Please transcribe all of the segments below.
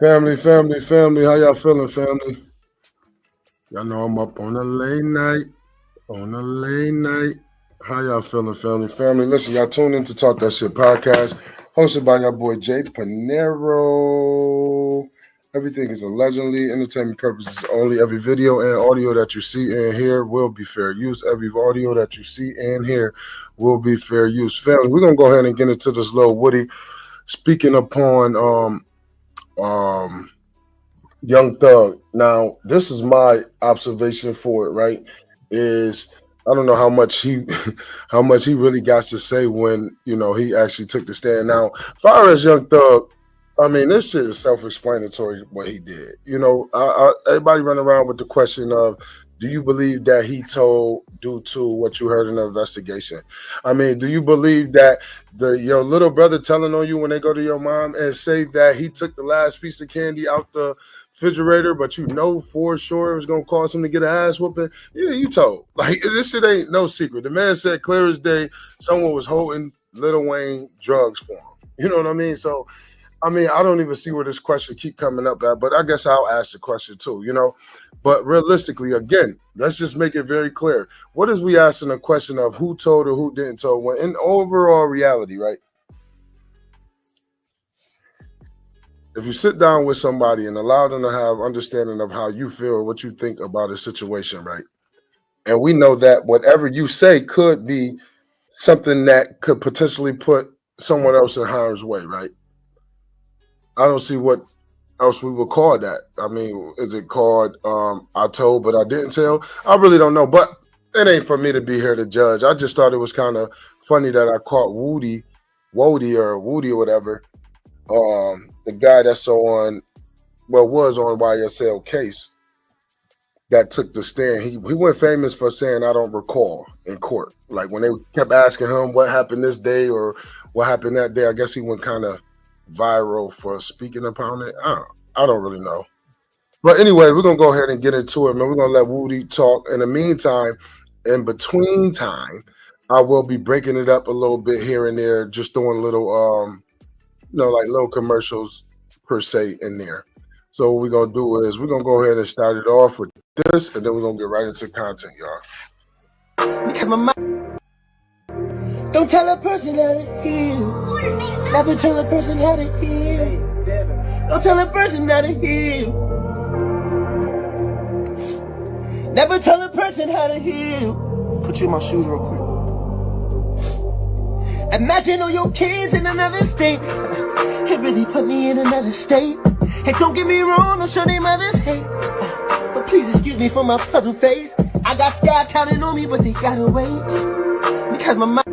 Family. How y'all feeling, family? Y'all know I'm up on a late night. On a late night. How y'all feeling, family? Family, listen, y'all tune in to Talk That Shit podcast, hosted by your boy Jay Panero. Everything is allegedly entertainment purposes only. Every video and audio that you see and hear will be fair use. Every audio that you see and hear will be fair use. Family, we're gonna go ahead and get into this little Woody. Speaking upon um Young Thug. Now, this is my observation for it, right? Is I don't know how much he how much he really got to say when, he actually took the stand. Now, far as Young Thug, I mean, this shit is self-explanatory what he did. Everybody run around with the question of, do you believe that he told due to what you heard in the investigation? I mean, do you believe that your little brother telling on you when they go to your mom and say that he took the last piece of candy out the refrigerator, but you know for sure it was gonna cause him to get an ass whooping? Yeah, you told. Like, this shit ain't no secret. The man said clear as day someone was holding Lil Wayne drugs for him. You know what I mean? So, I mean, I don't even see where this question keep coming up at, but I guess I'll ask the question too. But realistically, again, let's just make it very clear. What is we asking a question of who told or who didn't tell? When in overall reality, right? If you sit down with somebody and allow them to have understanding of how you feel, what you think about a situation, right? And we know that whatever you say could be something that could potentially put someone else in harm's way, right? I don't see what else we would call that. I mean, is it called I told but I didn't tell? I really don't know, but it ain't for me to be here to judge. I just thought it was kind of funny that I caught Woody or whatever, the guy that's was on YSL case that took the stand. He went famous for saying, I don't recall in court. Like when they kept asking him what happened this day or what happened that day, I guess he went kind of viral for speaking upon it. I don't really know. But anyway, we're going to go ahead and get into it, man. We're going to let Woody talk. In the meantime, in between time, I will be breaking it up a little bit here and there, just doing little, like little commercials per se in there. So what we're going to do is we're going to go ahead and start it off with this, and then we're going to get right into content, y'all. Don't tell a person how to heal. Never tell a person how to heal. Don't tell a person how to heal. Never tell a person how to heal. Put you in my shoes real quick. Imagine all your kids in another state. It really put me in another state. And don't get me wrong, I'm sure they mothers hate. But please excuse me for my puzzle face. I got scars counting on me, but they gotta wait. Because my mind.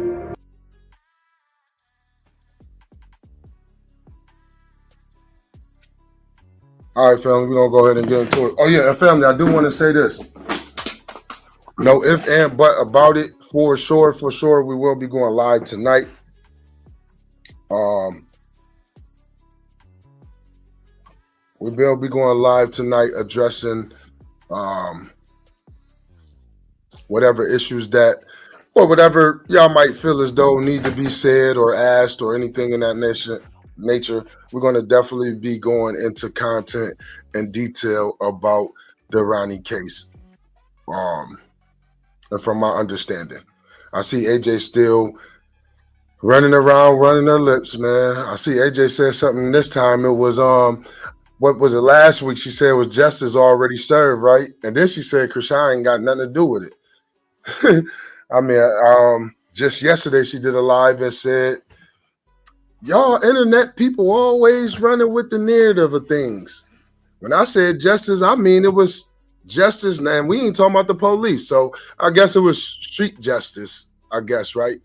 All right, family, we're going to go ahead and get into it. Oh, yeah, and family, I do want to say this. No if and but about it. For sure, we will be going live tonight. We will be going live tonight addressing whatever issues that, or whatever y'all might feel as though need to be said or asked or anything in that nature. We're going to definitely be going into content and detail about the Ronnie case. And from my understanding, I see AJ still running around, running her lips, man. I see AJ said something this time. It was what was it last week? She said it was justice already served, right? And then she said Krishan ain't got nothing to do with it. I mean, just yesterday she did a live and said, y'all internet people always running with the narrative of things. When I said justice, I mean it was justice, and we ain't talking about the police. So I guess it was street justice, I guess, right?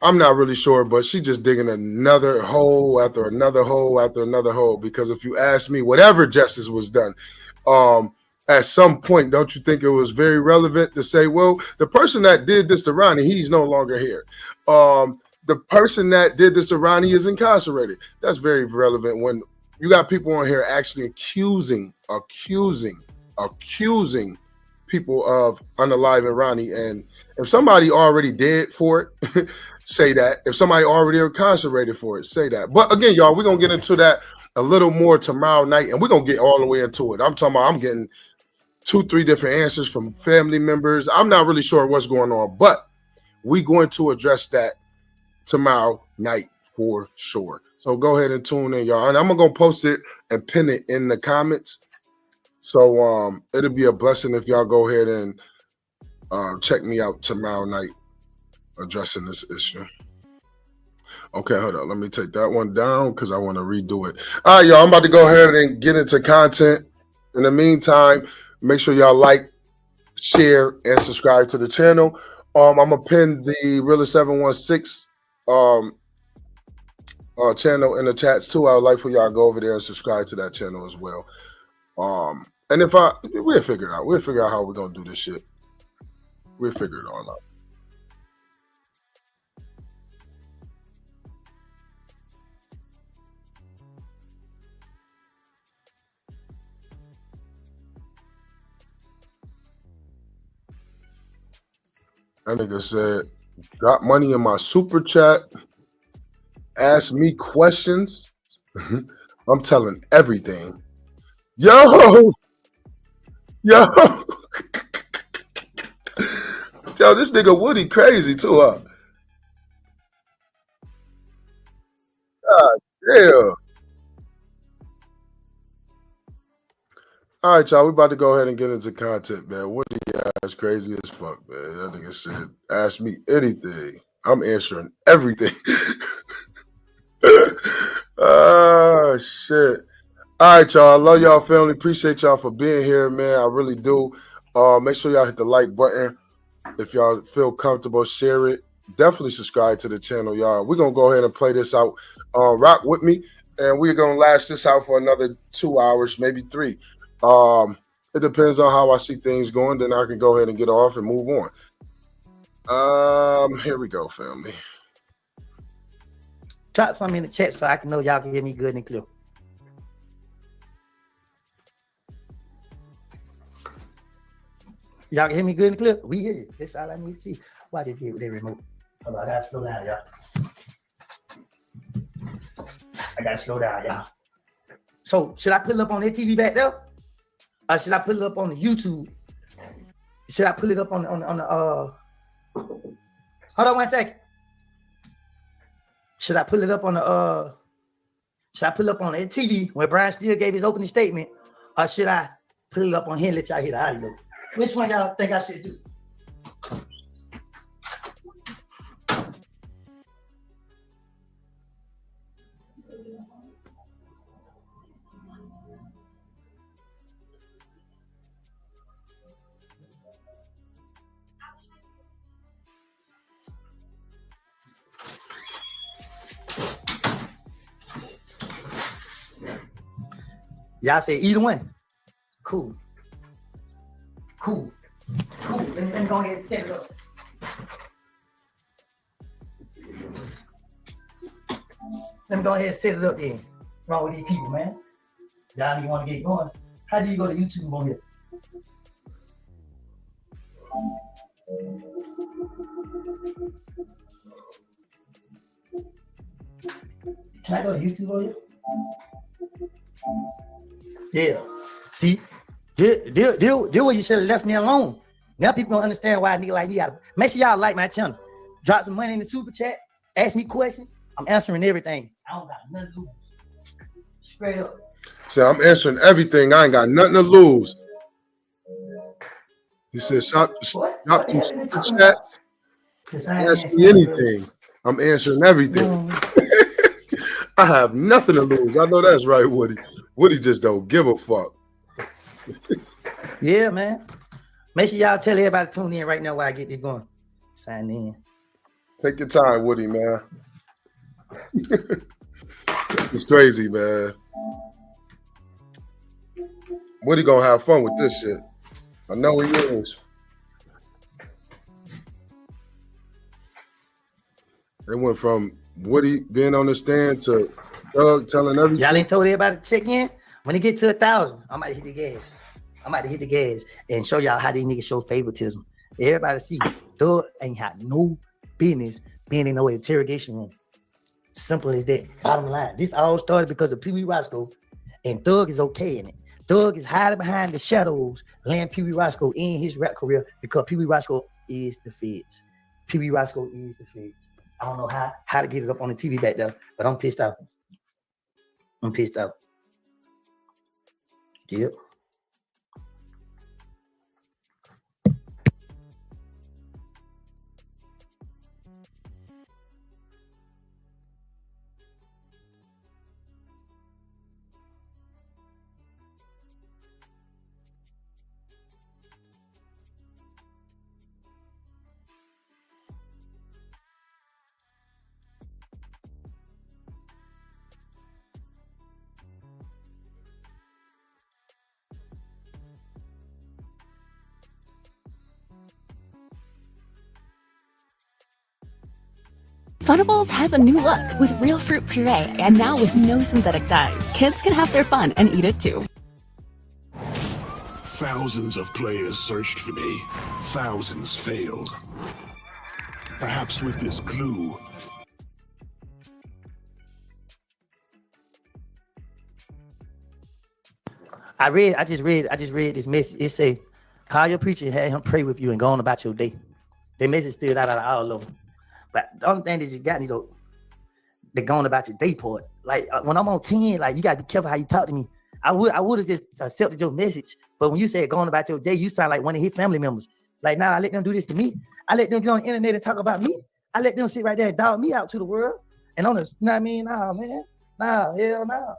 I'm not really sure, but she just digging another hole after another hole after another hole. Because if you ask me, whatever justice was done, at some point, don't you think it was very relevant to say, well, the person that did this to Ronnie, he's no longer here. The person that did this to Ronnie is incarcerated. That's very relevant when you got people on here actually accusing people of unaliving Ronnie. And if somebody already dead for it, say that. If somebody already incarcerated for it, say that. But again, y'all, we're going to get into that a little more tomorrow night, and we're gonna get all the way into it. I'm talking about I'm getting 2-3 different answers from family members. I'm not really sure what's going on, but we're going to address that tomorrow night for sure. So go ahead and tune in, y'all. And I'm gonna post it and pin it in the comments. So it'll be a blessing if y'all go ahead and check me out tomorrow night addressing this issue. Okay, hold on. Let me take that one down because I want to redo it. All right, y'all. I'm about to go ahead and get into content. In the meantime, make sure y'all like, share, and subscribe to the channel. I'm gonna pin the Realist 716 channel in the chats too. I would like for y'all to go over there and subscribe to that channel as well. And if we'll figure it out. We'll figure out how we're gonna do this shit. We'll figure it all out. That nigga said, got money in my super chat. Ask me questions. I'm telling everything. Yo, yo, this nigga Woody crazy too, huh? God damn. All right, y'all. We about to go ahead and get into content, man. Woody ass crazy as fuck, man. That nigga said, ask me anything. I'm answering everything. Oh, shit. All right, y'all. I love y'all, family. Appreciate y'all for being here, man. I really do. Make sure y'all hit the like button. If y'all feel comfortable, share it. Definitely subscribe to the channel, y'all. We're going to go ahead and play this out. Rock with me, and we're going to last this out for another 2 hours, maybe 3. It depends on how I see things going. Then I can go ahead and get off and move on. Here we go, family. Drop something in the chat so I can know y'all can hear me good and clear. Y'all can hear me good and clear? We hear you. That's all I need to see. Watch it here with that remote. Hold on, I gotta slow down, y'all. I gotta slow down, y'all. So, should I put it up on that TV back there? Or should I put it up on the YouTube? Should I put it up on the hold on 1 second. Should I put it up on the should I put it up on that TV where Brian Steele gave his opening statement? Or should I put it up on here and let y'all hear the audio? Which one y'all think I should do? Y'all say either one. Cool. Cool. Cool. Let me go ahead and set it up. Let me go ahead and set it up then. What's wrong with these people, man? Y'all need want to get going. How do you go to YouTube on here? Can I go to YouTube on here? Yeah. See? Deal where you should have left me alone. Now people don't understand why a nigga like me gotta make sure y'all like my channel. Drop some money in the super chat. Ask me questions. I'm answering everything. I don't got nothing to lose. Straight up. So I'm answering everything. I ain't got nothing to lose. He said, shop through super chat. Ask me anything. I'm answering everything. I have nothing to lose. I know that's right, Woody. Woody just don't give a fuck. Yeah, man. Make sure y'all tell everybody to tune in right now while I get this going. Sign in. Take your time, Woody, man. It's crazy, man. Woody gonna have fun with this shit. I know he is. They went from Woody being on the stand to Doug telling everything. Y'all ain't told everybody to check in. When it get to 1,000, I might hit the gas. I might hit the gas and show y'all how these niggas show favoritism. Everybody see Doug ain't had no business being in no interrogation room. Simple as that. Bottom line. This all started because of Pee Wee Roscoe, and Thug is okay in it. Thug is hiding behind the shadows, laying Pee Wee Roscoe in his rap career because Pee Wee Roscoe is the feds. Pee Wee Roscoe is the feds. I don't know how to get it up on the TV back there, but I'm pissed off. I'm pissed off. Yep. Funables has a new look with real fruit puree and now with no synthetic dyes. Kids can have their fun and eat it too. Thousands of players searched for me. Thousands failed. Perhaps with this clue. I just read this message. It say, call your preacher and have him pray with you and go on about your day. The message stood out of all of them. But the only thing that you got, they're going about your day part. Like when I'm on 10, like you gotta be careful how you talk to me. I would have just accepted your message. But when you said going about your day, you sound like one of his family members. Like, nah, I let them do this to me. I let them get on the internet and talk about me. I let them sit right there and dog me out to the world. And on the, you know what I mean? Nah, man. Nah, hell nah.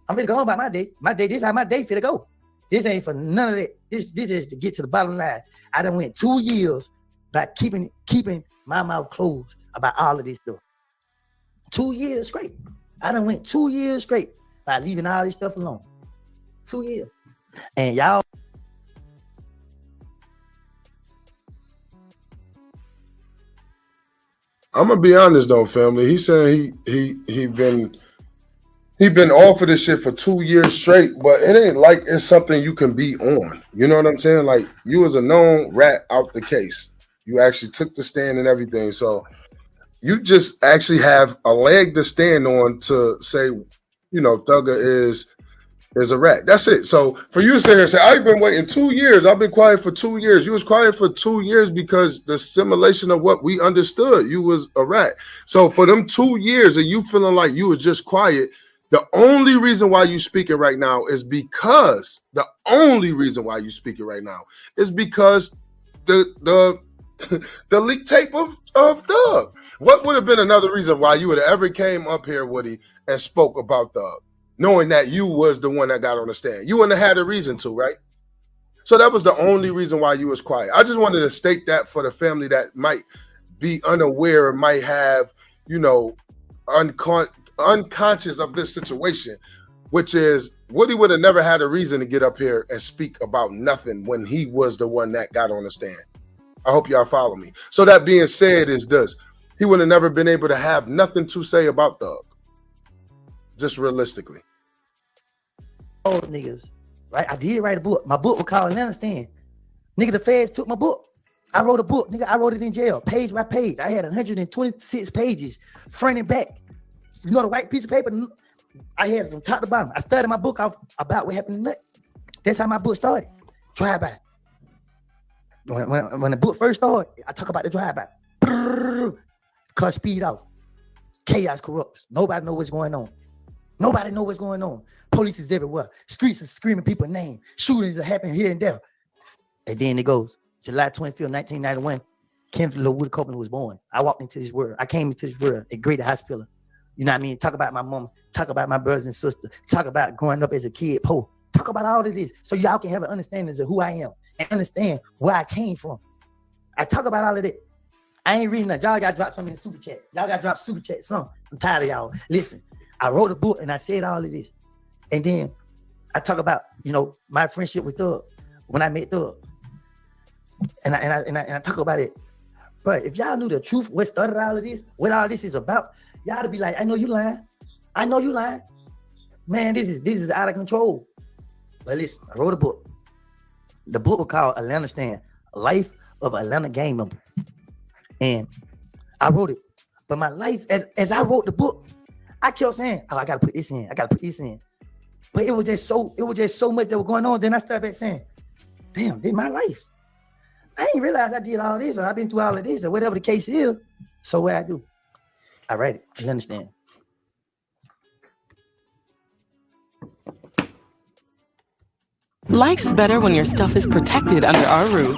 I'm finna go on about my day. My day, this is how my day finna go. This ain't for none of that. This is to get to the bottom line. I done went 2 years by keeping my mouth closed about all of this stuff. 2 years straight. I done went 2 years straight by leaving all this stuff alone. 2 years. And y'all. I'm gonna be honest though, family. He said he been off of this shit for 2 years straight, but it ain't like it's something you can be on. You know what I'm saying? Like you was a known rat out the case. You actually took the stand and everything. So you just actually have a leg to stand on to say, Thugger is a rat. That's it. So for you to sit here and say, I've been waiting 2 years. I've been quiet for 2 years. You was quiet for 2 years because the simulation of what we understood, you was a rat. So for them 2 years of you feeling like you was just quiet, the only reason why you speaking right now is because the the leak tape of Thug. What would have been another reason why you would have ever came up here, Woody, and spoke about Thug, knowing that you was the one that got on the stand? You wouldn't have had a reason to, right? So that was the only reason why you was quiet. I just wanted to state that for the family that might be unaware or might have, unconscious of this situation, which is Woody would have never had a reason to get up here and speak about nothing when he was the one that got on the stand. I hope y'all follow me. So that being said is this. He would have never been able to have nothing to say about Thug. Just realistically. Oh, niggas, right? I did write a book. My book was called Atlanta Stand. Nigga, the feds took my book. I wrote a book. Nigga, I wrote it in jail, page by page. I had 126 pages, front and back. You know the white piece of paper? I had it from top to bottom. I started my book off about what happened in Nut. That's how my book started. Drive-by. When the book first started, I talk about the drive-by. Cut speed off. Chaos corrupts. Nobody know what's going on. Nobody know what's going on. Police is everywhere. Streets are screaming people's names. Shootings are happening here and there. And then it goes. July 25th, 1991, Kenneth Woodie Copeland was born. I walked into this world. I came into this world at Greater Hospital. You know what I mean? Talk about my mom. Talk about my brothers and sisters. Talk about growing up as a kid poor. Talk about all of this so y'all can have an understanding of who I am and understand where I came from. I talk about all of that. I ain't reading that. Y'all got to drop something in the super chat. Y'all got to drop super chat something. I'm tired of y'all. Listen, I wrote a book and I said all of this. And then I talk about, my friendship with Thug when I met Thug. And I talk about it. But if y'all knew the truth, what started all of this, what all this is about, y'all to be like, I know you lying. I know you lying. Man, this is out of control. But listen, I wrote a book. The book was called Atlanta Stand, Life of Atlanta Gang Member. And I wrote it. But my life, as I wrote the book, I kept saying, oh, I gotta put this in. I gotta put this in. But it was just so much that was going on. Then I started back saying, damn, this is my life. I didn't realize I did all this, or I've been through all of this, or whatever the case is. So what I do? I write it. You understand? Life's better when your stuff is protected under our roof.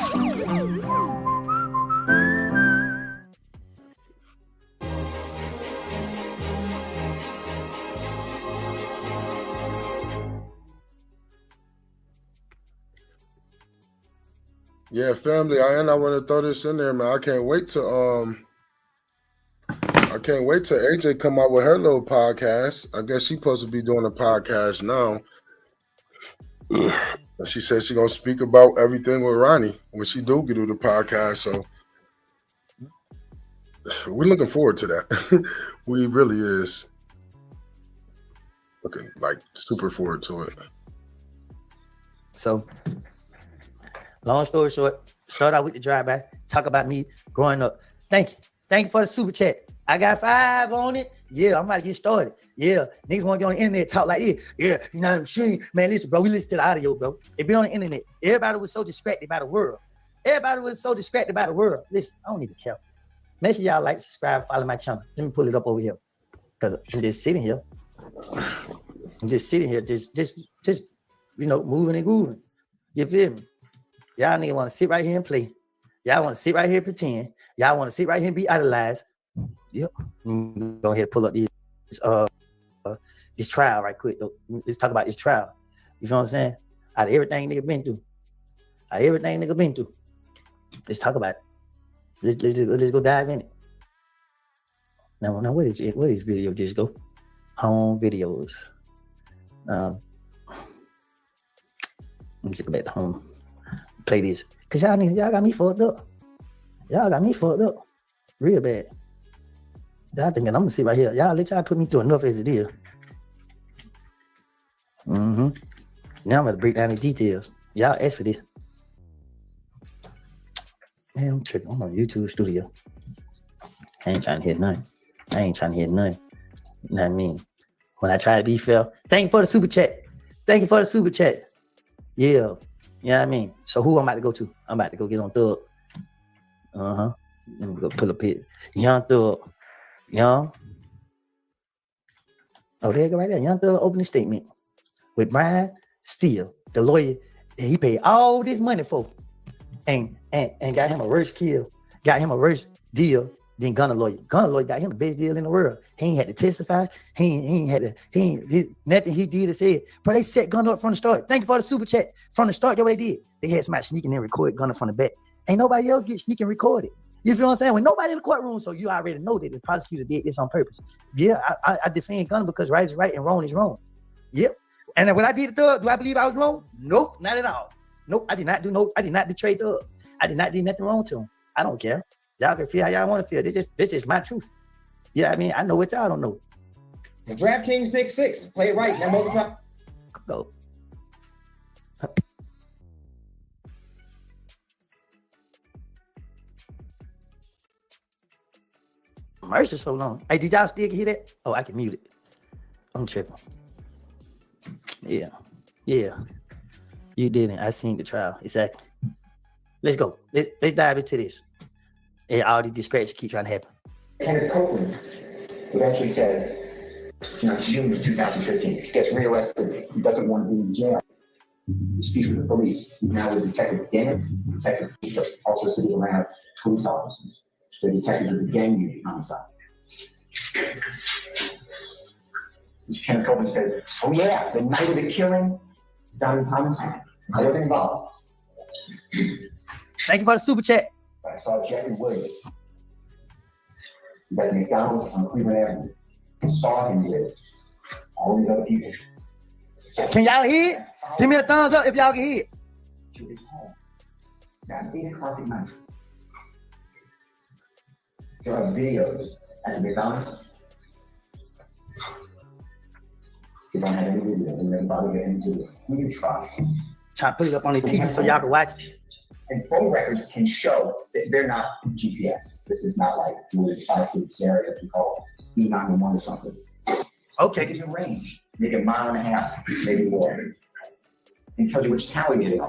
Yeah, family. I want to throw this in there, man. I can't wait to AJ come out with her little podcast. I guess she's supposed to be doing a podcast now. She said she's gonna speak about everything with Ronnie when she do get to the podcast. So we're looking forward to that. We really is looking like super forward to it. So, long story short, start out with the drive-by, talk about me growing up. Thank you for the super chat. I got 5 on it. Yeah, I'm about to get started. Yeah, niggas want to get on the internet, talk like this. Yeah, you know what I'm saying? Man, listen, bro, we listen to the audio, bro. It be on the internet. Everybody was so distracted by the world. Listen, I don't need to care. Make sure y'all like, subscribe, follow my channel. Let me pull it up over here. Because I'm just sitting here. Just moving and grooving. You feel me? Y'all niggas want to sit right here and play. Y'all want to sit right here and pretend. Y'all want to sit right here and be idolized. Yep. Go ahead and pull up this trial right quick. Let's talk about this trial. You feel what I'm saying? Out of everything nigga been through. Let's talk about it. Let's go dive in it. Now what is it? What is video just go? Home videos. Let me just go back to home. Play this. Cause y'all got me fucked up. Real bad. Y'all thinking I'm gonna sit right here. Y'all let y'all put me through enough as it is. Now I'm gonna break down the details. Y'all ask for this. Man, I'm tripping. I'm on YouTube studio. I ain't trying to hear nothing. You know what I mean? When I try to be fair. Thank you for the super chat. Yeah. You know what I mean? So who I'm about to go to? I'm about to go get on Thug. Let me go pull up here. Young Thug. Young. Oh, there you go right there. Young Thug opening statement with Brian Steele, the lawyer that he paid all this money for, and got him a worse kill, got him a worse deal than Gunner lawyer. Gunner lawyer got him the best deal in the world. He ain't had to testify. Nothing he did is said. But they set Gunner up from the start. Thank you for the super chat. From the start, what they did. They had somebody sneaking in and record Gunner from the back. Ain't nobody else get sneaking recorded. You feel what I'm saying? When nobody in the courtroom, so you already know that the prosecutor did this on purpose. Yeah, I defend Gunner because right is right and wrong is wrong. Yep. And then when I did Thug, do I believe I was wrong? Nope, not at all. Nope, I did not betray Thug. I did not do nothing wrong to him. I don't care. Y'all can feel how y'all want to feel. This is my truth. Yeah, I mean, I know what y'all don't know. The DraftKings pick 6. Play it right. Now multiply. Go. Mercy so long. Hey, did y'all still hear that? Oh, I can mute it. I'm tripping. Yeah. You didn't. I seen the trial. Exactly. Let's go. Let's dive into this. And all these distractions keep trying to happen. Kenneth Copeland eventually says, it's not June of 2015. He gets rearrested. He doesn't want to be in jail. He speaks with the police. He's now with Detective Dennis, Detective Peter, also sitting around police officers. The detective of the gang unit homicide. Kenneth Copeland said, oh yeah, the night of the killing, down in Thomastown. I wasn't involved. Thank you for the super chat. I saw Jeffrey Williams. He's at the McDonald's on Cleveland Avenue. I saw him with all these other people. Can y'all hear it? Give me a thumbs up if y'all can hear it. To his home. It's at 8 o'clock at night. There are videos at the McDonald's. You don't have any videos, and then bother getting into it. We can try. Try to put it up on the TV so y'all can watch it. And phone records can show that they're not GPS. This is not like fluid area, we call E911 or something. Okay. Make it range, maybe 1.5 miles, maybe more. He tells you which tower you're in.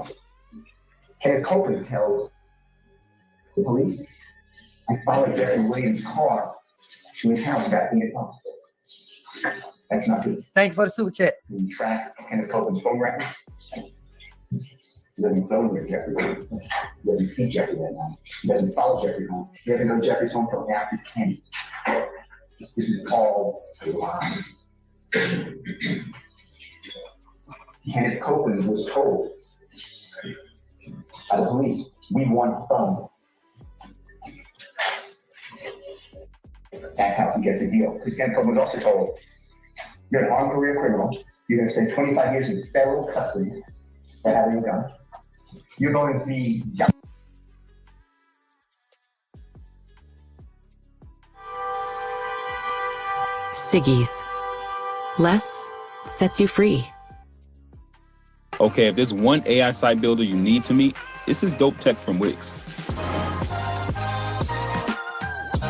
Kenneth Copeland tells the police, I followed Jeffrey Williams' car to his house back in the car. That's not good. Thank you for the super chat. You track Kenneth Copeland's phone record. He doesn't phone with Jeffrey Williams. He doesn't see Jeffrey that night. He doesn't follow Jeffrey home. He doesn't go to Jeffrey's home until after 10. This is all a lie. Kenneth Copeland was told by the police, we want a phone. That's how he gets a deal. Because Kenneth Copeland was also told, you're an armed career criminal. You're going to spend 25 years in federal custody for having a gun. You're going to be Siggy's. Less sets you free. Okay, if there's one AI site builder you need to meet, this is Dope Tech from Wix.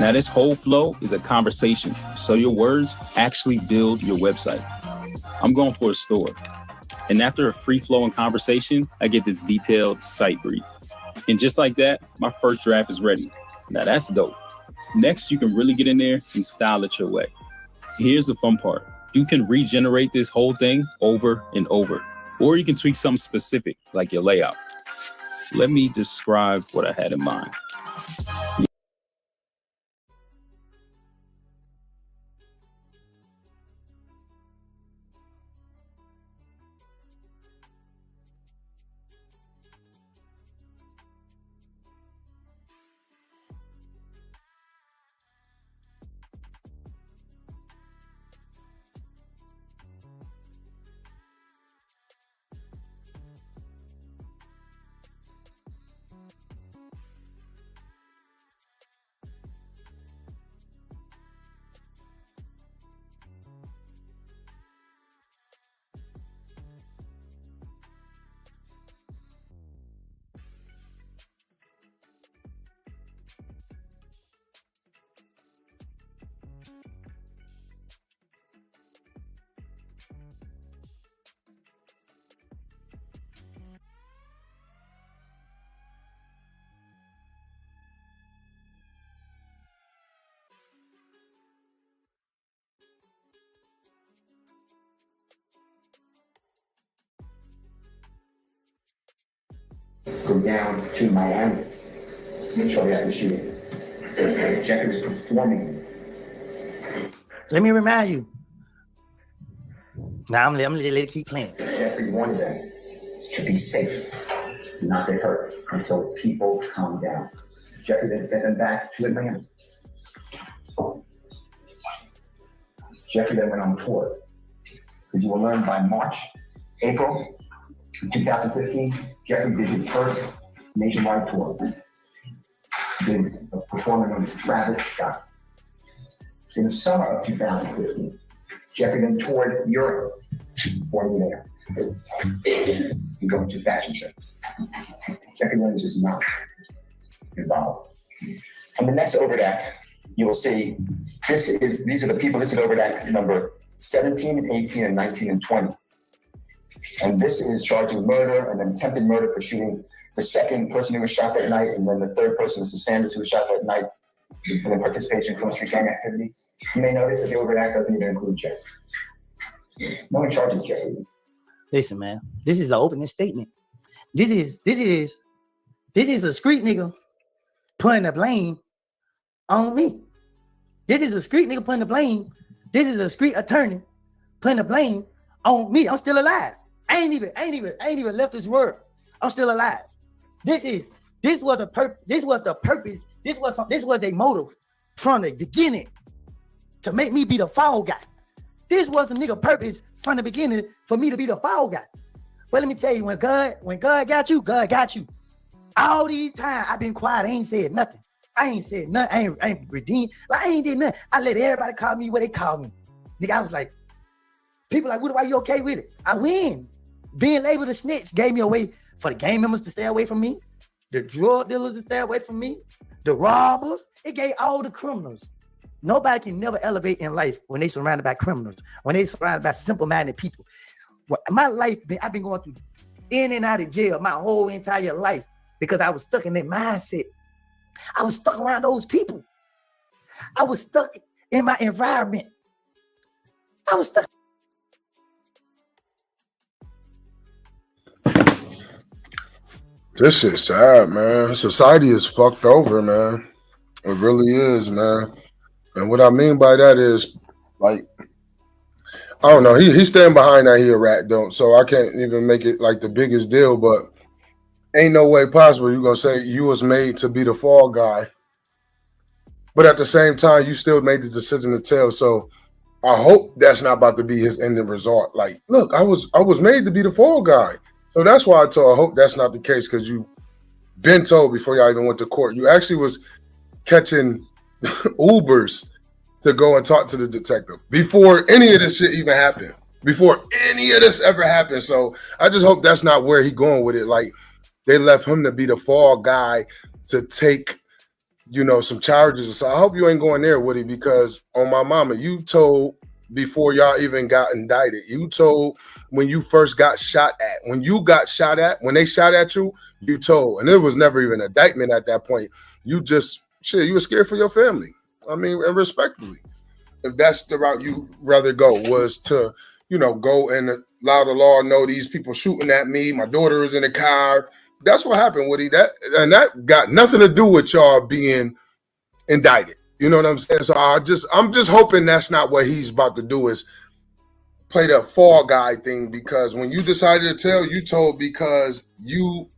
Now this whole flow is a conversation, so your words actually build your website. I'm going for a store. And after a free-flowing conversation, I get this detailed site brief. And just like that, my first draft is ready. Now that's dope. Next, you can really get in there and style it your way. Here's the fun part. You can regenerate this whole thing over and over, or you can tweak something specific like your layout. Let me describe what I had in mind. Go down to Miami shortly after the shooting. Jeffrey was performing. Let me remind you. Now I'm gonna let it keep playing. Jeffrey wanted them to be safe, not get hurt, until people calm down. Jeffrey then sent them back to Atlanta. Jeffrey then went on tour. As you will learn by April 2015, Jeffrey did his first nationwide tour. Did a performance known as Travis Scott. In the summer of 2015, Jeffrey then toured Europe for me there. He going to fashion show. Jeffrey Williams is not involved. On the next overt act, you will see these are the people. This is overt act number 17 and 18 and 19 and 20. And this is charging murder and then attempted murder for shooting the second person who was shot that night, and then the third person, Mr. Sanders, who was shot that night, and then participation in criminal street gang activity. You may notice that the overt act doesn't even include Jeffrey. No one charges Jeffrey. Listen, man, this is an opening statement. This is a street nigga putting the blame on me. This is a street nigga putting the blame. This is a street attorney putting the blame on me. I'm still alive. I ain't even left this world. I'm still alive. This was the purpose. This was a motive from the beginning to make me be the fall guy. This was a nigga purpose from the beginning for me to be the fall guy. But let me tell you, when God got you, God got you. All these times I've been quiet. I ain't said nothing. I ain't said nothing. I ain't redeemed. Like, I ain't did nothing. I let everybody call me what they call me. Nigga, I was like, people like, why you okay with it? I win. Being able to snitch gave me a way for the gang members to stay away from me, the drug dealers to stay away from me, the robbers. It gave all the criminals Nobody can never elevate in life when they surrounded by criminals, when they surrounded by simple-minded people. My life, I've been going through in and out of jail my whole entire life because I was stuck in that mindset. I was stuck around those people. I was stuck in my environment. I was stuck. This shit's sad, man. Society is fucked over, man. It really is, man. And what I mean by that is, like, I don't know. He's standing behind that he a rat, don't. So I can't even make it like the biggest deal. But ain't no way possible you gonna say you was made to be the fall guy. But at the same time, you still made the decision to tell. So I hope that's not about to be his ending result. Like, look, I was made to be the fall guy. So that's why I hope that's not the case, because you been told before y'all even went to court. You actually was catching Ubers to go and talk to the detective before any of this shit even happened. Before any of this ever happened. So I just hope that's not where he going with it. Like, they left him to be the fall guy to take, you know, some charges. So I hope you ain't going there, Woody, because on my mama, you told before y'all even got indicted. You told when you first got shot at. When you got shot at, when they shot at you, you told. And it was never even an indictment at that point. You just, shit, you were scared for your family. I mean, and respectfully, if that's the route you rather go, was to, you know, go and allow the law to know these people shooting at me. My daughter is in the car. That's what happened, Woody. That got nothing to do with y'all being indicted. You know what I'm saying? So I'm just hoping that's not what he's about to do, is play the fall guy thing, because when you decided to tell, you told because you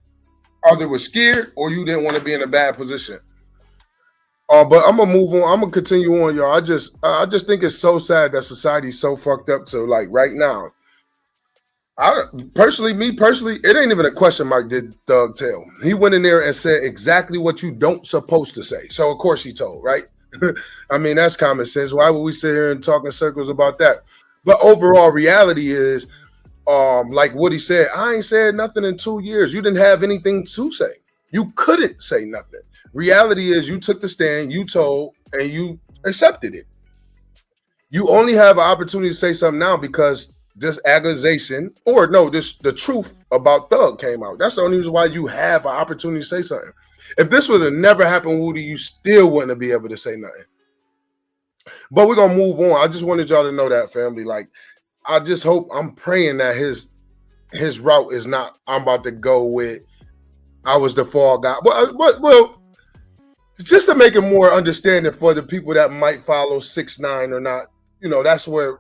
either were scared or you didn't want to be in a bad position. But I'm gonna move on. I'm gonna continue on, y'all. I just think it's so sad that society's so fucked up to, like, right now. Me personally, it ain't even a question mark. Did Thug tell? He went in there and said exactly what you don't supposed to say. So of course he told, right? I mean, that's common sense. Why would we sit here and talk in circles about that? But overall reality is, like Woody said, I ain't said nothing in 2 years. You didn't have anything to say. You couldn't say nothing. Reality is, you took the stand, you told, and you accepted it. You only have an opportunity to say something now because this accusation, the truth about Thug came out. That's the only reason why you have an opportunity to say something. If this would have never happened, Woody, you still wouldn't be able to say nothing. But we're gonna move on. I just wanted y'all to know that, family. Like, I just hope, I'm praying that his route is not, I'm about to go with, I was the fall guy. Well, just to make it more understanding for the people that might follow 6ix9ine or not, you know, that's where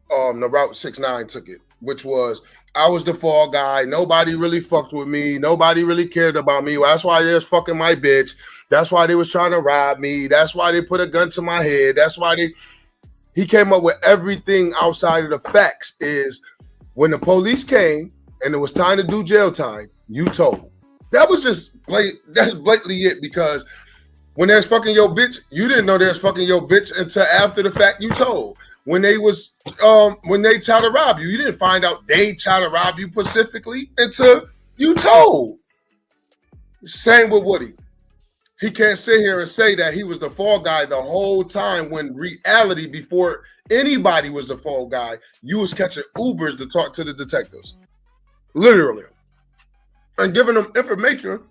the route 6ix9ine took it, which was, I was the fall guy. Nobody really fucked with me. Nobody really cared about me. Well, that's why they was fucking my bitch. That's why they was trying to rob me. That's why they put a gun to my head. That's why he came up with everything outside of the facts. Is when the police came and it was time to do jail time, you told. That was just that's blatantly it, because when there's fucking your bitch, you didn't know there's fucking your bitch until after the fact you told. When they tried to rob you, you didn't find out they tried to rob you specifically until you told. Same with Woody. He can't sit here and say that he was the fall guy the whole time, when reality, before anybody was the fall guy, you was catching Ubers to talk to the detectives. Literally. And giving them information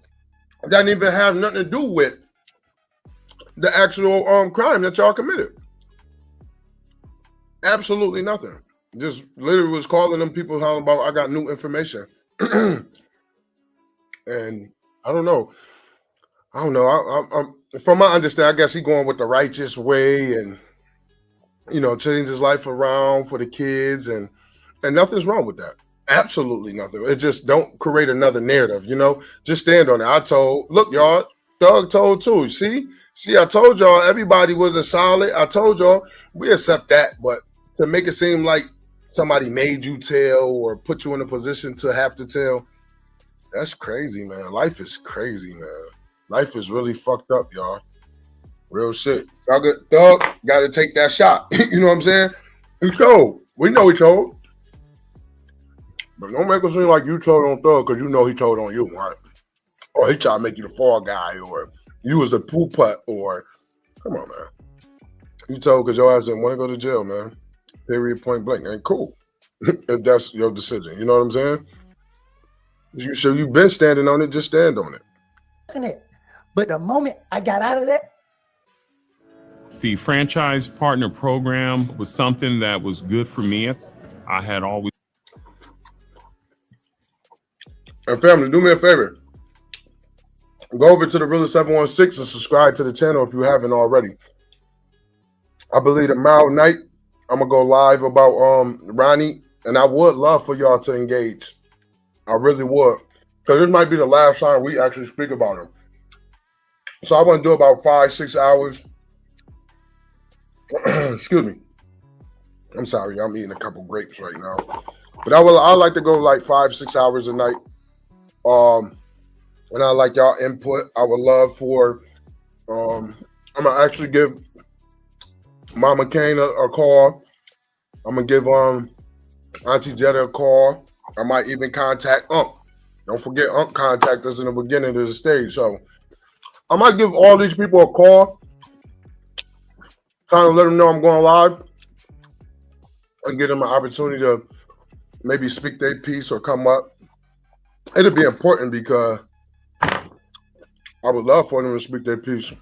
that didn't even have nothing to do with the actual crime that y'all committed. Absolutely nothing. Just literally was calling them people talking about, I got new information. And I don't know. I'm from my understanding, I guess he going with the righteous way and, you know, change his life around for the kids, and nothing's wrong with that. Absolutely nothing. It just don't create another narrative, you know. Just stand on it. Look, y'all, Doug told too. See, I told y'all everybody wasn't solid. I told y'all we accept that, but to make it seem like somebody made you tell or put you in a position to have to tell, that's crazy, man. Life is crazy, man. Life is really fucked up, y'all. Real shit. Thug got to take that shot. You know what I'm saying? He told. We know he told. But don't make it seem like you told on Thug because you know he told on you, right? Or he tried to make you the fall guy, or you was the poo putt, or come on, man. You told because your ass didn't want to go to jail, man. Period, point blank. Ain't cool. If that's your decision. You know what I'm saying? So you've been standing on it, just stand on it. But the moment I got out of that, the franchise partner program was something that was good for me. I had always. And family, do me a favor. Go over to the Realist 716 and subscribe to the channel if you haven't already. I believe tomorrow night I'm gonna go live about Ronnie, and I would love for y'all to engage. I really would, because this might be the last time we actually speak about him. So I want to do about 5-6 hours. Excuse me. I'm sorry, I'm eating a couple grapes right now, but I like to go like 5-6 hours a night. And I like y'all input. I would love for I'm gonna actually give Mama Kane a call. I'm gonna give Auntie Jetta a call. I might even contact Unc. Don't forget Unc contact us in the beginning of the stage. So I might give all these people a call, kind of let them know I'm going live, and give them an opportunity to maybe speak their piece or come up. It'll be important because I would love for them to speak their piece,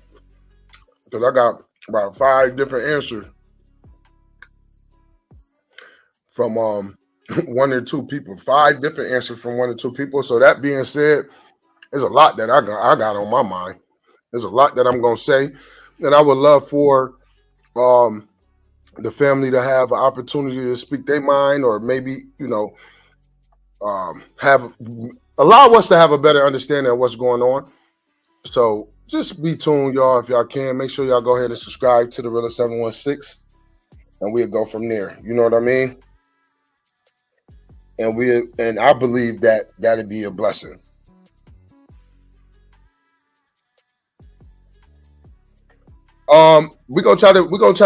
because I got about 5 different answers from 1 or 2 people. 5 different answers from 1 or 2 people. So that being said, there's a lot that I got on my mind. There's a lot that I'm gonna say, and I would love for the family to have an opportunity to speak their mind, or maybe allow us to have a better understanding of what's going on. So just be tuned, y'all. If y'all can, make sure y'all go ahead and subscribe to the Realist 716, and we'll go from there. You know what I mean? And I believe that that'd be a blessing. We're gonna try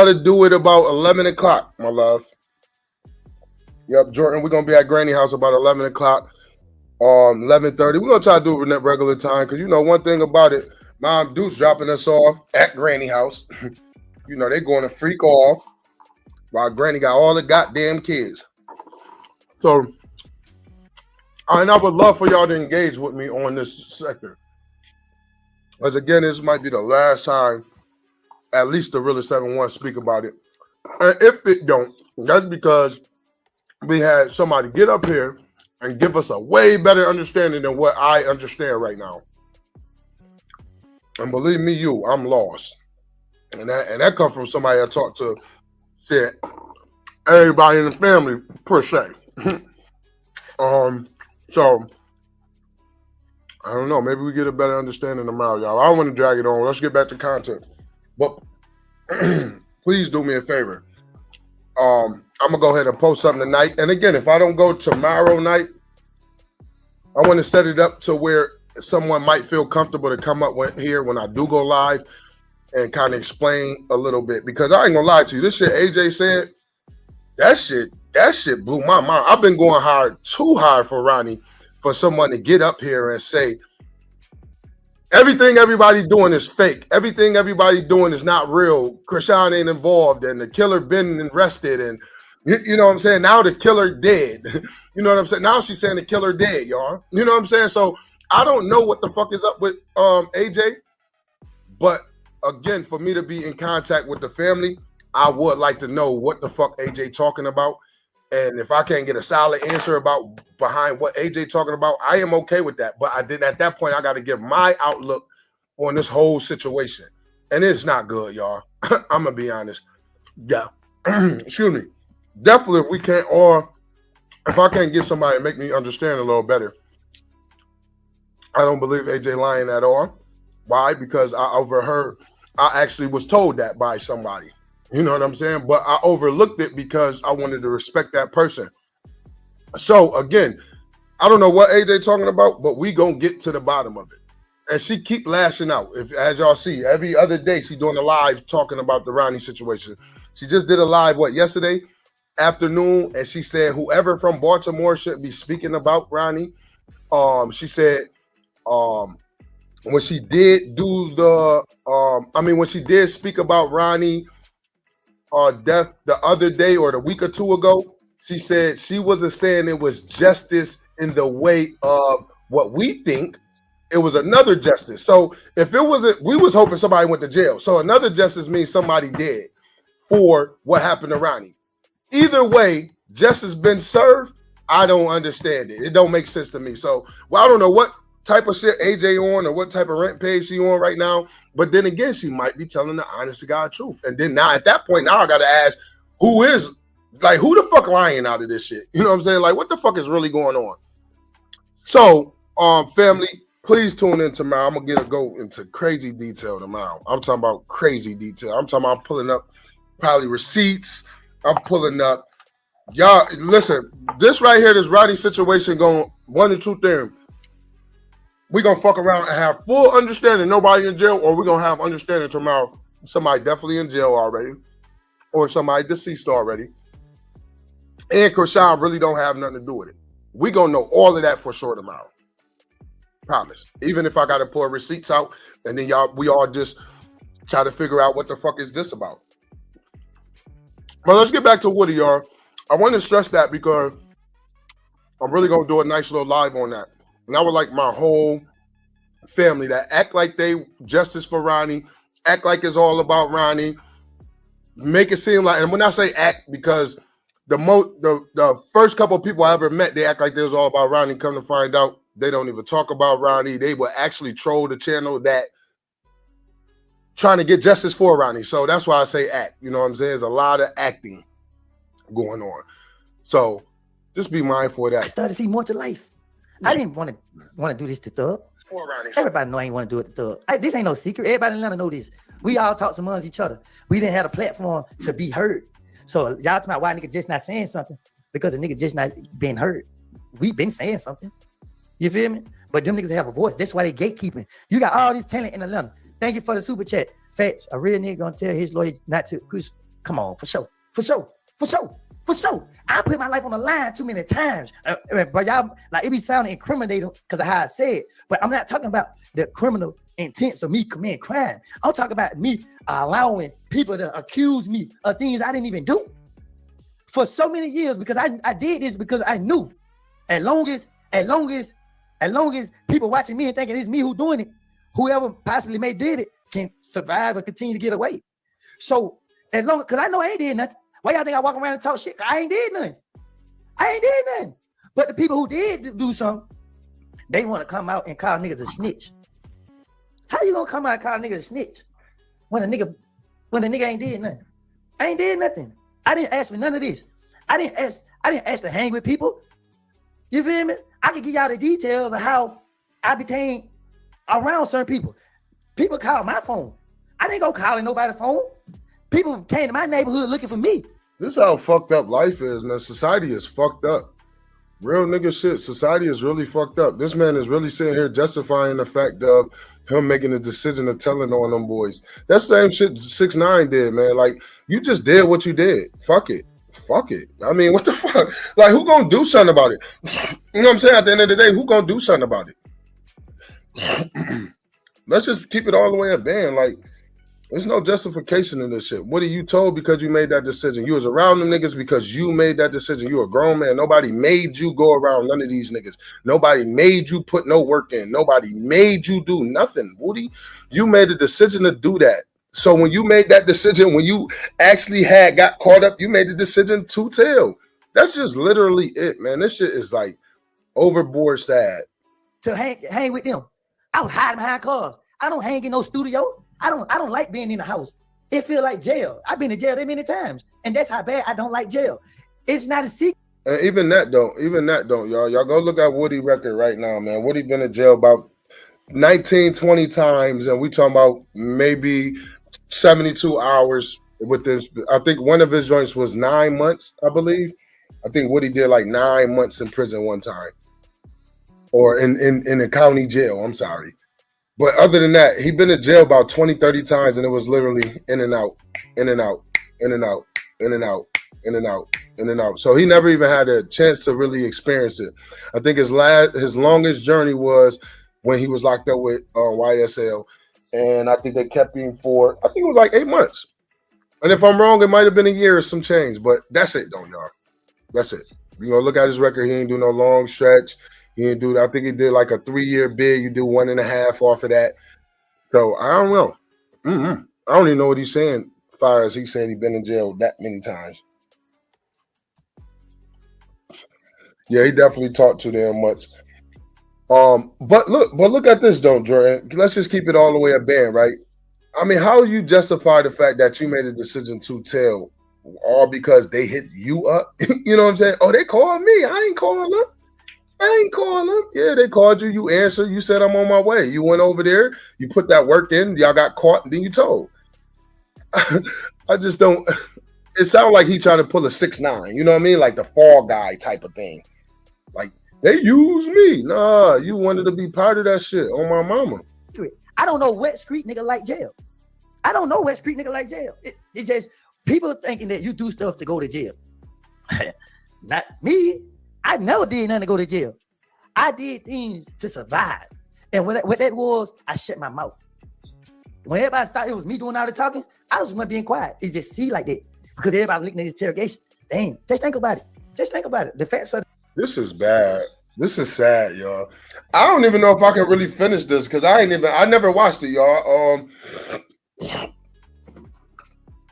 to do it about 11 o'clock, my love. Yep, Jordan, we're gonna be at Granny House about 11 o'clock. 11:30. We're gonna try to do it at regular time, because one thing about it, Mom Deuce dropping us off at Granny House. They're going to freak off while Granny got all the goddamn kids. So, and I would love for y'all to engage with me on this sector, because again, this might be the last time at least the Realist 7-1 speak about it. And if it don't, that's because we had somebody get up here and give us a way better understanding than what I understand right now. And believe me, I'm lost. And that comes from somebody I talked to, said everybody in the family per se. So I don't know. Maybe we get a better understanding tomorrow, y'all. I don't want to drag it on. Let's get back to content. But please do me a favor. I'm gonna go ahead and post something tonight. And again, if I don't go tomorrow night, I want to set it up to where someone might feel comfortable to come up here when I do go live and kind of explain a little bit. Because I ain't gonna lie to you, this shit AJ said, that shit blew my mind. I've been going too hard for Ronnie, for someone to get up here and say everything everybody doing is fake. Everything everybody doing is not real. Krishan ain't involved, and the killer been arrested, and you know what I'm saying? Now the killer dead. You know what I'm saying? Now she's saying the killer dead, y'all. You know what I'm saying? So I don't know what the fuck is up with AJ. But again, for me to be in contact with the family, I would like to know what the fuck AJ talking about. And if I can't get a solid answer behind what AJ talking about, I am okay with that. But at that point, I got to give my outlook on this whole situation. And it's not good, y'all. I'm gonna be honest. Yeah. Excuse me. Definitely, if we can't, or if I can't get somebody to make me understand a little better, I don't believe AJ lying at all. Why? Because I actually was told that by somebody. You know what I'm saying? But I overlooked it because I wanted to respect that person. So again, I don't know what AJ talking about, but we gonna get to the bottom of it. And she keep lashing out. As y'all see, every other day she doing a live talking about the Ronnie situation. She just did a live, yesterday afternoon, and she said whoever from Baltimore should be speaking about Ronnie. She said when she did when she did speak about Ronnie, death the other day or the week or two ago. She said she wasn't saying it was justice in the way of what we think. It was another justice. So if it wasn't, we was hoping somebody went to jail. So another justice means somebody dead for what happened to Ronnie. Either way, justice been served. I don't understand it. It don't make sense to me. So, well, I don't know what type of shit AJ on or what type of rent page she on right now. But then again, she might be telling the honest to God truth. And then now at that point, now I got to ask, who the fuck lying out of this shit? You know what I'm saying? Like, what the fuck is really going on? So, family, please tune in tomorrow. I'm going to go into crazy detail tomorrow. I'm talking about crazy detail. I'm talking about pulling up probably receipts. I'm pulling up. Y'all, listen, this right here, this Roddy situation going one or two things. We're going to fuck around and have full understanding, nobody in jail, or we're going to have understanding tomorrow, somebody definitely in jail already, or somebody deceased already. And Krishan really don't have nothing to do with it. We're going to know all of that for sure tomorrow. Promise. Even if I got to pull receipts out, and then we all just try to figure out what the fuck is this about. But let's get back to Woodie, y'all. I want to stress that because I'm really going to do a nice little live on that. And I would like my whole family that act like they justice for Ronnie, act like it's all about Ronnie, make it seem like, and when I say act, because the first couple of people I ever met, they act like it was all about Ronnie. Come to find out, they don't even talk about Ronnie. They will actually troll the channel that trying to get justice for Ronnie. So that's why I say act. You know what I'm saying? There's a lot of acting going on. So just be mindful of that. I started to see more to life. I didn't want to do this to Thug. Everybody know I ain't want to do it to Thug. This ain't no secret. Everybody in Atlanta know this. We all talk amongst each other. We didn't have a platform to be heard. So y'all talking about why nigga just not saying something? Because the nigga just not being heard. We been saying something. You feel me? But them niggas have a voice. That's why they gatekeeping. You got all this talent in Atlanta. Thank you for the super chat. Fetch, a real nigga gonna tell his lawyer not to. Come on, for sure. I put my life on the line too many times. But y'all, like, it be sounding incriminating because of how I say it. But I'm not talking about the criminal intents of me committing crime. I'm talking about me allowing people to accuse me of things I didn't even do for so many years, because I did this because I knew as long as people watching me and thinking it's me who doing it, whoever possibly did it can survive or continue to get away. So as long, because I know I ain't did nothing. Why y'all think I walk around and talk shit? I ain't did nothing. But the people who did do something, they want to come out and call niggas a snitch. How you gonna come out and call niggas a snitch when a nigga ain't did nothing? I ain't did nothing. I didn't ask for none of this. I didn't ask to hang with people. You feel me? I can give y'all the details of how I became around certain people. People called my phone. I didn't go calling nobody's phone. People came to my neighborhood looking for me. This is how fucked up life is, man. Society is fucked up. Real nigga shit. Society is really fucked up. This man is really sitting here justifying the fact of him making the decision of telling on them boys. That same shit 6ix9ine did, man. Like, you just did what you did. Fuck it. I mean, what the fuck? Like, who gonna do something about it? You know what I'm saying? At the end of the day, who gonna do something about it? Let's just keep it all the way at band. Like, there's no justification in this shit. What are you told because you made that decision? You was around them niggas because you made that decision. You a grown man. Nobody made you go around none of these niggas. Nobody made you put no work in. Nobody made you do nothing, Woodie. You made a decision to do that. So when you made that decision, when you actually got caught up, you made the decision to tell. That's just literally it, man. This shit is like overboard sad. To hang with them. I was hiding behind cars. I don't hang in no studio. I don't like being in the house. It feel like jail. I've been to jail that many times, and that's how bad I don't like jail. It's not a secret. And even that don't, y'all. Y'all go look at Woodie record right now, man. Woodie been in jail about 19, 20 times, and we talking about maybe 72 hours with this. I think one of his joints was 9 months, I believe. I think Woodie did like 9 months in prison one time, or in a county jail. I'm sorry. But other than that, he been in jail about 20, 30 times, and it was literally in and out, in and out, in and out, in and out, in and out, in and out. So he never even had a chance to really experience it. I think his longest journey was when he was locked up with YSL, and I think they kept him for, I think it was like 8 months. And if I'm wrong, it might have been a year or some change, but that's it, though, y'all. That's it. You know, look at his record. He ain't do no long stretch. He didn't do. I think he did like a 3-year bid. You do 1.5 off of that. So I don't know. I don't even know what he's saying. As far as he's saying, he's been in jail that many times. Yeah, he definitely talked too damn much. But look at this though, Jordan. Let's just keep it all the way a band, right? I mean, how you justify the fact that you made a decision to tell, all because they hit you up? You know what I'm saying? Oh, they called me. I ain't calling them. Yeah, they called you. You answered. You said I'm on my way. You went over there. You put that work in. Y'all got caught, and then you told. I just don't. It sounds like he trying to pull a 6ix9ine. You know what I mean? Like the Fall Guy type of thing. Like they use me. Nah, you wanted to be part of that shit on my mama. I don't know what street nigga like jail. I don't know what street nigga like jail. It just people thinking that you do stuff to go to jail. Not me. I never did nothing to go to jail. I did things to survive. And what that was, I shut my mouth. When everybody thought it was me doing all the talking, I was being quiet. It's just see like that. Because everybody looking at the interrogation. Damn, just think about it. Just think about it. The facts are. This is bad. This is sad, y'all. I don't even know if I can really finish this because I never watched it, y'all.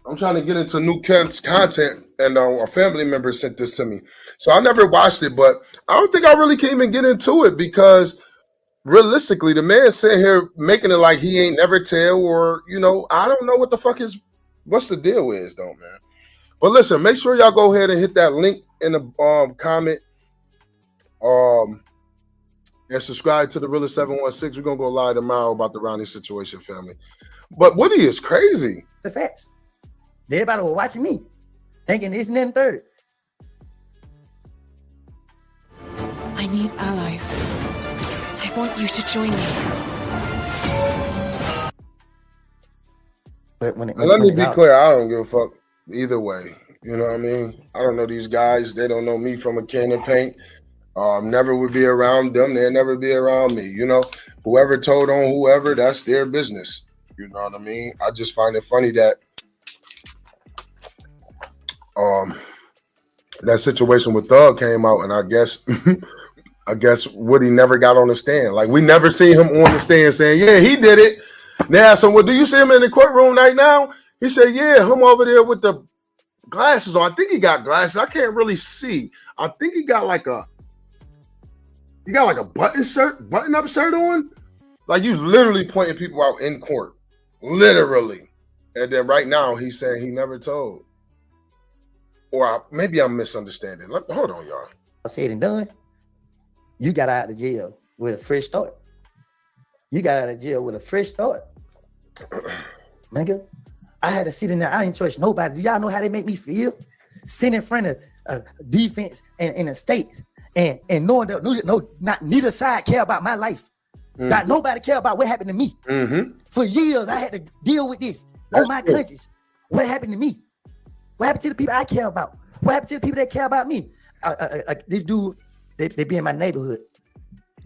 I'm trying to get into new content, and a family member sent this to me. So I never watched it, but I don't think I really can even get into it because realistically, the man sitting here making it like he ain't never tell, or, you know, I don't know what the fuck what's the deal is though, man. But listen, make sure y'all go ahead and hit that link in the comment. And subscribe to the Realist 716. We're gonna go live tomorrow about the Ronnie situation, family. But Woodie is crazy. The facts. Everybody was watching me, thinking it's nothing third. I need allies. I want you to join me. But let me be clear, I don't give a fuck either way. You know what I mean? I don't know these guys. They don't know me from a can of paint. Never would be around them. They'll never be around me. You know, whoever told on whoever, that's their business. You know what I mean? I just find it funny that that situation with Thug came out, and I guess Woodie never got on the stand. Like we never seen him on the stand saying, "Yeah, he did it." Now, so what do you see him in the courtroom right now? He said, "Yeah, him over there with the glasses on." I think he got glasses. I can't really see. I think he got like a button-up shirt on. Like you literally pointing people out in court, literally. And then right now he's saying he never told. Or maybe I'm misunderstanding. Hold on, y'all. Said and done. You got out of jail with a fresh start. Nigga, I had to sit in there. I ain't trust nobody. Do y'all know how they make me feel? Sit in front of defense and a state and knowing that not neither side care about my life. Mm-hmm. Not nobody care about what happened to me. Mm-hmm. For years, I had to deal with this on my conscience. What happened to me? What happened to the people I care about? What happened to the people that care about me? This dude, they be in my neighborhood.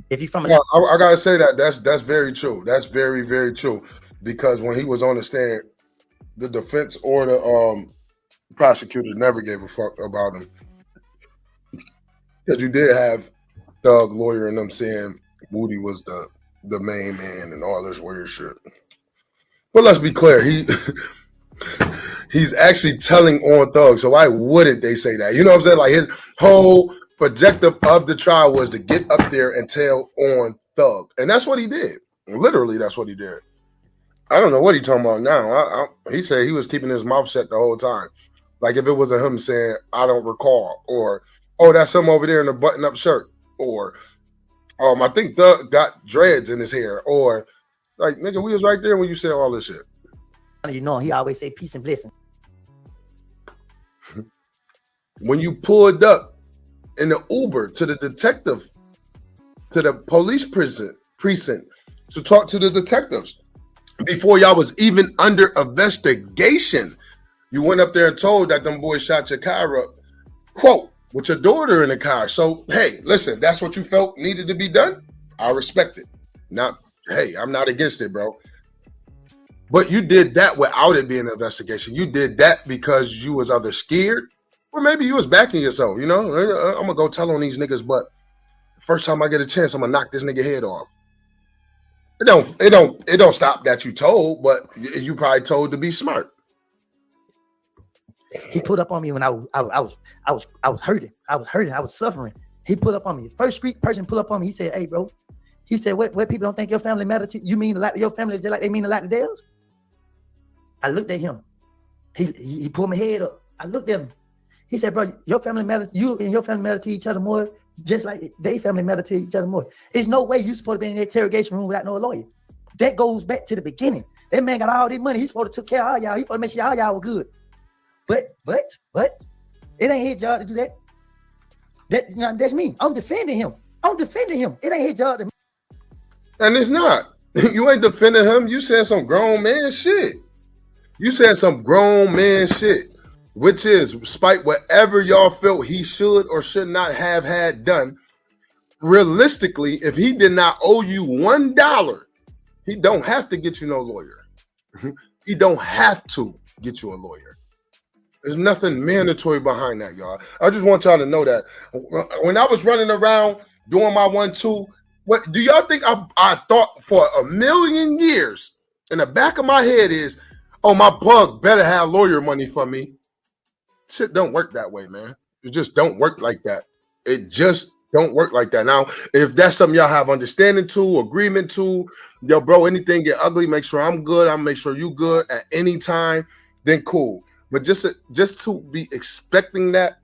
If you from I gotta say that's very true. That's very, very true. Because when he was on the stand, the defense or the prosecutors never gave a fuck about him. Because you did have Thug lawyer and them saying Woodie was the main man and all this weird shit. But let's be clear, he's actually telling on Thug. So why wouldn't they say that? You know what I'm saying? Like his whole objective of the trial was to get up there and tell on Thug. And that's what he did. Literally, that's what he did. I don't know what he's talking about now. He said he was keeping his mouth shut the whole time. Like if it wasn't him saying, I don't recall, or, oh, that's him over there in a button-up shirt, or I think Thug got dreads in his hair, or like, nigga, we was right there when you said all this shit. You know, he always say peace and blessing. When you pulled up in the Uber to the detective, to the police precinct to talk to the detectives, before y'all was even under investigation, you went up there and told that them boys shot your car up, quote, with your daughter in the car. So, hey, listen, that's what you felt needed to be done. I respect it. Not, hey, I'm not against it, bro. But you did that without it being an investigation. You did that because you was either scared or maybe you was backing yourself. You know, I'm gonna go tell on these niggas, but first time I get a chance, I'm gonna knock this nigga head off. It don't stop that you told, but you probably told to be smart. He put up on me when I was hurting. I was suffering. He put up on me. The first street person put up on me. He said, "Hey, bro." He said, "What people don't think your family matter to you mean a lot to your family just like they mean a lot to theirs?" I looked at him. He pulled my head up. I looked at him. He said, "Bro, your family matters. You and your family matter to each other more, just like they family matter to each other more. There's no way you supposed to be in the interrogation room without no lawyer." That goes back to the beginning. That man got all this money. He's supposed to take care of all y'all. He's supposed to make sure all y'all were good. But it ain't his job to do that. That's me. I'm defending him. It ain't his job to. And it's not. You ain't defending him. You said some grown man shit. Which is, despite whatever y'all felt he should or should not have had done, realistically, if he did not owe you $1, he don't have to get you no lawyer. He don't have to get you a lawyer. There's nothing mandatory behind that, y'all. I just want y'all to know that. When I was running around doing my 1-2, what do y'all think I thought for a million years in the back of my head is, oh, my bug better have lawyer money for me. Shit don't work that way, man. It just don't work like that. It just don't work like that. Now, if that's something y'all have understanding to, agreement to, yo, bro, anything get ugly, make sure I'm good. I'll make sure you good at any time, then cool. But just to be expecting that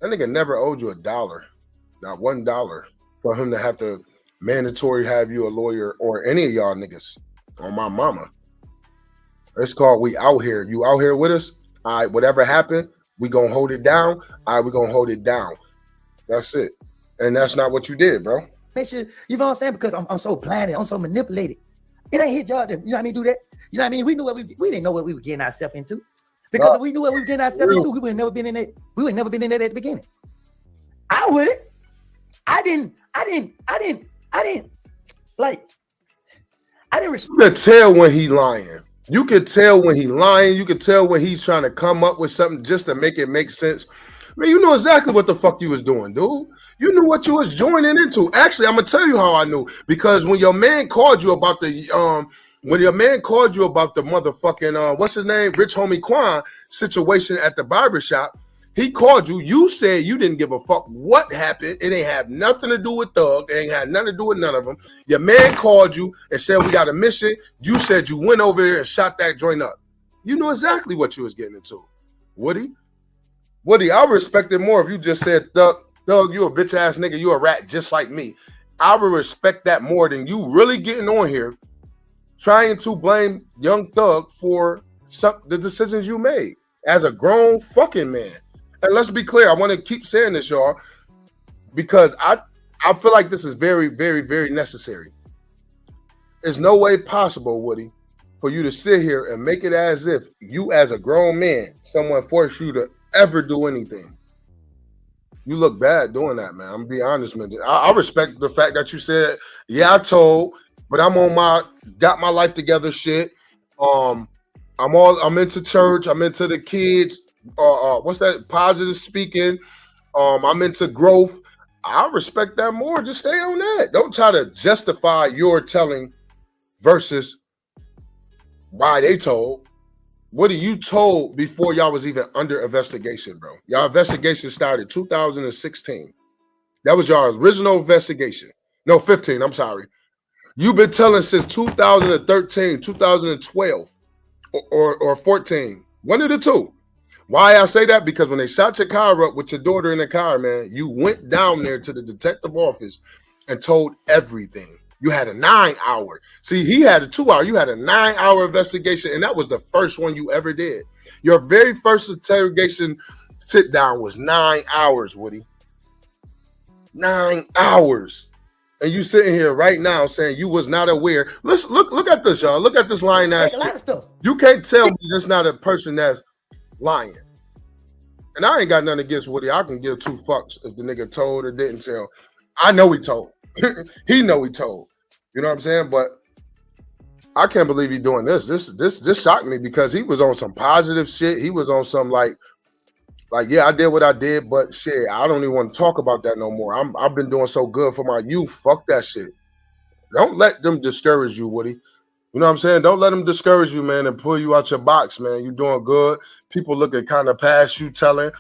nigga never owed you $1, not $1, for him to have to mandatory have you a lawyer or any of y'all niggas on my mama. It's called we out here. You out here with us? All right, whatever happened, we gonna hold it down. All right, we gonna hold it down. That's it. And that's not what you did, bro. Make sure, you know what I'm saying? Because I'm so blinded, I'm so manipulated. It ain't his job to, you know what I mean, do that. You know what I mean? We knew what we didn't know what we were getting ourselves into. Because if we knew what we were getting ourselves into, we would have never been in it. We would never been in it at the beginning. I wouldn't. I didn't You could tell when he lying. You could tell when he lying. You could tell when he's trying to come up with something just to make it make sense. Man, you know exactly what the fuck you was doing, dude. You knew what you was joining into. Actually, I'm gonna tell you how I knew. Because when your man called you about the motherfucking what's his name, Rich Homie Quan situation at the barbershop, he called you. You said you didn't give a fuck what happened. It ain't have nothing to do with Thug. It ain't had nothing to do with none of them. Your man called you and said we got a mission. You said you went over there and shot that joint up. You know exactly what you was getting into. Woodie, I would respect it more if you just said, Thug, you a bitch ass nigga, you a rat just like me. I would respect that more than you really getting on here trying to blame Young Thug for the decisions you made as a grown fucking man. And let's be clear, I want to keep saying this, y'all, because I feel like this is very, very, very necessary. There's no way possible, Woodie, for you to sit here and make it as if you as a grown man, someone forced you to ever do anything. You look bad doing that, man. I'm gonna be honest with you. I respect the fact that you said, yeah, I told, but I'm on my got my life together shit. I'm into church, I'm into the kids. What's that? Positive speaking. I'm into growth. I respect that more. Just stay on that. Don't try to justify your telling versus why they told. What are you told before y'all was even under investigation, bro? Y'all investigation started 2016. That was y'all original investigation. No, 15. I'm sorry. You've been telling since 2013, 2012, or 14. One of the two. Why I say that? Because when they shot your car up with your daughter in the car, man, you went down there to the detective office and told everything. You had a 9-hour. See, he had a 2-hour. You had a 9-hour investigation, and that was the first one you ever did. Your very first interrogation sit down was 9 hours, Woodie. 9 hours. And you sitting here right now saying you was not aware. Let's look at this, y'all. Look at this lying ass. A lot of stuff. You can't tell me that's not a person that's lying. And I ain't got nothing against Woodie. I can give two fucks if the nigga told or didn't tell. I know he told. He know he told. You know what I'm saying? But I can't believe he's doing this. This shocked me because he was on some positive shit. He was on some like yeah, I did what I did, but shit, I don't even want to talk about that no more. I've been doing so good for my youth. Fuck that shit. Don't let them discourage you, Woody. You know what I'm saying? Don't let them discourage you, man, and pull you out your box, man. You're doing good. People looking kind of past you, telling,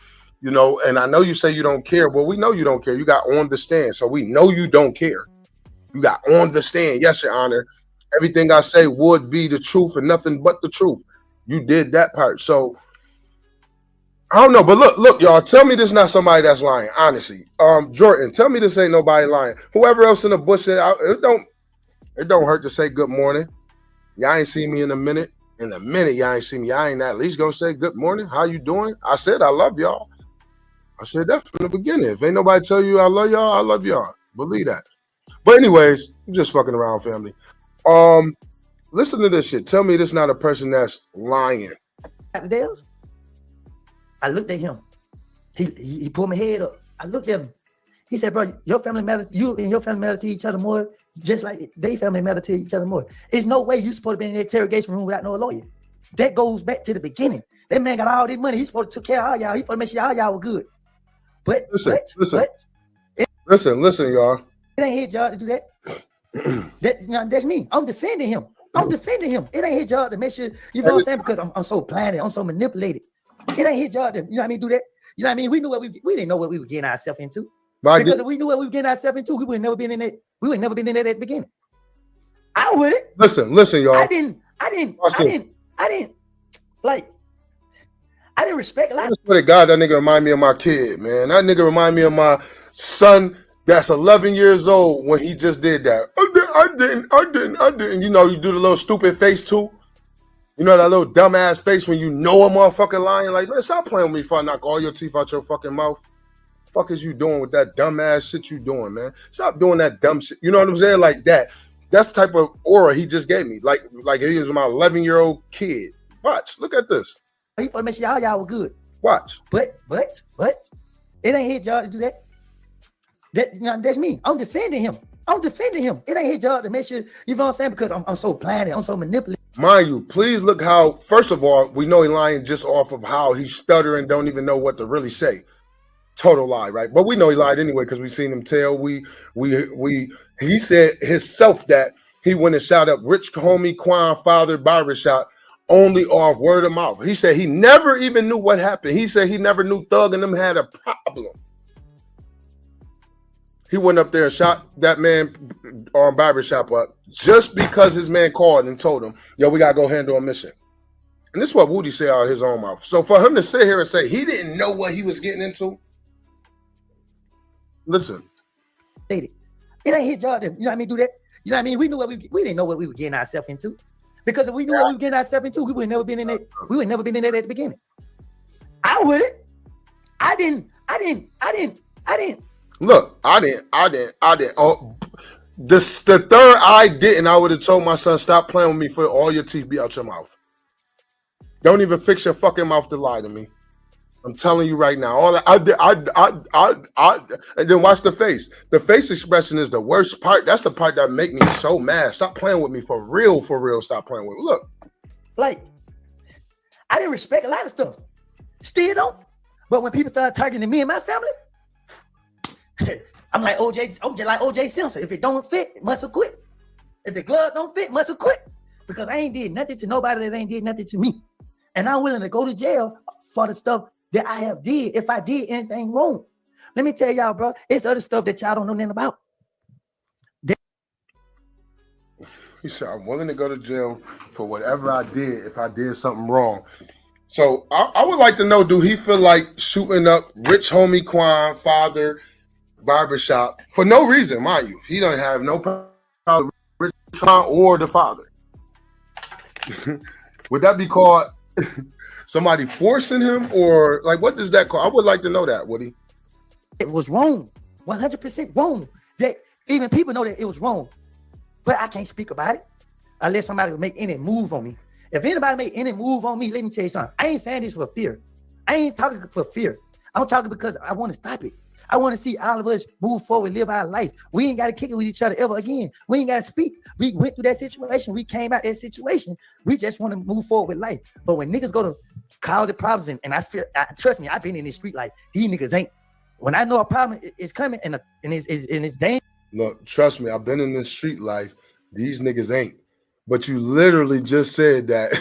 you know, and I know you say you don't care. Well, we know you don't care. You got on the stand, so we know you don't care. You got on the stand. Yes, Your Honor. Everything I say would be the truth and nothing but the truth. You did that part. So I don't know, but look, y'all. Tell me this is not somebody that's lying. Honestly, Jordan, tell me this ain't nobody lying. Whoever else in the bush said it don't hurt to say good morning. Y'all ain't seen me in a minute. In a minute, y'all ain't seen me. Y'all ain't at least gonna say good morning. How you doing? I said I love y'all. I said that from the beginning. If ain't nobody tell you I love y'all, I love y'all. Believe that. But anyways, I'm just fucking around, family. Listen to this shit. Tell me this not a person that's lying. At the Dales, I looked at him. He pulled my head up. I looked at him. He said, bro, your family matters. You and your family matter to each other more, just like they family matter to each other more. There's no way you supposed to be in the interrogation room without no lawyer. That goes back to the beginning. That man got all this money. He's supposed to take care of all y'all. He's supposed to make sure all y'all were good. But listen, y'all. It ain't his job to do that. That's me. I'm defending him. It ain't his job to make sure, you know what I'm saying? Because I'm so planted, I'm so manipulated. It ain't his job to, you know what I mean, do that. You know what I mean? We didn't know what we were getting ourselves into. Because if we knew what we were getting ourselves into, we would never been in it. We would never been in it at the beginning. I wouldn't. Listen, y'all. I didn't respect a lot. I swear to God, that nigga remind me of my kid, man. That nigga remind me of my son that's 11 years old when he just did that. I didn't. You know, you do the little stupid face too. You know that little dumbass face when you know a motherfucking lying. Like, man, stop playing with me before I knock all your teeth out your fucking mouth. Fuck is you doing with that dumbass shit you doing, man? Stop doing that dumb shit. You know what I'm saying? Like that. That's the type of aura he just gave me. Like he was my 11-year-old kid. Watch. Look at this. He supposed to make sure y'all were good. Watch. But it ain't his job to do that. That's me. I'm defending him. It ain't his job to make sure, you know what I'm saying? Because I'm so planted, I'm so manipulated. Mind you, please look how, first of all, we know he's lying just off of how he's stuttering, don't even know what to really say. Total lie, right? But we know he lied anyway because we seen him tell. He said himself that he went and shot up Rich Homie Quan Father Barbershop only off word of mouth. He said he never even knew what happened. He said he never knew Thug and them had a problem. He went up there and shot that man on Barbershop up just because his man called and told him, yo, we got to go handle a mission. And this is what Woody said out of his own mouth. So for him to sit here and say he didn't know what he was getting into, listen. It ain't his job to, you know what I mean, do that. You know what I mean? We didn't know what we were getting ourselves into. Because if we knew what we were getting ourselves into, we would never been in it. We would never been in it at the beginning. I wouldn't. I didn't. Look, I didn't. Oh, the third I didn't. I would have told my son, stop playing with me for all your teeth be out your mouth. Don't even fix your fucking mouth to lie to me. I'm telling you right now. All that and then watch the face. The face expression is the worst part. That's the part that make me so mad. Stop playing with me for real. Stop playing with me. Look. Like, I didn't respect a lot of stuff. Still don't. But when people started targeting me and my family, I'm like OJ Simpson. If it don't fit, it must have quit. If the glove don't fit, must have quit. Because I ain't did nothing to nobody that ain't did nothing to me. And I'm willing to go to jail for the stuff that I have did if I did anything wrong. Let me tell y'all, bro, it's other stuff that y'all don't know nothing about. He said, I'm willing to go to jail for whatever I did if I did something wrong. So I would like to know, do he feel like shooting up Rich Homie Quan Father Barbershop for no reason, mind you? He don't have no problem with Rich Quan or the father. Would that be called somebody forcing him, or like what does that call? I would like to know that, Woody. It was wrong, 100% wrong. That even people know that it was wrong, but I can't speak about it unless somebody would make any move on me. If anybody make any move on me, let me tell you something. I ain't saying this for fear. I ain't talking for fear. I'm talking because I want to stop it. I want to see all of us move forward, live our life. We ain't got to kick it with each other ever again. We ain't got to speak. We went through that situation. We came out that situation. We just want to move forward with life. But when niggas go to cause problems, and I feel, trust me, I've been in this street like these niggas ain't. When I know a problem is coming and it's dangerous. Look, trust me, I've been in this street life. These niggas ain't. But you literally just said that.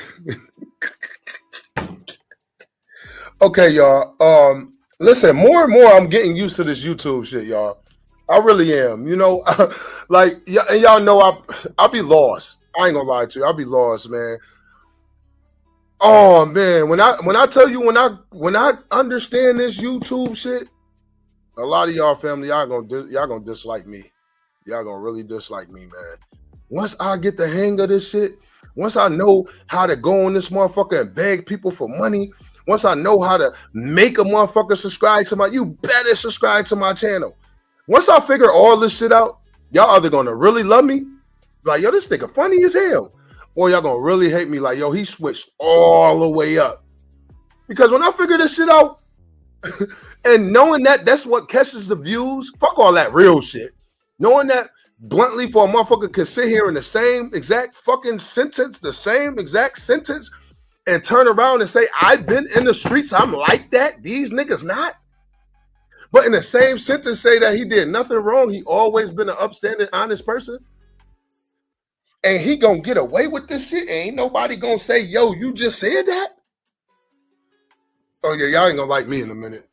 Okay, y'all. Listen, more and more I'm getting used to this YouTube shit, y'all. I really am. You know, like, and y'all know I'll be lost. I ain't gonna lie to you. I'll be lost, man. Oh man, when I tell you when I understand this YouTube shit, a lot of y'all family, y'all gonna dislike me. Y'all gonna really dislike me, man. Once I get the hang of this shit, once I know how to go on this motherfucker and beg people for money, once I know how to make a motherfucker subscribe to you better subscribe to my channel. Once I figure all this shit out, y'all either gonna really love me, like, yo, this nigga funny as hell, or y'all gonna really hate me, like, yo, he switched all the way up. Because when I figure this shit out, and knowing that that's what catches the views, fuck all that real shit. Knowing that bluntly for a motherfucker could sit here in the same exact fucking sentence, and turn around and say, I've been in the streets, I'm like that, these niggas not. But in the same sentence say that he did nothing wrong, he always been an upstanding, honest person. And he gonna get away with this shit, ain't nobody gonna say, yo, you just said that? Oh yeah, y'all ain't gonna like me in a minute.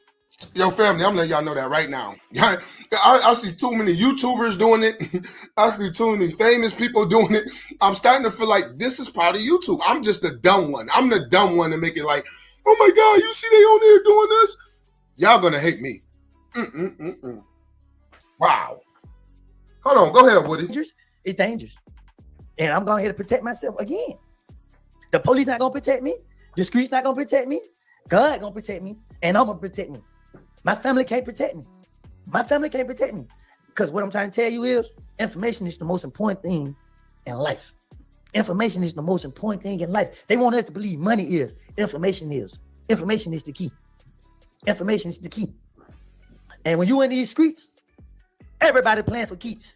Yo, family, I'm letting y'all know that right now. I see too many YouTubers doing it. I see too many famous people doing it. I'm starting to feel like this is part of YouTube. I'm just the dumb one. I'm the dumb one to make it like, oh my God, you see they on there doing this? Y'all gonna hate me. Wow. Hold on, go ahead, Woody. It's dangerous. And I'm going here to protect myself again. The police not gonna protect me. The streets not gonna protect me. God gonna protect me. And I'm gonna protect me. My family can't protect me. My family can't protect me. Because what I'm trying to tell you is information is the most important thing in life. Information is the most important thing in life. They want us to believe money is. Information is. Information is the key. Information is the key. And when you in these streets, everybody playing for keeps.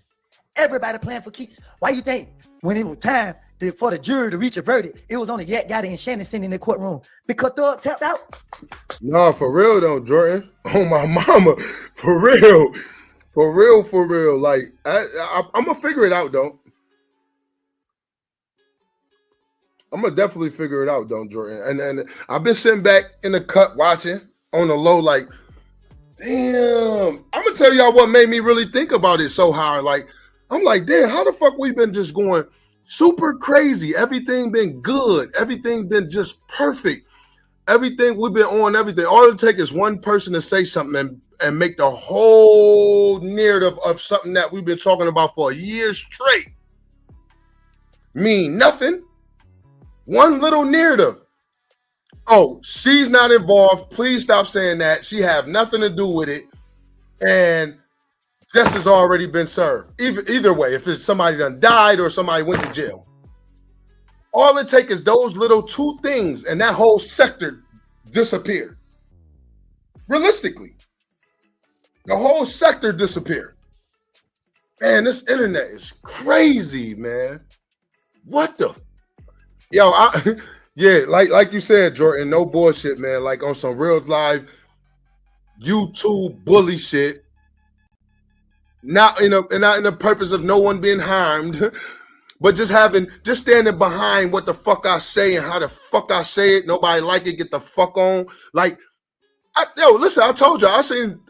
Everybody playing for keeps. Why you think when it was time for the jury to reach a verdict, it was only Yak Gotti and Shannon sitting in the courtroom because Thug tapped out? No, for real though, Jordan. Oh my mama, for real. Like I'm gonna figure it out though. I'm gonna definitely figure it out though, Jordan. And I've been sitting back in the cut watching on the low, like, damn. I'm gonna tell y'all what made me really think about it so hard. Like, I'm like, damn, how the fuck we been just going super crazy? Everything been good. Everything been just perfect. Everything we've been on, everything. All it takes is one person to say something and make the whole narrative of something that we've been talking about for a year straight mean nothing. One little narrative. Oh, she's not involved. Please stop saying that. She have nothing to do with it. And justice has already been served. Either way, if it's somebody done died or somebody went to jail. All it takes is those little two things and that whole sector disappeared. Realistically, the whole sector disappeared. Man, this internet is crazy, man. What the? Yo, yeah, like you said, Jordan, no bullshit, man. Like on some real live YouTube bully shit. Not in the purpose of no one being harmed, but just standing behind what the fuck I say and how the fuck I say it. Nobody like it, get the fuck on. Like, listen, I told you, I seen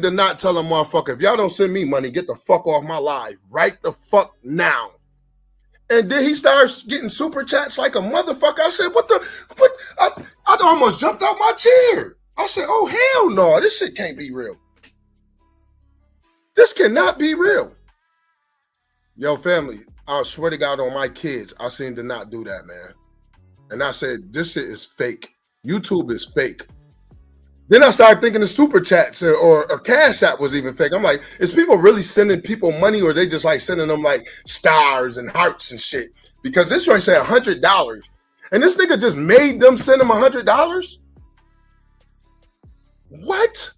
the not tell a motherfucker, if y'all don't send me money, get the fuck off my live right the fuck now. And then he starts getting super chats like a motherfucker. I said, what? I almost jumped out my chair. I said, oh hell no, this shit can't be real. This cannot be real. Yo, family, I swear to God on my kids, I seen to not do that, man. And I said, this shit is fake. YouTube is fake. Then I started thinking the super chats or Cash App was even fake. I'm like, is people really sending people money or they just like sending them like stars and hearts and shit? Because this joint said $100. And this nigga just made them send him $100? What?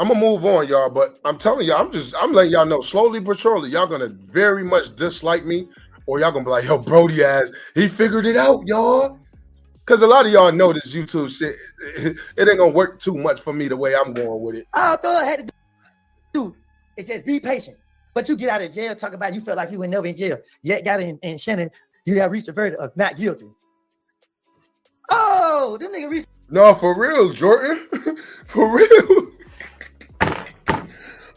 I'm gonna move on, y'all. But I'm telling y'all, I'm letting y'all know slowly but surely, y'all gonna very much dislike me, or y'all gonna be like, yo, Brody ass, he figured it out, y'all. Because a lot of y'all know this YouTube shit, it ain't gonna work too much for me the way I'm going with it. All I had to do is just be patient. But you get out of jail, talk about you felt like you were never in jail. Yet got in Shannon, you have reached a verdict of not guilty. Oh, them nigga reached. No, for real, Jordan. For real.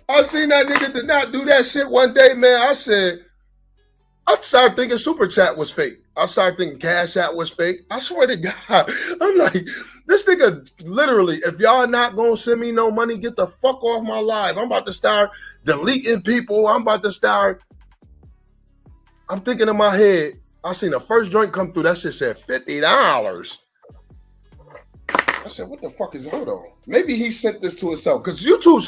I seen that nigga did not do that shit one day, man. I started thinking Super Chat was fake. I started thinking Cash App was fake. I swear to God. I'm like, this nigga literally, if y'all not gonna send me no money, get the fuck off my live. I'm about to start deleting people. I'm thinking in my head, I seen the first joint come through. That shit said $50. I said, what the fuck is that on? Maybe he sent this to himself. Because YouTube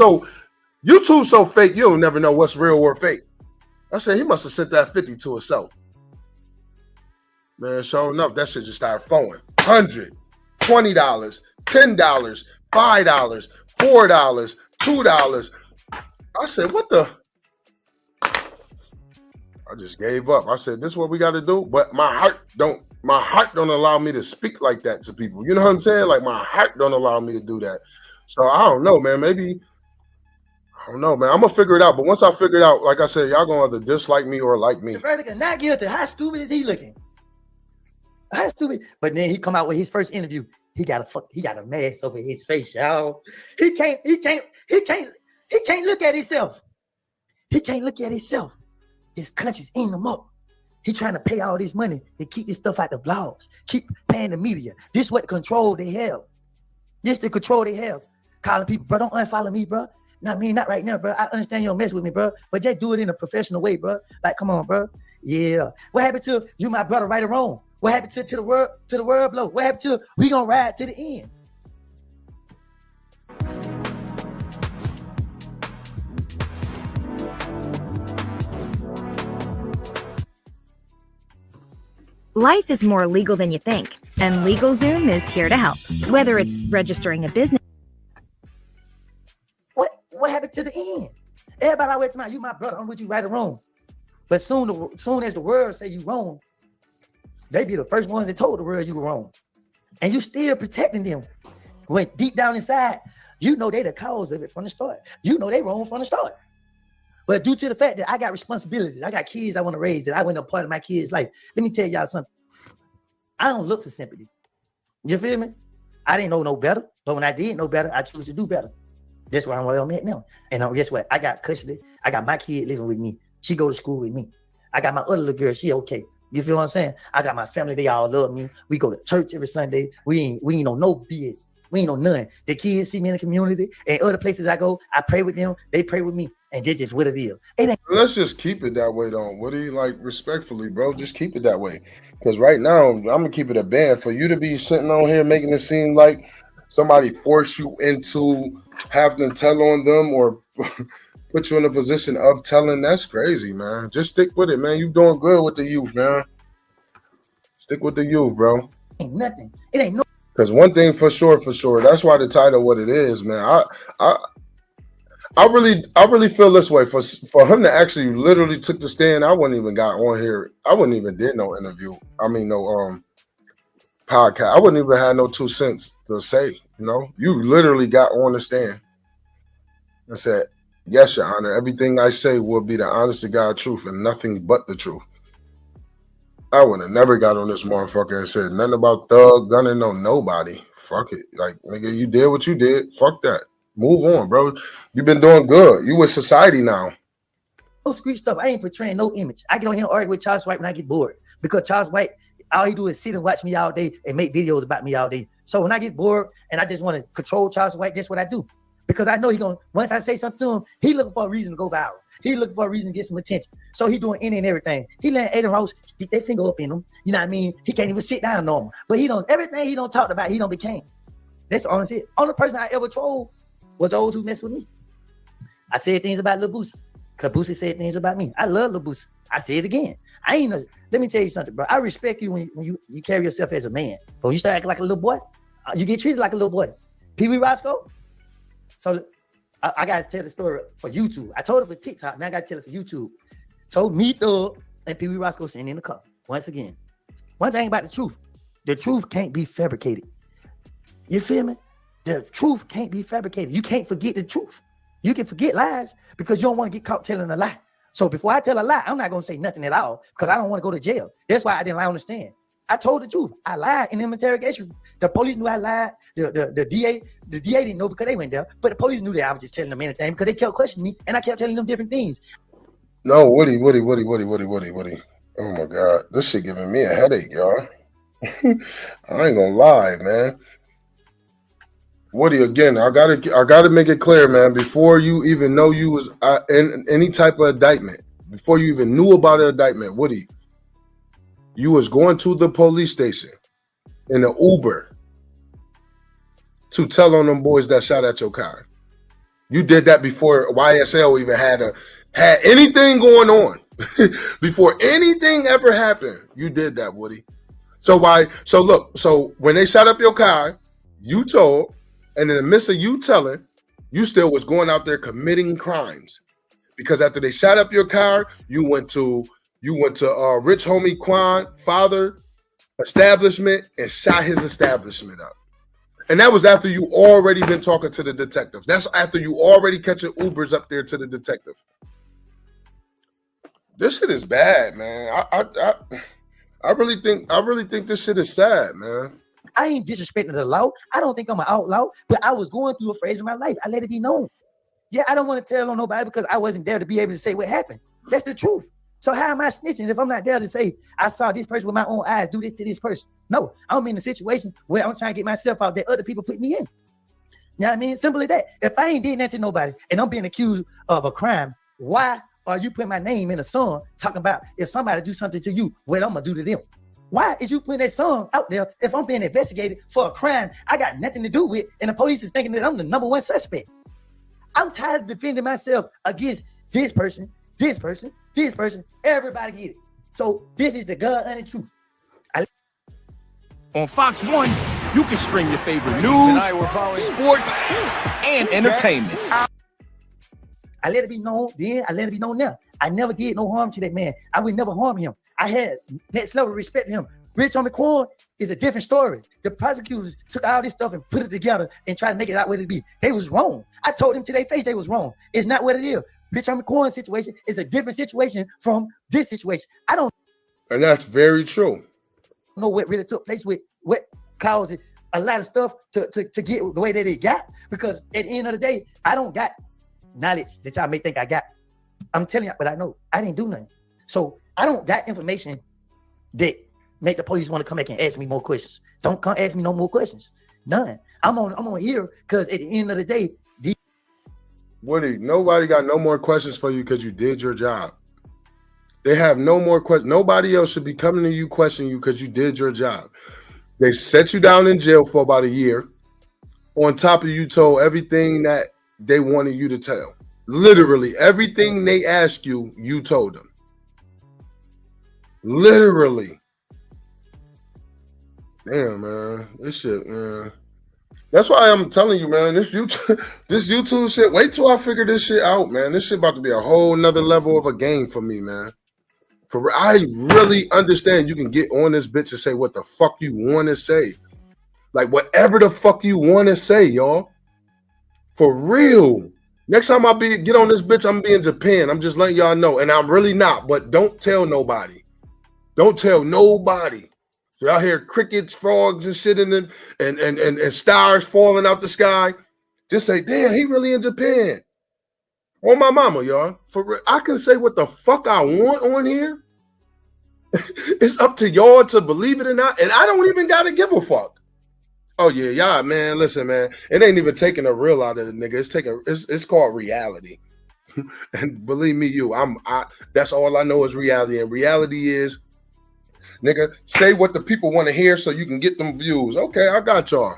so fake, you'll never know what's real or fake. I said, he must have sent that 50 to himself. Man, sure enough, that shit just started flowing. $100, $20, $10, $5, $4, $2. I said, what the? I just gave up. I said, this is what we got to do. But my heart don't allow me to speak like that to people. You know what I'm saying? Like my heart don't allow me to do that. So I don't know, man. Maybe, I don't know, man. I'm gonna figure it out. But once I figure it out, like I said, y'all gonna either dislike me or like me. The verdict of not guilty. How stupid is he looking? How stupid. But then he come out with his first interview. He got a mask over his face, y'all. He can't look at himself. He can't look at himself. His country's eating him up. He trying to pay all this money to keep this stuff out the blogs, keep paying the media. This what the control they have. This the control they have. Calling people, bro, don't unfollow me, bro. Not me, not right now, bro. I understand you don't mess with me, bro, but just do it in a professional way, bro. Like, come on, bro. Yeah. What happened to you, my brother, right or wrong? What happened to the word blow? What happened to we gonna ride to the end? Life is more legal than you think, and LegalZoom is here to help. Whether it's registering a business. What happened to the end? Everybody always tell me, you my brother, I'm with you right or wrong. But soon as the world say you wrong, they be the first ones that told the world you were wrong. And you still protecting them. When deep down inside, you know they the cause of it from the start. You know they wrong from the start. But due to the fact that I got responsibilities, I got kids I want to raise, that I want a part of my kids' life. Let me tell y'all something. I don't look for sympathy. You feel me? I didn't know no better, but when I did know better, I chose to do better. That's why I'm at now. And guess what? I got custody. I got my kid living with me. She go to school with me. I got my other little girl. She okay. You feel what I'm saying? I got my family. They all love me. We go to church every Sunday. We ain't on no BS. We ain't on none. The kids see me in the community and other places I go. I pray with them. They pray with me. And that's just what it is. Let's just keep it that way, though. What do you like, respectfully, bro? Just keep it that way. Because right now, I'm going to keep it a band. For you to be sitting on here making it seem like somebody forced you into having to tell on them or put you in a position of telling, that's crazy, man. Just stick with it, man. You doing good with the youth, man. Stick with the youth, bro. Ain't nothing. It ain't no. Because one thing for sure. That's why the title what it is, man. I really feel this way. For him to actually literally took the stand, I wouldn't even got on here. I wouldn't even did no interview. I mean, no podcast. I wouldn't even have no 2 cents to say. You know, you literally got on the stand and said, "Yes, Your Honor. Everything I say will be the honest to God truth and nothing but the truth." I would have never got on this motherfucker and said nothing about thug gunning on nobody. Fuck it. Like, nigga, you did what you did. Fuck that. Move on, bro. You've been doing good. You with society now. No street stuff. I ain't portraying no image. I get on here and argue with Charles White when I get bored. Because Charles White, all he do is sit and watch me all day and make videos about me all day. So when I get bored and I just want to control Charles White, that's what I do. Because I know he gonna, once I say something to him, he looking for a reason to go viral. He looking for a reason to get some attention. So he doing any and everything. He letting Aiden Ross stick their finger up in him. You know what I mean? He can't even sit down normal. But he don't, everything he don't talk about, he don't became. That's all I said. Only person I ever trolled was those who mess with me. I said things about Lil Boosie, because Boosie said things about me. I love Lil Boosie. I say it again. I ain't let me tell you something, bro. I respect you when you carry yourself as a man. But when you start acting like a little boy, you get treated like a little boy. Pee Wee Roscoe. So I gotta tell the story for YouTube. I told it for TikTok, now I gotta tell it for YouTube. So me, Thug, and Pee Wee Roscoe sitting in the car. Once again, one thing about the truth can't be fabricated. You feel me? The truth can't be fabricated. You can't forget the truth. You can forget lies because you don't want to get caught telling a lie. So before I tell a lie, I'm not gonna say nothing at all because I don't want to go to jail. That's why I didn't lie on the stand. I told the truth. I lied in them interrogation. The police knew I lied. The DA didn't know because they went there, but the police knew that I was just telling them anything because they kept questioning me and I kept telling them different things. No, Woody. Oh my God, this shit giving me a headache, y'all. I ain't gonna lie, man. Woody, again, I gotta make it clear, man. Before you even know you was in any type of indictment, before you even knew about an indictment, Woody, you was going to the police station in an Uber to tell on them boys that shot at your car. You did that before YSL even had anything going on. Before anything ever happened, you did that, Woody. So when they shot up your car, you told. And in the midst of you telling, you still was going out there committing crimes. Because after they shot up your car, you went to Rich Homie Quan father establishment and shot his establishment up. And that was after you already been talking to the detective. That's after you already catching Ubers up there to the detective. This shit is bad, man. I really think this shit is sad, man. I ain't disrespecting the law. I don't think I'm an outlaw, but I was going through a phase of my life. I let it be known. Yeah, I don't want to tell on nobody because I wasn't there to be able to say what happened. That's the truth. So how am I snitching if I'm not there to say I saw this person with my own eyes do this to this person? No, I'm in a situation where I'm trying to get myself out that other people put me in. You know what I mean? Simple as that. If I ain't did that to nobody and I'm being accused of a crime, why are you putting my name in a song talking about if somebody do something to you, what I'm gonna do to them? Why is you putting that song out there if I'm being investigated for a crime I got nothing to do with and the police is thinking that I'm the number one suspect? I'm tired of defending myself against this person. Everybody get it. So this is the God-honest truth. On Fox 1, you can stream your favorite news, sports, and entertainment. I let it be known then, I let it be known now. I never did no harm to that man. I would never harm him. I had next level respect for him. Rich Homie Quan is a different story. The prosecutors took all this stuff and put it together and tried to make it out what it be. They was wrong. I told them to their face they was wrong. It's not what it is. Rich Homie Quan situation is a different situation from this situation. I don't And that's very true. know what really took place with what caused it. A lot of stuff to get the way that it got, because at the end of the day, I don't got knowledge that y'all may think I got. I'm telling you, but I know I didn't do nothing. So I don't got information that make the police want to come back and ask me more questions. Don't come ask me no more questions. None. I'm on here because at the end of the day, Woody, nobody got no more questions for you because you did your job. They have no more questions. Nobody else should be coming to you questioning you because you did your job. They set you down in jail for about a year. On top of you told everything that they wanted you to tell. Literally everything they asked you, you told them. Literally. Damn, man. This shit, man. That's why I'm telling you, man, this YouTube shit, wait till I figure this shit out, man. This shit about to be a whole nother level of a game for me, man. I really understand you can get on this bitch and say what the fuck you want to say. Like, whatever the fuck you want to say, y'all. For real. Next time I get on this bitch, I'm be in Japan. I'm just letting y'all know. And I'm really not, but don't tell nobody. Don't tell nobody. So y'all hear crickets, frogs, and shit in it, and stars falling out the sky. Just say, damn, he really in Japan. On my mama, y'all. For real, I can say what the fuck I want on here. It's up to y'all to believe it or not, and I don't even gotta give a fuck. Oh yeah, y'all, man. Listen, man. It ain't even taking a real out of the nigga. It's called reality. And believe me, that's all I know is reality. And reality is, nigga, say what the people want to hear so you can get them views. Okay, I got y'all.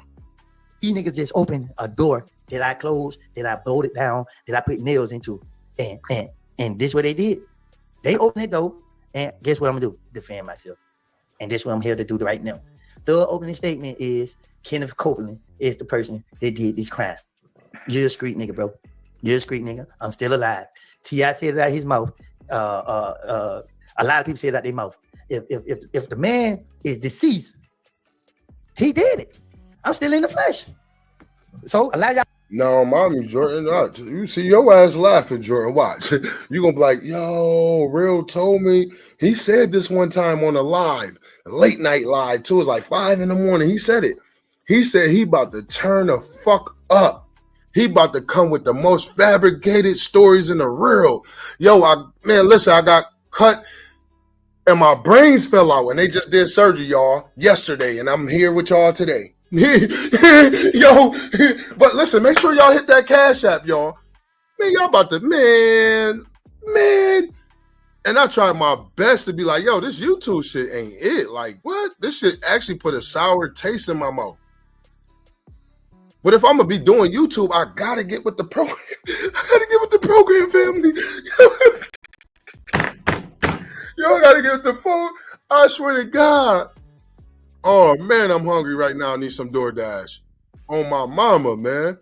These niggas just opened a door that I closed, that I bolted down, that I put nails into. And this is what they did. They opened the door, and guess what I'm gonna do? Defend myself. And this is what I'm here to do right now. The opening statement is Kenneth Copeland is the person that did this crime. You're a street nigga, bro. You're a street nigga. I'm still alive. T.I. said it out his mouth. A lot of people say it out their mouth. If the man is deceased, he did it. I'm still in the flesh. So a lot of y'all. No, mommy, Jordan. You see your ass laughing, Jordan. Watch. You gonna be like, yo, Real told me. He said this one time on a late night live too. It was like 5 a.m. He said it. He said he about to turn the fuck up. He about to come with the most fabricated stories in the world. Yo, listen, I got cut and my brains fell out and they just did surgery, y'all, yesterday. And I'm here with y'all today. Yo, but listen, make sure y'all hit that Cash App, y'all. Man, y'all about to, man. And I tried my best to be like, yo, this YouTube shit ain't it. Like, what? This shit actually put a sour taste in my mouth. But if I'm gonna be doing YouTube, I gotta get with the program. I gotta get with the program, family. Y'all gotta get with the phone. I swear to God. Oh man, I'm hungry right now. I need some DoorDash. On my mama, man.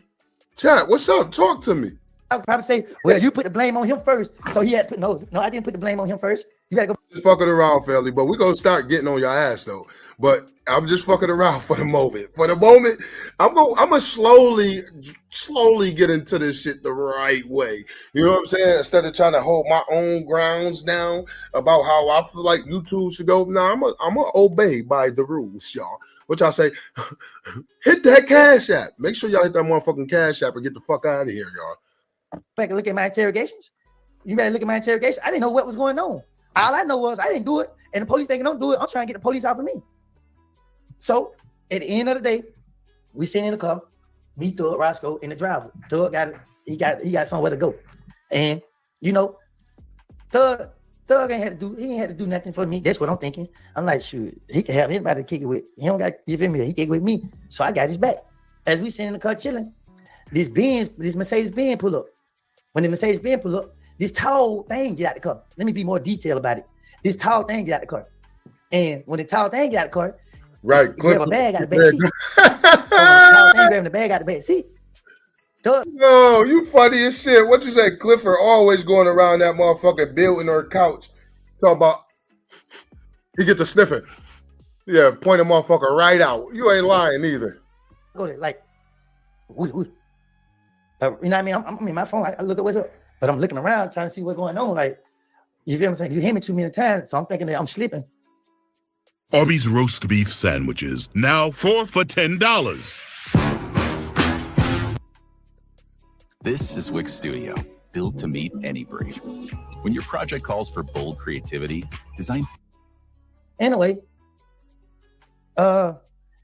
Chat, what's up? Talk to me. I would probably say, well, you put the blame on him first. So he had to put no, I didn't put the blame on him first. You gotta go. Just fucking around, family. But we're gonna start getting on your ass though. But I'm just fucking around for the moment. For the moment, I'm gonna slowly get into this shit the right way. You know what I'm saying? Instead of trying to hold my own grounds down about how I feel like YouTube should go. Nah, I'm gonna obey by the rules, y'all. What y'all say? Hit that Cash App. Make sure y'all hit that motherfucking Cash App and get the fuck out of here, y'all. Back and look at my interrogations. You better look at my interrogation. I didn't know what was going on. All I know was I didn't do it, and the police thinking don't do it. I'm trying to get the police off of me. So at the end of the day, we sitting in the car, me, Thug, Roscoe, in the driver. Thug got somewhere to go, and you know, Thug ain't had to do nothing for me. That's what I'm thinking. I'm like, shoot, he can have anybody to kick it with. He don't got, you feel me? He kick it with me, so I got his back. As we sitting in the car chilling, this Mercedes Benz pull up. When the Mercedes Benz pull up, this tall thing get out the car. Let me be more detailed about it. This tall thing get out the car, and when the tall thing get out the car, right, grab a bag out the back seat. Tall thing grabbing the bag out the back seat. No, you funny as shit. What you say, Clifford always going around that motherfucking building or couch talking about he get the sniffing. Yeah, point a motherfucker right out. You ain't lying either. Go there, like, you know what I mean? I'm in my phone. I look at what's up, but I'm looking around trying to see what's going on. Like, you feel what I'm saying? You hear me too many times, so I'm thinking that I'm sleeping. Arby's roast beef sandwiches, now 4 for $10. This is Wix Studio, built to meet any brief. When your project calls for bold creativity, design. Anyway,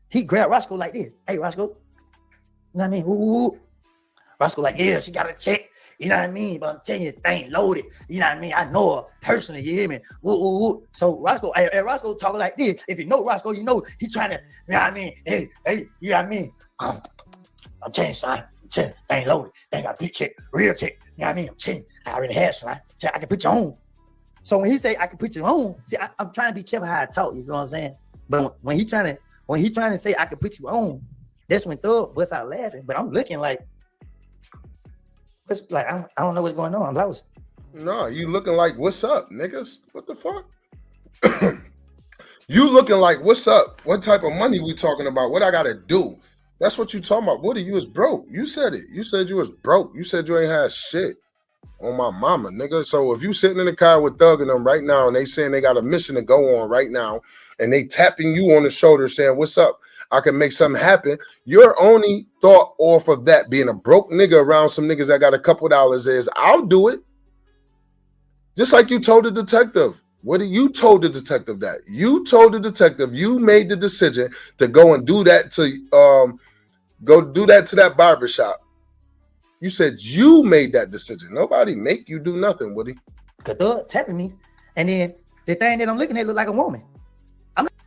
he grabbed Roscoe like this. Hey, Roscoe. You know what I mean? Ooh. Roscoe like, yeah, she got a check. You know what I mean? But I'm telling you, the thing loaded. You know what I mean? I know her personally. You hear me? Ooh. So Roscoe talking like this. If you know Roscoe, you know he trying to, you know what I mean? Hey, you know what I mean? I'm telling you, son. Thing loaded. Thing got big check, real check. You know what I mean? I'm telling you, I already have son. I can put you on. So when he say I can put you on, see, I'm trying to be careful how I talk. You know what I'm saying? But when he trying to say I can put you on, that's when Thug busts out laughing. But I'm looking like, I don't know what's going on. I'm lost. No, you looking like, what's up, niggas? What the fuck? You looking like, what's up? What type of money we talking about? What I gotta do? That's what you talking about. Woodie, you was broke. You said it. You said you was broke. You said you ain't had shit on my mama, nigga. So if you sitting in the car with Thug and them right now and they saying they got a mission to go on right now and they tapping you on the shoulder saying, what's up? I can make something happen. Your only thought off of that being a broke nigga around some niggas that got a couple dollars is, I'll do it. Just like you told the detective. What you told the detective that? You told the detective you made the decision to go and do that to that barbershop. You said you made that decision. Nobody make you do nothing, Woodie. The Thug tapping me, and then the thing that I'm looking at look like a woman.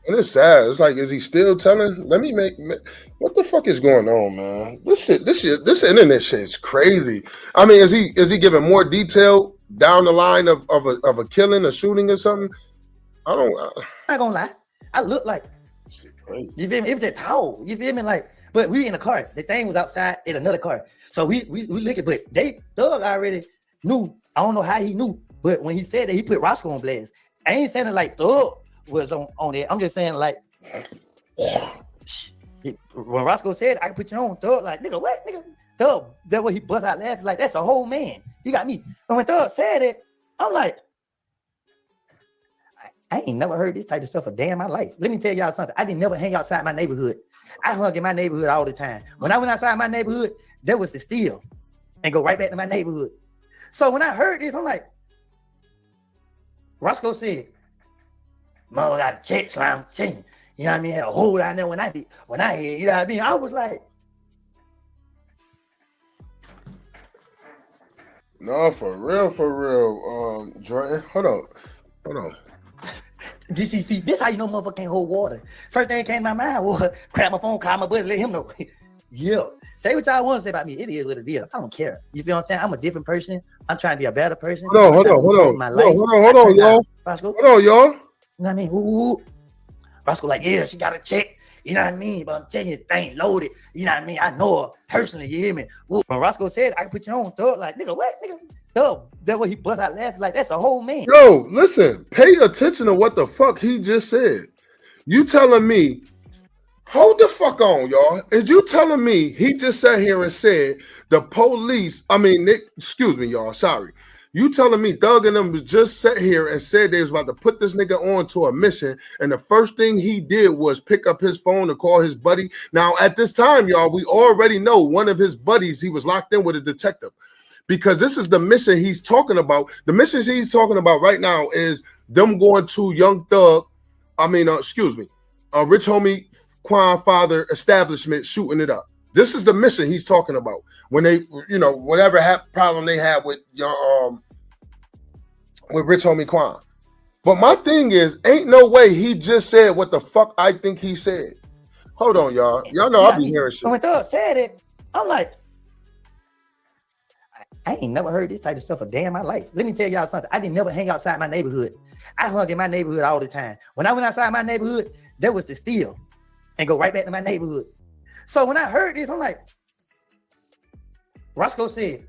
And it's sad. It's like, is he still telling? Let me make. What the fuck is going on, man? This internet shit is crazy. I mean, is he giving more detail down the line of a killing, a shooting, or something? I'm not gonna lie. I look like, you feel me? It was just tall. You feel me? Like, But we in a car. The thing was outside in another car. So we looking, but Thug already knew. I don't know how he knew, but when he said that, he put Roscoe on blast. I ain't saying it like Thug was on it. I'm just saying like when Roscoe said I can put you on, Thug like nigga, what nigga? Thug, that way he bust out laughing like that's a whole man. You got me. And when Thug said it, I'm like, I ain't never heard this type of stuff a day in my life. Let me tell y'all something. I didn't never hang outside my neighborhood. I hung in my neighborhood all the time. When I went outside my neighborhood, there was to steal and go right back to my neighborhood. So when I heard this, I'm like, Roscoe said, Mom got a check slam chain. You know what I mean? Had a hole down there when I hear, you know what I mean? I was like, no, for real. Jordan, hold on. See, this how you know motherfucker can't hold water. First thing came to my mind was grab my phone, call my buddy, let him know. Yeah. Say what y'all want to say about me. It is what it is. I don't care. You feel what I'm saying? I'm a different person. I'm trying to be a better person. Hold on. My life. Hold on, y'all. Roscoe. Hold on, y'all. You know what I mean? Ooh. Roscoe like, yeah, she got a check. You know what I mean? But I'm telling you, the thing loaded. You know what I mean? I know her personally. You hear me? Ooh. When Roscoe said, I can put you on, Thug, like, nigga, what? Nigga, Thug. That way he bust out laughing like that's a whole man. Yo, listen, pay attention to what the fuck he just said. You telling me, hold the fuck on, y'all. Is you telling me he just sat here and said the police, excuse me, y'all, sorry. You telling me Thug and them was just sat here and said they was about to put this nigga on to a mission, and the first thing he did was pick up his phone to call his buddy. Now, at this time, y'all, we already know one of his buddies, he was locked in with a detective. Because this is the mission he's talking about. The mission he's talking about right now is them going to Young Thug, Rich Homie Quan father establishment, shooting it up. This is the mission he's talking about. When they, whatever problem they had with Rich Homie Quan. But my thing is, ain't no way he just said what the fuck I think he said. Hold on, y'all. Y'all know I'll be hearing shit. When Thug said it, I'm like, I ain't never heard this type of stuff a day in my life. Let me tell y'all something. I didn't never hang outside my neighborhood. I hung in my neighborhood all the time. When I went outside my neighborhood, there was to steal and go right back to my neighborhood. So when I heard this, I'm like, Roscoe said,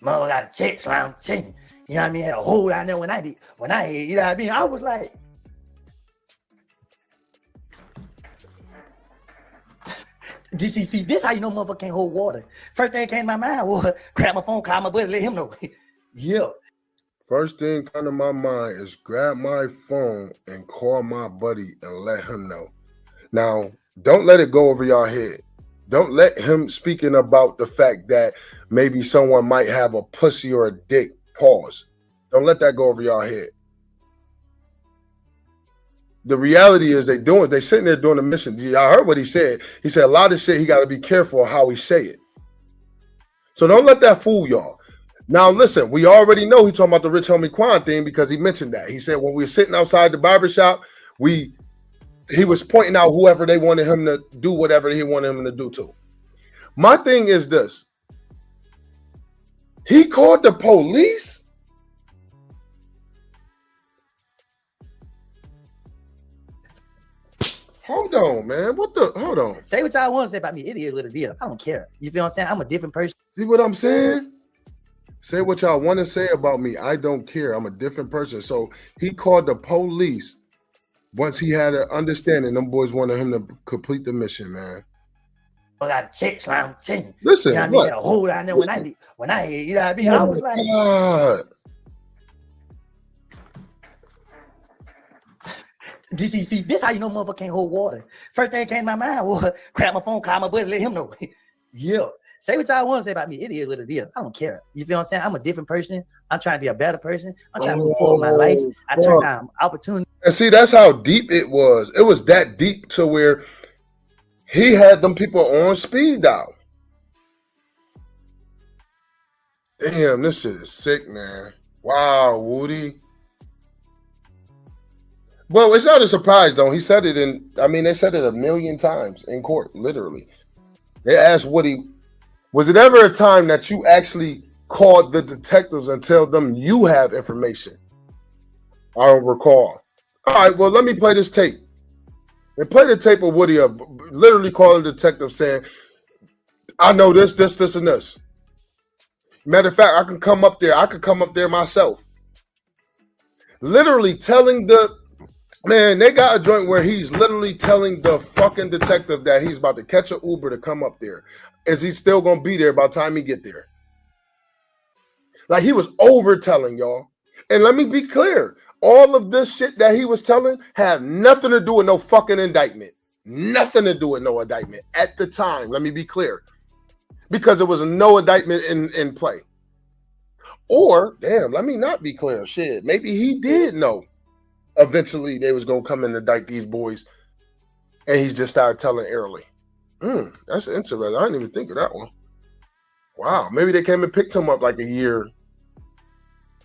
Mom got a check slam chain. You know what I mean? Had a hole down there when I hear, you know what I mean? I was like, see, this how you know motherfucker can't hold water. First thing came to my mind was grab my phone, call my buddy, let him know. Yeah. First thing come to my mind is grab my phone and call my buddy and let him know. Now, don't let it go over your head. Don't let him speaking about the fact that maybe someone might have a pussy or a dick. Pause. Don't let that go over your head. The reality is they sitting there doing a mission. Y'all heard what he said. He said a lot of shit, he got to be careful how he say it. So don't let that fool y'all. Now listen, we already know he talking about the Rich Homie Quan thing because he mentioned that. He said when we were sitting outside the barbershop, he was pointing out whoever they wanted him to do whatever he wanted him to do to. My thing is this. He called the police? Hold on, man. Hold on. Say what y'all want to say about me. It is what it is. I don't care. You feel what I'm saying? I'm a different person. See what I'm saying? Say what y'all want to say about me. I don't care. I'm a different person. So he called the police once he had an understanding. Them boys wanted him to complete the mission, man. I got a check slam chain. Listen, you know what I mean? Had a hole down there when I hear, you know what I mean? I was like, God. See, this how you know motherfucker can't hold water. First thing came to my mind was grab my phone, call my buddy, let him know. Yeah. Say what y'all want to say about me. It is what it is. I don't care. You feel what I'm saying? I'm a different person. I'm trying to be a better person. I'm trying to move forward in my life. I turned down opportunity. And see, that's how deep it was. It was that deep to where he had them people on speed dial. Damn, this shit is sick, man. Wow, Woodie. Well, it's not a surprise, though. He said it they said it a million times in court, literally. They asked Woodie, was it ever a time that you actually called the detectives and tell them you have information? I don't recall. All right, well, let me play this tape. They play the tape of Woodie literally calling the detective saying, I know this, and this. Matter of fact, I can come up there. I could come up there myself. Literally telling the man, they got a joint where he's literally telling the fucking detective that he's about to catch an Uber to come up there. Is he still gonna be there by the time he get there? Like he was over telling y'all. And let me be clear, all of this shit that he was telling had nothing to do with no fucking indictment. Nothing to do with no indictment at the time. Let me be clear. Because there was no indictment in play. Or, damn, let me not be clear. Shit, maybe he did know eventually they was going to come and indict these boys. And he just started telling early. That's interesting. I didn't even think of that one. Wow, maybe they came and picked him up like a year,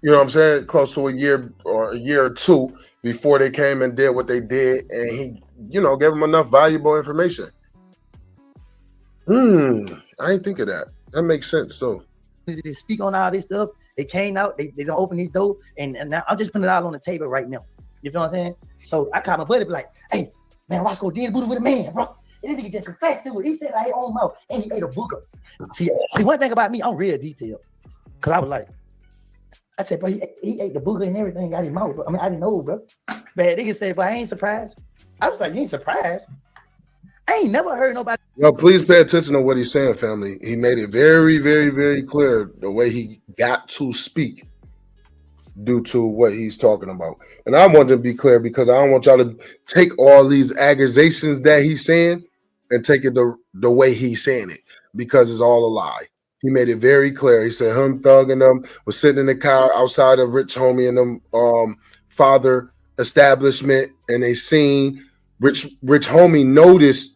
you know what I'm saying, close to a year or two before they came and did what they did. And he, you know, gave them enough valuable information. I didn't think of that. That makes sense, too. They speak on all this stuff. They came out. They don't open this door. And now I'm just putting it out on the table right now. You feel what I'm saying? So I called my buddy, be like, hey, man, Roscoe did booty with a man, bro. And then he just confessed to it. He said I ate on mouth and he ate a booger. See, one thing about me, I'm real detailed. Because I was like, I said, bro, he ate the booger and everything out his mouth, bro. I mean, I didn't know, bro. But nigga said, but I ain't surprised. I was like, you ain't surprised? I ain't never heard nobody. Yo, please pay attention to what he's saying, family. He made it very, very, very clear the way he got to speak due to what he's talking about. And I want to be clear because I don't want y'all to take all these accusations that he's saying and take it the way he's saying it because it's all a lie. He made it very clear. He said him, Thug, and them was sitting in the car outside of Rich Homie and them father establishment, and they seen Rich Homie noticed.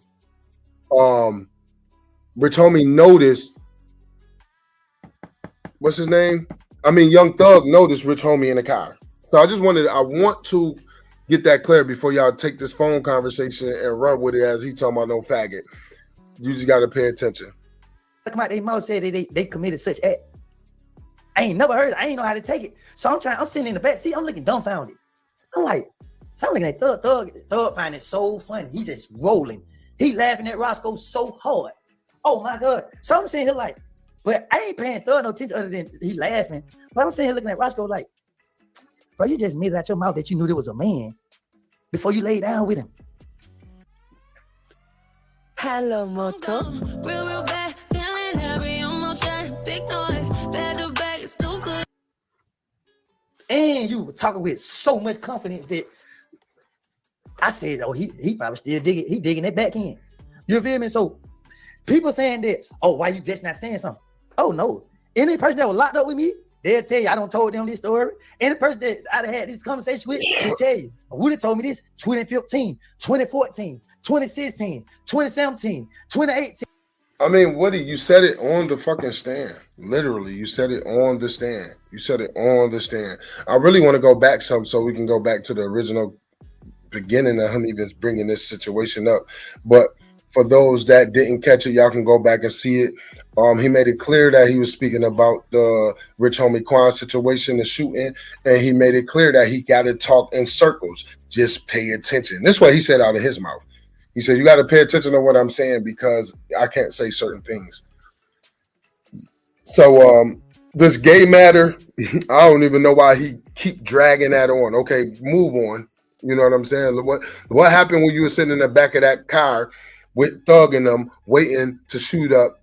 Rich Homie noticed. What's his name? I mean, Young Thug noticed Rich Homie in the car. So I want to get that clear before y'all take this phone conversation and run with it as he talking about no faggot. You just got to pay attention. Come out, they mouth said they committed such act. I ain't never heard it. I ain't know how to take it. So I'm sitting in the back seat. I'm looking dumbfounded. I'm looking at Thug. Thug find it so funny. He's just rolling. He laughing at Roscoe so hard. Oh my God. So I'm sitting here like, but I ain't paying Thug no attention other than he laughing. But I'm sitting here looking at Roscoe like, bro, you just made it out your mouth that you knew there was a man before you laid down with him. Hello, Moto. Real bad, feeling heavy, emotion, big noise, back to back, it's too good. And you were talking with so much confidence that I said, oh, he probably still digging that back in. You feel me? So people saying that, oh, why you just not saying something? Oh, no. Any person that was locked up with me, they'll tell you I don't told them this story. Any person that I'd had this conversation with, they'll tell you. Woodie told me this 2015, 2014, 2016, 2017, 2018. I mean, Woodie, you said it on the fucking stand. Literally, you said it on the stand. You said it on the stand. I really want to go back some so we can go back to the original beginning of him even bringing this situation up. But for those that didn't catch it, y'all can go back and see it. He made it clear that he was speaking about the Rich Homie Quan situation, the shooting, and he made it clear that he got to talk in circles. Just pay attention. This is what he said out of his mouth. He said, you got to pay attention to what I'm saying because I can't say certain things. So this gay matter, I don't even know why he keep dragging that on. Okay, move on. You know what I'm saying? What happened when you were sitting in the back of that car with Thug and them waiting to shoot up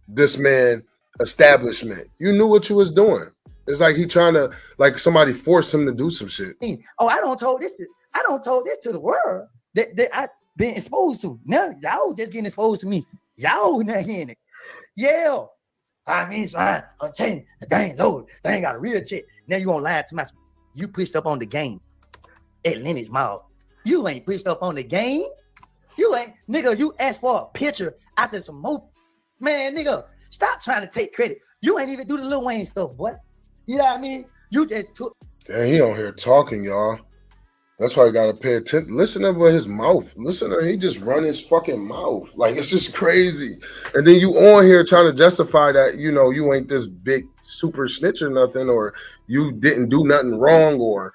this man establishment? You knew what you was doing. It's like he trying to, like somebody forced him to do some shit. Oh, I don't told this to the world that I been exposed to. Now y'all just getting exposed to me. Y'all not hearing it. Yeah. I mean, I'm telling you, the thing loaded. They ain't got a real check. Now you won't lie to myself. You pushed up on the game at Lennox Mall. You ain't pushed up on the game. You ain't, nigga, you asked for a picture after some more. Man, nigga, stop trying to take credit. You ain't even do the Lil Wayne stuff, boy. You know what I mean? You just took. Damn, he on here talking, y'all. That's why you gotta pay attention. Listen to his mouth. Listen to he just run his fucking mouth. Like it's just crazy. And then you on here trying to justify that, you know, you ain't this big super snitch or nothing, or you didn't do nothing wrong, or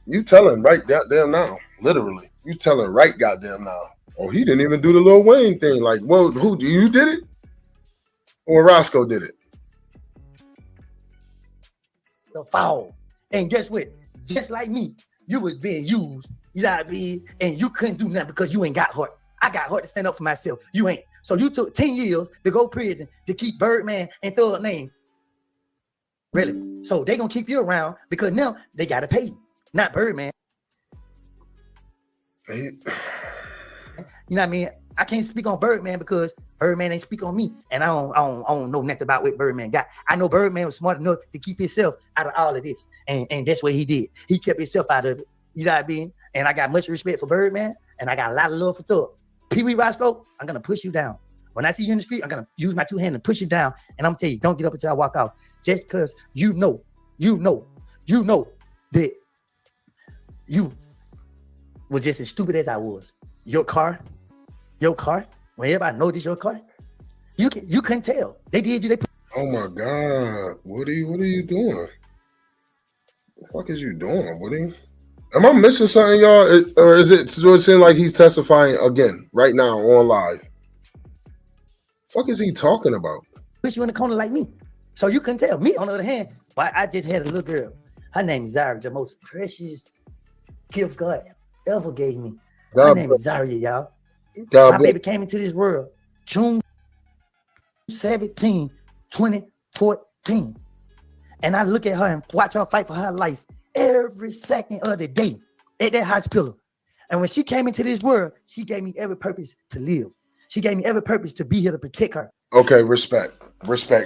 you telling right goddamn now. Literally. You telling right goddamn now. Oh, he didn't even do the Lil Wayne thing. Like, well, who you did it? Or Roscoe did it? The foul. And guess what? Just like me, you was being used, you know what I mean? And you couldn't do nothing because you ain't got heart. I got heart to stand up for myself. You ain't. So you took 10 years to go prison to keep Birdman and Thug name. Really? So they gonna keep you around because now they gotta pay you, not Birdman. You know what I mean? I can't speak on Birdman because Birdman ain't speak on me, and I don't know nothing about what Birdman got. I know Birdman was smart enough to keep himself out of all of this, and that's what he did. He kept himself out of it. You know what I mean? And I got much respect for Birdman, and I got a lot of love for Thug. Pee Wee Roscoe, I'm gonna push you down. When I see you in the street, I'm gonna use my two hands and push you down, and I'm gonna tell you, don't get up until I walk out. Just because you know that you was just as stupid as I was. Your car, when everybody knows this your car, you couldn't tell. They did you. Oh my God, Woody, what are you doing? What the fuck is you doing, Woody? Am I missing something, y'all? Or is it seem like he's testifying again right now on live? Fuck is he talking about? Push you in the corner like me, so you couldn't tell. Me, on the other hand, but I just had a little girl. Her name is Zaria, the most precious gift God ever gave me. Her name is Zaria, y'all. My baby came into this world June 17, 2014. And I look at her and watch her fight for her life every second of the day at that hospital. And when she came into this world, she gave me every purpose to live. She gave me every purpose to be here to protect her. Okay, respect.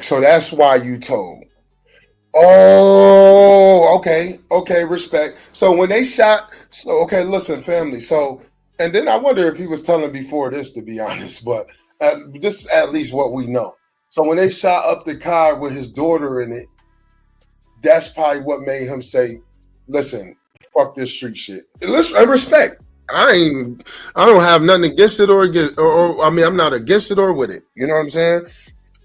So that's why you told. Oh, okay, respect. So when they shot, okay, listen, family. So, and then I wonder if he was telling before this, to be honest, but this is at least what we know. So when they shot up the car with his daughter in it, that's probably what made him say, listen, fuck this street shit. Listen, and respect. I don't have nothing against it or I mean, I'm not against it or with it. You know what I'm saying?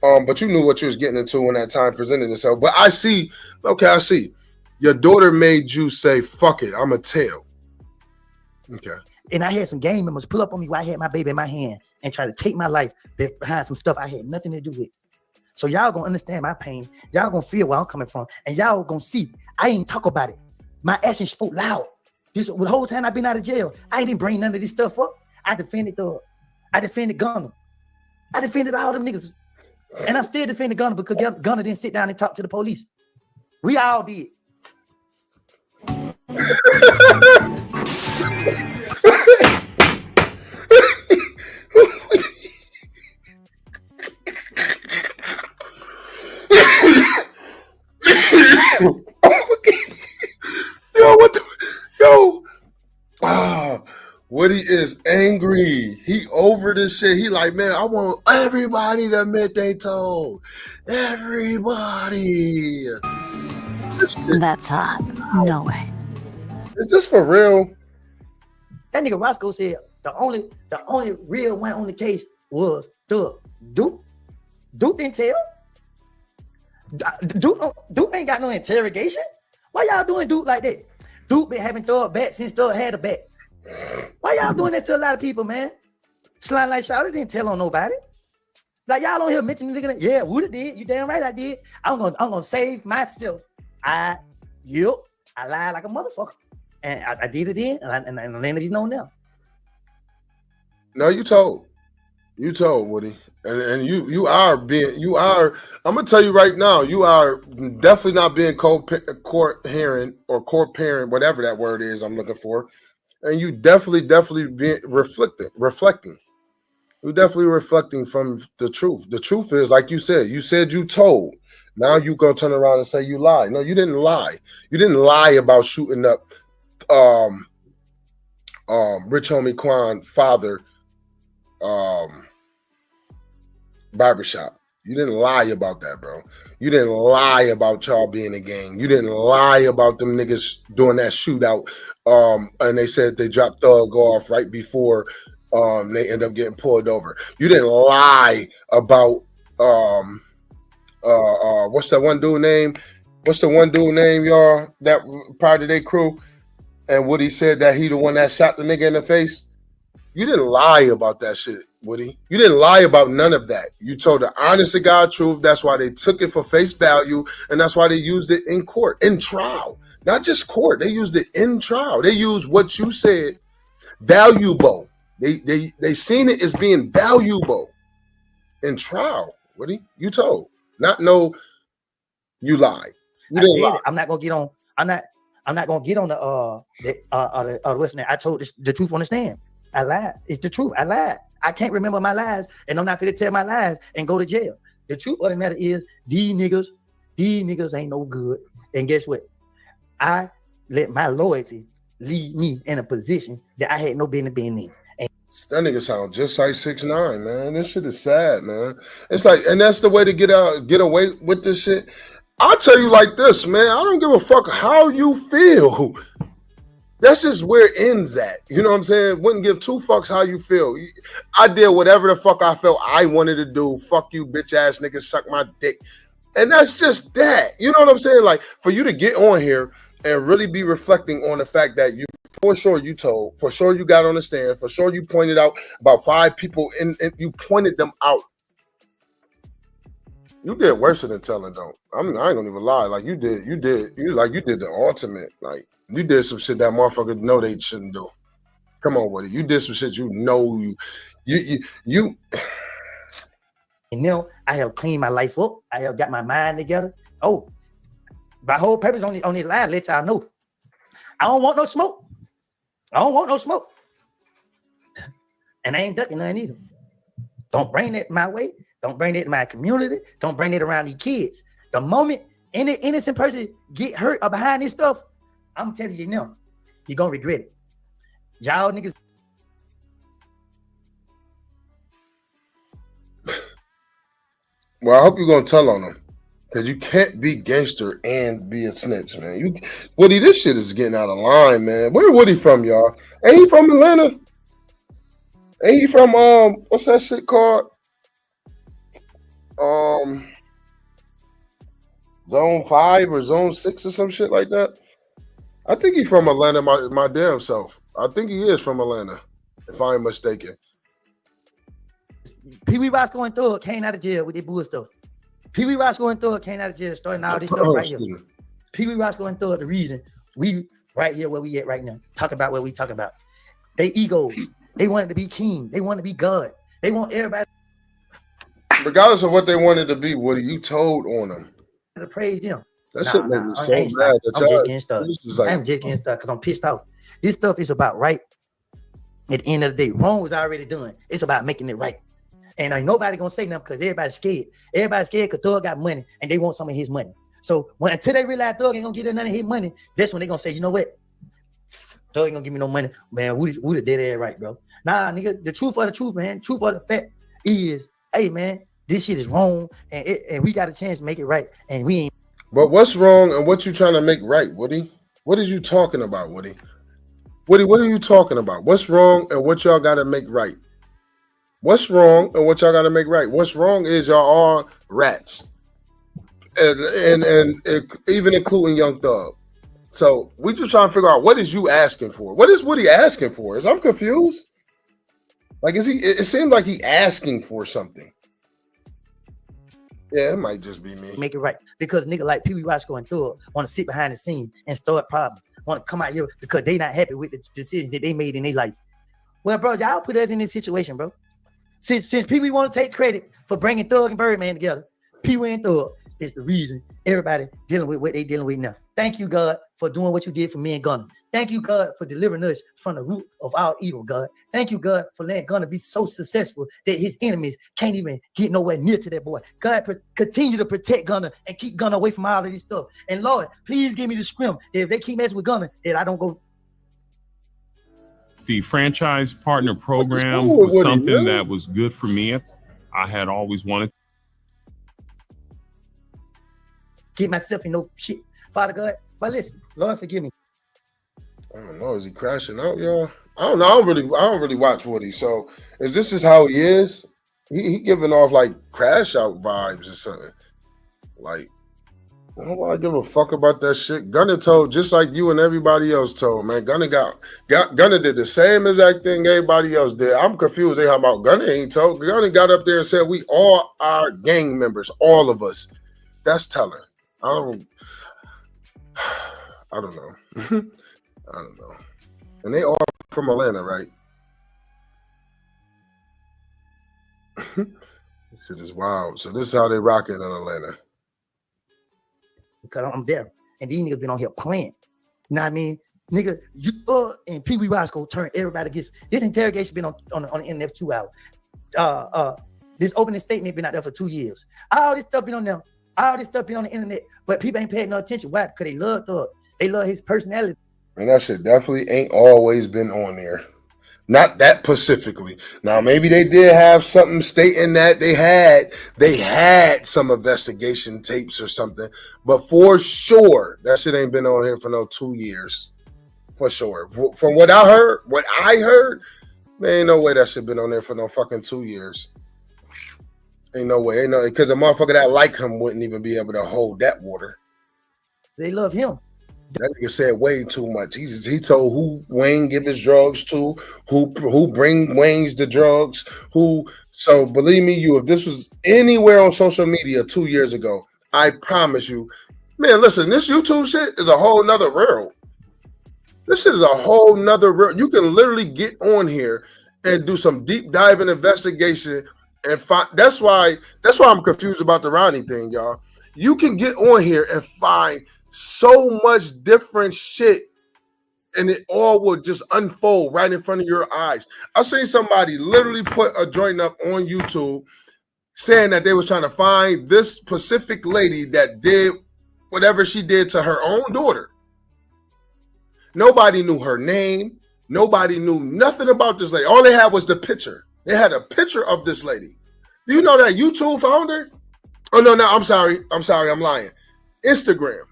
But you knew what you was getting into when that time presented itself. But I see. Your daughter made you say, fuck it, I'm a tell. Okay. And I had some gang members pull up on me while I had my baby in my hand and try to take my life behind some stuff I had nothing to do with. So y'all gonna understand my pain. Y'all gonna feel where I'm coming from. And y'all gonna see, I ain't talk about it. My actions spoke loud. The whole time I've been out of jail, I didn't bring none of this stuff up. I defended Thug. I defended Gunner. I defended all them niggas. And I still defended Gunner because Gunner didn't sit down and talk to the police. We all did. Woody is angry. He over this shit. He like, man, I want everybody to admit they told. Everybody. That's hot. No way. Is this for real? That nigga Roscoe said the only real one on the case was Thug. Duke didn't tell. Duke ain't got no interrogation. Why y'all doing Duke like that? Duke been having Thug back since Thug had a back. Why y'all doing this to a lot of people, man? Slime like Charlotte didn't tell on nobody. Like y'all don't hear mention the nigga. Yeah, Woodie did. You damn right I did. I'm gonna save myself. I lied like a motherfucker, and I did it then, and I landed it on now. No, you told Woody, and you are. I'm gonna tell you right now, you are definitely not being coherent or co-parent, whatever that word is I'm looking for. And you definitely being reflecting. You're definitely reflecting from the truth. The truth is, like you said you told. Now you gonna turn around and say you lied. No, you didn't lie. You didn't lie about shooting up Rich Homie Quan father barbershop. You didn't lie about that, bro. You didn't lie about y'all being a gang. You didn't lie about them niggas doing that shootout. And they said they dropped Thug off right before they end up getting pulled over. You didn't lie about what's that one dude name? What's the one dude name, y'all? That part of their crew. And Woody said that he the one that shot the nigga in the face. You didn't lie about that shit, Woody. You didn't lie about none of that. You told the honest to God truth. That's why they took it for face value, and that's why they used it in court, in trial. Not just court. They used it in trial. They used what you said, valuable. They seen it as being valuable in trial. Woody, you told. Not no, you lied. You I didn't said lie. it. I'm not gonna get on. I'm not gonna get on the listening. I told the truth on the stand. I lied. It's the truth. I lied. I can't remember my lies, and I'm not gonna tell my lies and go to jail. The truth of the matter is, these niggas ain't no good. And guess what? I let my loyalty lead me in a position that I had no business being in. And that nigga sound just like 6ix9ine, man. This shit is sad, man. It's like, and that's the way to get away with this shit. I'll tell you like this, man. I don't give a fuck how you feel. That's just where it ends at. You know what I'm saying? Wouldn't give two fucks how you feel. I did whatever the fuck I felt I wanted to do. Fuck you, bitch ass niggas, suck my dick. And that's just that. You know what I'm saying? Like, for you to get on here and really be reflecting on the fact that you, for sure you told, for sure you got on the stand, for sure you pointed out about 5 people and you pointed them out. You did worse than telling, though. I ain't gonna even lie. Like you did the ultimate. Like, you did some shit that motherfuckers know they shouldn't do. Come on with it. You did some shit you know you. And now I have cleaned my life up. I have got my mind together. Oh, my whole purpose on this line, let y'all know. I don't want no smoke. I don't want no smoke. And I ain't ducking nothing either. Don't bring that my way. Don't bring it to my community. Don't bring it around these kids. The moment any innocent person get hurt or behind this stuff, I'm telling you now, you're gonna regret it. Y'all niggas. Well, I hope you're gonna tell on them, because you can't be gangster and be a snitch, man. Woody, this shit is getting out of line, man. Where Woody from, y'all? Ain't he from Atlanta? Ain't he from what's that shit called? Zone 5 or Zone 6 or some shit like that. I think he's from Atlanta, my damn self. I think he is from Atlanta, if I ain't mistaken. Pee Wee Roscoe and Thug came out of jail with their bull stuff. Pee Wee Roscoe and Thug came out of jail starting all this stuff right here. Pee Wee Roscoe and Thug, the reason we right here where we at right now, talk about what we talking about. They egos. They wanted to be king. They want to be God. They want everybody. Regardless of what they wanted to be, Woody, you told on them. To praise them. That shit made me so mad. I'm just getting started. I'm just getting started because I'm pissed off. This stuff is about right. At the end of the day, wrong was already done. It's about making it right. And ain't nobody gonna say nothing because everybody's scared. Everybody's scared because Thug got money and they want some of his money. So until they realize Thug ain't gonna get none of his money, that's when they gonna say, you know what? Thug ain't gonna give me no money. Man, we the dead ass right, bro. Nah, nigga, the truth of the truth, man. Truth of the fact is, hey, man, this shit is wrong and we got a chance to make it right. And we ain't. But what's wrong and what you trying to make right, Woody? What are you talking about, Woody? Woody, what are you talking about? What's wrong and what y'all got to make right? What's wrong and what y'all got to make right? What's wrong is y'all are rats, and even including Young Thug. So we just trying to figure out what is you asking for? What is Woody asking for? I'm confused. Like, is he? It seems like he asking for something. Yeah, it might just be me. Make it right because nigga like Pee Wee Roscoe and Thug want to sit behind the scene and start problems. Want to come out here because they not happy with the decision that they made in their life. Well, bro, y'all put us in this situation, bro. Since Pee Wee want to take credit for bringing Thug and Birdman together, Pee Wee and Thug is the reason everybody dealing with what they dealing with now. Thank you, God, for doing what you did for me and Gunna. Thank you, God, for delivering us from the root of all evil, God. Thank you, God, for letting Gunna be so successful that his enemies can't even get nowhere near to that boy. God, continue to protect Gunna and keep Gunna away from all of this stuff. And Lord, please give me the scrim that if they keep messing with Gunna, that I don't go. The franchise partner program was something that was good for me. I had always wanted. Get myself in no shit. Father God, but listen, Lord, forgive me. I don't know. Is he crashing out, y'all? I don't know. I don't really watch Woody. So is this just how he is? He giving off like crash out vibes or something. Like, I don't give a fuck about that shit. Gunna told, just like you and everybody else told, man. Gunna Gunna did the same exact thing everybody else did. I'm confused. They how about Gunna ain't told. Gunna got up there and said we all are gang members, all of us. That's telling. I don't know. I don't know. And they all from Atlanta, right? Shit is wild. So this is how they rocking in Atlanta. Because I'm there. And these niggas been on here playing. You know what I mean? Nigga, you and Pee Wee Roscoe turn everybody against this interrogation been on the internet for 2 hours. This opening statement been out there for 2 years. All this stuff been on there. All this stuff been on the internet. But people ain't paying no attention. Why? Because they love Thug. They love his personality. And that shit definitely ain't always been on there. Not that specifically. Now maybe they did have something stating that they had some investigation tapes or something, but for sure that shit ain't been on here for no 2 years. For sure. From what I heard, there ain't no way that shit been on there for no fucking 2 years. Ain't no way. Ain't no, because a motherfucker that like him wouldn't even be able to hold that water. They love him. That nigga said way too much. He told who Wayne give his drugs to, who bring Wayne's the drugs, who. So believe me, if this was anywhere on social media 2 years ago, I promise you, man, listen, this YouTube shit is a whole nother world. This is a whole nother world. You can literally get on here and do some deep dive and investigation and find. That's why I'm confused about the Ronnie thing, y'all. You can get on here and find so much different shit, and it all will just unfold right in front of your eyes. I seen somebody literally put a joint up on YouTube saying that they was trying to find this specific lady that did whatever she did to her own daughter. Nobody knew her name. Nobody knew nothing about this lady. All they had was the picture. They had a picture of this lady. Do you know that YouTube found her? Oh, no, I'm sorry, I'm lying. Instagram,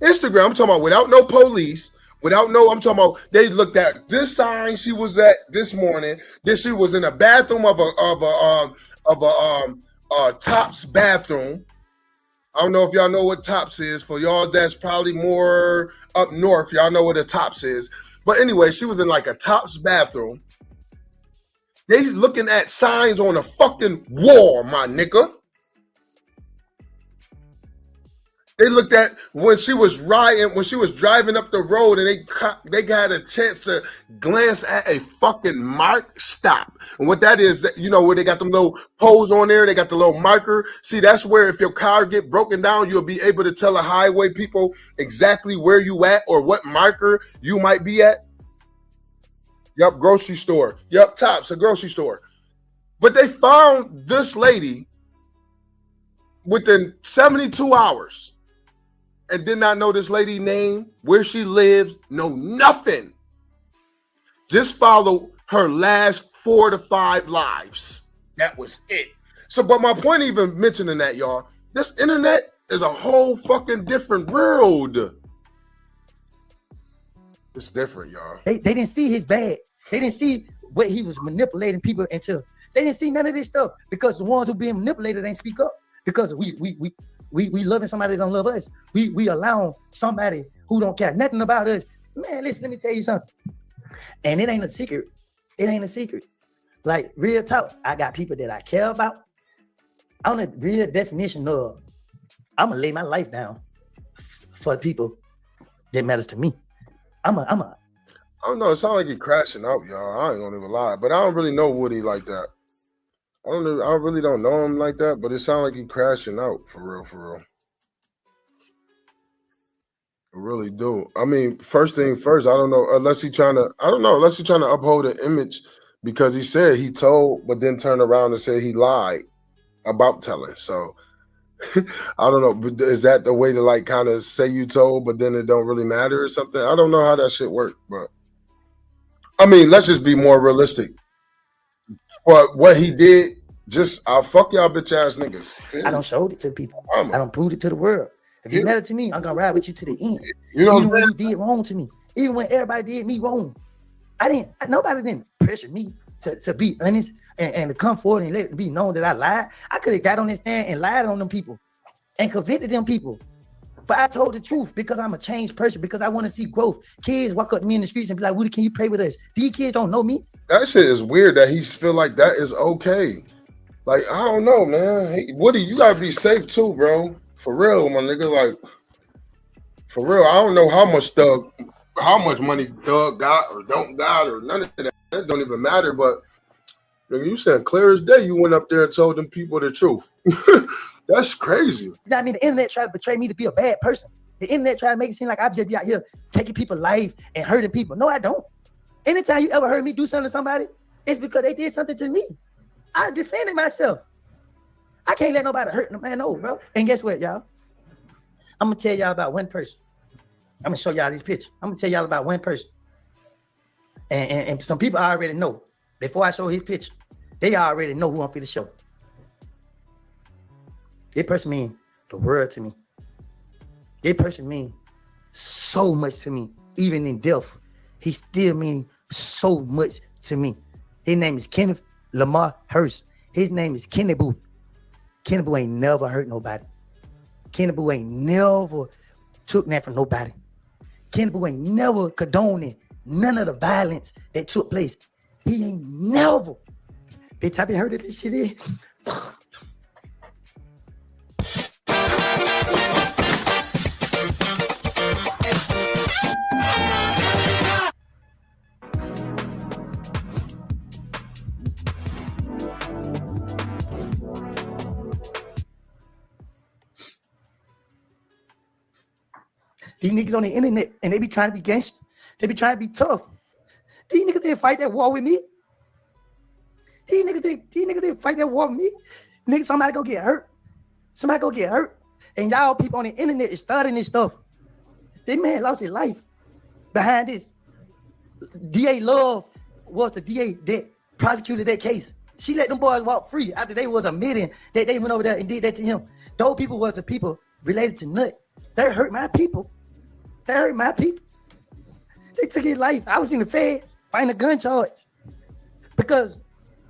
I'm talking about without no police, I'm talking about they looked at this sign she was at this morning. Then she was in a bathroom of a Tops bathroom. I don't know if y'all know what Tops is. For y'all, that's probably more up north. Y'all know what a Tops is. But anyway, she was in like a Tops bathroom. They looking at signs on a fucking wall, my nigga. They looked at when she was driving up the road, and they had a chance to glance at a fucking mark stop. And what that is, that, you know, where they got them little poles on there, they got the little marker. See, that's where if your car get broken down, you'll be able to tell the highway people exactly where you at or what marker you might be at. Yup, grocery store. Yup, Tops, a grocery store. But they found this lady within 72 hours. And did not know this lady's name, where she lives, know nothing. Just follow her last 4 to 5 lives. That was it. So, but my point even mentioning that, y'all, this internet is a whole fucking different world. It's different, y'all. They didn't see his bad. They didn't see what he was manipulating people into. They didn't see none of this stuff because the ones who being manipulated ain't speak up. Because we loving somebody that don't love us. We allow somebody who don't care nothing about us. Man, listen, let me tell you something. And it ain't a secret. It ain't a secret. Like, real talk, I got people that I care about. On the real definition of, I'm gonna lay my life down for the people that matters to me. I don't know. It sounds like he crashing out, y'all. I ain't gonna even lie, but I don't really know Woodie like that. I really don't know him like that, but it sounds like he crashing out for real. I really do. I mean, first thing first, I don't know, unless he trying to uphold an image, because he said he told, but then turned around and said he lied about telling. So I don't know. But is that the way to like kind of say you told, but then it don't really matter or something? I don't know how that shit works, but I mean, let's just be more realistic. But what he did, I'll fuck y'all bitch ass niggas. I don't show it to people. I don't prove it to the world. If you matter to me, I'm gonna ride with you to the end. You know, even when you did wrong to me, even when everybody did me wrong, nobody didn't pressure me to be honest. and to come forward and let it be known that I lied. I could have got on this stand and lied on them people and convicted them people. But I told the truth because I'm a changed person, because I want to see growth. Kids walk up to me in the streets and be like, Woodie, can you pray with us? These kids don't know me. That shit is weird that he feel like that is okay. Like, I don't know, man. Hey, Woodie, you gotta be safe too, bro. For real, my nigga. Like, for real, I don't know how much money Thug got or don't got or none of that. That don't even matter. But you said clear as day, you went up there and told them people the truth. That's crazy. I mean, the internet tried to betray me to be a bad person. The internet tried to make it seem like I just be out here taking people's life and hurting people. No, I don't. Anytime you ever heard me do something to somebody, it's because they did something to me. I defended myself. I can't let nobody hurt no man, no, bro. And guess what, y'all? I'm gonna tell y'all about one person. I'm gonna show y'all this picture. I'm gonna tell y'all about one person. And some people already know. Before I show his picture, they already know who I'm finna show. This person mean the world to me. This person mean so much to me. Even in death, he still mean so much to me. His name is Kenneth Lamar Hurst. His name is Kenny Boo. Kenny Boo ain't never hurt nobody. Kenny Boo ain't never took that from nobody. Kenny Boo ain't never condoning none of the violence that took place. He ain't never. Bitch, I been heard of this shit is. These niggas on the internet and they be trying to be gangster. They be trying to be tough. These niggas didn't fight that war with me. These niggas didn't fight that war with me. Niggas, somebody go get hurt. Somebody go get hurt. And y'all people on the internet is starting this stuff. This man lost his life behind this. DA Love was the DA that prosecuted that case. She let them boys walk free after they was admitting that they went over there and did that to him. Those people was the people related to Nut. They hurt my people. They hurt my people. They took his life. I was in the Fed fighting a gun charge because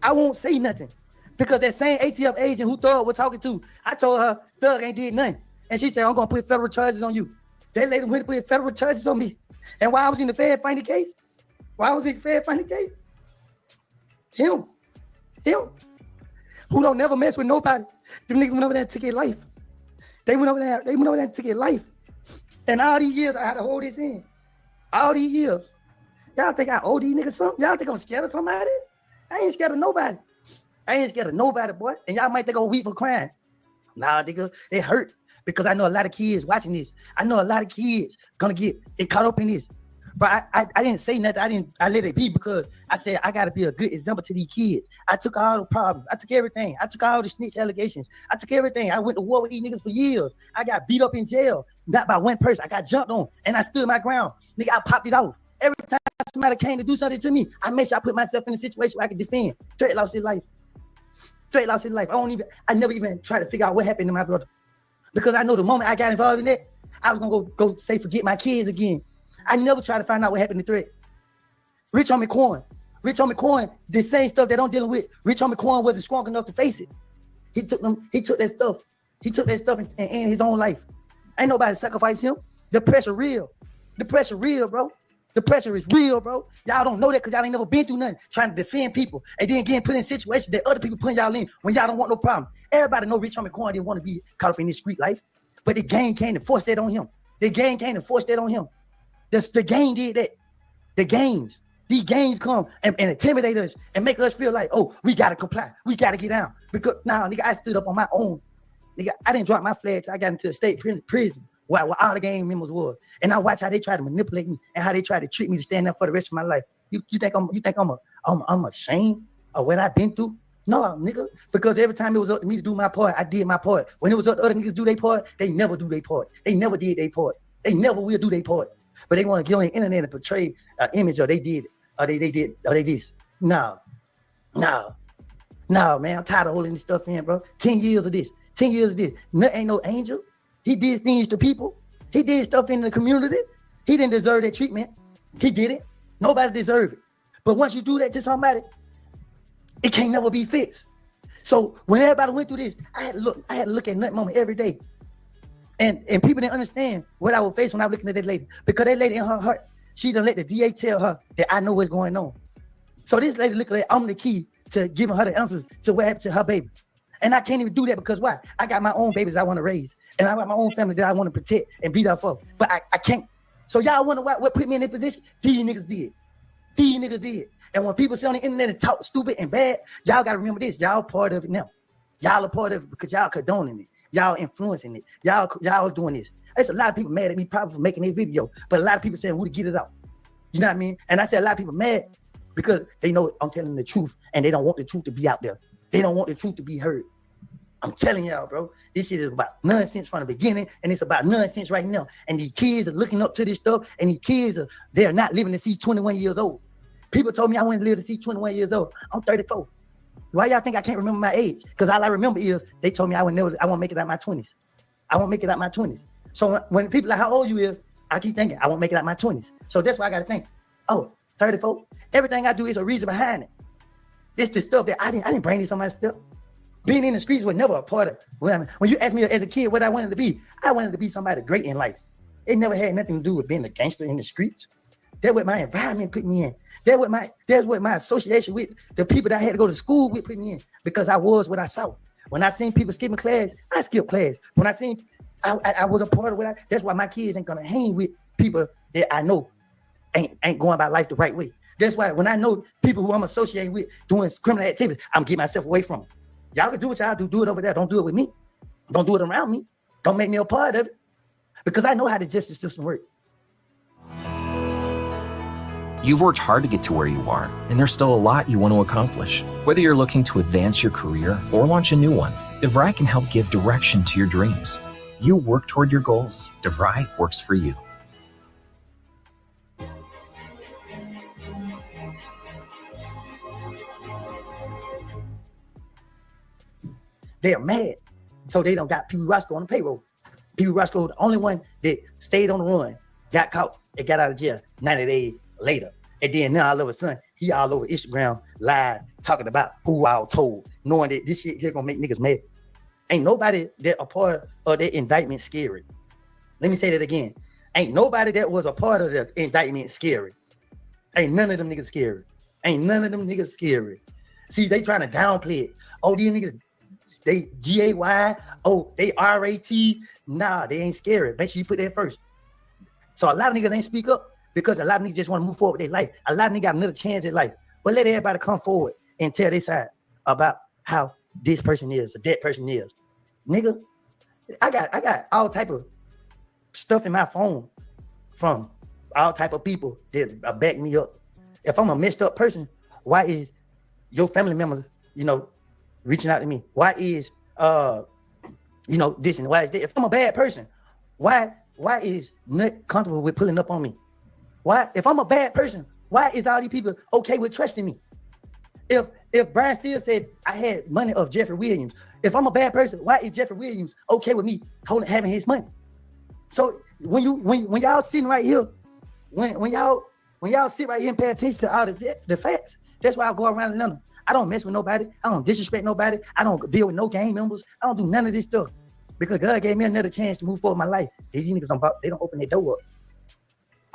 I won't say nothing. Because that same ATF agent who Thug was talking to, I told her Thug ain't did nothing. And she said, I'm going to put federal charges on you. That lady went to put federal charges on me. And while I was in the Fed fighting the case, him, who don't never mess with nobody, them niggas went over there and took his life. They went over there and took his life. And all these years, I had to hold this in. All these years. Y'all think I owe these niggas something? Y'all think I'm scared of somebody? I ain't scared of nobody. I ain't scared of nobody, boy. And y'all might think I'm weak for crying. Nah, nigga, it hurt. Because I know a lot of kids watching this. I know a lot of kids gonna get caught up in this. But I didn't say nothing. I let it be because I said I gotta be a good example to these kids. I took all the problems. I took everything. I took all the snitch allegations. I took everything. I went to war with these niggas for years. I got beat up in jail, not by one person. I got jumped on and I stood my ground. Nigga, I popped it off. Every time somebody came to do something to me, I made sure I put myself in a situation where I could defend. Straight lost his life. I never even tried to figure out what happened to my brother. Because I know the moment I got involved in that, I was gonna go say forget my kids again. I never tried to find out what happened to Threat. Rich Homie Coin, the same stuff that I'm dealing with. Rich Homie Coin wasn't strong enough to face it. He took that stuff and ended his own life. Ain't nobody sacrifice him. The pressure real, bro. The pressure is real, bro. Y'all don't know that because y'all ain't never been through nothing trying to defend people and then getting put in situations that other people putting y'all in when y'all don't want no problems. Everybody know Rich Homie Coin didn't want to be caught up in this street life, but the gang came to force that on him. The gang did that. These gangs come and intimidate us and make us feel like, oh, we gotta comply. We gotta get down. Because nigga, I stood up on my own. Nigga, I didn't drop my flag till I got into the state prison where all the gang members were. And I watch how they try to manipulate me and how they try to treat me to stand up for the rest of my life. You think I'm ashamed of what I've been through? No, nigga. Because every time it was up to me to do my part, I did my part. When it was up to other niggas to do their part, they never do their part. They never did their part. They never will do their part. But they want to get on the internet and portray an image of they did, or they did, or they did. No, man. I'm tired of holding this stuff in, bro. 10 years of this. Nut ain't no angel. He did things to people. He did stuff in the community. He didn't deserve that treatment. He did it. Nobody deserved it. But once you do that to somebody, It can't never be fixed. So when everybody went through this, I had to look at that moment every day. And people didn't understand what I was facing when I was looking at that lady. Because that lady in her heart, she done let the DA tell her that I know what's going on. So this lady looked like I'm the key to giving her the answers to what happened to her baby. And I can't even do that because why? I got my own babies I want to raise. And I got my own family that I want to protect and be there for. But I can't. So y'all wonder what put me in that position? These niggas did. These niggas did. And when people sit on the internet and talk stupid and bad, y'all got to remember this. Y'all part of it now. Y'all are part of it because y'all condoning it. Y'all influencing it. Y'all doing this. There's a lot of people mad at me probably for making this video. But a lot of people saying, Woody, get it out. You know what I mean? And I said a lot of people mad because they know I'm telling the truth and they don't want the truth to be out there. They don't want the truth to be heard. I'm telling y'all, bro, this shit is about nonsense from the beginning and it's about nonsense right now. And these kids are looking up to this stuff and these kids they're not living to see 21 years old. People told me I wouldn't live to see 21 years old. I'm 34. Why y'all think I can't remember my age? Because all I remember is they told me I won't make it out my 20s. I won't make it out my 20s. So when people like how old you is, I keep thinking I won't make it out my 20s. So that's why I got to think, 34. Everything I do is a reason behind it. It's the stuff that I didn't bring this on my stuff. Being in the streets was never a part of it. When you asked me as a kid what I wanted to be, I wanted to be somebody great in life. It never had nothing to do with being a gangster in the streets. That's what my environment put me in. That's what my association with the people that I had to go to school with put me in because I was what I saw. When I seen people skipping class, I skipped class. When I seen I was a part of what that's why my kids ain't gonna hang with people that I know ain't going about life the right way. That's why when I know people who I'm associating with doing criminal activities, I'm getting myself away from them. Y'all can do what y'all do it over there. Don't do it with me. Don't do it around me. Don't make me a part of it. Because I know how the justice system works. You've worked hard to get to where you are, and there's still a lot you want to accomplish. Whether you're looking to advance your career or launch a new one, DeVry can help give direction to your dreams. You work toward your goals. DeVry works for you. They're mad. So they don't got Pee Wee Roscoe on the payroll. Pee Wee Roscoe, the only one that stayed on the run, got caught, and got out of jail 90 days later. And then now all of a sudden, he all over Instagram live talking about who I told, knowing that this shit here gonna make niggas mad. Ain't nobody that a part of that indictment scary. Let me say that again. Ain't nobody that was a part of the indictment scary. Ain't none of them niggas scary. Ain't none of them niggas scary. See, they trying to downplay it. Oh, these niggas, they G-A-Y, they R-A-T. Nah, they ain't scary. Make sure you put that first. So a lot of niggas ain't speak up because a lot of niggas just want to move forward with their life. A lot of niggas got another chance at life. But let everybody come forward and tell their side about how this person is or that person is. Nigga, I got all type of stuff in my phone from all type of people that back me up. If I'm a messed up person, why is your family members, reaching out to me? Why is this and why is that? If I'm a bad person, why is not comfortable with pulling up on me? Why, if I'm a bad person, why is all these people okay with trusting me? If Brian Steele said I had money of Jeffrey Williams, if I'm a bad person, why is Jeffrey Williams okay with me having his money? So when y'all sitting right here, when y'all sit right here and pay attention to all the facts, that's why I go around Atlanta. I don't mess with nobody. I don't disrespect nobody. I don't deal with no gang members. I don't do none of this stuff because God gave me another chance to move forward in my life. These niggas don't open their door up.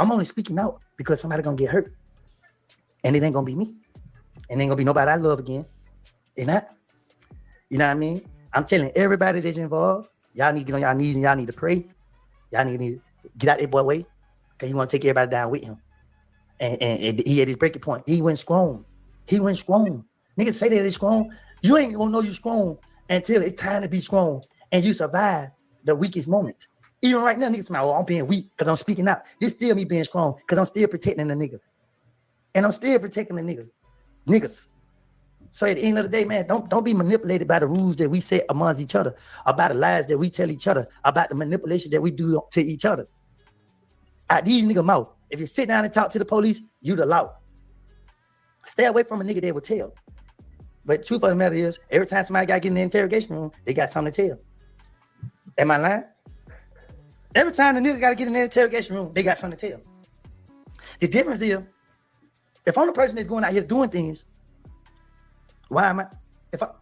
I'm only speaking out because somebody gonna get hurt, and it ain't gonna be me. And ain't gonna be nobody I love again. It not. You know what I mean? I'm telling everybody that's involved, y'all need to get on y'all knees and y'all need to pray. Y'all need to get out that boy way because you want to take everybody down with him. And he had his breaking point. He went strong. Niggas say that he's strong. You ain't gonna know you strong until it's time to be strong and you survive the weakest moments. Even right now, niggas say, I'm being weak because I'm speaking out. This still me being strong because I'm still protecting the nigga. And I'm still protecting the niggas. So at the end of the day, man, don't be manipulated by the rules that we set amongst each other, about the lies that we tell each other, about the manipulation that we do to each other. Out these niggas' mouth. If you sit down and talk to the police, you the law. Stay away from a nigga that will tell. But the truth of the matter is, every time somebody got to get in the interrogation room, they got something to tell. Am I lying? Every time the nigga got to get in the interrogation room, they got something to tell. The difference is, if I'm the person that's going out here doing things, Why am I?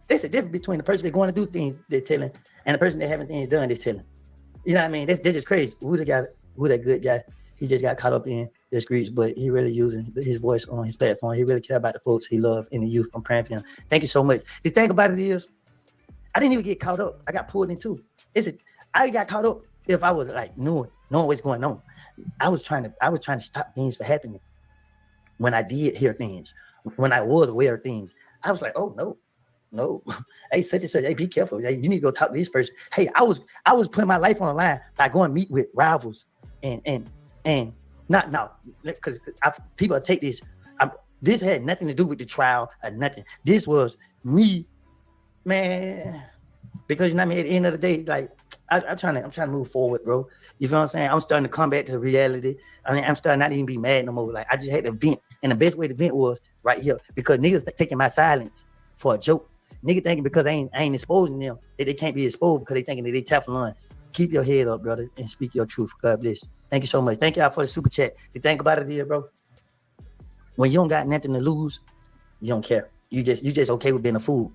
There's a difference between the person that's going to do things they're telling and the person that having things done they're telling. You know what I mean? That's just crazy. Who that good guy? He just got caught up in the streets, but he really using his voice on his platform. He really care about the folks he love in the youth. I'm praying for him. Thank you so much. The thing about it is, I didn't even get caught up. I got pulled in too. I got caught up if I was like knowing what's going on. I was trying to stop things from happening. When I did hear things, when I was aware of things, I was like, oh no, hey, such and such, hey, be careful. Hey, you need to go talk to this person. Hey, I was putting my life on the line by going meet with rivals and not now, because people take this. This had nothing to do with the trial or nothing. This was me, man. Because you know what I mean. At the end of the day, like I'm trying to move forward, bro. You feel what I'm saying? I'm starting to come back to reality. I mean, I'm starting not even be mad no more. Like I just had to vent, and the best way to vent was right here because niggas taking my silence for a joke. Nigga thinking because I ain't exposing them that they can't be exposed because they thinking that they Teflon. Keep your head up, brother, and speak your truth. God bless. Thank you so much. Thank y'all for the super chat. The thing about it is, bro, when you don't got nothing to lose, you don't care. You just okay with being a fool.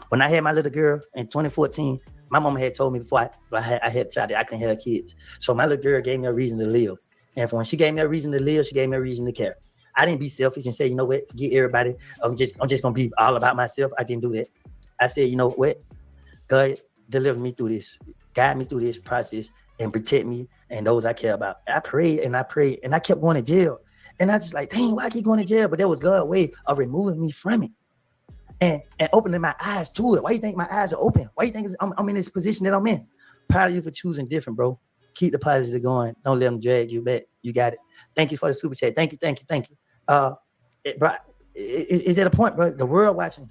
When I had my little girl in 2014, my mama had told me before I had a child that I couldn't have kids. So my little girl gave me a reason to live. And when she gave me a reason to live, she gave me a reason to care. I didn't be selfish and say, you know what, forget everybody. I'm just gonna be all about myself. I didn't do that. I said, you know what, God, deliver me through this, guide me through this process, and protect me and those I care about. I prayed, and I kept going to jail. And I just like, dang, why I keep going to jail? But that was God's way of removing me from it and opening my eyes to it. Why you think my eyes are open? Why you think I'm in this position that I'm in? Proud of you for choosing different, bro. Keep the positive going. Don't let them drag you back. You got it. Thank you for the super chat. Thank you. Bro, is at a point, bro. The world watching.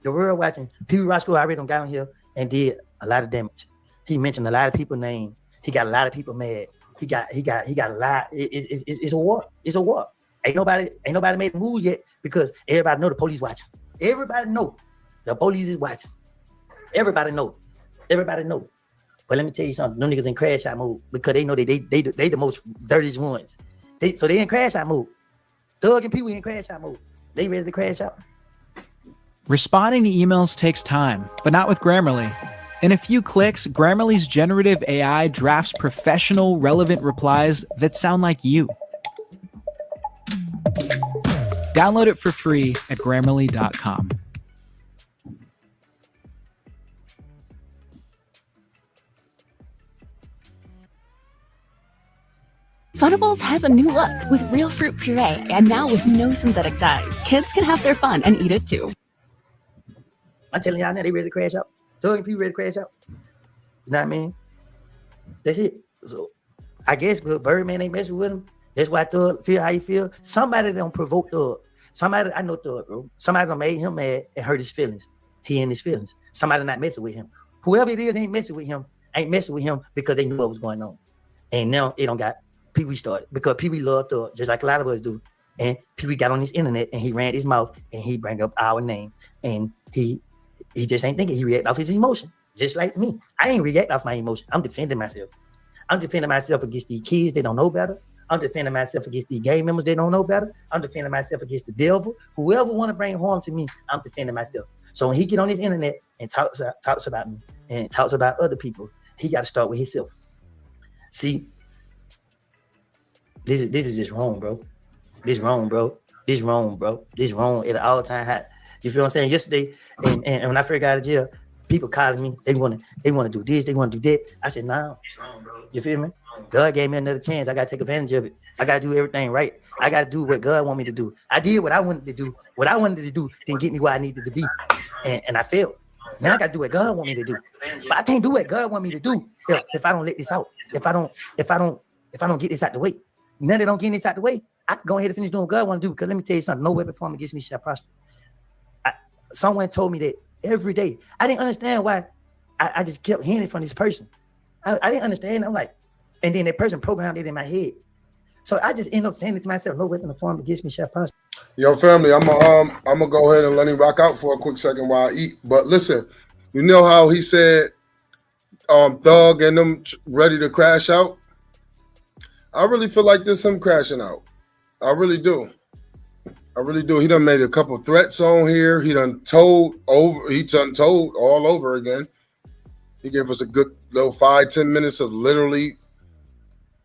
Pee-wee Roscoe already done got on here and did a lot of damage. He mentioned a lot of people's names. He got a lot of people mad. He got a lot. It's a war. It's a war. Ain't nobody made a move yet because everybody know the police watching. Everybody know the police is watching. Everybody know. But let me tell you something. Them niggas in crash out mode because they know they the most dirtiest ones. So they in crash out mode. Doug and Pee-wee in crash out mode. They ready to crash out. Responding to emails takes time, but not with Grammarly. In a few clicks, Grammarly's generative AI drafts professional, relevant replies that sound like you. Download it for free at Grammarly.com. Funables has a new look with real fruit puree and now with no synthetic dyes. Kids can have their fun and eat it too. I'm telling y'all now, they ready to crash out. Doug and Pee ready to crash out. You know what I mean? That's it. So I guess Birdman ain't messing with him. That's why Thug feel how he feel. Somebody don't provoke Thug. Somebody, I know Thug, bro. Somebody done made him mad and hurt his feelings. He and his feelings. Somebody not messing with him. Whoever it is ain't messing with him because they knew what was going on. And now it don't got Pee-wee started because Pee-wee loved Thug just like a lot of us do. And Pee-wee got on his internet and he ran his mouth and he bring up our name and he just ain't thinking. He react off his emotion, just like me. I ain't react off my emotion. I'm defending myself. I'm defending myself against these kids that don't know better. I'm defending myself against these gang members that don't know better. I'm defending myself against the devil. Whoever want to bring harm to me, I'm defending myself. So when he get on his internet and talks about me and talks about other people, he got to start with himself. See, this is just wrong, bro. This wrong at an all-time high. You feel what I'm saying? Yesterday, and when I first got out of jail, people calling me. They want to do this. They want to do that. I said, no. It's wrong, bro. You feel me? God gave me another chance. I got to take advantage of it. I got to do everything right. I got to do what God want me to do. I did what I wanted to do. What I wanted to do didn't get me where I needed to be, and I failed. Now I got to do what God want me to do. But I can't do what God want me to do if I don't let this out. If I don't get this out the way. None of them don't get this out the way. I can go ahead and finish doing what God want to do. Because let me tell you something. No weapon formed against me shall prosper. Someone told me that every day. I didn't understand why I just kept hearing it from this person. I didn't understand. I'm like, and then that person programmed it in my head. So I just end up saying it to myself, no weapon formed against me shall prosper. Yo, family, I'm gonna go ahead and let him rock out for a quick second while I eat. But listen, you know how he said Thug and them ready to crash out? I really feel like there's some crashing out. I really do. I really do. He done made a couple threats on here. He done told all over again. He gave us a good little 5-10 minutes of literally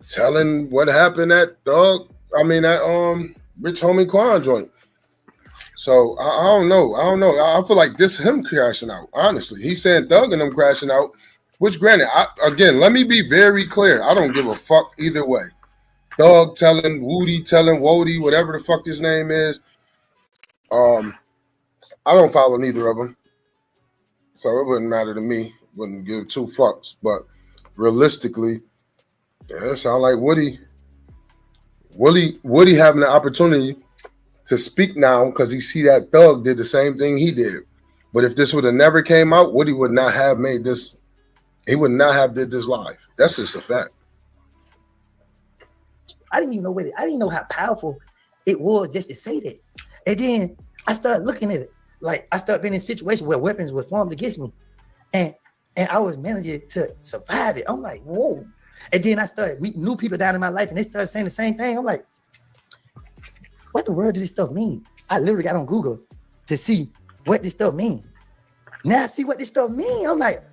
telling what happened at Rich Homie Quan joint. So I don't know. I feel like this him crashing out. Honestly, he's saying Thug and them crashing out. Which, granted, let me be very clear. I don't give a fuck either way. Thug telling Woodie, telling Woodie, whatever the fuck his name is. I don't follow neither of them, so it wouldn't matter to me. Wouldn't give two fucks. But realistically, yeah, it sounds like Woodie having the opportunity to speak now because he see that Thug did the same thing he did. But if this would have never came out, Woodie would not have made this. He would not have did this live. That's just a fact. I didn't even know I didn't know how powerful it was just to say that. And then I started looking at it. Like I started being in situations where weapons were formed against me. And I was managing to survive it. I'm like, whoa. And then I started meeting new people down in my life and they started saying the same thing. I'm like, what the world does this stuff mean? I literally got on Google to see what this stuff mean. Now I see what this stuff mean. I'm like,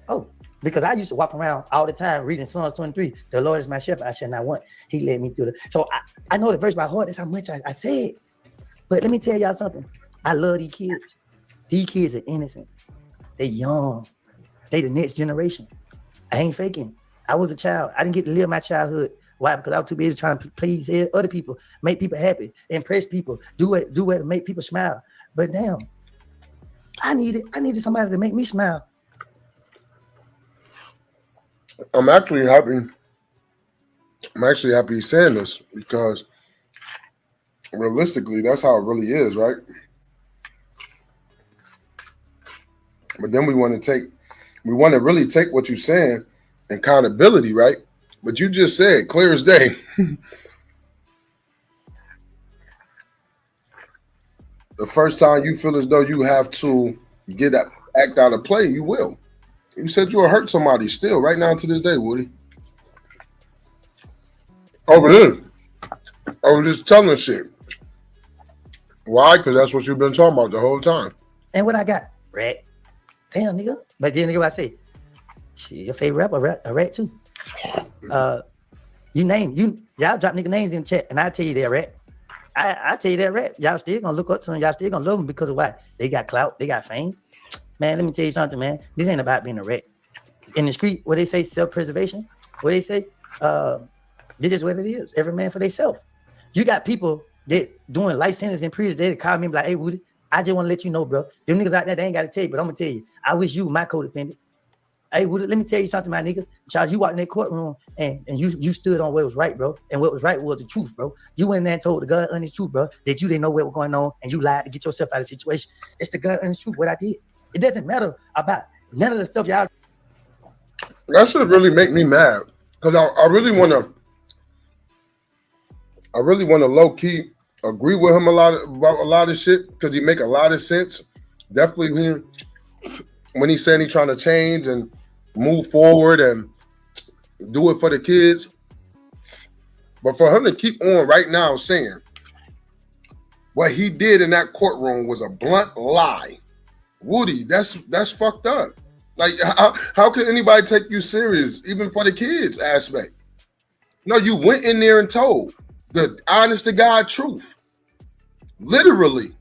oh, because I used to walk around all the time reading Psalms 23. The Lord is my shepherd, I shall not want. He led me through So I know the verse by heart. That's how much I said. But let me tell y'all something. I love these kids. These kids are innocent. They young. They the next generation. I ain't faking. I was a child. I didn't get to live my childhood. Why? Because I was too busy trying to please other people, make people happy, impress people, do it to make people smile. But damn, I needed somebody to make me smile. I'm actually happy he's saying this because realistically, that's how it really is, right? But then we want to really take what you're saying, accountability, right? But you just said clear as day. The first time you feel as though you have to act out of play, you will. You said you will hurt somebody still right now to this day, Woodie. Over there. I was just telling shit. Why? Because that's what you've been talking about the whole time. And what I got? Rat. Damn, nigga. But then nigga, what I say, shit, your favorite rapper, a rat too. Y'all drop nigga names in the chat and I tell you they're rat. I tell you that rat. Y'all still gonna look up to them. Y'all still gonna love them because of what? They got clout, they got fame. Man, let me tell you something, man. This ain't about being a rat. In the street, what they say, self-preservation, what they say, this is what it is. Every man for themselves. You got people that doing life sentence in prison, they call me like, hey, Woodie, I just want to let you know, bro. Them niggas out there, they ain't got to tell you, but I'm going to tell you, I wish you my co-defendant. Hey, Woodie, let me tell you something, my nigga. Charles, you walked in that courtroom and you stood on what was right, bro. And what was right was the truth, bro. You went in there and told the God honest truth, bro, that you didn't know what was going on and you lied to get yourself out of the situation. It's the God honest truth, what I did. It doesn't matter about none of the stuff y'all. That should really make me mad because I really want to low key agree with him about a lot of shit because he make a lot of sense. Definitely when he's saying he's trying to change and move forward and do it for the kids. But for him to keep on right now saying what he did in that courtroom was a blunt lie. Woodie, that's fucked up. Like, how can anybody take you serious, even for the kids aspect? No, you went in there and told the honest to God truth. Literally.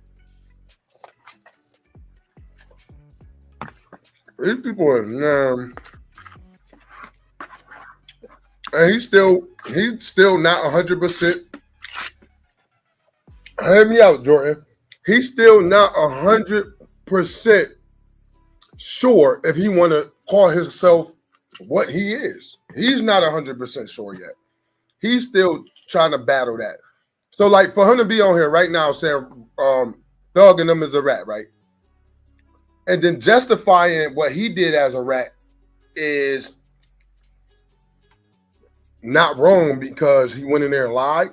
These people are, and he's still not 100%. Hear me out, Jordan. He's still not 100% sure if he want to call himself what he is. He's not 100% sure yet. He's still trying to battle that. So, like, for him to be on here right now saying Thug and them is a rat, right? And then justifying what he did as a rat is not wrong because he went in there and lied.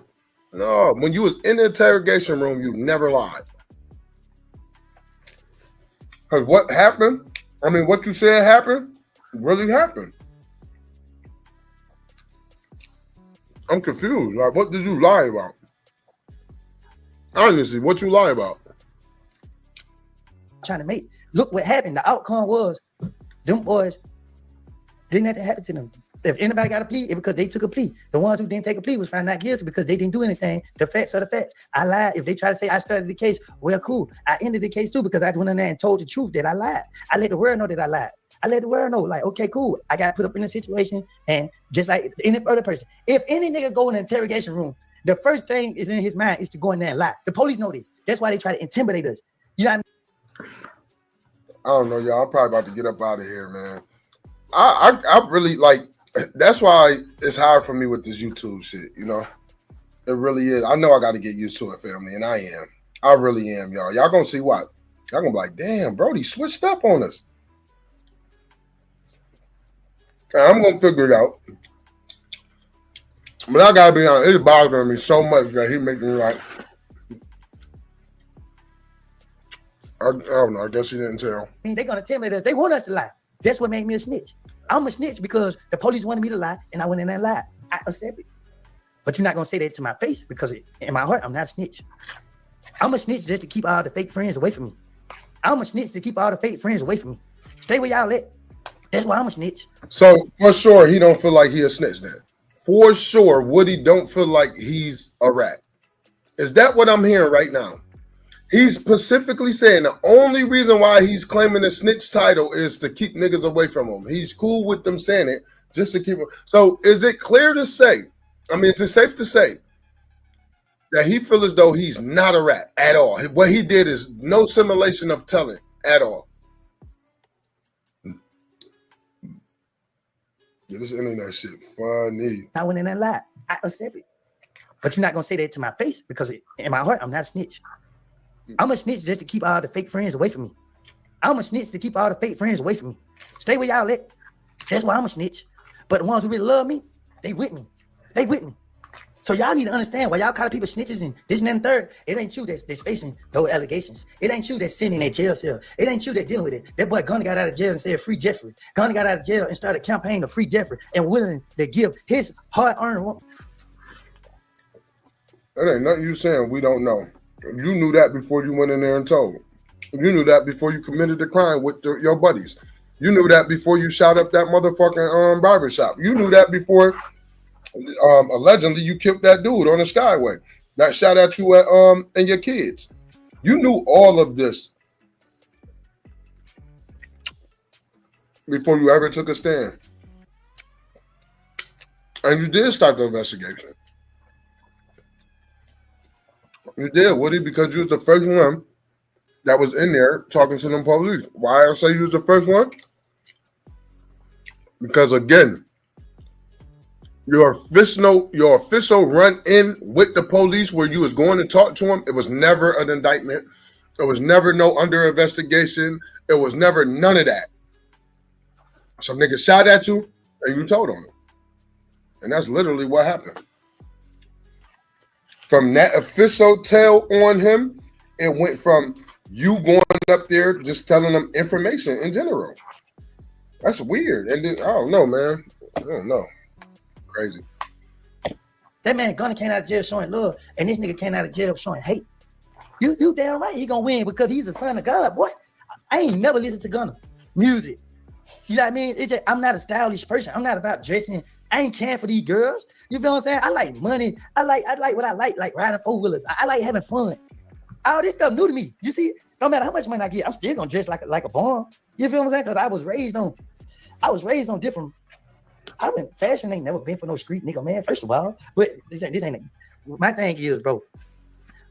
No, when you was in the interrogation room, you never lied. Because what happened, I mean, what you said happened, really happened. I'm confused. Like, what did you lie about? Honestly, what you lie about? Trying to make. Look what happened. The outcome was them boys didn't have to happen to them. If anybody got a plea, it's because they took a plea. The ones who didn't take a plea was found not guilty because they didn't do anything. The facts are the facts. I lied. If they try to say I started the case, well, cool. I ended the case too because I went in there and told the truth that I lied. I let the world know that I lied. I let the world know, like, okay, cool. I got put up in a situation, and just like any other person, if any nigga go in an interrogation room, the first thing is in his mind is to go in there and lie. The police know this. That's why they try to intimidate us. You know what I mean? I don't know, y'all. I'm probably about to get up out of here, man. I really like. That's why it's hard for me with this YouTube shit. You know, it really is. I know I got to get used to it, family, and I am. I really am, y'all. Y'all gonna see what? Y'all gonna be like, damn, Brody switched up on us. I'm gonna figure it out. But I gotta be honest, it's bothering me so much that he making me like. I don't know. I guess he didn't tell. I mean, they're gonna intimidate us. They want us to lie. That's what made me a snitch. I'm a snitch because the police wanted me to lie, and I went in there and lied. I accept it. But you're not gonna say that to my face because in my heart, I'm not a snitch. I'm a snitch just to keep all the fake friends away from me. I'm a snitch to keep all the fake friends away from me. Stay where y'all at. That's why I'm a snitch. So for sure, he don't feel like he a snitch then. For sure, Woodie don't feel like he's a rat. Is that what I'm hearing right now? He's specifically saying the only reason why he's claiming the snitch title is to keep niggas away from him. He's cool with them saying it just to keep him. So is it clear to say, I mean, is it safe to say that he feels as though he's not a rat at all? What he did is no simulation of telling at all. Yeah, this internet shit funny. I went in there and lied. I accept it. But you're not gonna say that to my face because in my heart, I'm not a snitch. I'm a snitch just to keep all the fake friends away from me. I'm a snitch to keep all the fake friends away from me. Stay where y'all at. That's why I'm a snitch. But the ones who really love me, they with me. They with me. So y'all need to understand why y'all call people snitches and this and that and third. It ain't you that's facing those allegations. It ain't you that's sitting in that jail cell. It ain't you that's dealing with it. That boy Gunna got out of jail and said free Jeffrey. Gunna got out of jail and started a campaign to free Jeffrey and willing to give his hard-earned one. That ain't nothing you saying we don't know. You knew that before you went in there and told. You knew that before you committed the crime with your buddies. You knew that before you shot up that motherfucking barbershop. You knew that before allegedly you killed that dude on the Skyway that shot at you at and your kids. You knew all of this before you ever took a stand. And you did start the investigation. You did, Woodie, because you was the first one that was in there talking to them police. Why I say you was the first one? Because again, your official run in with the police where you was going to talk to them, it was never an indictment. It was never no under investigation. It was never none of that. Some nigga shot at you and you told on them. And that's literally what happened. From that official tell on him, it went from you going up there just telling them information in general. That's weird. And then, I don't know, man. I don't know. Crazy. That man Gunna came out of jail showing love, and this nigga came out of jail showing hate. You damn right he gonna win because he's the son of God, boy. I ain't never listened to Gunna music. You know what I mean? It's just, I'm not a stylish person. I'm not about dressing. I ain't caring for these girls. You feel what I'm saying? I like money. I like what I like riding four-wheelers. I like having fun. All this stuff new to me. You see, no matter how much money I get, I'm still gonna dress like a bomb. You feel what I'm saying? Because I was raised on different. Fashion ain't never been for no street nigga, man. First of all, but this ain't my thing is, bro.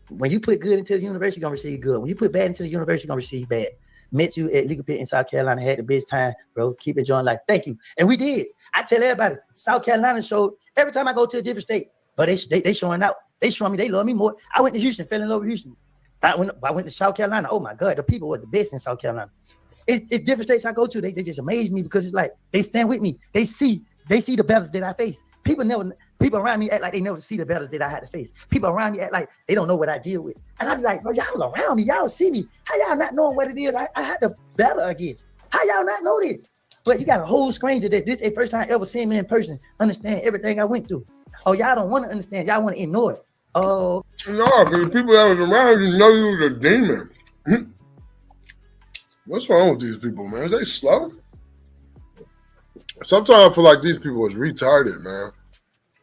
When you put good into the universe, you're gonna receive good. When you put bad into the universe, you're gonna receive bad. Met you at Legal Pit in South Carolina, had the best time, bro. Keep enjoying life. Thank you. And we did. I tell everybody, South Carolina showed every time I go to a different state, but they showing out. They showing me they love me more. I went to Houston, fell in love with Houston. I went to South Carolina. Oh my God, the people were the best in South Carolina. It's different states I go to. They just amaze me because it's like they stand with me. They see the battles that I face. People around me act like they never see the battles that I had to face. People around me act like they don't know what I deal with. And I'm like, bro, y'all around me, y'all see me. How y'all not knowing what it is I had to battle against? How y'all not know this? But you got a whole stranger that this is the first time ever seeing me in person, understand everything I went through. Oh, y'all don't want to understand. Y'all want to ignore it. Oh. No, because the people that was around you know you was a demon. What's wrong with these people, man? Are they slow? Sometimes I feel like these people was retarded, man.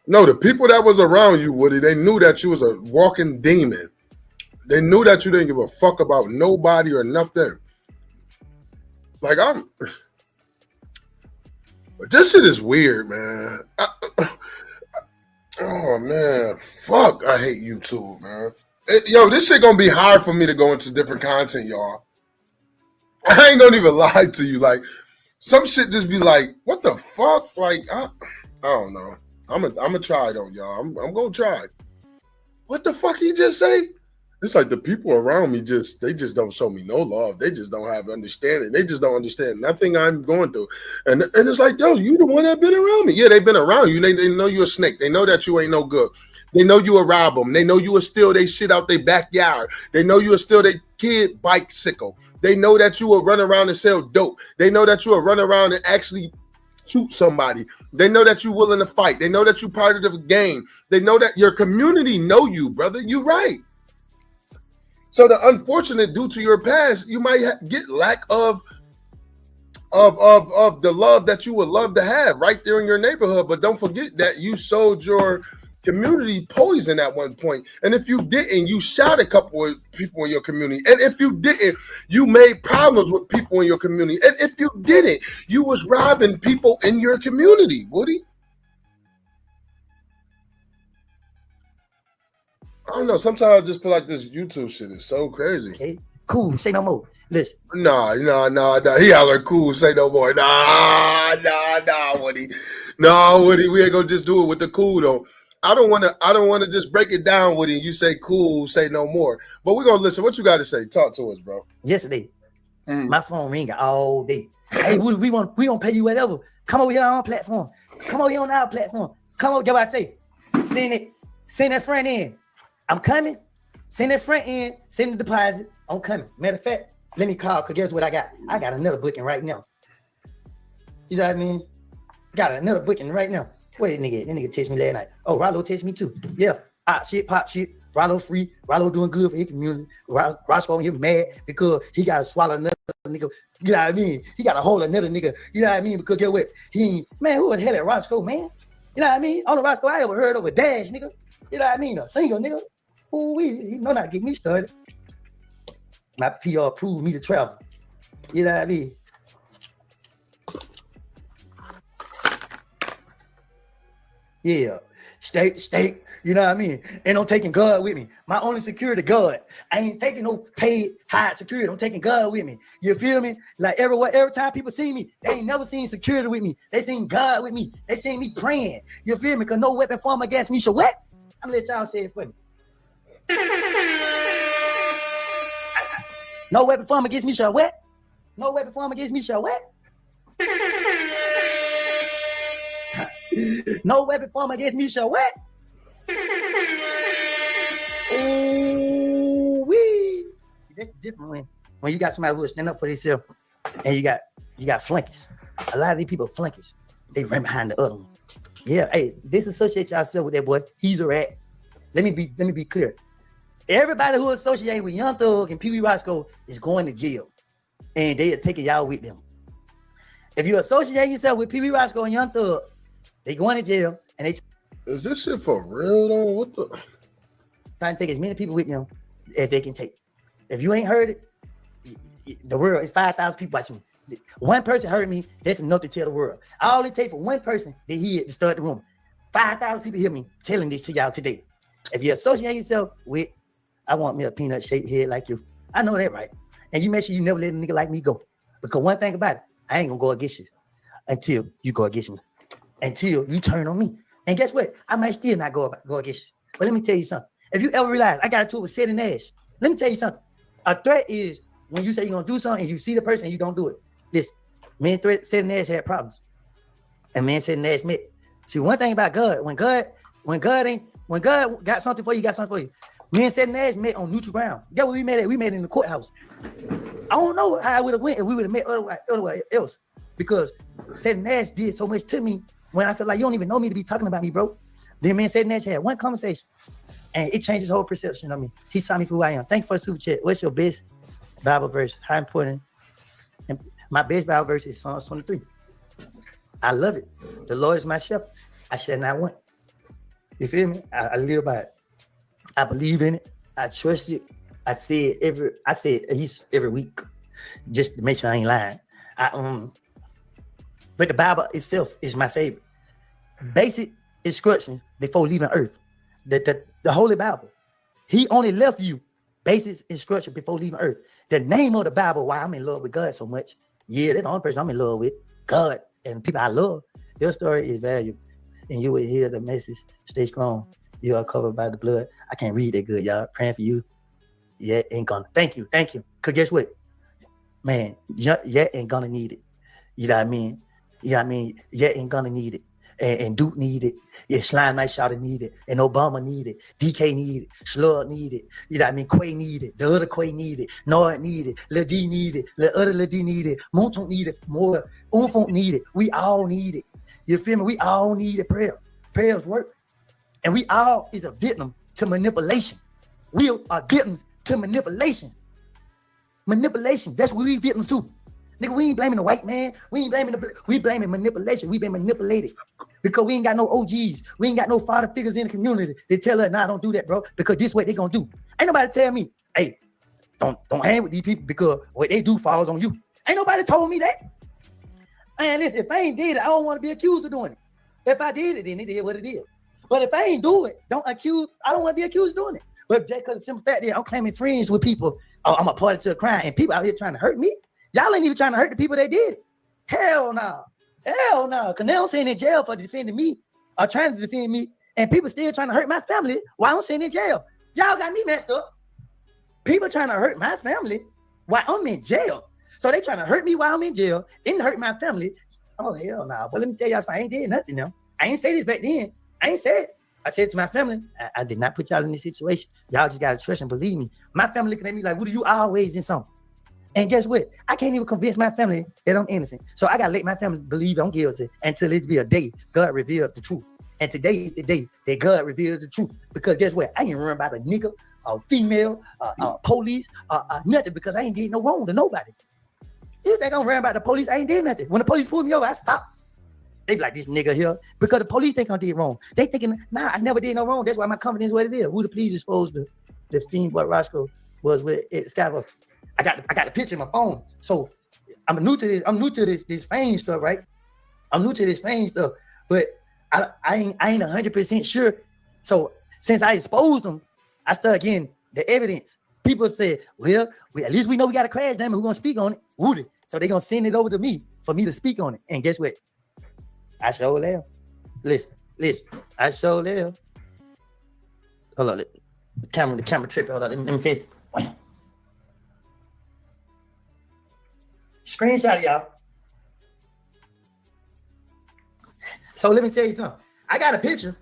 No, the people that was around you, Woody, they knew that you was a walking demon. They knew that you didn't give a fuck about nobody or nothing. Like, this shit is weird, man. Oh, man. Fuck, I hate YouTube, man. Yo, this shit gonna be hard for me to go into different content, y'all. I ain't gonna even lie to you. Like, some shit just be like, what the fuck? Like, I don't know. I'm gonna try though, y'all. I'm gonna try. What the fuck he just say? It's like the people around me they just don't show me no love. They just don't have understanding. They just don't understand nothing I'm going through. And it's like, yo, you the one that been around me. Yeah, they've been around you. They know you a snake. They know that you ain't no good. They know you will rob them. They know you will steal their shit out their backyard. They know you will steal their kid bicycle. They know that you will run around and sell dope. They know that you will run around and actually shoot somebody. They know that you're willing to fight. They know that you're part of the game. They know that your community know you, brother. You right. So the unfortunate, due to your past, you might get lack of the love that you would love to have right there in your neighborhood. But don't forget that you sold your community poison at one point. And if you didn't, you shot a couple of people in your community. And if you didn't, you made problems with people in your community. And if you didn't, you was robbing people in your community, Woody. I don't know. Sometimes I just feel like this YouTube shit is so crazy. Okay, cool. Say no more. Listen. Nah. He holler cool. Say no more. Nah, Woody. No, Woody. We ain't gonna just do it with the cool though. I don't want to just break it down with you. You say cool, say no more. But we're gonna listen. What you got to say? Talk to us, bro. Yesterday, my phone ringing all day. Hey, we gonna pay you whatever. Come over here on our platform. Come over here on our platform. Come over. Get what I say? Send that front end. I'm coming. Send that front end. Send the deposit. I'm coming. Matter of fact, let me call. Cause guess what I got? I got another booking right now. You know what I mean? Got another booking right now. Wait, nigga. That nigga text me last night. Oh, Rollo text me too. Yeah. Pop shit. Rollo free. Rollo doing good for his community. Roscoe here mad because he got to swallow another nigga. You know what I mean? He got to hold another nigga. You know what I mean? Because get what? Man, who the hell at Roscoe, man? You know what I mean? Only Roscoe I ever heard of a Dash, nigga. You know what I mean? A single nigga. Ooh, he know not to get me started. My PR approved me to travel. You know what I mean? Yeah, state, you know what I mean? And I'm taking God with me. My only security, God. I ain't taking no paid high security. I'm taking God with me. You feel me? Like every time people see me, they ain't never seen security with me. They seen God with me. They seen me praying. You feel me? Because no weapon formed against me shall what? I'm gonna let y'all say it for me. No weapon formed against me shall what? No weapon formed against me shall what? No weapon formed against me shall what? Ooh wee. That's different when you got somebody who will stand up for themselves and you got flunkies. A lot of these people flunkies. They run behind the other one. Yeah, hey, disassociate yourself with that boy. He's a rat. Let me be clear. Everybody who associates with Young Thug and Pee Wee Roscoe is going to jail, and they are taking y'all with them. If you associate yourself with Pee Wee Roscoe and Young Thug, they going to jail, and they. Is this shit for real though? What the? Trying to take as many people with them as they can take. If you ain't heard it, the world is 5,000 people watching me. One person heard me. That's enough to tell the world. All it takes for one person to hear it to start the room. 5,000 people hear me telling this to y'all today. If you associate yourself with, I want me a peanut shaped head like you. I know that, right? And you make sure you never let a nigga like me go. Because one thing about it, I ain't gonna go against you until you go against me. Until you turn on me. And guess what? I might still not go against you. But let me tell you something. If you ever realize I got into it with Sid and Nash, let me tell you something. A threat is when you say you're gonna do something and you see the person and you don't do it. Listen, me and Sid and Nash had problems. And me and Sid and Nash met. See, one thing about God, when God got something for you, got something for you. Me and Sid and Nash met on neutral ground. Guess where we met at? We met in the courthouse. I don't know how I would have went if we would have met otherwise else. Because Sid and Nash did so much to me when I feel like you don't even know me to be talking about me, bro. Then me and Sid and Nash had one conversation. And it changed his whole perception of me. He saw me for who I am. Thank you for the super chat. What's your best Bible verse? How important? And my best Bible verse is Psalms 23. I love it. The Lord is my shepherd. I shall not want. You feel me? I live by it. I believe in it. I trust it. I say it at least every week, just to make sure I ain't lying. But the Bible itself is my favorite. Basic instruction before leaving earth. The Holy Bible. He only left you basic instruction before leaving earth. The name of the Bible, why I'm in love with God so much. Yeah, that's the only person I'm in love with. God and people I love. Their story is valuable. And you will hear the message. Stay strong. You are covered by the blood. I can't read that good, y'all. Praying for you. Yeah, ain't gonna. Thank you. Cause guess what? Man, yeah, ain't gonna need it. You know what I mean? Yeah, ain't gonna need it. And Duke need it. Yeah, Slime Night Shouter need it. And Obama need it. DK need it. Slug need it. You know what I mean? Quay need it. The other Quay need it. Noing need it. Lil D need it. The other Lil D need it. Monton need it. More Umfont need it. We all need it. You feel me? We all need a prayer. Prayers work. And we all is a victim to manipulation. We are victims to manipulation. Manipulation. That's what we victims to. Nigga, we ain't blaming the white man. We blaming manipulation. We been manipulated because we ain't got no OGs. We ain't got no father figures in the community. They tell us, nah, don't do that, bro, because this what they gonna do. Ain't nobody tell me, hey, don't hang with these people because what they do falls on you. Ain't nobody told me that. Man, listen, if I ain't did it, I don't want to be accused of doing it. If I did it, then it is what it is. But if I ain't do it, I don't want to be accused of doing it. But just because the simple fact that I'm claiming friends with people, I'm a party to a crime, and people out here trying to hurt me. Y'all ain't even trying to hurt the people that did it. Hell no. Hell no. Because now I'm sitting in jail for defending me or trying to defend me, and people still trying to hurt my family while I'm sitting in jail. Y'all got me messed up. People trying to hurt my family while I'm in jail. So they trying to hurt me while I'm in jail, then hurt my family. Oh, hell no. But let me tell y'all something. I ain't did nothing now. I ain't say this back then. I ain't said it. I said to my family, I did not put y'all in this situation. Y'all just got to trust and believe me. My family looking at me like, what are you always in something? And guess what? I can't even convince my family that I'm innocent. So I got to let my family believe I'm guilty until it be a day God revealed the truth. And today is the day that God revealed the truth. Because guess what? I ain't worried about a nigga, a female, police, nothing, because I ain't did no wrong to nobody. You think I'm worried about the police? I ain't did nothing. When the police pulled me over, I stopped. They be like, this nigga here, because the police think I did wrong. They thinking, nah, I never did no wrong. That's why my confidence is what it is. Who the police exposed the fiend what Roscoe was with Scott. I got the picture in my phone. So I'm new to this fame stuff, right? I'm new to this fame stuff, but I ain't 100% sure. So since I exposed them, I start getting the evidence. People say, well, at least we know we got a crash damage. Who's gonna speak on it? Woodie. So they're gonna send it over to me for me to speak on it. And guess what? I sure am. Listen. I sure am. Hold on, the camera trip. Hold on, let me fix it. Screenshot, y'all. So let me tell you something. I got a picture.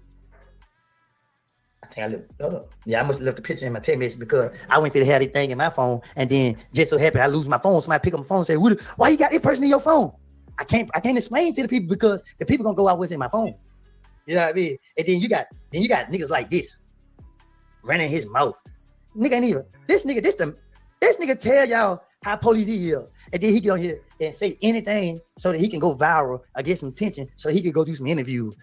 I think I left. Hold up. Yeah, I must have left the picture in my text message because I went for to have this thing in my phone, and then just so happy I lose my phone. Somebody pick up my phone and say, why you got this person in your phone? I can't explain to the people because the people gonna go out what's in my phone. You know what I mean? And then you got niggas like this running his mouth. Nigga ain't even this nigga tell y'all how police he is, and then he get on here and say anything so that he can go viral or get some attention so he can go do some interviews.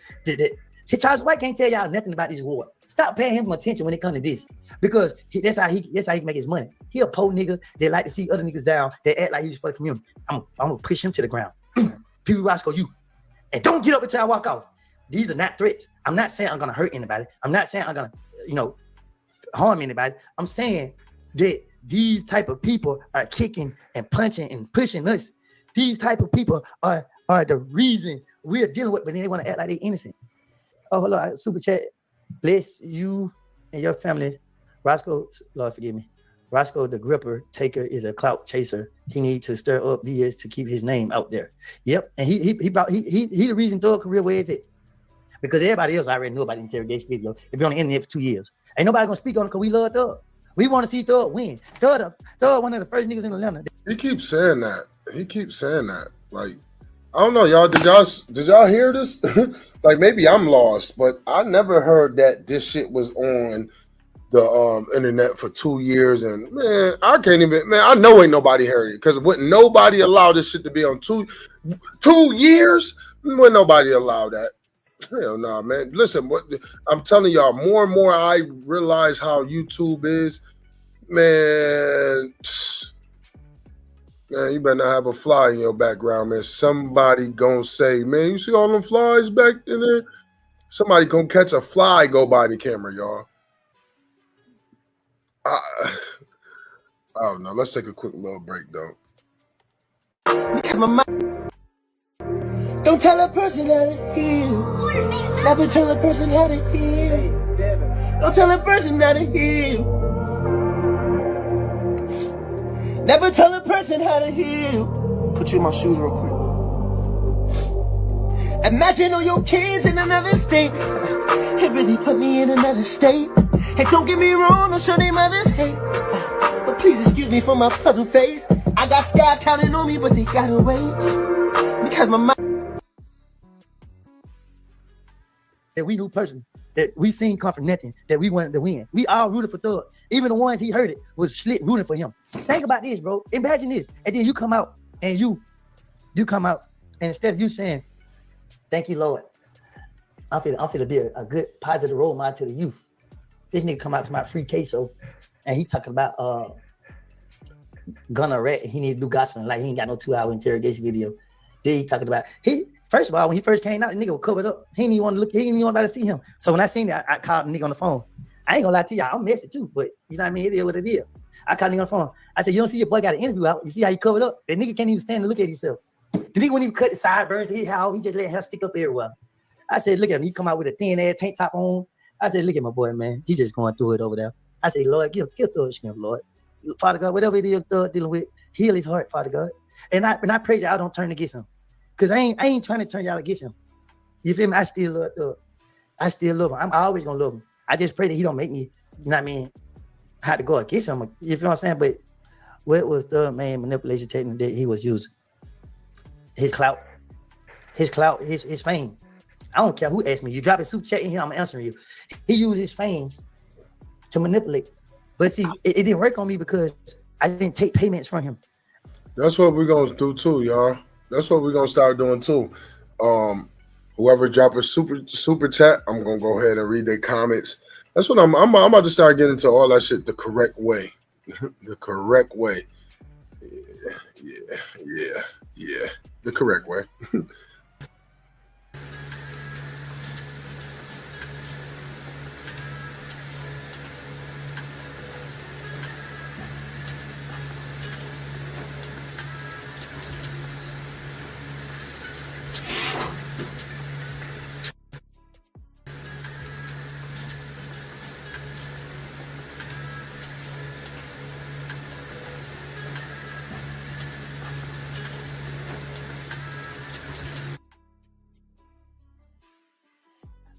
Charles White can't tell y'all nothing about this war. Stop paying him attention when it comes to this, because that's how he can make his money. He a poor nigga that like to see other niggas down. They act like he's for the community. I'm gonna push him to the ground. People Roscoe, you, and don't get up until I walk off. These are not threats. I'm not saying I'm gonna hurt anybody. I'm not saying I'm gonna, harm anybody. I'm saying that these type of people are kicking and punching and pushing us. These type of people are the reason we're dealing with, but then they want to act like they're innocent. Oh, hello, super chat. Bless you and your family. Roscoe, Lord forgive me. Roscoe the gripper taker is a clout chaser. He needs to stir up BS to keep his name out there. Yep, and he the reason Thug career where is it? Because everybody else already knew about the interrogation video. It's been on the internet for 2 years. Ain't nobody gonna speak on it because we love Thug. We want to see Thug win. Thug one of the first niggas in Atlanta. He keeps saying that. Like, I don't know, y'all. Did y'all hear this? Like, maybe I'm lost, but I never heard that this shit was on the internet for 2 years, and man, I can't even. Man, I know ain't nobody heard it because wouldn't nobody allow this shit to be on 2 years? Wouldn't nobody allow that? Hell no, man. Listen, what I'm telling y'all, more and more I realize how YouTube is, man. Man, you better not have a fly in your background, man. Somebody gonna say, man, you see all them flies back in there? Somebody gonna catch a fly go by the camera, y'all. I don't know. Let's take a quick little break, though. Don't tell a person how to heal. Never tell a person how to heal. Don't tell a person how to heal. Never tell a person how to heal. Put you in my shoes real quick. Imagine all your kids in another state. It really put me in another state. And don't get me wrong, I'm sure they mothers hate. But please excuse me for my puzzle face. I got scars counting on me, but they gotta wait. Because my mind. That we knew person that we seen come from nothing, that we wanted to win. We all rooted for Thug. Even the ones he heard it was slit rooting for him. Think about this, bro. Imagine this. And then you come out and you come out, and instead of you saying, thank you, Lord, I'm finna be a good positive role model to the youth. This nigga come out to my free queso, and he talking about gunna rat. He need to do gospel, like he ain't got no 2-hour interrogation video. Then he talking about first of all, when he first came out, the nigga was covered up. He didn't even want to look. He didn't even want to see him. So when I seen that, I called the nigga on the phone. I ain't gonna lie to y'all, I'm messy too, but you know what I mean? It is what it is. I called the nigga on the phone. I said, you don't see your boy got an interview out? You see how he covered up? That nigga can't even stand and look at himself. The nigga wouldn't even cut the sideburns. He just let hair stick up everywhere. I said, look at him. He come out with a thin ass tank top on. I said, look at my boy, man. He's just going through it over there. I said, Lord, give Thug strength, Lord. Father God, whatever it is Thug dealing with, heal his heart, Father God. And I pray y'all don't turn against him. Because I ain't trying to turn y'all against him. You feel me? I still love Thug. I still love him. I'm always gonna love him. I just pray that he don't make me, you know what I mean, have to go against him. You feel what I'm saying? But what was the main manipulation technique that he was using? His clout, his fame. I don't care who asked me. You drop a super chat in here, I'm answering you. He used his fame to manipulate. But see, it didn't work on me because I didn't take payments from him. That's what we're gonna do too, y'all. That's what we're gonna start doing too. Whoever drop a super chat, I'm gonna go ahead and read their comments. That's what I'm about to start getting into all that shit the correct way. The correct way. Yeah. The correct way.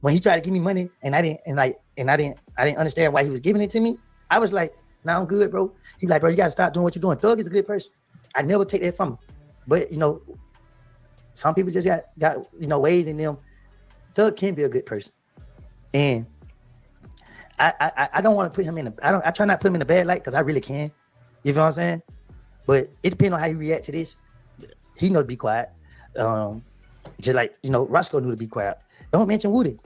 When he tried to give me money and I didn't understand why he was giving it to me, I was like, nah, I'm good, bro. He like, bro, you gotta stop doing what you're doing. Thug is a good person. I never take that from him. But you know, some people just got ways in them. Thug can be a good person. And I don't want to put him in I try not to put him in a bad light because I really can. You feel what I'm saying? But it depends on how you react to this. He know to be quiet. Just like, Roscoe knew to be quiet. Don't mention Woodie.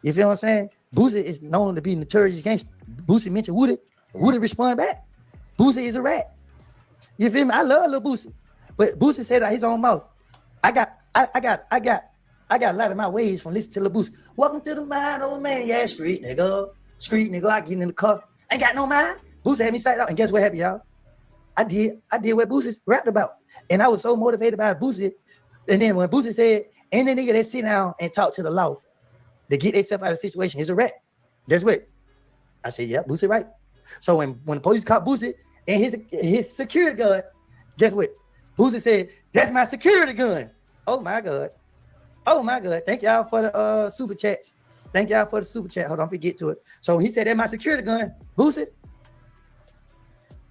You feel what I'm saying? Boosie is known to be notorious gangster. Boosie mentioned Woodie. Woodie respond back. Boosie is a rat. You feel me? I love little Boosie. But Boosie said out his own mouth, I got a lot of my ways from listening to Lil Boosie. Welcome to the mind, old man. Yeah, street nigga. I get in the car. Ain't got no mind. Boosie had me side out. And guess what happened, y'all? I did what Boosie rapped about. And I was so motivated by Boosie. And then when Boosie said, any nigga that sit down and talk to the law to get themselves out of the situation is a rat. Guess what? I said, yeah, Boosie right. So when the police caught Boosie and his security guard, guess what? Boosie said, that's my security gun. Oh my God. Thank y'all for the super chats. Hold on, we get to it. So he said, that's my security gun. Boosie,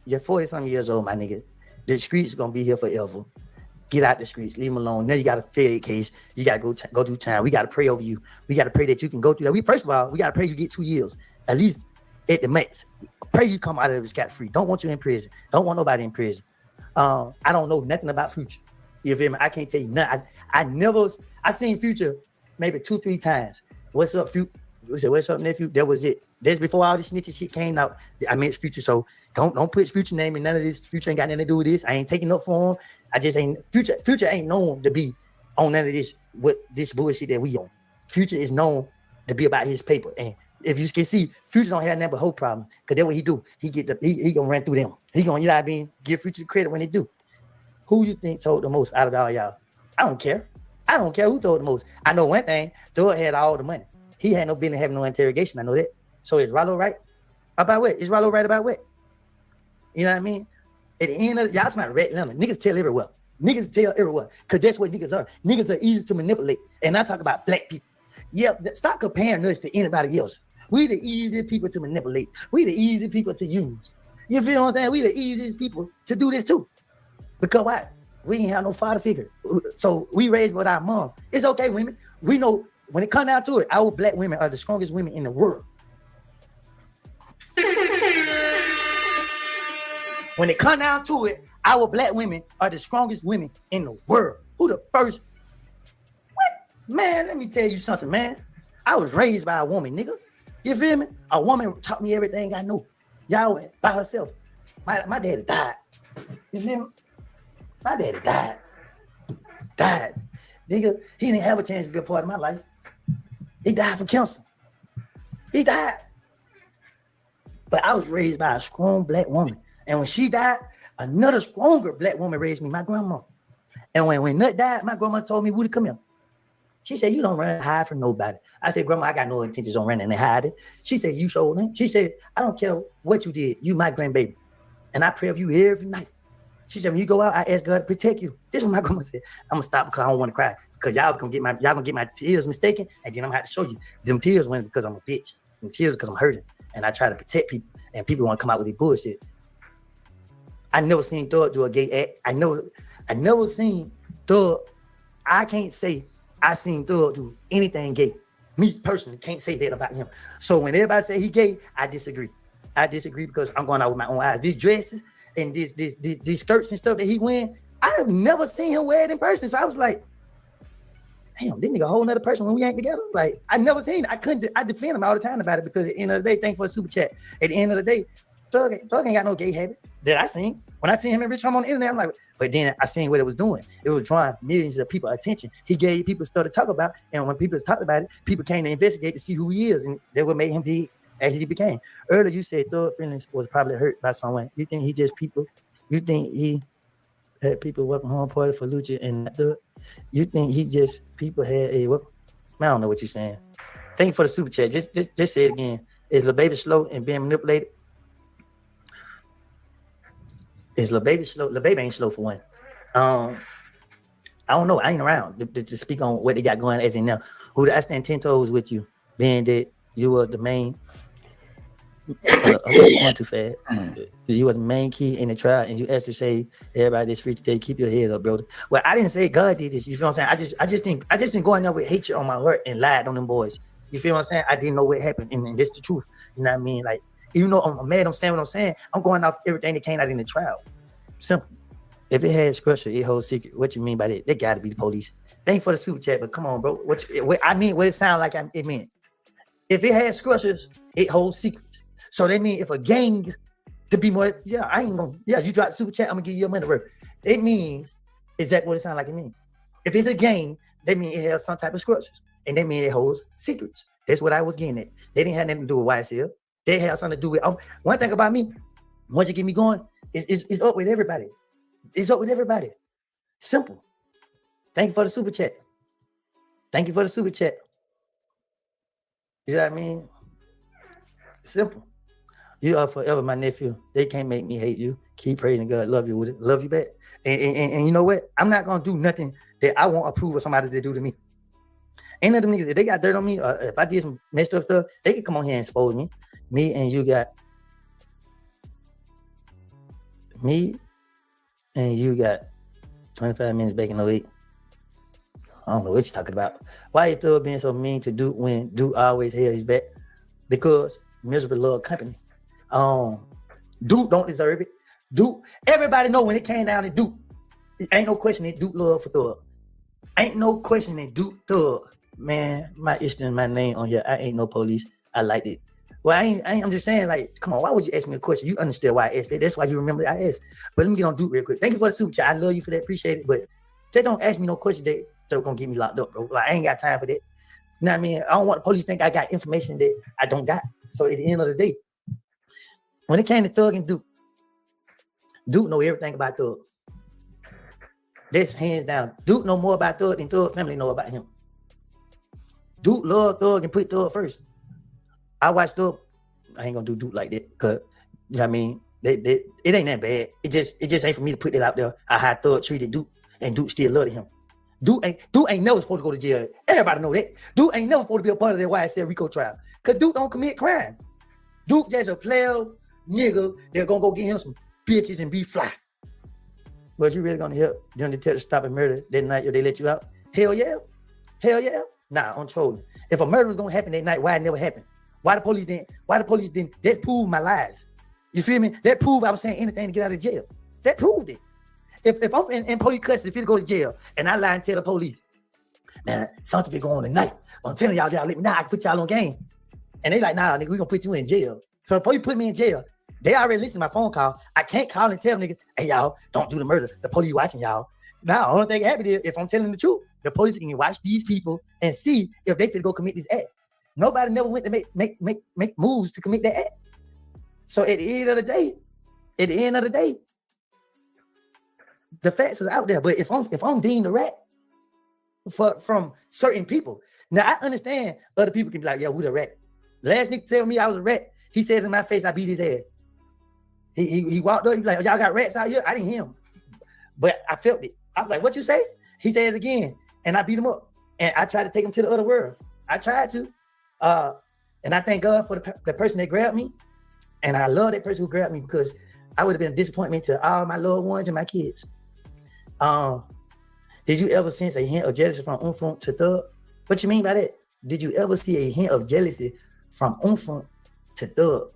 you're 40-something years old, my nigga. The streets gonna be here forever. Get out the streets, leave them alone. Now you got a Fed case. You got to go through time. We got to pray over you. We got to pray that you can go through that. First of all, we got to pray you get 2 years. At least at the max. Pray you come out of it scot free. Don't want you in prison. Don't want nobody in prison. I don't know nothing about Future. You feel me? I can't tell you nothing. I seen Future maybe 2-3 times. What's up, Future? We said, what's up, nephew? That was it. That's before all this snitching shit came out. I met Future, so don't put Future name in none of this. Future ain't got nothing to do with this. I ain't taking up for him. I just ain't Future ain't known to be on none of this bullshit that we on. Future is known to be about his paper. And if you can see, Future don't have nothing but whole problem. Cause that's what he do. He gonna run through them. He gonna, you know what I mean, give Future credit when they do. Who you think told the most out of all y'all? I don't care. I don't care who told the most. I know one thing, Thug had all the money. He had no business having no interrogation. I know that. So is Rollo right? About what? Is Rollo right about what? You know what I mean? At the end of y'all smart red lemon. Niggas tell everywhere. Niggas tell everywhere. Cause that's what niggas are. Niggas are easy to manipulate. And I talk about black people. Yeah, stop comparing us to anybody else. We the easiest people to manipulate. We the easy people to use. You feel what I'm saying? We the easiest people to do this too. Because why? We ain't have no father figure. So we raised with our mom. It's okay, women. We know when it comes down to it, our black women are the strongest women in the world. When it comes down to it, our black women are the strongest women in the world. Who the first? What? Man, let me tell you something, man. I was raised by a woman, nigga. You feel me? A woman taught me everything I know. Y'all by herself. My daddy died. You feel me? My daddy died. Nigga, he didn't have a chance to be a part of my life. He died from cancer. He died. But I was raised by a strong black woman. And when she died, another stronger black woman raised me, my grandma. And when Nut died, my grandma told me, Woody, come here. She said, you don't run and hide from nobody. I said, Grandma, I got no intentions on running and hiding. She said, you showed him. She said, I don't care what you did. You my grandbaby. And I pray for you every night. She said, when you go out, I ask God to protect you. This is what my grandma said. I'm gonna stop because I don't want to cry. Because y'all gonna get my tears mistaken, and then I'm gonna have to show you. Them tears went because I'm a bitch. Them tears because I'm hurting. And I try to protect people, and people want to come out with their bullshit. I never seen Thug do a gay act. I never seen Thug. I can't say I seen Thug do anything gay. Me personally can't say that about him. So when everybody say he gay, I disagree. I disagree because I'm going out with my own eyes. These dresses and these skirts and stuff that he wearing, I have never seen him wear it in person. So I was like, damn, this nigga a whole nother person when we ain't together. Like, I never seen it. I defend him all the time about it because at the end of the day, thanks for the super chat. At the end of the day, Thug ain't got no gay habits that I seen. When I seen him and Rich Homie on the internet, I'm like, but then I seen what it was doing. It was drawing millions of people attention. He gave people stuff to talk about, and when people talked about it, people came to investigate to see who he is, and that what made him be as he became. Earlier, you said Thug feelings was probably hurt by someone. You think he just people? You think he had people welcome home party for Lucha and Thug? You think he just people had a what? I don't know what you're saying. Thank you for the super chat. Just say it again. Is Lil Baby slow and being manipulated? Is Lil Baby slow? Lil Baby ain't slow for one. I don't know. I ain't around to speak on what they got going as in now. Who I stand 10 toes with you, being that you were the main. I'm too fast. You were the main key in the trial, and you asked to say everybody that's free today, keep your head up, brother. Well, I didn't say God did this. You feel what I'm saying? I just didn't go in there with hatred on my heart and lied on them boys. You feel what I'm saying? I didn't know what happened, and that's the truth. You know what I mean? Like, even though I'm mad, I'm saying what I'm saying. I'm going off everything that came out in the trial. Simple. If it had structure, it holds secret. What you mean by that? They got to be the police. Thank you for the super chat, but come on, bro. What it sound like it meant. If it had structures, it holds secrets. So that means if a gang to be more, you drop super chat, I'm gonna give you your money worth. It means exactly what it sounds like it means. If it's a gang, that means it has some type of structures, and that means it holds secrets. That's what I was getting at. They didn't have nothing to do with YSL. They had something to do with one thing about me. Once you get me going, it's up with everybody. It's up with everybody. Simple. Thank you for the super chat. Thank you for the super chat. You know what I mean? Simple. You are forever my nephew. They can't make me hate you. Keep praising God. Love you with it. Love you back. And you know what? I'm not gonna do nothing that I won't approve of somebody to do to me. Ain't none of them niggas, if they got dirt on me, or if I did some messed up stuff, they can come on here and expose me. Me and you got 25 minutes back in 08. I don't know what you're talking about. Why you still being so mean to Duke when Duke always held his back? Because miserable little company. Duke don't deserve it. Duke, everybody know when it came down to Duke, it ain't no question that Duke love for Thug. Ain't no question that Duke Thug. Man, my Eastern, my name on here. I ain't no police. I liked it. Well, I'm just saying, like, come on, why would you ask me a question? You understand why I asked it. That's why you remember I asked. But let me get on Duke real quick. Thank you for the super chat. I love you for that. Appreciate it. But just don't ask me no question that's gonna get me locked up, bro. Like, I ain't got time for that. You know what I mean? I don't want the police to think I got information that I don't got. So at the end of the day, when it came to Thug and Duke know everything about Thug. That's hands down. Duke know more about Thug than Thug family know about him. Duke love Thug and put Thug first. I watched Thug. I ain't gonna do Duke like that, cause you know what I mean. It ain't that bad. It just ain't for me to put it out there. How Thug treated Duke, and Duke still loved him. Duke ain't never supposed to go to jail. Everybody know that. Duke ain't never supposed to be a part of that YSL Rico trial, cause Duke don't commit crimes. Duke just a player nigga. They're gonna go get him some bitches and be fly. Was you really gonna help them detectives stop a murder that night if they let you out? Hell yeah. Hell yeah. Nah, I'm trolling. If a murder was gonna happen that night, why it never happened? Why the police didn't? That proved my lies. You feel me? That proved I was saying anything to get out of jail. That proved it. If I'm in police custody, if you go to jail and I lie and tell the police, man, something will go on tonight. I'm telling y'all let me know, I can put y'all on game. And they like, nah, nigga, we gonna put you in jail. So the police put me in jail. They already listened to my phone call. I can't call and tell niggas, hey, y'all, don't do the murder. The police watching y'all. Now, the only thing happened is if I'm telling the truth, the police can watch these people and see if they could go commit this act. Nobody never went to make moves to commit that act. So at the end of the day, the facts is out there. But if I'm deemed a rat from certain people, now I understand other people can be like, yeah, we the rat. Last nigga tell me I was a rat. He said in my face, I beat his ass. He walked up, he was like, y'all got rats out here? I didn't hear him. But I felt it. I was like, what you say? He said it again. And I beat him up. And I tried to take him to the other world. I tried to. And I thank God for the person that grabbed me. And I love that person who grabbed me because I would have been a disappointment to all my loved ones and my kids. Did you ever sense a hint of jealousy from Umfunk to Thug? What you mean by that? Did you ever see a hint of jealousy from Umfunk to Thug?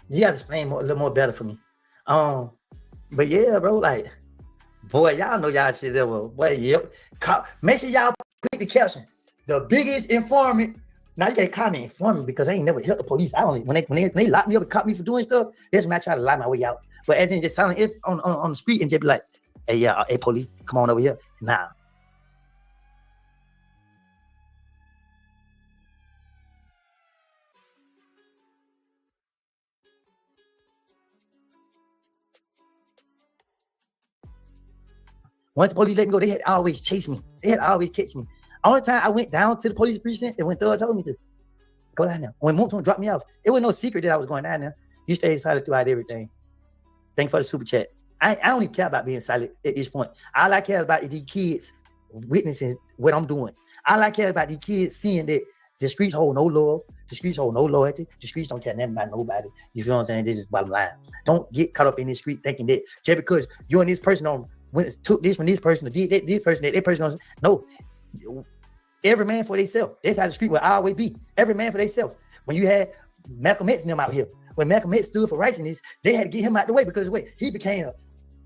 You gotta explain a little more better for me. But yeah, bro, like, boy, y'all know y'all shit ever. Boy, yep. Make sure y'all put the caption. The biggest informant. Now you can't call me informant because I ain't never helped the police. I only when they lock me up and caught me for doing stuff, that's when I try to lie my way out. But as in just selling it on the street and just be like, hey, police, come on over here. Nah. Once the police let me go, they had to always chase me. They had to always catch me. Only time I went down to the police precinct and when Thug told me to go down there. When Moon dropped me off, it was no secret that I was going down there. You stayed silent throughout everything. Thank you for the super chat. I don't even care about being silent at this point. All I care about is these kids witnessing what I'm doing. All I care about these kids seeing that the streets hold no love, the streets hold no loyalty, the streets don't care nothing about nobody. You feel what I'm saying? This is bottom line. Don't get caught up in this street thinking that just because you and this person took this from this person or did that, this person, that person. No. Every man for themselves. That's how the street will always be. Every man for themselves. When you had Malcolm X and them out here, when Malcolm X stood for righteousness, they had to get him out the way because he became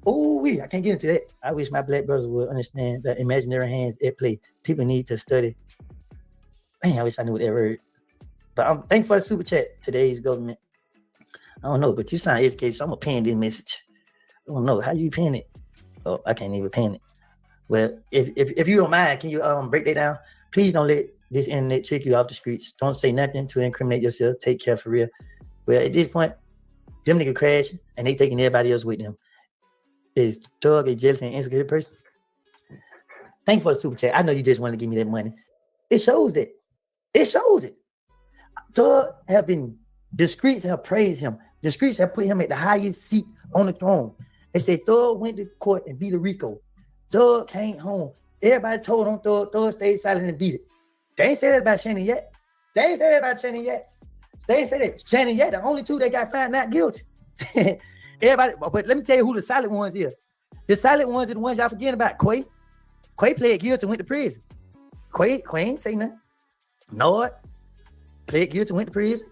I can't get into that. I wish my black brothers would understand that imaginary hands at play. People need to study. Man, I wish I knew what that word. But I'm thankful for the super chat. Today's government. I don't know, but you sound educated, so I'm gonna pen this message. I don't know how you pen it. Oh, I can't even pen it. Well, if you don't mind, can you break that down? Please don't let this internet trick you off the streets. Don't say nothing to incriminate yourself. Take care for real. Well, at this point, them niggas crashing and they taking everybody else with them. Is Thug a jealous and insecure person? Thank you for the super chat. I know you just want to give me that money. It shows that. It shows it. Thug have been, the streets have praised him. The streets have put him at the highest seat on the throne. They say Thug went to court and beat a Rico. Thug came home. Everybody told on Thug. Thug stayed silent and beat it. They ain't say that about Shannon yet. They ain't say that. Shannon yet. The only two that got found not guilty. Everybody, but let me tell you who the silent ones is. The silent ones are the ones y'all forgetting about. Quay pled guilty and went to prison. Quay ain't say nothing. Nord pled guilty and went to prison.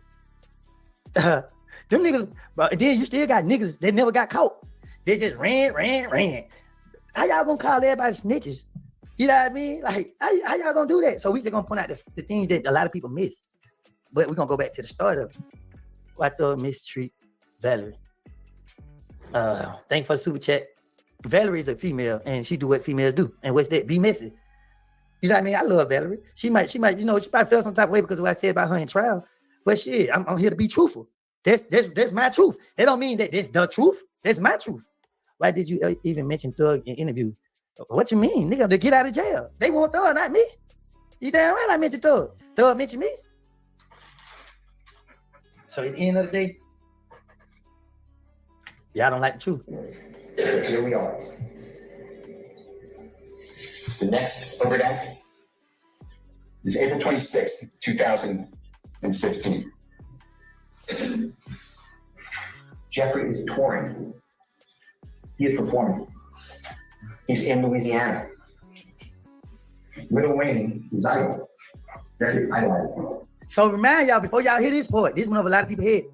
Them niggas, but then you still got niggas that never got caught. They just ran. How y'all gonna call everybody snitches? You know what I mean? Like, how y'all gonna do that? So we just gonna point out the things that a lot of people miss. But we're gonna go back to the start of it. I thought mistreat Valerie. Thank you for the super chat. Valerie is a female and she do what females do. And what's that? Be messy. You know what I mean? I love Valerie. She might, she probably felt some type of way because of what I said about her in trial. But shit, I'm here to be truthful. That's my truth. That don't mean that that's the truth. That's my truth. Why did you even mention Thug in interview? What you mean, nigga? To get out of jail. They want Thug, not me. You damn right I mentioned Thug. Thug mentioned me. So at the end of the day, y'all don't like the truth. Here we are. The next overt act is April 26th, 2015. Jeffrey is touring. He is performing. He's in Louisiana. Lil Wayne is idol. Very idolized. So remind y'all, before y'all hear this part, this went over a lot of people's head.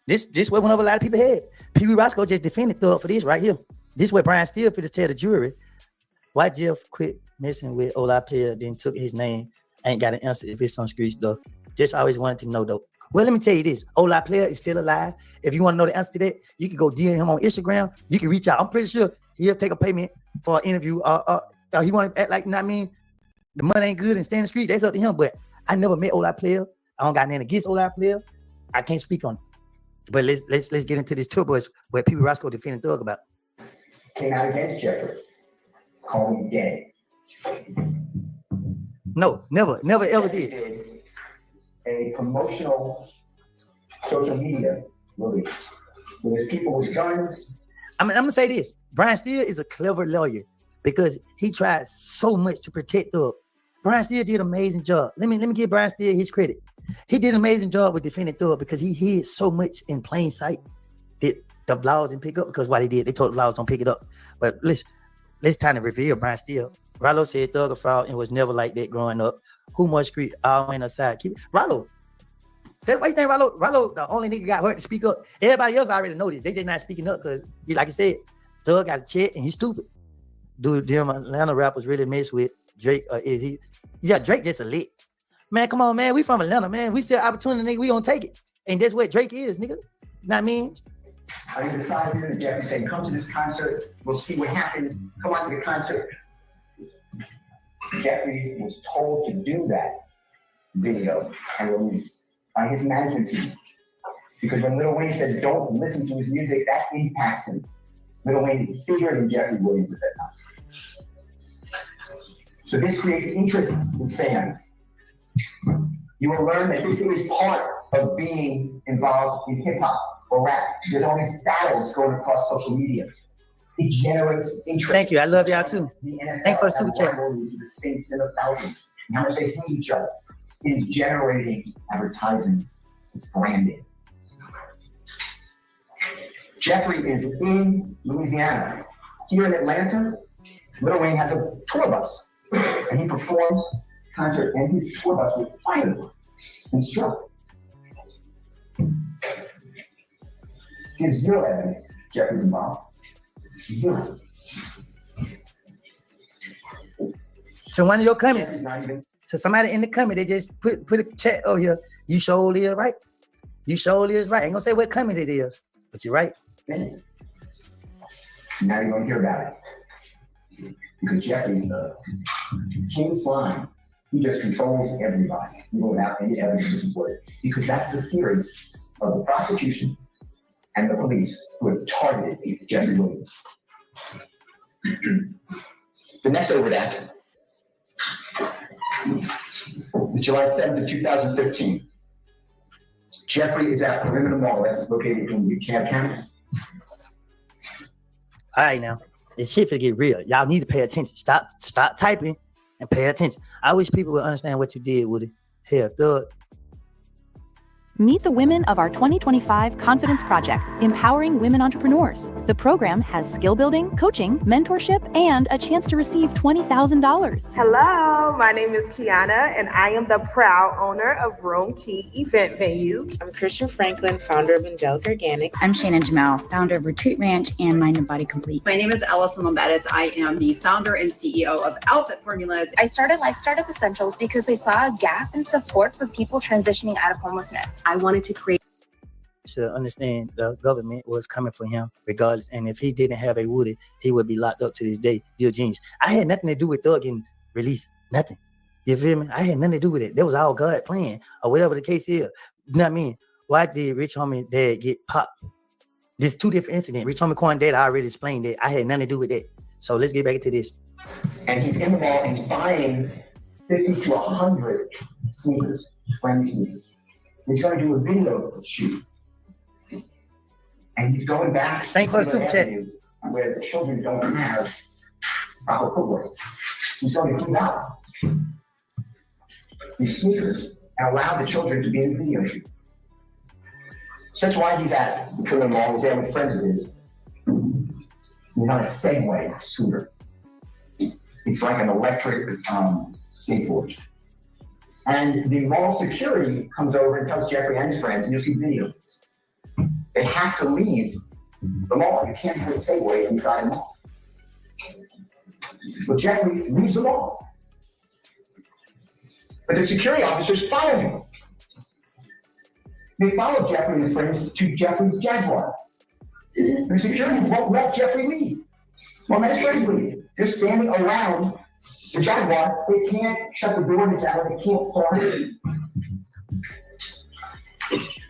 This what went over a lot of people's head. Pee Wee Roscoe just defended Thug for this right here. This what Brian Steele for to tell the jury. Why Jeff quit messing with Ola player, then took his name, ain't got an answer if it's some street stuff. Just always wanted to know though. Well, let me tell you this. Ola player is still alive. If you want to know the answer to that, you can go DM him on Instagram. You can reach out. I'm pretty sure he'll take a payment for an interview. He want to act like, you know what I mean? The money ain't good and stay in the street. That's up to him. But I never met Ola player. I don't got nothing against Ola player. I can't speak on it. But let's get into this tour bus where Pee Wee Roscoe defended Thug about. Came out against Jeffrey. Called him gay. No, never ever did. A promotional social media release where there's people with guns. I'm gonna say this. Brian Steele is a clever lawyer because he tried so much to protect Thug. Brian Steele did an amazing job. Let me give Brian Steele his credit. He did an amazing job with defending Thug because he hid so much in plain sight that the blogs didn't pick up because what he did, they told the blogs don't pick it up. But let's time to reveal Brian Steele. Rollo said Thug a fraud and was never like that growing up. Who much street all went aside. Keep it. Rollo. Why you think Rollo the only nigga got hurt to speak up? Everybody else already know this. They just not speaking up because, like I said, Thug got a check and he's stupid. Dude, them Atlanta rappers really mess with Drake. Is he? Yeah, Drake just a lick. Man, come on, man. We from Atlanta, man. We see an opportunity, nigga. We gonna take it. And that's what Drake is, nigga. You know what I mean? I decided here to Jeffrey saying, come to this concert. We'll see what happens. Come on to the concert. Jeffrey was told to do that video and release by his management team. Because when Lil Wayne said, don't listen to his music, that impacts him. Lil Wayne is bigger than Jeffrey Williams at that time. So this creates interest in fans. You will learn that this is part of being involved in hip hop or rap. There's all these battles going across social media. It generates interest. Thank you. I love y'all too. Thank you for the super chat. The saints and the thousands. And how much they hate each other. It is generating advertising. It's branding. Jeffrey is in Louisiana. Here in Atlanta, Lil Wayne has a tour bus. And he performs concert and his tour bus was fired and struck. There's zero evidence Jeffrey's involved. Zero. So one of your comments, so somebody in the comment, they just put a chat over here. You surely is right. You surely is right. I ain't gonna say what comment it is, but you're right. Now you're gonna hear about it. Because Jeffrey's the king slime. He just controls everybody, even without any evidence to support it. Because that's the theory of the prosecution and the police who have targeted Jeffrey Williams. The next overt act is July 7th of 2015. Jeffrey is at Perimeter Mall, that's located in DeKalb County. All right, now this shit finna get real. Y'all need to pay attention. Stop typing and pay attention. I wish people would understand what you did with it. Hell, Thug. Meet the women of our 2025 Confidence Project, empowering women entrepreneurs. The program has skill building, coaching, mentorship, and a chance to receive $20,000. Hello, my name is Kiana, and I am the proud owner of Room Key Event Venue. I'm Christian Franklin, founder of Angelic Organics. I'm Shannon Jamal, founder of Retreat Ranch and Mind and Body Complete. My name is Allison Lombardes. I am the founder and CEO of Outfit Formulas. I started Life Startup Essentials because I saw a gap in support for people transitioning out of homelessness. I wanted to create to understand the government was coming for him regardless, and if he didn't have a woodie, he would be locked up to this day. Dear genius, I had nothing to do with Thug getting released. Nothing. You feel me? I had nothing to do with it. That was all God plan or whatever the case is. You know what I mean? Why did Rich Homie dad get popped? There's two different incidents. Rich Homie Coin dad, I already explained that. I had nothing to do with that. So let's get back into this. And he's in the mall and he's buying 50 to 100 sneakers, brand new sneakers. He's going to do a video shoot. And he's going back Thank you for the super chat. Where the children don't have proper footwear. He's going to give out these sneakers and allow the children to be in the video shoot. So that's why he's at the Trinity Mall. He's there with friends of his. He's on a Segway scooter. It's like an electric skateboard. And the mall security comes over and tells Jeffrey and his friends, and you'll see videos. They have to leave the mall. You can't have a Segway inside a mall. But Jeffrey leaves the mall. But the security officers follow him. They follow Jeffrey and his friends to Jeffrey's Jaguar. And the security won't let Jeffrey leave. Won't let his friends leave. They're standing around the Jaguar. They can't shut the door to the Jaguar. They can't park.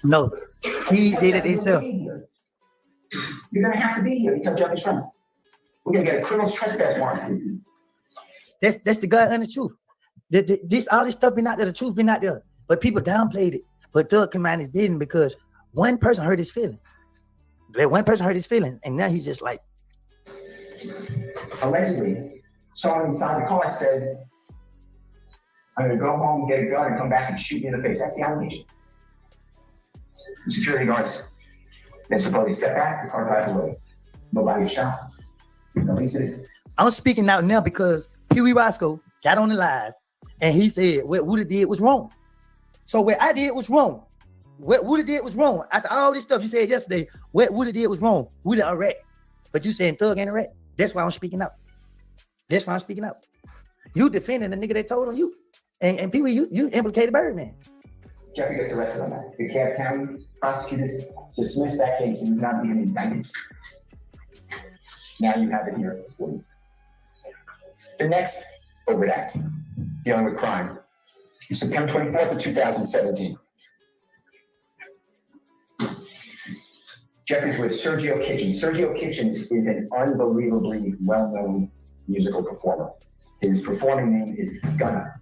No, he did it himself. You're going to have to be here. You tell Jeffrey's friend. We're going to get a criminal's trespass warrant. That's the God and the truth. All this stuff been out there, the truth been out there. But people downplayed it. But Thug came out his business because one person hurt his feeling. That one person hurt his feeling, and now he's just like. Allegedly, someone inside the car said, I'm going to go home, get a gun, and come back and shoot you in the face. That's the allegation. The security guards then supposedly step back, the car drives away. Nobody was shot. Nobody said it. I'm speaking out now because Pee Wee Roscoe got on the live and he said what Woodie did was wrong. So what I did was wrong. What Woodie did was wrong. After all this stuff you said yesterday, what Woodie did was wrong. Woodie a rat. But you saying Thug ain't a rat. That's why I'm speaking out. That's why I'm speaking out. You defending the nigga that told on you. And Pee Wee, you implicated Birdman. Jeffrey gets arrested on that. The DeKalb County prosecutors dismissed that case and he's not being indicted. Now you have it here for you. The next overt act dealing with crime is September 24th of 2017. Jeffrey's with Sergio Kitchens. Sergio Kitchens is an unbelievably well-known musical performer. His performing name is Gunna.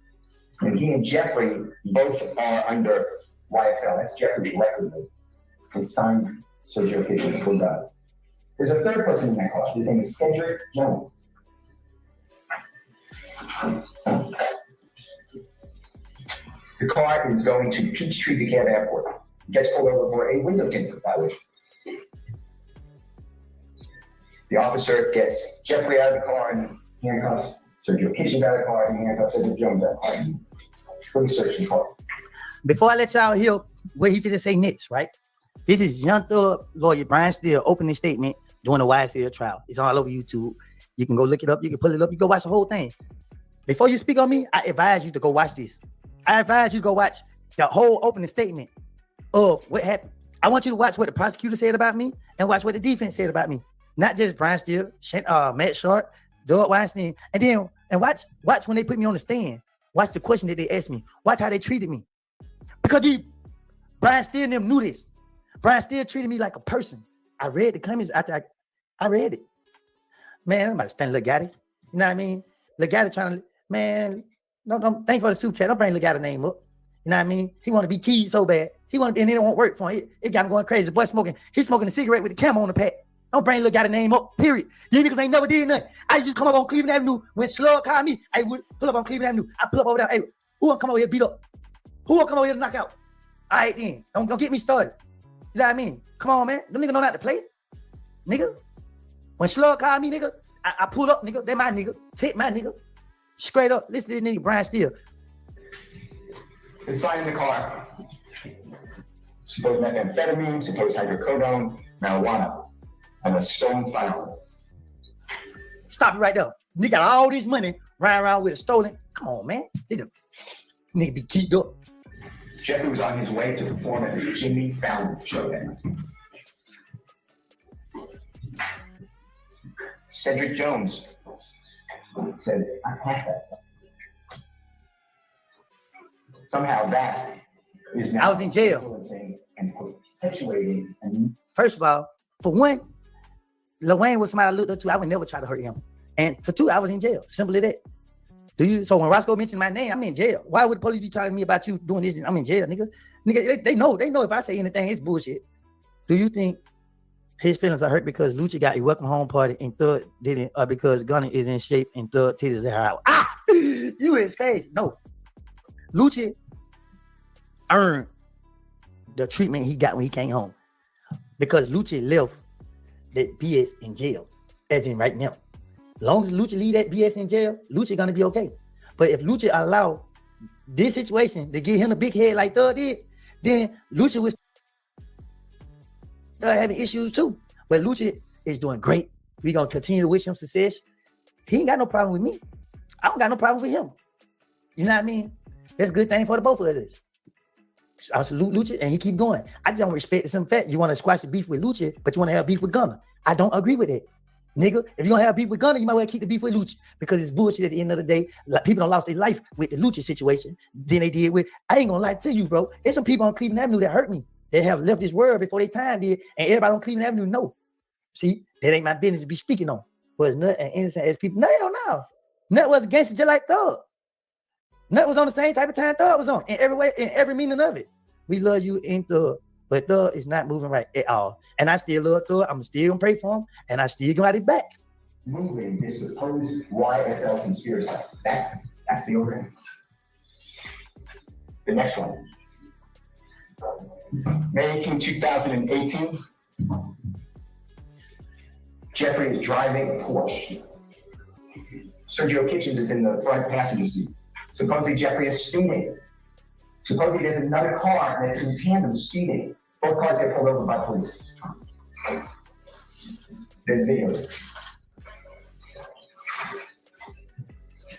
And he and Jeffrey both are under YSL. That's Jeffrey's record label. He signed Sergio Kitchens for that. There's a third person in that car. His name is Cedric Jones. The car is going to Peachtree DeKalb Airport. Gets pulled over for a window tint violation. The officer gets Jeffrey out of the car and handcuffs. Sergio Kitchens out of the car and handcuffs Cedric Jones out of the car. Fully search the car. Before I let y'all hear what he finna say next, right? This is Young Thug lawyer Brian Steele opening statement during the YSL trial. It's all over YouTube. You can go look it up. You can pull it up. You go watch the whole thing. Before you speak on me, I advise you to go watch this. I advise you to go watch the whole opening statement of what happened. I want you to watch what the prosecutor said about me and watch what the defense said about me. Not just Brian Steele, Matt Sharp, Doug Weinstein, and watch when they put me on the stand. Watch the question that they asked me. Watch how they treated me. Because Brian Steele and them knew this. Brian Steele treated me like a person. I read the comments after I read it. Man, I'm about to stand Legatti. You know what I mean? Legatti trying to, man, no, thank you for the super chat. Don't bring Legatti name up. You know what I mean? He want to be keyed so bad. And it won't work for him. It got him going crazy. Boy he's smoking a cigarette with the camera on the pack. Don't bring Legatti name up, period. You niggas ain't never did nothing. I just come up on Cleveland Avenue. When Slug called me, I would pull up on Cleveland Avenue. I pull up over there. Hey, who want to come over here to beat up? Who want to come over here to knock out? All right then, don't get me started. You know what I mean? Come on, man. Them niggas know not to play. Nigga. When Slug called me, nigga, I pulled up, nigga. They my nigga. Take my nigga. Straight up. Listen to this nigga, Brian Steele. They find in the car supposed methamphetamine, supposed hydrocodone, marijuana, and a stolen firearm. Stop it right there. Nigga got all this money riding around with a stolen. Come on, man. Nigga be keyed up. Jeffrey was on his way to perform at the Jimmy Fallon show that night. Cedric Jones said, I packed that stuff. Somehow that is now I was in jail. influencing and perpetuating. And first of all, for one, Lil Wayne was somebody I looked up to. I would never try to hurt him. And for two, I was in jail. Simple as that. So when Roscoe mentioned my name, I'm in jail. Why would the police be talking to me about you doing this? I'm in jail, nigga. Nigga, they know if I say anything, it's bullshit. Do you think his feelings are hurt because Lucci got a welcome home party and Thug didn't, or because Gunna is in shape and Thug titties are out? You is crazy. No. Lucci earned the treatment he got when he came home because Lucci left that BS in jail, as in right now. Long as Lucci leave that BS in jail, Lucci gonna be okay. But if Lucci allow this situation to give him a big head like Thug did, then Lucci was having issues too. But Lucci is doing great. We gonna continue to wish him success. He ain't got no problem with me. I don't got no problem with him. You know what I mean? That's a good thing for the both of us. I salute Lucci and he keep going. I just don't respect the simple fact you want to squash the beef with Lucci, but you want to have beef with Gunna. I don't agree with it. Nigga, if you're gonna have beef with Gunna, you might well keep the beef with Lucci because it's bullshit at the end of the day. Like, people don't lost their life with the Lucci situation than they did with, I ain't gonna lie to you, bro. There's some people on Cleveland Avenue that hurt me. They have left this world before their time did, and everybody on Cleveland Avenue know. See, that ain't my business to be speaking on. Was Nut and innocent as people? No, hell no. Nut was against it just like Thug. Nut was on the same type of time Thug was on in every way, in every meaning of it. We love you in Thug, but Thug is not moving right at all. And I still love Thug. I'm still gonna pray for him, and I still gonna have his back. moving this supposed YSL conspiracy. That's the overhead. The next one. May 18, 2018. Jeffrey is driving a Porsche. Sergio Kitchens is in the front passenger seat. Supposedly Jeffrey is speeding. Supposedly there's another car that's in tandem speeding. Both cars get pulled over by police. There's video.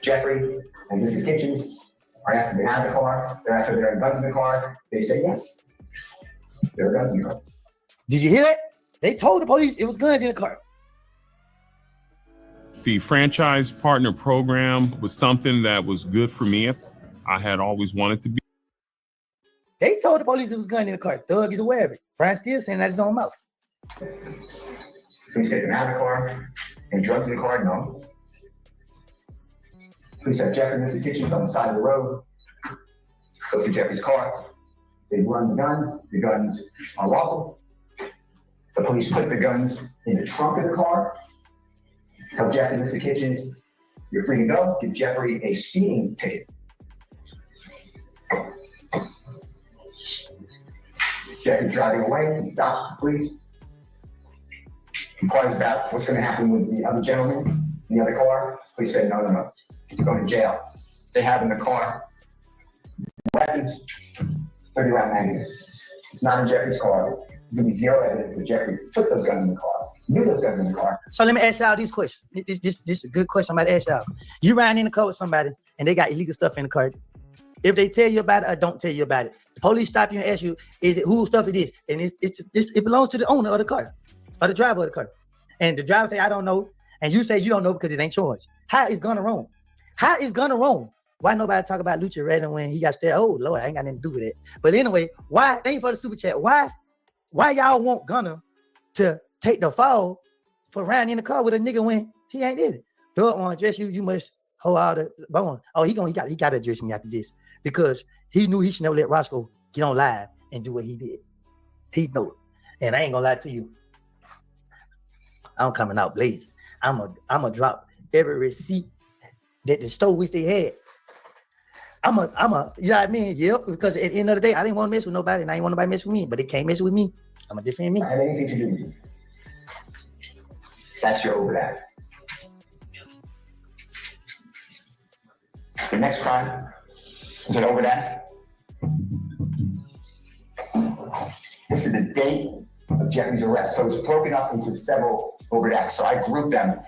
Jeffrey and Mr. Kitchens are asked to get out of the car. They're asked if there are guns in the car. They say yes. There are guns in the car. Did you hear that? They told the police it was guns in the car. The franchise partner program was something that was good for me. I had always wanted to be. They told the police it was guns in the car. Thug is aware of it. Brian Steele saying that his own mouth. Police take him out of the car. Any drugs in the car? No. Police have Jeffrey and Mr. Kitchens on the side of the road. Go through Jeffrey's car. They run the guns. The guns are lawful. The police put the guns in the trunk of the car. Tell Jeffrey and Mr. Kitchens, you're free to go. Give Jeffrey a speeding ticket. Jeffrey's driving away. He stops the police. Inquires about what's going to happen with the other gentleman in the other car. Police said, no. You're going to jail. They have in the car weapons, 30 round magazines. It's not in Jeffrey's car. There's going to be zero evidence that Jeffrey put those guns in the car. Knew those guns in the car. So let me ask y'all this question. This is a good question I'm about to ask y'all. You riding in the car with somebody and they got illegal stuff in the car. If they tell you about it or don't tell you about it, the police stop you and ask you, is it whose stuff it is? And it belongs to the owner of the car or the driver of the car. And the driver say, I don't know. And you say you don't know because it ain't yours. How is Gunna wrong? How is Gunna wrong? Why nobody talk about Lucha Red when he got there? Oh Lord, I ain't got nothing to do with it. But anyway, why? Thank you for the super chat. Why y'all want Gunna to take the fall for riding in the car with a nigga when he ain't did it? Don't want to address you. You must hold all the bone. Oh, he got to address me after this because he knew he should never let Roscoe get on live and do what he did. He know it, and I ain't gonna lie to you. I'm coming out blazing. I'm gonna drop every receipt that the store wish they had. I'm a, you know what I mean? Yep. Because at the end of the day, I didn't want to mess with nobody, and I didn't want nobody to mess with me. But they can't mess with me. I'm a defend me. I have anything to do with you. That's your overact. The next crime is an overact. This is the date of Jeffrey's arrest. So it's broken up into several overacts. So I grouped them.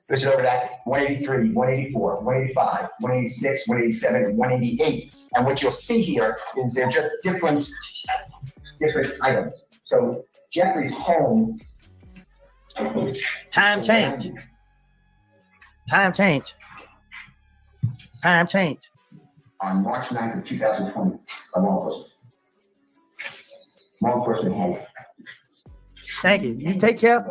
This is overact 183, 184, 185, 186, 187, and 188. And what you'll see here is they're just different items. So Jeffrey's home. Time change. On March 9th of 2020, a law enforcement has. Thank you. You take care.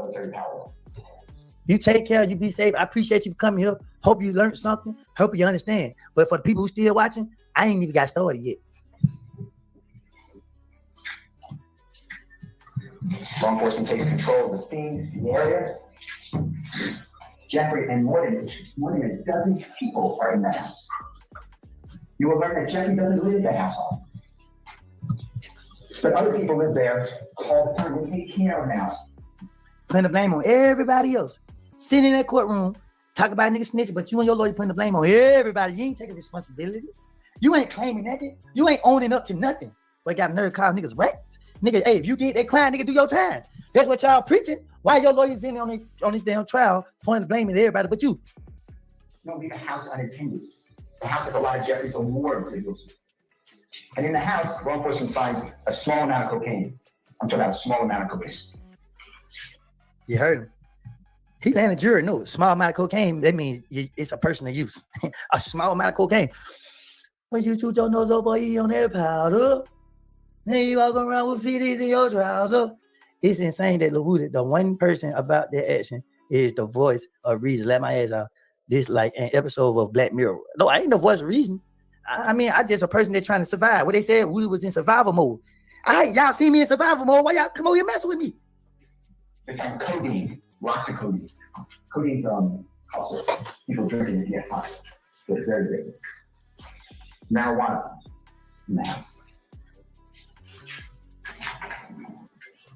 You take care. You be safe. I appreciate you for coming here. Hope you learned something. Hope you understand. But for the people who still watching, I ain't even got started yet. Law enforcement takes control of the scene, the area. Jeffrey and more than a dozen people are in that house. You will learn that Jeffrey doesn't live in the household. But other people live there all the time. They take care of the house. Putting the blame on everybody else. Sitting in that courtroom, talk about nigga snitching, but you and your lawyer putting the blame on everybody. You ain't taking responsibility. You ain't claiming nothing. You ain't owning up to nothing. But got nerve call niggas rats. Nigga, hey, if you did that crime, nigga, do your time. That's what y'all preaching. Why your lawyers in on this damn trial, pointing the blame at everybody but you? Don't leave the house unattended. The house has a lot of Jeffrey's awards that you'll see. And in the house, law enforcement finds a small amount of cocaine. I'm talking about a small amount of cocaine. You heard him. He landed jury. No, small amount of cocaine, that means it's a personal use. A small amount of cocaine. When you shoot your nose up or you on that powder, then you walk around with feeties in your trousers. It's insane that LaWoodie, the one person about that action, is the voice of reason. Let my ass out. This like an episode of Black Mirror. No, I ain't the voice of reason. I mean, I just a person that's trying to survive. What they said, Woodie was in survival mode. All right, y'all see me in survival mode. Why y'all come over here messing with me? They found codeine, lots of codeine. Codeine's also people drinking it get high. It's very big. Marijuana in the house.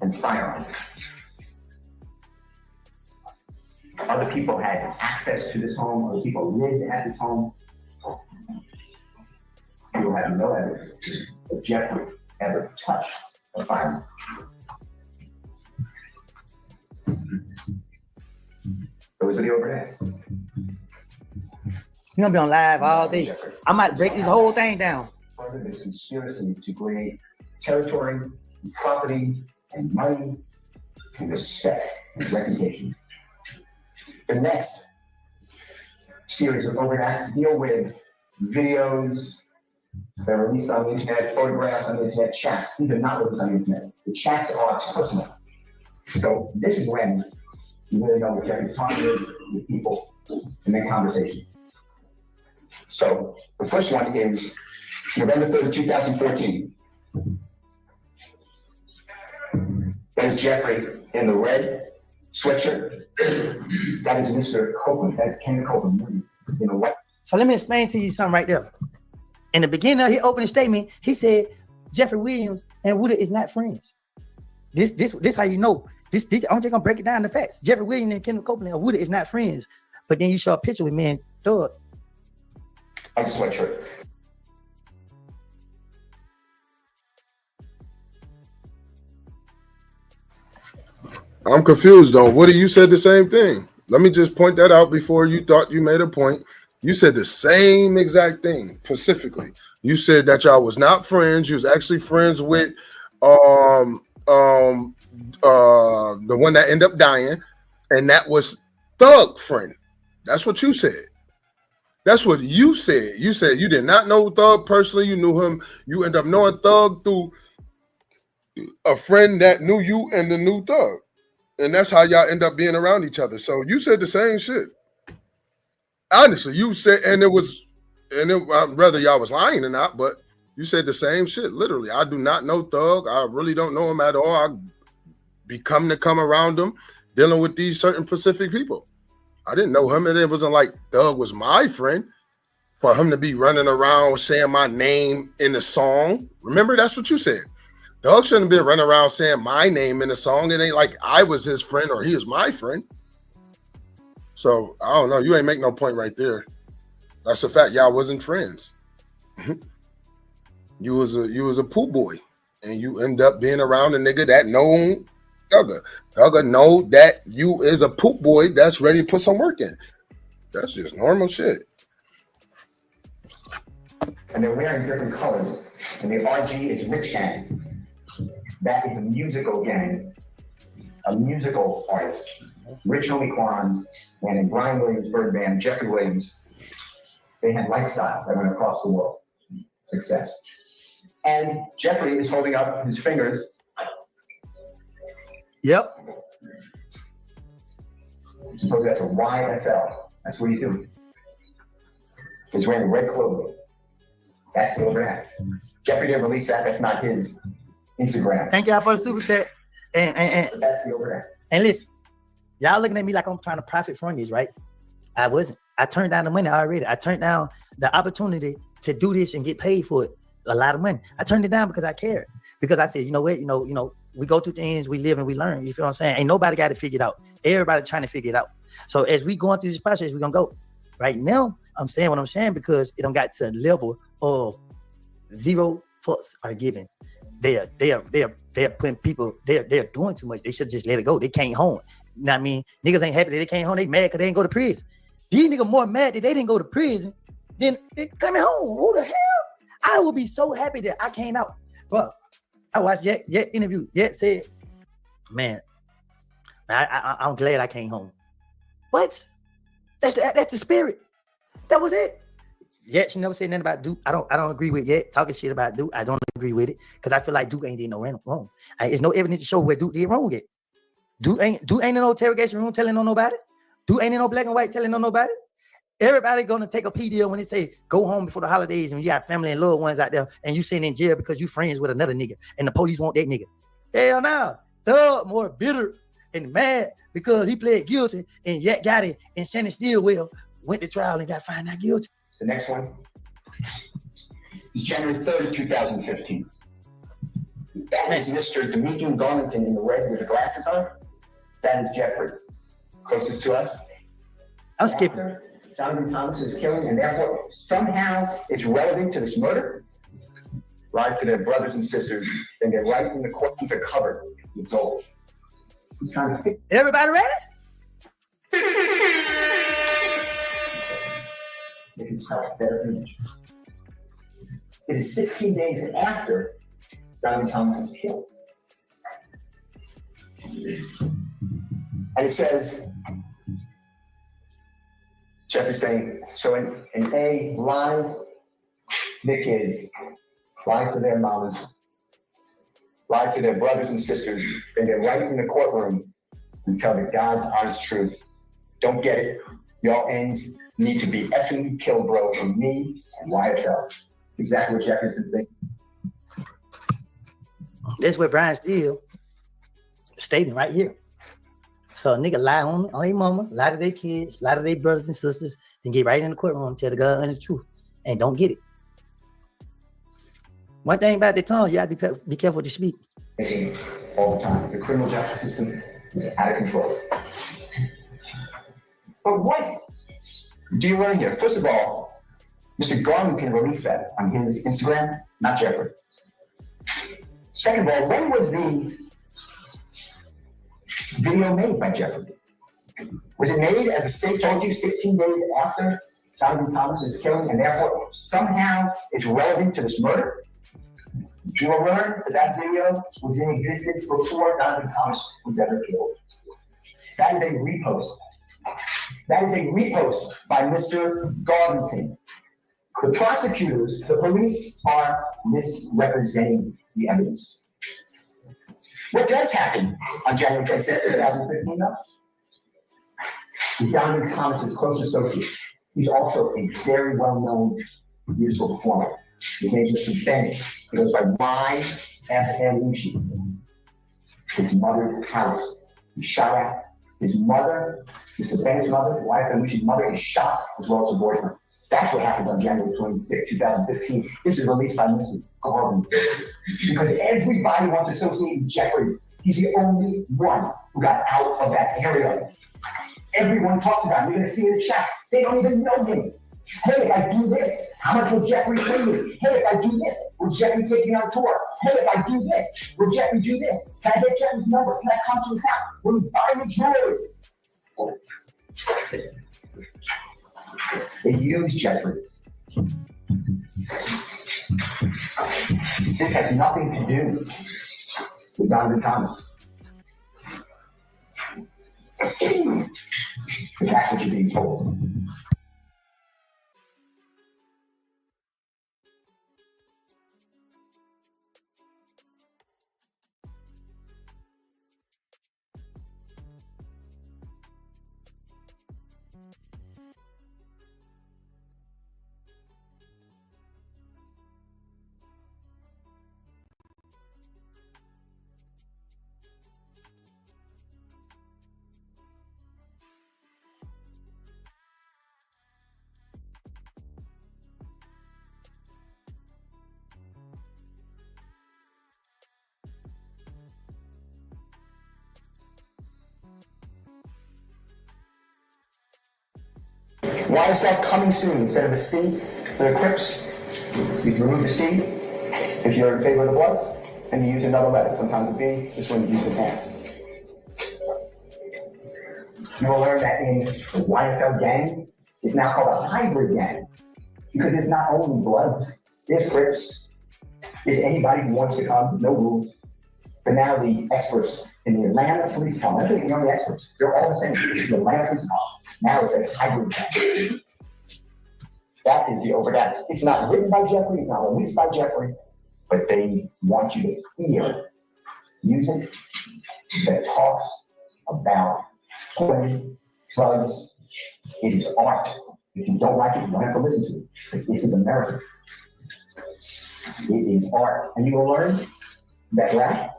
And firearms. Other people had access to this home, other people lived at this home. You have no evidence that Jeffrey ever touched a firearm. Those are the overhead. You're gonna be on live all day. I might break this whole thing down. Part of this conspiracy to create territory, and property, and money, and respect and reputation. The next series of overacts deal with videos that are released on the internet, photographs on the internet, chats. These are not released on the internet. The chats are personal. So this is when you really know what Jeffrey's talking with people in that conversation. So the first one is November 3rd, 2014. That is Jeffrey in the red sweatshirt. That is Mr. Copeland. That's Ken Copeland. You know what? So let me explain to you something right there. In the beginning of his opening statement, he said Jeffrey Williams and Woodie is not friends. This how you know. This I'm just gonna break it down the facts. Jeffrey Williams and Ken Copeland and Woodie is not friends. But then you show a picture with me and Doug. I just sweatshirt. I'm confused though. Woodie, you said the same thing. Let me just point that out before you thought you made a point. You said the same exact thing specifically. You said that y'all was not friends. You was actually friends with the one that ended up dying, and that was Thug friend. That's what you said. That's what you said. You said you did not know Thug personally. You knew him. You end up knowing Thug through a friend that knew you and the new Thug. And that's how y'all end up being around each other. So you said the same shit. Honestly, you said, whether y'all was lying or not, but you said the same shit. Literally, I do not know Thug. I really don't know him at all. I become to come around him, dealing with these certain specific people. I didn't know him, and it wasn't like Thug was my friend. for him to be running around saying my name in the song. Remember, that's what you said. Doug shouldn't be running around saying my name in the song. It ain't like I was his friend or he was my friend. So I don't know. You ain't make no point right there. That's a fact. Y'all wasn't friends. You was a poop boy, and you end up being around a nigga that know Thugger. Thugger know that you is a poop boy that's ready to put some work in. That's just normal shit. And they're wearing different colors. And the RG is Rich Gang. That is a musical gang, a musical artist. Rich Homie Quan and Brian Williams' bird band, Jeffrey Williams, they had lifestyle that went across the world. Success. And Jeffrey is holding up his fingers. Yep. Suppose that's a YSL. That's what he's doing. He's wearing red clothing. That's the overhead. Jeffrey didn't release that. That's not his Instagram. Thank y'all for the super chat. And that's the overhead. And listen, y'all looking at me like I'm trying to profit from this, right? I wasn't. I turned down the money already. I turned down the opportunity to do this and get paid for it. A lot of money. I turned it down because I cared. Because I said, you know what, we go through things, we live and we learn. You feel what I'm saying? Ain't nobody got to figure it out. Everybody trying to figure it out. So as we going through this process, we're gonna go. Right now, I'm saying what I'm saying because it don't got to a level of 0 fucks are given. They're putting people, they're doing too much. They should just let it go. They can't home. You know what I mean? Niggas ain't happy that they can't home. They mad because they didn't go to prison. These niggas more mad that they didn't go to prison than they coming home. Who the hell? I would be so happy that I came out. But I watched Yet interview. Yet said, man, I'm glad I came home. What? That's the spirit. That was it. Yet she never said nothing about Duke. I don't agree with Yet talking shit about Duke. I don't agree with it because I feel like Duke ain't did no wrong. There's no evidence to show where Duke did wrong yet. Duke ain't in no interrogation room telling on nobody. Duke ain't in no black and white telling on nobody. Everybody gonna take a plea deal when they say go home before the holidays and you got family and loved ones out there and you sitting in jail because you friends with another nigga and the police want that nigga. Hell no. Thug more bitter and mad because he pled guilty and Yet got it and Shannon Stillwell went to trial and got found out guilty. The next one is January 3rd, 2015. That is Mr. Demetrius Garlington in the red with the glasses on. That is Jeffrey. Closest to us. I'm skipping. Jonathan Thomas is killing, and therefore somehow it's relevant to this murder. Lied to their brothers and sisters, and they're right in the courtrooms are covered with gold. He's trying to fix. Everybody ready? They can sell a better image. It is 16 days after Jonathan Thomas is killed. And it says, Jeffrey's saying, so in A, lies to their kids, lies to their mamas, lies to their brothers and sisters, and they're right in the courtroom and tell the God's honest truth. Don't get it. Y'all ends need to be effing killed, bro, from me and YSL. That's exactly what Jeffrey's been thinking. That's what Brian Steele stating right here. So a nigga lie on their mama, lie to their kids, lie to their brothers and sisters, then get right in the courtroom and tell the God and the truth and don't get it. One thing about the tongue, you gotta be careful what you speak. All the time. The criminal justice system is out of control. But what do you learn here? First of all, Mr. Garland can release that on his Instagram, not Jeffrey. Second of all, when was the video made by Jeffrey? Was it made, as the state told you, 16 days after Jonathan Thomas is killed, and therefore somehow it's relevant to this murder? You will learn that video was in existence before Jonathan Thomas was ever killed. That is a repost. That is a repost by Mr. Garlington. The prosecutors, the police, are misrepresenting the evidence. What does happen on January 26, 2015, though? Jonathan Thomas's close associate. He's also a very well-known musical performer. His name is Mr. Bennett. He goes by Y.F.N. His mother's house. He shot at his mother, Mr. Bennett's mother, Y.F.N. mother, is shot as well as her boyfriend. That's what happened on January 26, 2015. This is released by Mr. Garvin. Because everybody wants to associate with Jeffrey. He's the only one who got out of that area. Everyone talks about him. You're gonna see in the chats. They don't even know him. Hey, if I do this, how much will Jeffrey pay me? Hey, if I do this, will Jeffrey take me on tour? Hey, if I do this, will Jeffrey do this? Can I get Jeffrey's number? Can I come to his house? Will he buy me jewelry? They use Jeffrey. This has nothing to do with Donovan Thomas. But that's what you're being told. Why is that coming soon instead of a C for the Crips? You can remove the C if you're in favor of the Bloods, and you use another letter. Sometimes a B, this one you use an S. You will learn that in the YSL gang, it's now called a hybrid gang, because it's not only Bloods, there's Crips, there's anybody who wants to come, no rules. But now the experts in the Atlanta Police Department, I think the experts, they're all the same. The Atlanta Police Department. Now it's a hybrid gang. That is the overdad. It's not written by Jeffrey, it's not released by Jeffrey, but they want you to hear music that talks about killing, drugs. It is art. If you don't like it, you don't have to listen to it. But this is America. It is art. And you will learn that rap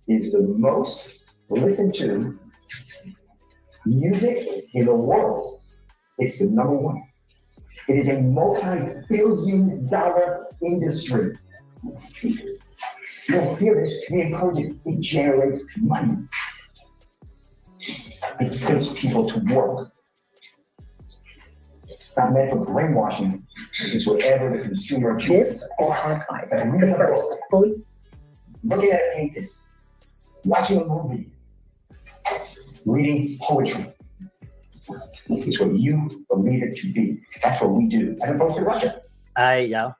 is the most listened to music in the world. It's the number one. It is a multi-billion-dollar industry. You don't hear this, we encourage it. It generates money. It puts people to work. It's not meant for brainwashing. It's whatever the consumer chooses. This is archived. Looking at a painting, watching a movie, reading poetry. It's what you believe it to be. That's what we do, as opposed to Russia. All right, y'all.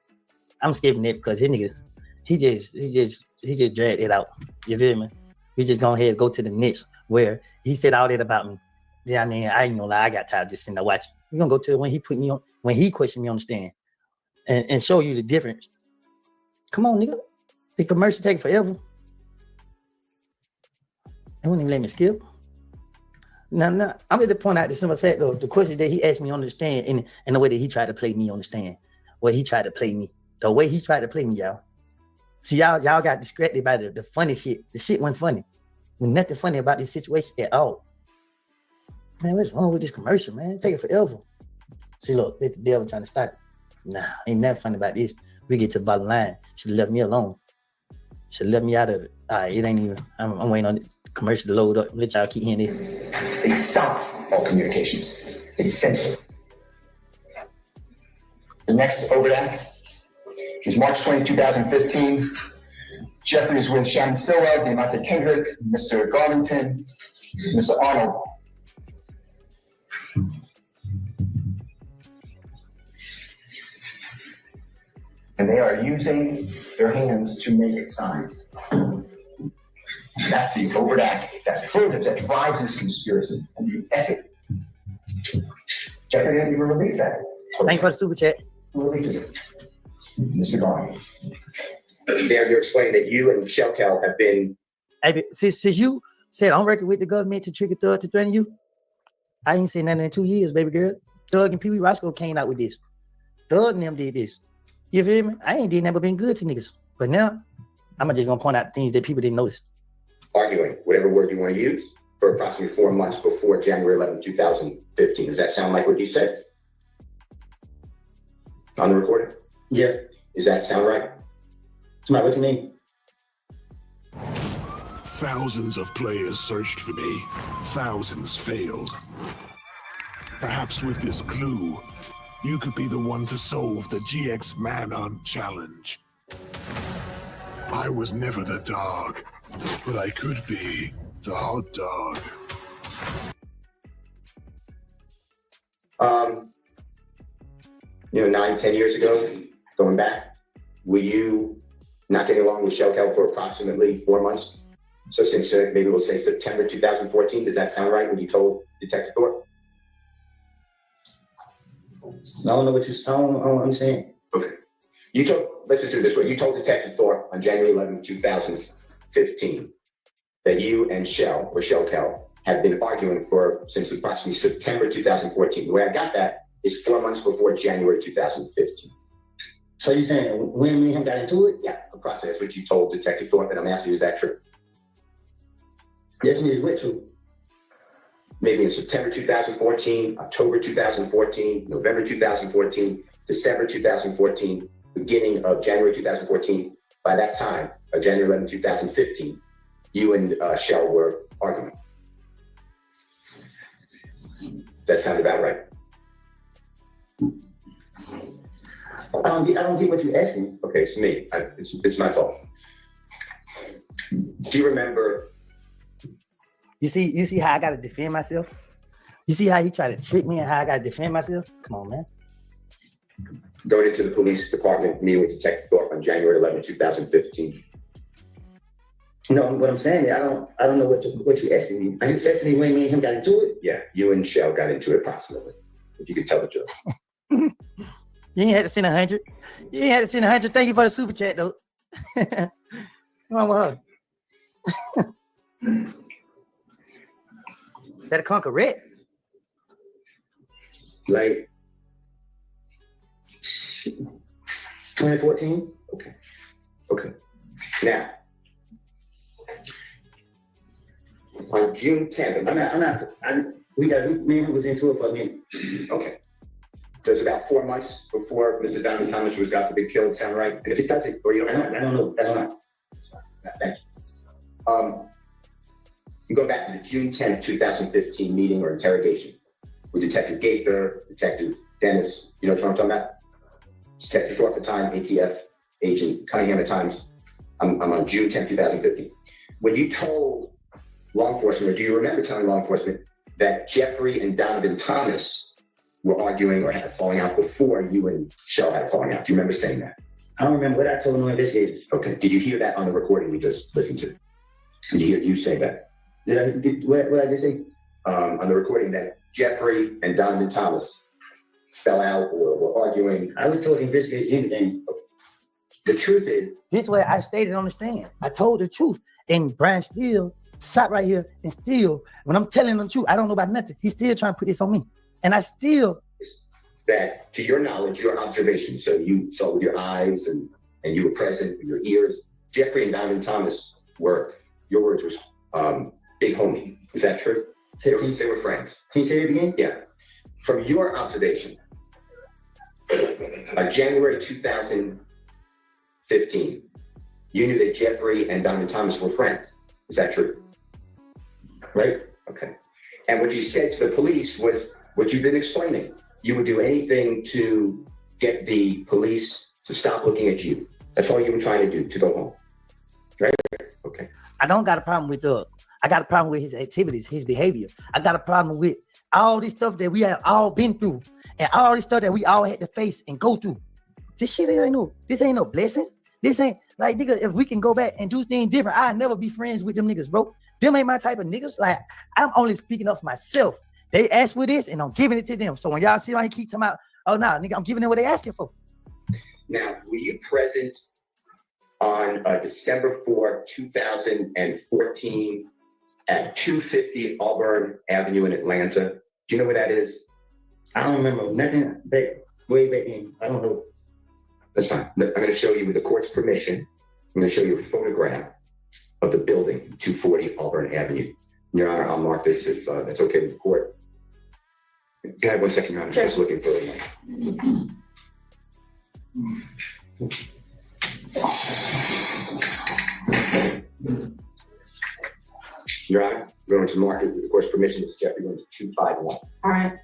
I'm skipping it because his nigga, he just dragged it out. You feel me? We just go ahead and go to the niche where he said all that about me. Yeah, I mean, I ain't gonna lie, I got tired of just sitting there watching. We're gonna go to when he put me on, when he questioned me on the stand and show you the difference. Come on, nigga. The commercial take forever. They wouldn't even let me skip. No, I'm at the point out the simple fact though, the question that he asked me on the stand and the way that he tried to play me on the stand, where he tried to play me, the way he tried to play me, y'all. See, y'all got distracted by the funny shit. The shit wasn't funny. There's nothing funny about this situation at all. Man, what's wrong with this commercial, man? Take it forever. See, look, it's the devil trying to start it. Nah, ain't nothing funny about this. We get to the bottom line. Should left me alone. Should left me out of it. All right, it ain't even. I'm waiting on the commercial to load up. Let y'all keep hearing it. They stop all communications. They censor. The next overact is March 20, 2015. Jeffrey is with Shannon Stillwell, Deontay Kendrick, Mr. Garlington, Mr. Arnold. And they are using their hands to make signs. That's the overact that furthers, that drives this conspiracy. And the ethic. Jeffrey didn't even release that. Thank you for the super chat. Who releases it? Mr. Garland. There you're explaining that you and Michelle Cal have been. Hey, since you said on record with the government to trigger Thug to threaten you, I ain't seen nothing in 2 years, baby girl. Thug and Pee Wee Roscoe came out with this. Thug and them did this. You feel me? I ain't did never been good to niggas. But now, I'm just gonna point out things that people didn't notice. Arguing, whatever word you want to use, for approximately 4 months before January 11, 2015. Does that sound like what you said? On the recording? Yeah. Does that sound right? Somebody, what you mean? Thousands of players searched for me. Thousands failed. Perhaps with this clue, you could be the one to solve the GX Manhunt challenge. I was never the dog, but I could be the hot dog. You know, 9-10 years ago, going back, were you not getting along with Shelkel for approximately 4 months? So since maybe we'll say September 2014, does that sound right when you told Detective Thorpe? I don't know what you, I don't understand. Okay. You told, let's just do it this way. You told Detective Thorpe on January 11, 2015 that you and Shelkel had been arguing since approximately September 2014. The way I got that is 4 months before January 2015. So you're saying when me and him got into it? Yeah, approximately. That's what you told Detective Thorpe, and I'm asking you, is that true? Yes, it is. What true? Maybe in September 2014, October 2014, November 2014, December 2014, beginning of January 2014. By that time, January 11, 2015, you and Shell were arguing. Does that sound about right? I don't get what you're asking. Okay, it's me. It's my fault. Do you remember? You see how I gotta defend myself? You see how he tried to trick me and how I gotta defend myself? Come on, man. Going into the police department, meeting with Detective Thorpe on January 11, 2015. No, what I'm saying is I don't know what you're asking me. Are you asking me when me and him got into it? Yeah, you and Shell got into it approximately. If you could tell the truth. You ain't had to send 100. You ain't had to send 100. Thank you for the super chat, though. Come on, with her. That come correct? Like 2014. Okay. Now, on June 10th, me and him was into it for a minute. Okay. There's about 4 months before Mr. Diamond Thomas was got to be killed, sound right? And if it doesn't, or you don't know, I don't know. That's not. Thank you. You go back to the June 10th, 2015 meeting or interrogation with Detective Gaither, Detective Dennis. You know what I'm talking about? Detective Thorpe at the time, ATF agent Cunningham at times. I'm on June 10th, 2015. When you told law enforcement, or do you remember telling law enforcement that Jeffrey and Donovan Thomas were arguing or had a falling out before you and Shell had a falling out? Do you remember saying that? I don't remember what I told no investigators. Okay. Did you hear that on the recording we just listened to? Did you hear you say that? What I just say? On the recording that Jeffrey and Donovan Thomas fell out or were arguing. I was told investigators anything. Okay. The truth is, this way I stated on the stand. I told the truth. And Brian still sat right here and still, when I'm telling him the truth, I don't know about nothing. He's still trying to put this on me. And I still. That, to your knowledge, your observation, so you saw with your eyes and you were present with your ears, Jeffrey and Donovan Thomas were, your words was big homie. Is that true? They were friends. Can you say it again? Yeah. From your observation, January 2015, you knew that Jeffrey and Donovan Thomas were friends. Is that true? Right? Okay. And what you said to the police was what you've been explaining. You would do anything to get the police to stop looking at you. That's all you were trying to do, to go home. Right? Okay. I don't got a problem with I got a problem with his activities, his behavior. I got a problem with all this stuff that we have all been through and all this stuff that we all had to face and go through. This shit ain't no blessing. This ain't like, nigga, if we can go back and do things different, I'll never be friends with them niggas, bro. Them ain't my type of niggas. Like, I'm only speaking up for myself. They asked for this and I'm giving it to them. So when y'all see I keep talking about, oh no, nigga, I'm giving them what they asking for. Now, were you present on December 4, 2014 at 250 Auburn Avenue in Atlanta? Do you know where that is? I don't remember nothing way back then. I don't know. That's fine. I'm going to show you with the court's permission. I'm going to show you a photograph of the building, 240 Auburn Avenue. Your Honor, I'll mark this if that's okay with the court. Go ahead, 1 second, Your Honor. Just looking for it. Your Honor, going to market with the court's permission, Mr. Jeffrey Williams 251. All right.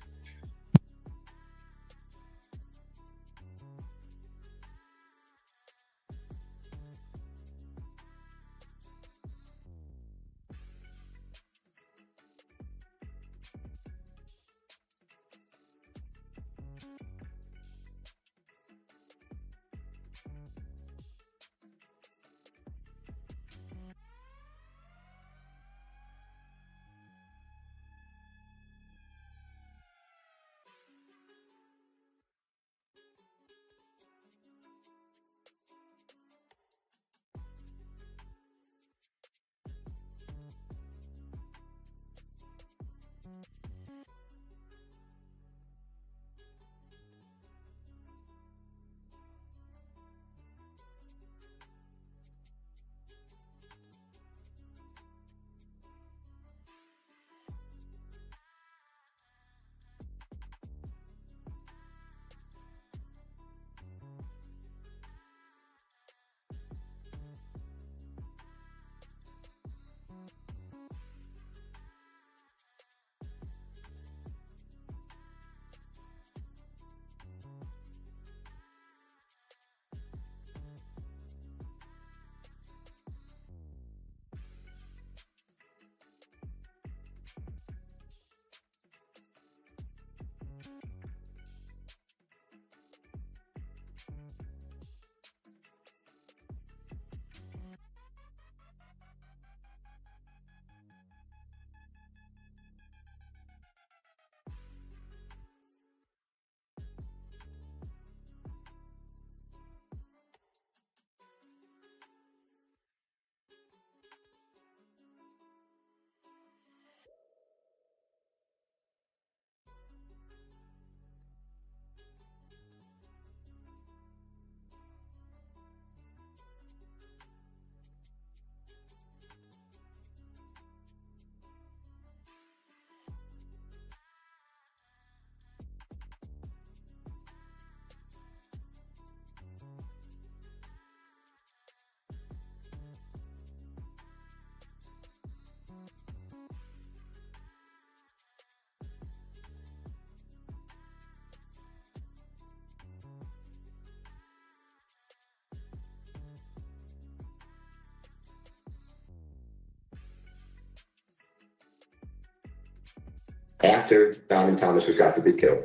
After Donovan Thomas was, God forbid, killed,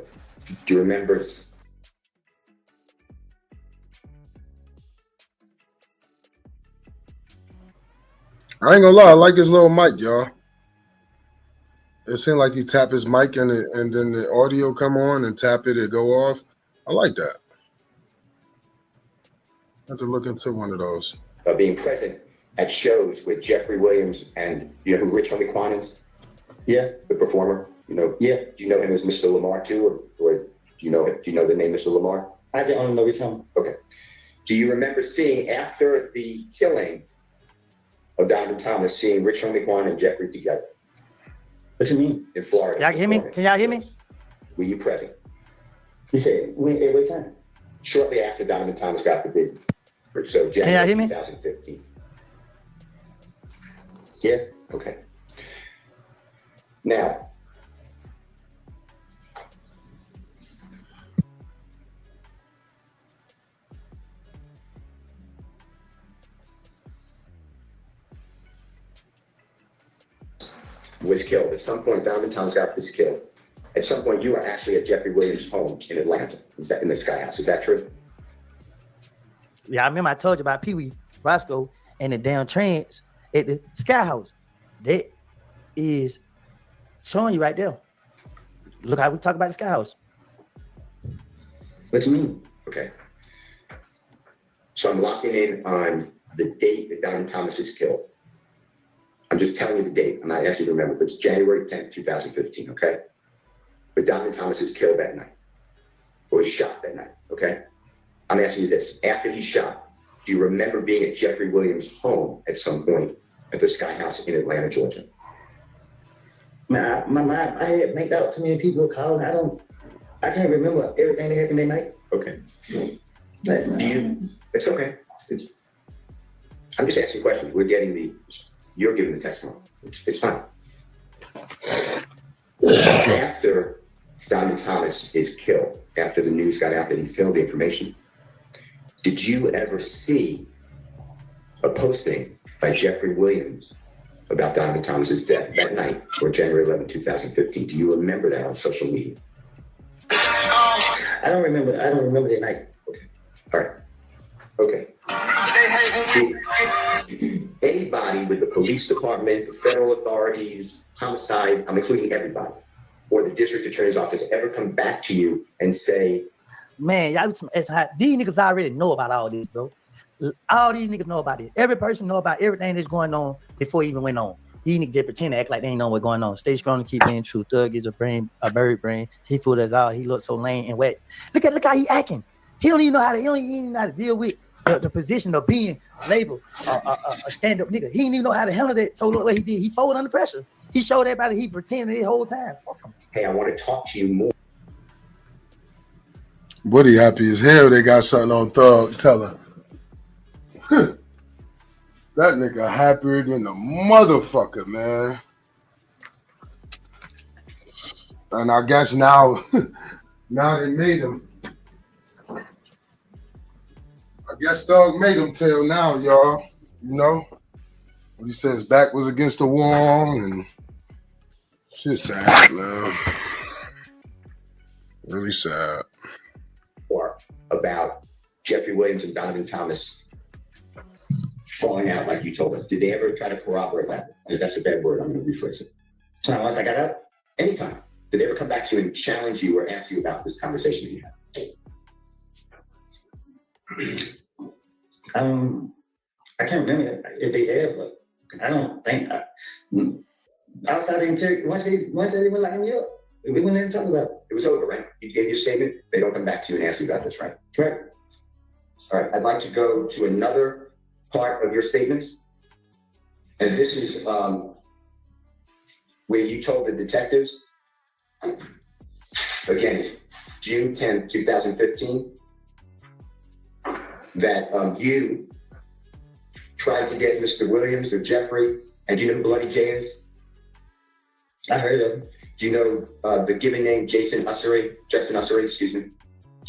do you remember? I ain't gonna lie, I like his little mic, y'all. It seemed like he tap his mic and then the audio come on and tap it go off. I like that. I have to look into one of those. Being present at shows with Jeffrey Williams and you know who Rich Homie Quan is? Yeah, the performer. You know, yeah. Do you know him as Mr. Lamar too, or do you know the name Mr. Lamar? I don't know Rich Homie. Okay. Do you remember seeing after the killing of Donovan Thomas, seeing Rich Homie Quan and Jeffrey together? What you mean? In Florida. Y'all hear me? Can y'all hear me? Were you present? You said when? At what time? Shortly after Donovan Thomas got forbidden. So Can y'all hear me? 2015. Yeah. Okay. Now, was killed. At some point, Donovan Thomas was killed. At some point, you were actually at Jeffrey Williams' home in Atlanta. Is that in the Sky House? Is that true? Yeah, I remember I told you about Pee Wee Roscoe and the damn trance at the Sky House. That is showing you right there. Look how we talk about the Sky House. What do you mean? Okay. So I'm locking in on the date that Donovan Thomas is killed. I'm just telling you the date. I'm not asking you to remember, but it's January 10th, 2015, okay? But Donovan Thomas is killed that night, or was shot that night, okay? I'm asking you this. After he's shot, do you remember being at Jeffrey Williams' home at some point at the Sky House in Atlanta, Georgia? My mind, I had made out too many people calling. I can't remember everything that happened that night. Okay. It's okay. I'm just asking questions. You're giving the testimony. It's fine. After Donovan Thomas is killed, after the news got out that he's killed, the information, did you ever see a posting by Jeffrey Williams about Donovan Thomas's death that night, or January 11, 2015? Do you remember that on social media? I don't remember that night. Okay. All right. Okay. Anybody with the police department, the federal authorities, homicide, I'm including everybody, or the district attorney's office ever come back to you and say, man, y'all it's hot. These niggas already know about all this, bro. All these niggas know about it. Every person know about everything that's going on before it even went on. These niggas just pretend to act like they ain't know what's going on. Stay strong and keep being true. Thug is a bird brain. He fooled us all. He looks so lame and wet. Look how he acting. He don't even know how to deal with the position of being labeled a stand-up nigga. He didn't even know how to handle that. So look what he did. He folded under pressure. He showed everybody he pretended the whole time. hey, I want to talk to you more. Woodie happy as hell they got something on Thug. Tell her. That nigga happier than a motherfucker, man. And I guess now they made him. I guess Thug made him tell now, y'all. You know? When he says back was against the wall and shit's sad, man. Really sad. Or about Jeffrey Williams and Donovan Thomas falling out like you told us. Did they ever try to corroborate that? If that's a bad word, I'm going to rephrase it. Once I got up, anytime. Did they ever come back to you and challenge you or ask you about this conversation that you had? I can't remember if they have, but I don't think outside the interior. Once they went like me up, we went there and talked about it. It was over, right? You gave your statement. They don't come back to you and ask you about this, right? Right. All right. I'd like to go to another part of your statements, and this is where you told the detectives. Again, June 10th, 2015. That you tried to get Mr. Williams or Jeffrey, and do you know who Bloody J is? I heard of him. Do you know the given name Justin Ussery, excuse me?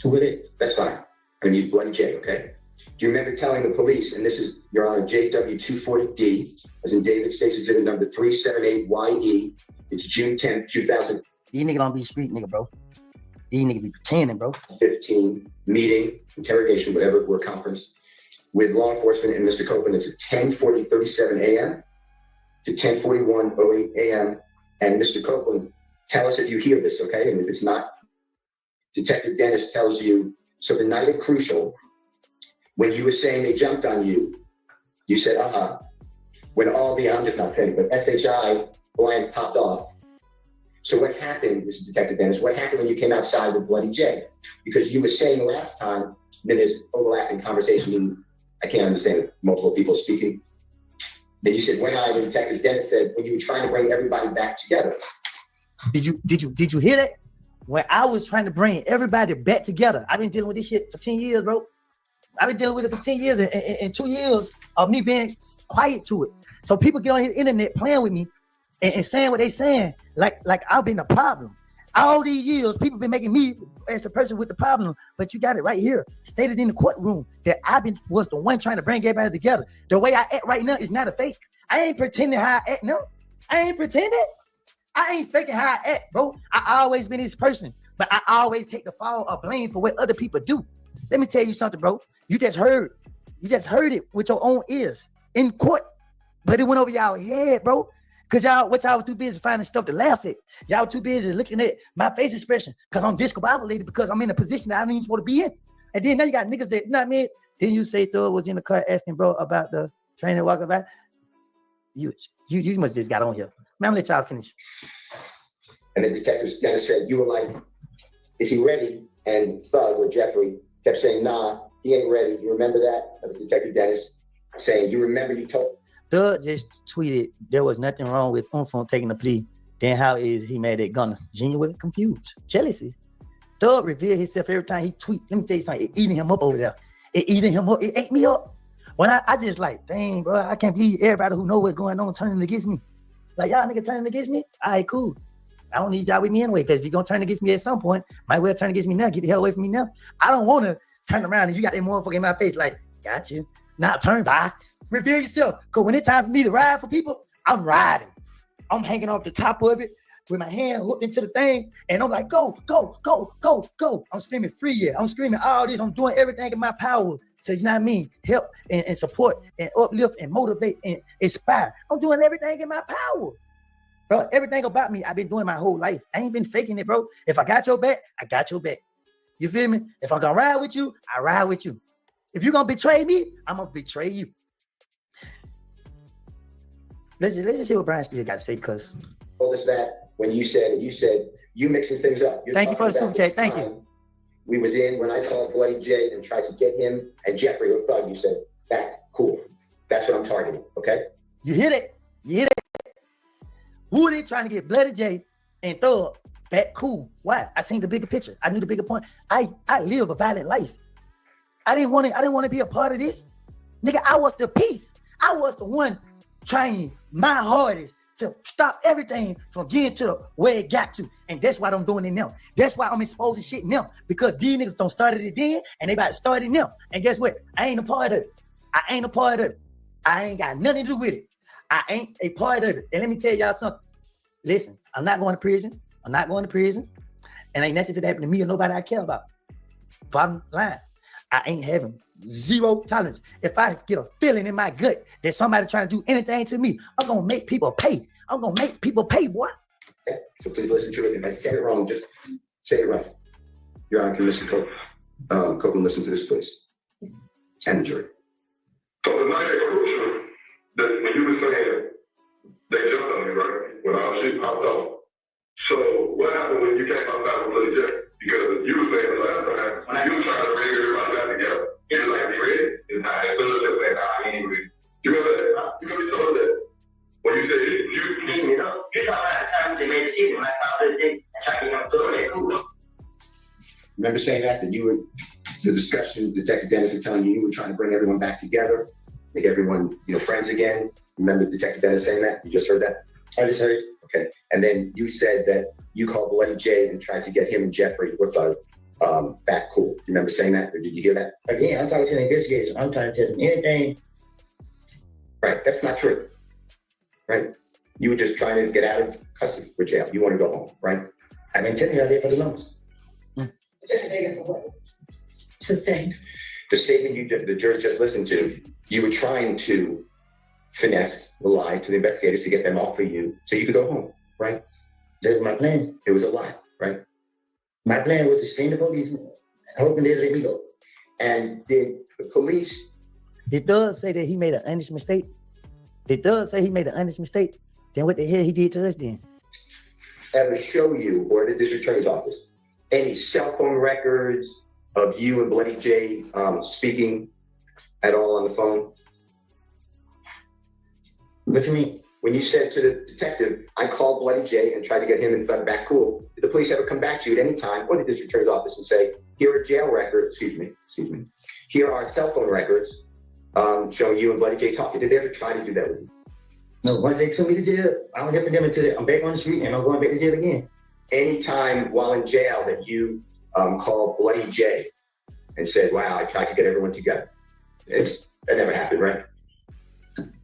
Who would it? That's fine. I'm gonna use Bloody J, okay? Do you remember telling the police, and this is Your Honor, JW240D, as in David States Exhibit number 378YE, it's June 10th, 2000. These niggas don't be street nigga, bro. These niggas be pretending, bro. 15 meeting, interrogation, whatever, or conference with law enforcement and Mr. Copeland. It's at 10:40:37 a.m. to 10:41:08 a.m. And Mr. Copeland, tell us if you hear this, okay? And if it's not, Detective Dennis tells you, so the night at Crucial, when you were saying they jumped on you, you said, when all the, I'm just not saying it, but SHI blank popped off. So what happened, this is Detective Dennis, what happened when you came outside with Bloody J? Because you were saying last time, then there's overlapping conversation, I can't understand multiple people speaking. Then you said, when I, the Detective Dennis said, when you were trying to bring everybody back together. Did you hear that? When I was trying to bring everybody back together, I've been dealing with this shit for 10 years, bro. I've been dealing with it for 10 years and 2 years of me being quiet to it. So people get on the internet playing with me and saying what they saying, like I've been a problem. All these years, people been making me as the person with the problem, but you got it right here, stated in the courtroom that was the one trying to bring everybody together. The way I act right now is not a fake. I ain't pretending how I act, no. I ain't pretending. I ain't faking how I act, bro. I always been this person, but I always take the fall of blame for what other people do. Let me tell you something, bro. You just heard it with your own ears in court, but it went over y'all head, bro. Cause y'all was too busy finding stuff to laugh at. Y'all too busy looking at my face expression because I'm discombobulated because I'm in a position that I don't even want to be in. And then now you got niggas that, you know what I mean? Didn't you say Thug was in the car asking bro about the train and walking back? You must just got on here. Man, I'm gonna let y'all finish. And the detectives kind of said, you were like, is he ready? And Thug or Jeffrey kept saying, nah, he ain't ready. You remember that? That was Detective Dennis saying, you remember you told. Thug just tweeted there was nothing wrong with Umfon taking the plea. Then how is he mad at Gunner? Genuinely confused. Jealousy. Thug reveal himself every time he tweet. Let me tell you something. It eating him up over there. It eating him up. It ate me up. When I just like, dang, bro, I can't believe everybody who know what's going on turning against me. Like, y'all nigga turning against me? All right, cool. I don't need y'all with me anyway, because if you're going to turn against me at some point, might well turn against me now. Get the hell away from me now. I don't want to turn around and you got that motherfucker in my face like, got you. Not turn by. Reveal yourself. Because when it's time for me to ride for people, I'm riding. I'm hanging off the top of it with my hand hooked into the thing, and I'm like, go, go, go, go, go. I'm screaming free, yeah. I'm screaming all this. I'm doing everything in my power to, you know what I mean, help and support and uplift and motivate and inspire. I'm doing everything in my power. Bro, everything about me, I've been doing my whole life. I ain't been faking it, bro. If I got your back, I got your back. You feel me? If I'm gonna ride with you, I ride with you. If you're gonna betray me, I'm gonna betray you. Let's just see what Brian still got to say, because told us that when you said you mixing things up. Thank you for the super chat. Thank you. We was in when I called Bloody J and tried to get him and Jeffrey or Thug. You said that cool. That's what I'm targeting. Okay. You hit it. You hit it. Who are they trying to get Bloody J and Thug back cool? Why? I seen the bigger picture. I knew the bigger point. I live a violent life. I didn't want to be a part of this. Nigga, I was the piece. I was the one trying my hardest to stop everything from getting to where it got to. And that's why I'm doing it now. That's why I'm exposing shit now. Because these niggas don't start it then, and they about to start it now. And guess what? I ain't a part of it. I ain't a part of it. I ain't got nothing to do with it. I ain't a part of it. And let me tell y'all something. Listen, I'm not going to prison. I'm not going to prison. And ain't nothing that happen to me or nobody I care about. Bottom line, I ain't having zero tolerance. If I get a feeling in my gut that somebody trying to do anything to me, I'm gonna make people pay. I'm gonna make people pay, boy. Okay. So please listen to it. If I said it wrong, just say it right. Your Honor, can Mr. Copeland listen to this, please? And the jury. So the night at Crucial, that when you were saying they jumped on me, right? When all shit popped off. So what happened when you came outside with Bloody J? Because you were saying the last time, you were trying to bring everybody back together. You were like, Fred, it's not as soon as they say, nah, I ain't really. You remember that? You remember you told us that? When you said, you know, you talking about the time they made the shit when I found this thing and tried to get them through it, cool. Remember saying that you were, the discussion, Detective Dennis is telling you were trying to bring everyone back together, make everyone, friends again. Remember Detective Dennis saying that? You just heard that? I just heard it. Okay. And then you said that you called Bloody J and tried to get him and Jeffrey with back cool. You remember saying that, or did you hear that? Again, I'm talking to the investigators. I'm trying to tell them anything. Right, that's not true. Right? You were just trying to get out of custody or jail. You want to go home, right? I've been telling you I did for the longest. Sustained. The statement the jurors just listened to, you were trying to finesse the lie to the investigators to get them off of you so you could go home, right? That was my plan. It was a lie, right? My plan was to screen the police, hoping they'd let me go. And did the police... Did Thug say that he made an honest mistake? Did Thug say he made an honest mistake? Then what the hell he did to us then? Ever show you, or the district attorney's office, any cell phone records of you and Bloody J speaking at all on the phone? What do you mean? When you said to the detective, I called Bloody J and tried to get him and Thug back cool, did the police ever come back to you at any time, or the district attorney's office, and say, here are jail records, excuse me, here are cell phone records showing you and Bloody J talking? Did they ever try to do that with you? No, once they took me to jail, I don't hear from them until I'm back on the street and I'm going back to jail again. Anytime while in jail that you called Bloody J and said, wow, I tried to get everyone together. That never happened, right?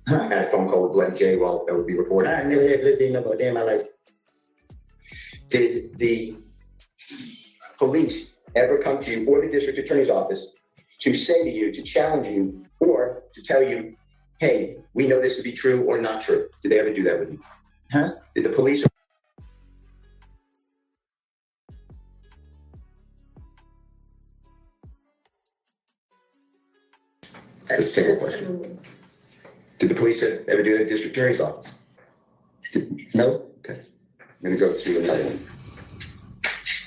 I had a phone call with Bloody J while that would be reported. I never had Bloody J about a day in my life. Did the police ever come to you or the district attorney's office to say to you, to challenge you, or to tell you, hey, we know this to be true or not true? Did they ever do that with you? Huh? Did the police? That's a simple question. Did the police ever do that at the district attorney's office? No. Okay. I'm going to go to another one.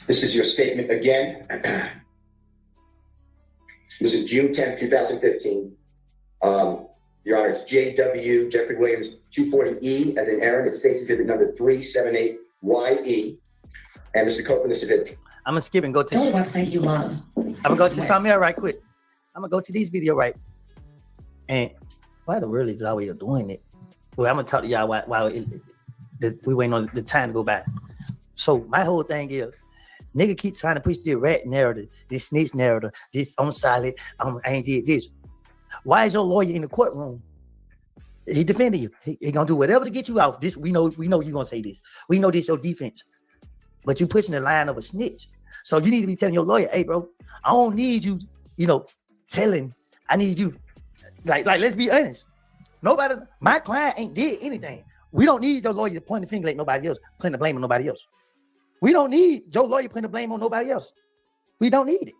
This is your statement again. This is June 10th, 2015. Your Honor, it's JW, Jeffrey Williams, 240E, as in Aaron. It states exhibit number 378YE. And Mr. Copeland, this is it. I'm gonna skip and go to Tell the website you love. I'm gonna go to something else right quick. I'm gonna go to these video right. And why the world is always doing it? Well, I'm gonna talk to y'all while we waiting on the time to go by. So my whole thing is, nigga keep trying to push the rat narrative, this snitch narrative, this I'm solid, I ain't did this. Why is your lawyer in the courtroom? He defending you. He gonna do whatever to get you out. This we know you gonna say this. We know this your defense. But you pushing the line of a snitch. So you need to be telling your lawyer, hey bro, I don't need you, telling. I need you. Like let's be honest. Nobody, my client ain't did anything. We don't need your lawyer to point the finger at nobody else, putting the blame on nobody else. We don't need your lawyer putting the blame on nobody else. We don't need it.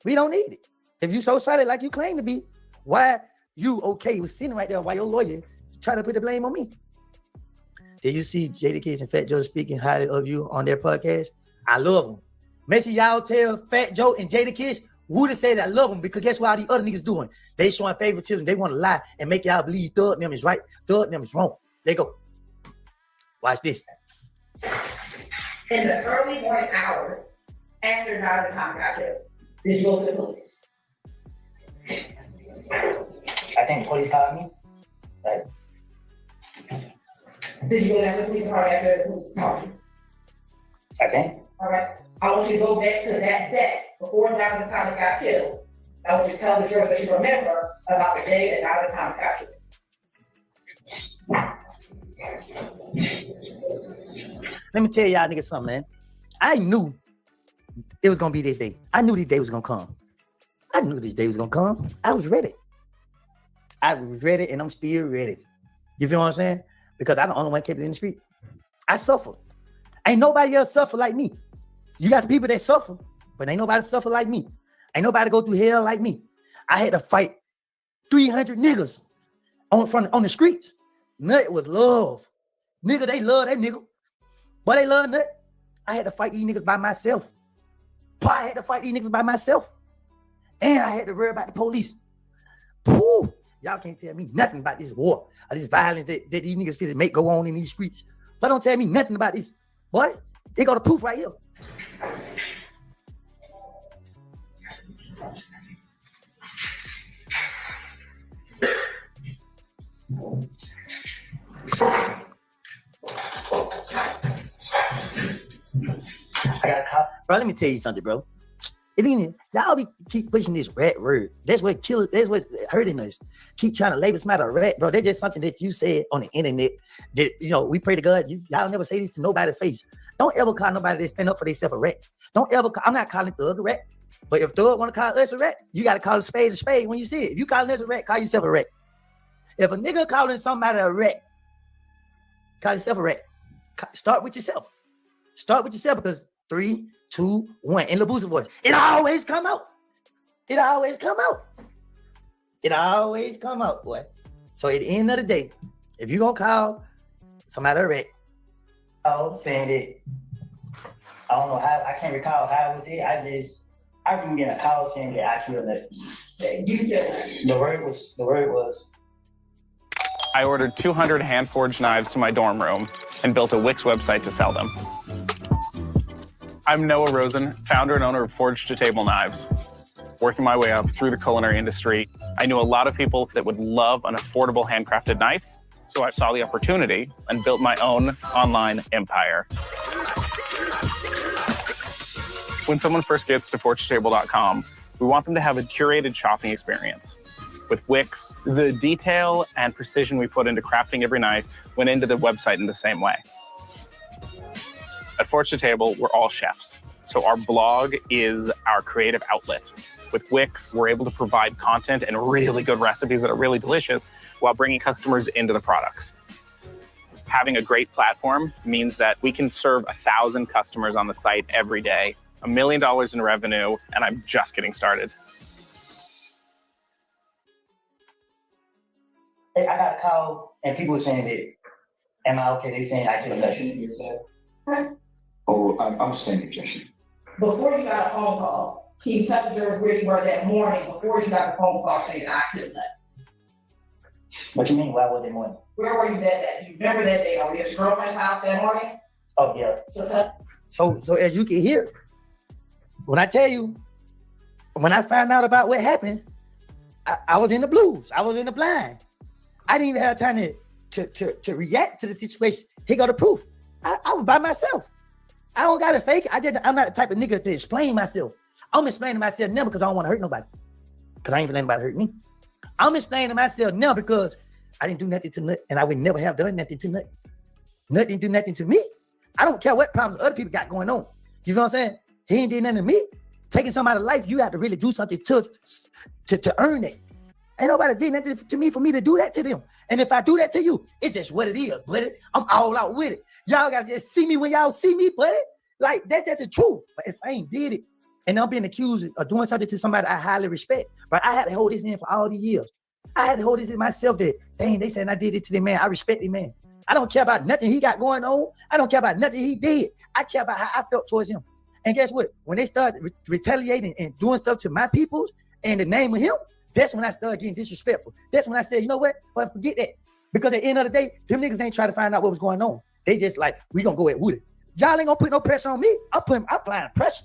We don't need it. If you so solid like you claim to be, why you okay with sitting right there while your lawyer try to put the blame on me? Did you see Jadakiss and Fat Joe speaking highly of you on their podcast? I love them. Make sure y'all tell Fat Joe and Jadakiss Woodie say that I love them, because guess what all these other niggas doing? They showing favoritism. They want to lie and make y'all believe Thug and them is right. Thug and them is wrong. They go. Watch this. In the early morning hours after Dr. Thomas got killed, did you go to the police? I think the police called me. Like, did you go down to the police department after the police called you? I think. All right. I want you to go back to that day before Dr. Thomas got killed. I want you to tell the jurors that you remember about the day that Dr. Thomas got killed. Let me tell y'all niggas something, man. I knew it was gonna be this day. I knew this day was gonna come. I knew this day was gonna come. I was ready. I was ready, and I'm still ready. You feel what I'm saying? Because I'm the only one kept it in the street. I suffered. Ain't nobody else suffer like me. You got some people that suffer, but ain't nobody suffer like me. Ain't nobody go through hell like me. I had to fight 300 niggas on the streets. Nut was love. Nigga, they love that nigga. But they love Nut. I had to fight these niggas by myself. I had to fight these niggas by myself. And I had to worry about the police. Woo. Y'all can't tell me nothing about this war or this violence that these niggas feel to make go on in these streets. But don't tell me nothing about this. Boy, they got the proof right here. I got a cop. Bro, let me tell you something, bro. Y'all keep pushing this rat word. That's what hurting us. Keep trying to label somebody a rat, bro. That's just something that you said on the internet. That we pray to God. Y'all never say this to nobody's face. Don't ever call nobody that stand up for themselves a rat. Don't ever. I'm not calling Thug a rat. But if Thug want to call us a rat, you got to call a spade when you see it. If you calling us a rat, call yourself a rat. If a nigga calling somebody a rat, call yourself a rat. Start with yourself. Start with yourself, because 3, 2, 1 in the booster voice. It always come out. It always come out. It always come out, boy. So at the end of the day, if you gonna call somebody a rat, I'm saying that I don't know how, I can't recall how it was here. I remember getting a call saying that I killed it. The word was. I ordered 200 hand-forged knives to my dorm room and built a Wix website to sell them. I'm Noah Rosen, founder and owner of Forged to Table Knives. Working my way up through the culinary industry, I knew a lot of people that would love an affordable handcrafted knife, so I saw the opportunity and built my own online empire. When someone first gets to forgetotable.com, we want them to have a curated shopping experience. With Wix, the detail and precision we put into crafting every knife went into the website in the same way. At Forged to Table, we're all chefs, so our blog is our creative outlet. With Wix, we're able to provide content and really good recipes that are really delicious while bringing customers into the products. Having a great platform means that we can serve 1,000 customers on the site every day, $1 million in revenue, and I'm just getting started. Hey, I got a call and people were saying that, am I okay? They saying I killed nothing. Oh, I'm saying objection. Before you got a phone call, can you tell the jurors where you were that morning before you got the phone call saying I killed that? What you mean, why was it morning? Where were you that day? You remember that day? Are we at your girlfriend's house that morning? Oh, yeah. So as you can hear, when I tell you, when I found out about what happened, I was in the blues. I was in the blind. I didn't even have time to react to the situation. Here go the proof. I was by myself. I don't got to fake it. I'm not the type of nigga to explain myself. I'm explaining myself now because I don't want to hurt nobody. Because I ain't letting anybody hurt me. I'm explaining myself now because I didn't do nothing to nothing, and I would never have done nothing to nothing. Nothing do nothing to me. I don't care what problems other people got going on. You know what I'm saying? He ain't did nothing to me. Taking somebody's life, you have to really do something to earn it. Ain't nobody did nothing to me for me to do that to them. And if I do that to you, it's just what it is, buddy. I'm all out with it. Y'all gotta just see me when y'all see me, buddy. Like, that's just the truth. But if I ain't did it, and I'm being accused of doing something to somebody I highly respect, but I had to hold this in for all these years. I had to hold this in myself that, dang, they said I did it to the man. I respect the man. I don't care about nothing he got going on. I don't care about nothing he did. I care about how I felt towards him. And guess what? When they started retaliating and doing stuff to my peoples in the name of him, that's when I started getting disrespectful. That's when I said, you know what? But forget that. Because at the end of the day, them niggas ain't trying to find out what was going on. They just like, we gonna go at Woodie. Y'all ain't gonna put no pressure on me. I'm applying pressure.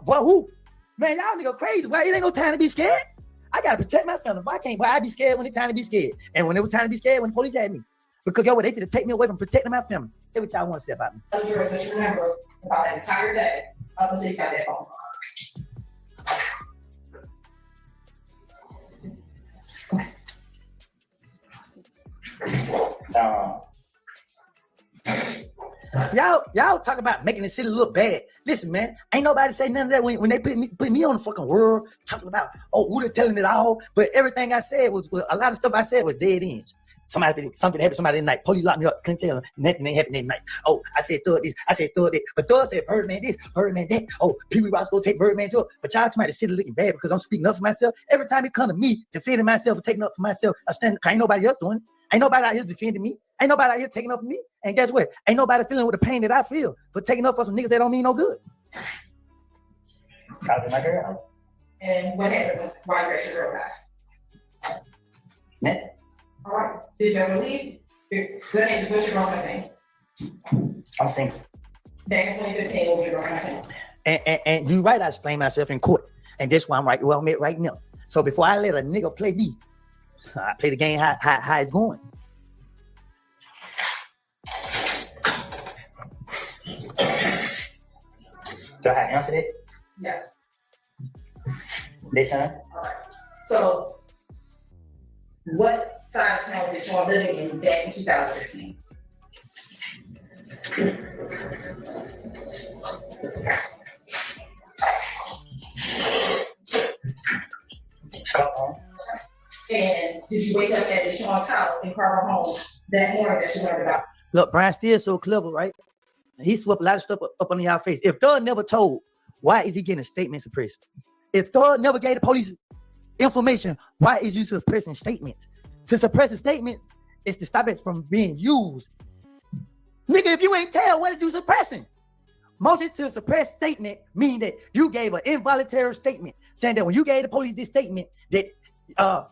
Boy, who? Man, y'all nigga crazy. Boy, it ain't no time to be scared. I gotta protect my family. If I can't, boy, I be scared when it's time to be scared. And when it was time to be scared, when the police had me. Because guess what? They finna take me away from protecting my family. Say what y'all want to say about me. But you remember about that entire day up until you got that phone call. Y'all talk about making the city look bad. Listen, man, ain't nobody say none of that when they put me on the fucking world talking about, oh, Woodie telling it all. But everything I said was a lot of stuff I said was dead ends. Something happened to somebody at night. Police locked me up. Couldn't tell them nothing ain't happened at night. Oh, I said thug this. I said thug that. But thug said Birdman this, Birdman that. Oh, Pee-wee Roscoe take Birdman to it. But y'all somebody city looking bad because I'm speaking up for myself. Every time it come to me, defending myself and taking up for myself, I stand. Ain't nobody else doing it. Ain't nobody out here defending me. Ain't nobody out here taking up for me. And guess what? Ain't nobody feeling with the pain that I feel for taking up for some niggas that don't mean no good. And what happened? Why you got your girl's eyes? All right. Did you ever leave? Good answer. What's your girlfriend's name? I'm single. Back in 2015, what was your girlfriend's name? And you right, I explained myself in court. And that's why I'm right where I'm at right now. So before I let a nigga play me, I play the game how it's going. Do I have to answer it? Yes. This time? All right. So, what side of town did y'all living in back in 2015? And did you wake up at Deshaun's house in Carver Home that morning that you learned about? Look, Brian Steele's so clever, right? He swept a lot of stuff up on y'all face. If Thug never told, why is he getting a statement suppressed? If Thug never gave the police information, why is you suppressing statements? To suppress a statement is to stop it from being used. Nigga, if you ain't tell, what is you suppressing? Motion to suppress statement mean that you gave an involuntary statement saying that when you gave the police this statement that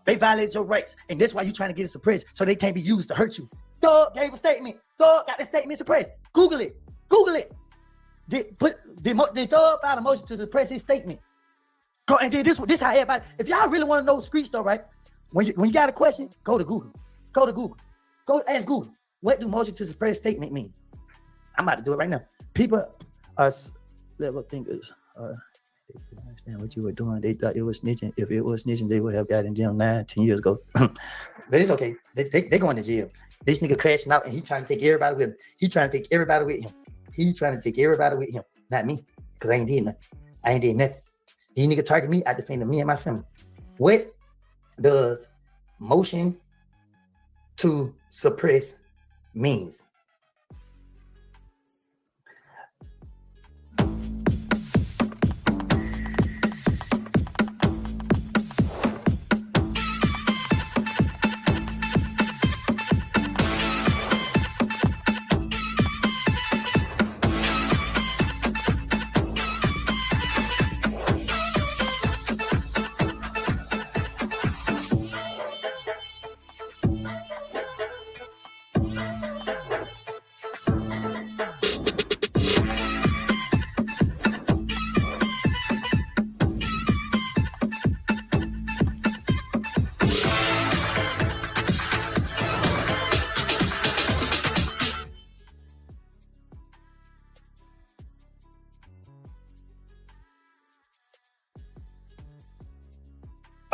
they violated your rights, and that's why you trying to get it suppressed so they can't be used to hurt you. Thug gave a statement. Thug got the statement suppressed. Google it. Google it. Did Thug file a motion to suppress his statement? Go and did this how everybody. If y'all really want to know street stuff, right? When you got a question, go to Google. Go to Google. Go ask Google. What do motion to suppress statement mean? I'm about to do it right now. People, level thinkers, they couldn't understand what you were doing. They thought it was snitching. If it was snitching, they would have got in jail 9-10 years ago. But it's okay. They going to jail. This nigga crashing out and he trying to take everybody with him. He trying to take everybody with him. He trying to take everybody with him. Not me. Because I ain't did nothing. I ain't did nothing. These niggas target me, I defended me and my family. What does motion to suppress means?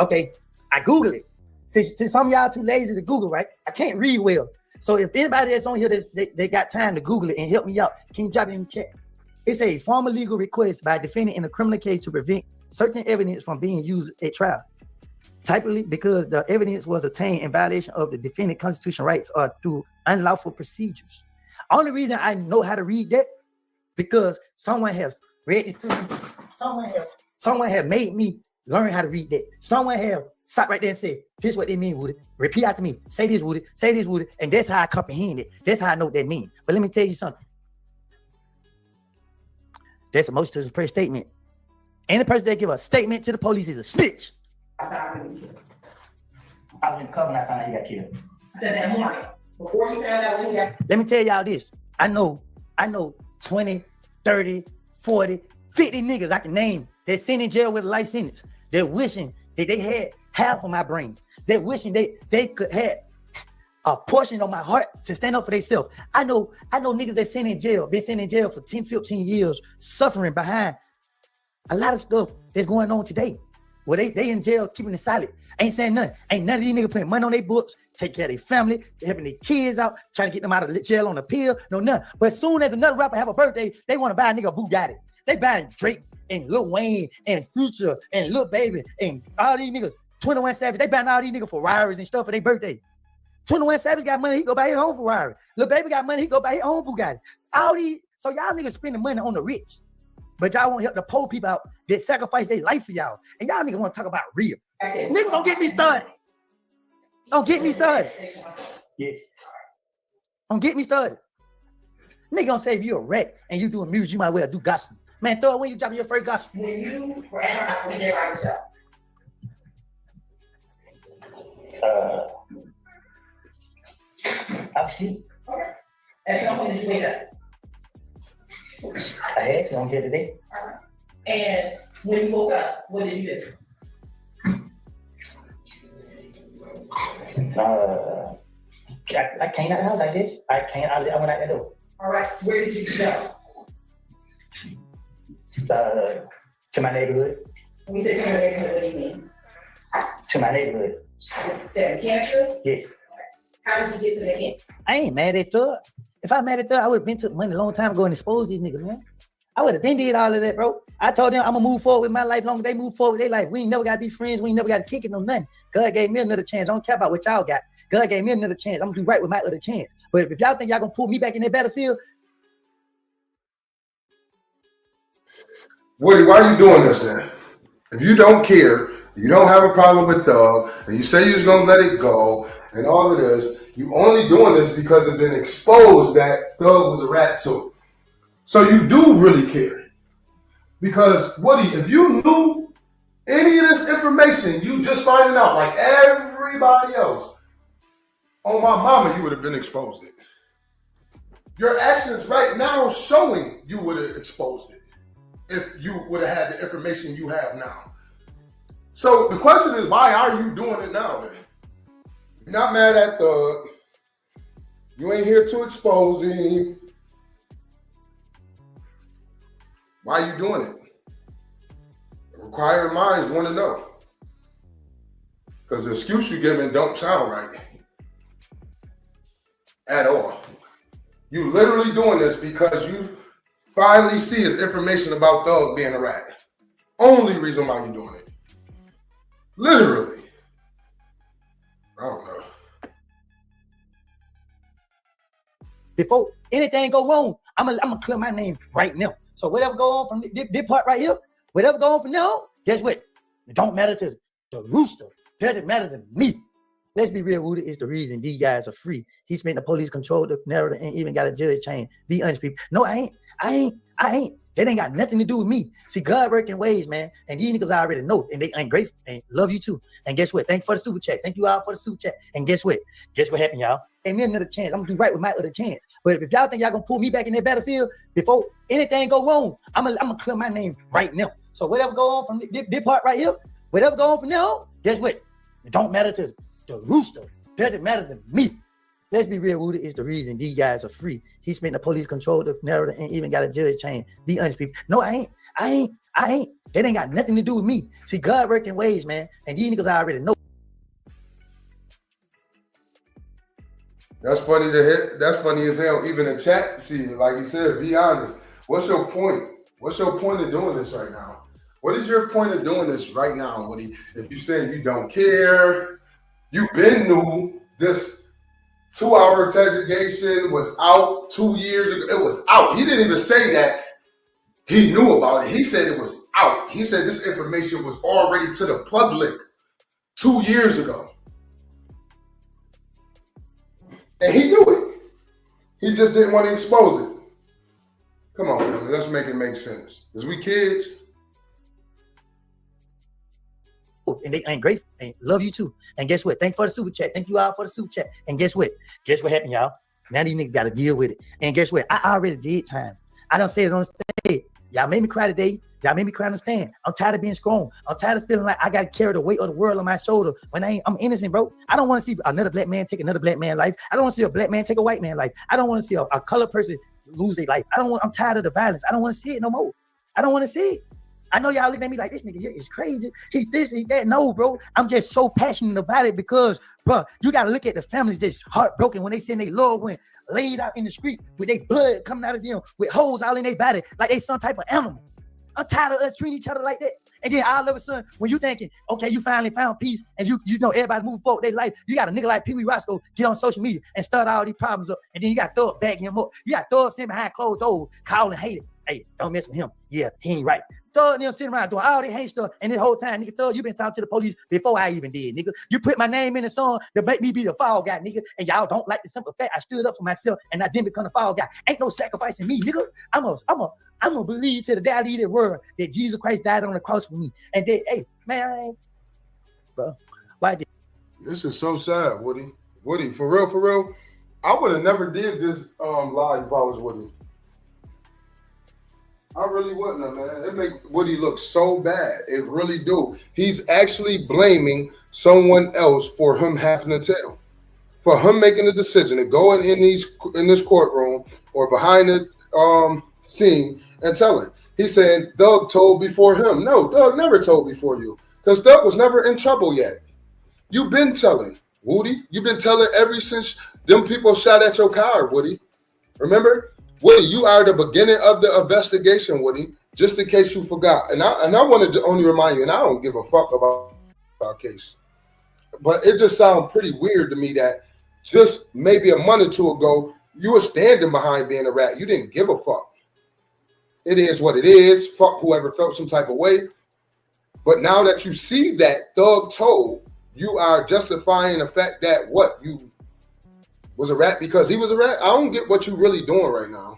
Okay, I Google it. Since some of y'all too lazy to Google, right? I can't read well. So if anybody that's on here, they got time to Google it and help me out, can you drop it in the chat? It's a formal legal request by a defendant in a criminal case to prevent certain evidence from being used at trial. Typically, because the evidence was obtained in violation of the defendant's constitutional rights or through unlawful procedures. Only reason I know how to read that because someone has read it to me. Someone have made me learn how to read that. Someone have sat right there and said, "Here's what they mean, Woodie. Repeat after me. Say this, Woodie. Say this, Woodie." And that's how I comprehend it. That's how I know what that means. But let me tell you something. That's a motion to suppress statement. Any person that give a statement to the police is a snitch. I was in the cover and I found out he got killed. I said that morning. Before you found out when he got. Let me tell y'all this. I know 20, 30, 40, 50 niggas I can name that sitting in jail with a life sentence. They're wishing that they had half of my brain. They're wishing they could have a portion of my heart to stand up for themselves. I know niggas that been sitting in jail for 10, 15 years, suffering behind a lot of stuff that's going on today. Well, they in jail, keeping it silent. Ain't saying nothing. Ain't none of these niggas putting money on their books, take care of their family, helping their kids out, trying to get them out of jail on a pill. No, none. But as soon as another rapper have a birthday, they want to buy a nigga a Bugatti. They buying Drake and Lil Wayne and Future and Lil Baby and all these niggas. 21 Savage, they buying all these niggas Ferraris and stuff for their birthday. 21 Savage got money, he go buy his own Ferrari. Lil Baby got money, he go buy his own Bugatti. All these, so y'all niggas spending money on the rich. But y'all won't help the poor people out that sacrifice their life for y'all. And y'all niggas want to talk about real. Niggas don't get me started. Don't get me started. Yes. Don't get me started. Nigga gonna say if you a wreck and you doing music, you might well do gospel. Man, throw it when you dropping your first gospel. When you were at her house, when they were out yourself. I was asleep. Okay. At some point did you wake up? I had to, I'm here today. All right. And when you woke up, what did you do? I came out the house like this. I went out that door. All right. Where did you go? To my neighborhood. When you say to your neighborhood, what do you mean? To my neighborhood. The mechanic? Yes. How did you get to the mechanic? I ain't mad at Thug. If I mad at Thug, I would have been took money a long time ago and exposed these niggas, man. I would have been did all of that, bro. I told them I'm gonna move forward with my life. Long as they move forward, they like, we ain't never gotta be friends. We ain't never gotta kick it, no nothing. God gave me another chance. I don't care about what y'all got. God gave me another chance. I'm gonna do right with my other chance. But if y'all think y'all gonna pull me back in that battlefield, Woodie, why are you doing this then? If you don't care, you don't have a problem with Thug, and you say you was gonna let it go, and all of this, you only doing this because it's been exposed that Thug was a rat too. So you do really care. Because Woodie, if you knew any of this information, you just finding out like everybody else, on my mama, you would have been exposed it. Your actions right now showing you would have exposed it if you would have had the information you have now. So the question is, why are you doing it now then? You're not mad at Thug. You ain't here to expose him. Why are you doing it? Inquiring minds want to know. Because the excuse you're giving don't sound right. At all. You literally doing this because you finally see his information about Thug being a rat. Only reason why you're doing it. Literally. I don't know. before anything go wrong, I'm gonna clear my name right now. So whatever go on from this part right here, whatever go on from now, guess what? It don't matter to the rooster. Doesn't matter to me. Let's be real, Woodie is the reason these guys are free. He spent the police control the narrative and even got a judge chain. Be honest, people. No, I ain't. That ain't got nothing to do with me. See, God working ways, man. And these niggas I already know. And they ungrateful and love you too. And guess what? Thank you for the super chat. Thank you all for the super chat. And guess what? Guess what happened, y'all? Gave me another chance. I'm gonna do right with my other chance. But if y'all think y'all gonna pull me back in that battlefield before anything go wrong, I'm gonna clear my name right now. So whatever go on from this part right here, whatever go on from now, guess what? It don't matter to the rooster. Doesn't matter to me. Let's be real, Woodie is the reason these guys are free. He spent the police control the narrative and even got a judge chain. Be honest, people. No, I ain't. That That ain't got nothing to do with me. See, God working ways, man. And these niggas already know. That's funny to hit. That's funny as hell. Even in chat, see, like you said, be honest. What's your point? What's your point of doing this right now? What is your point of doing this right now, Woody? If you saying you don't care, you been knew this 2-hour interrogation was out 2 years ago. It was out. He didn't even say that he knew about it. He said it was out. He said this information was already to the public 2 years ago. And he knew it. He just didn't want to expose it. Come on, family. Let's make it make sense. Because we kids. And they ain't grateful and love you too. And guess what? Thank you for the super chat. Thank you all for the super chat. And guess what? Guess what happened, y'all? Now these niggas got to deal with it. And guess what? I already did time. I done said it on stage. Y'all made me cry today. Y'all made me cry on the stand. I'm tired of being strong. I'm tired of feeling like I got to carry the weight of the world on my shoulder when I'm innocent, bro. I don't want to see another black man take another black man's life. I don't want to see a black man take a white man's life. I don't want to see a colored person lose their life. I'm tired of the violence. I don't want to see it no more. I don't want to see it. I know y'all looking at me like this nigga here is crazy. He this, he that. No, bro. I'm just so passionate about it because, bro, you got to look at the families that's heartbroken when they send their loved one laid out in the street with their blood coming out of them with holes all in their body like they some type of animal. I'm tired of us treating each other like that. And then all of a sudden, when you thinking, okay, you finally found peace and you know everybody moving forward their life, you got a nigga like Pee Wee Roscoe get on social media and start all these problems up. And then you got Thug backing him up. You got Thug sitting behind closed doors, calling hater. Hey, don't mess with him. Yeah, he ain't right. Thug and them sitting around doing all this hate stuff. And this whole time, nigga, Thug, you been talking to the police before I even did, nigga. You put my name in the song to make me be the fall guy, nigga. And y'all don't like the simple fact I stood up for myself and I didn't become the fall guy. Ain't no sacrificing me, nigga. I'm gonna believe to the day I leave the world that Jesus Christ died on the cross for me. And then, hey, man, bro, why did this is so sad, Woody. Woody, for real, I would have never did this live if I was Woody. I really wouldn't have, man. It make Woody look so bad. It really do. He's actually blaming someone else for him having to tell. For him making the decision to go in this courtroom or behind the scene and telling. He said Doug told before him. No, Doug never told before you. Because Doug was never in trouble yet. You've been telling, Woody. You've been telling ever since them people shot at your car, Woody. Remember? Woody, you are the beginning of the investigation, Woody, just in case you forgot. And I wanted to only remind you, and I don't give a fuck about our case. But it just sounds pretty weird to me that just maybe a month or two ago, you were standing behind being a rat. You didn't give a fuck. It is what it is. Fuck whoever felt some type of way. But now that you see that Thug told, you are justifying the fact that what? You was a rat because he was a rat? I don't get what you really doing right now.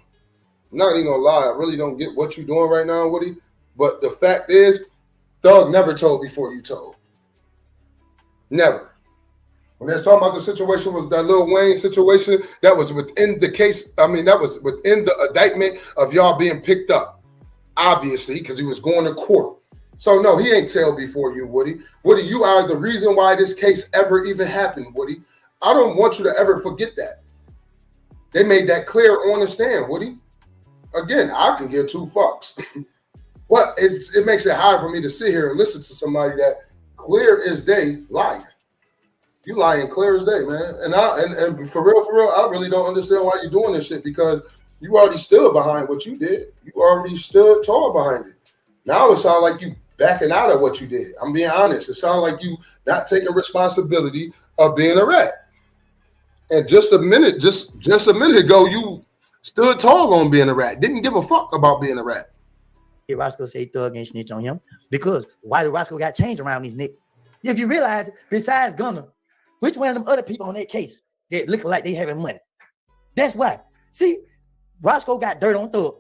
I'm not even gonna lie. I really don't get what you're doing right now, Woody. But the fact is, Thug never told before you told. Never. When they're talking about the situation with that Lil Wayne situation, that was within the case. I mean, that was within the indictment of y'all being picked up. Obviously, because he was going to court. So no, he ain't tell before you, Woody. Woody, you are the reason why this case ever even happened, Woody. I don't want you to ever forget that. They made that clear on the stand, Woody. Again, I can give two fucks. But it makes it hard for me to sit here and listen to somebody that clear as day lying. You lying clear as day, man. And for real, I really don't understand why you're doing this shit because you already stood behind what you did. You already stood tall behind it. Now it sounds like you backing out of what you did. I'm being honest. It sounds like you not taking responsibility of being a rat. And just a minute ago, you stood tall on being a rat. Didn't give a fuck about being a rat. Did Roscoe say Thug ain't snitch on him? Because why did Roscoe got changed around these niggas? If you realize, besides Gunner, which one of them other people on that case that looking like they having money? That's why. See, Roscoe got dirt on Thug.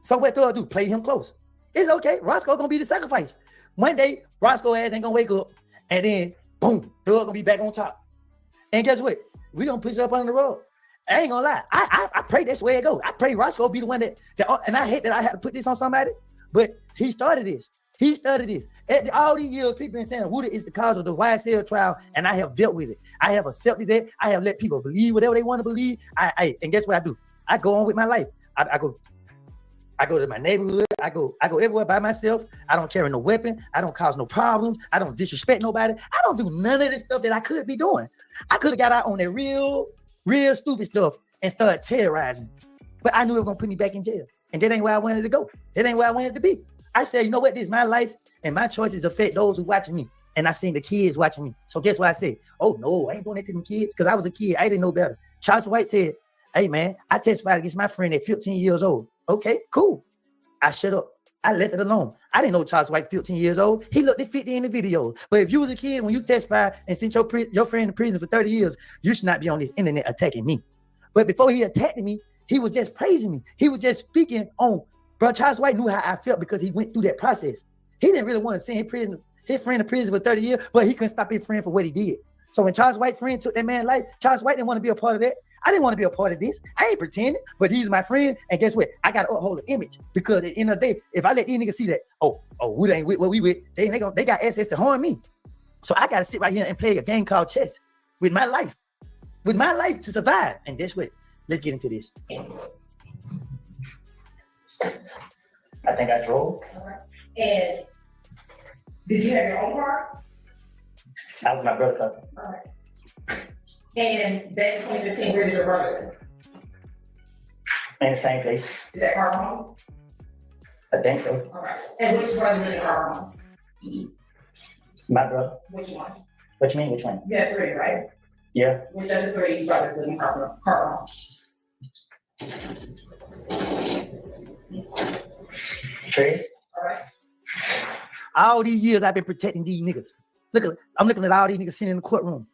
So what Thug do? Play him close. It's okay. Roscoe gonna be the sacrifice. One day, Roscoe ass ain't gonna wake up, and then boom, Thug gonna be back on top. And guess what? We gonna push it up under the rug. I ain't gonna lie. I pray that's where it goes. I pray Roscoe be the one that and I hate that I had to put this on somebody, but he started this. He started this. At all these years, people been saying Woody is the cause of the YSL trial, and I have dealt with it. I have accepted that. I have let people believe whatever they want to believe. And guess what I do? I go on with my life. I go to my neighborhood. I go everywhere by myself. I don't carry no weapon. I don't cause no problems. I don't disrespect nobody. I don't do none of this stuff that I could be doing. I could have got out on that real stupid stuff and started terrorizing. But I knew it was gonna put me back in jail. And that ain't where I wanted to go. That ain't where I wanted to be. I said, you know what? This is my life, and my choices affect those who watching me. And I seen the kids watching me. So guess what I said? Oh no, I ain't doing that to them kids, because I was a kid. I didn't know better. Charles White said, hey man, I testified against my friend at 15 years old. Okay, cool. I shut up. I left it alone. I didn't know Charles White 15 years old. He looked at 50 in the video. But if you was a kid when you testified and sent your friend in prison for 30 years, you should not be on this internet attacking me. But before he attacked me, he was just praising me. He was just speaking on, bro, Charles White knew how I felt because he went through that process. He didn't really want to send his friend to prison for 30 years, but he couldn't stop his friend for what he did. So when Charles White's friend took that man's life, Charles White didn't want to be a part of that. I didn't want to be a part of this. I ain't pretending, but he's my friend. And guess what? I got to uphold the image, because at the end of the day, if I let these niggas see that, we ain't with what we with, they got access to harm me. So I got to sit right here and play a game called chess with my life to survive. And guess what? Let's get into this. I think I drove. And did you have your own car? That was my brother's car. All right. And back in 2015, where did your brother live? In the same place. Is that car home? I think so. All right. And which brother lived in car homes? My brother. Which one? What you mean, which one? You have three, right? Yeah. Which of the three brothers live in car homes? Trace. All right. All these years I've been protecting these niggas. I'm looking at all these niggas sitting in the courtroom.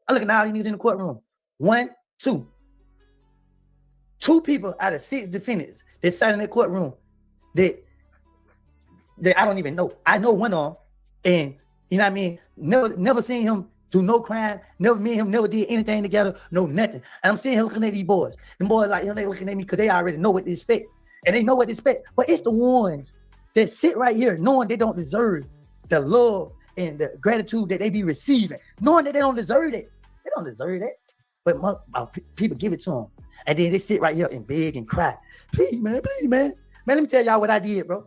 I'm looking at all these niggas in the courtroom. 1, 2. 2 people out of 6 defendants that sat in the courtroom that I don't even know. I know one of them, and you know what I mean? Never seen him do no crime. Me and him never did anything together. No nothing. And I'm sitting here looking at these boys. The boys like they looking at me because they already know what to expect, and they know what to expect. But it's the ones that sit right here knowing they don't deserve the love and the gratitude that they be receiving, knowing that they don't deserve it. They don't deserve that. But people give it to them, and then they sit right here and beg and cry. Please, man. Man, let me tell y'all what I did, bro.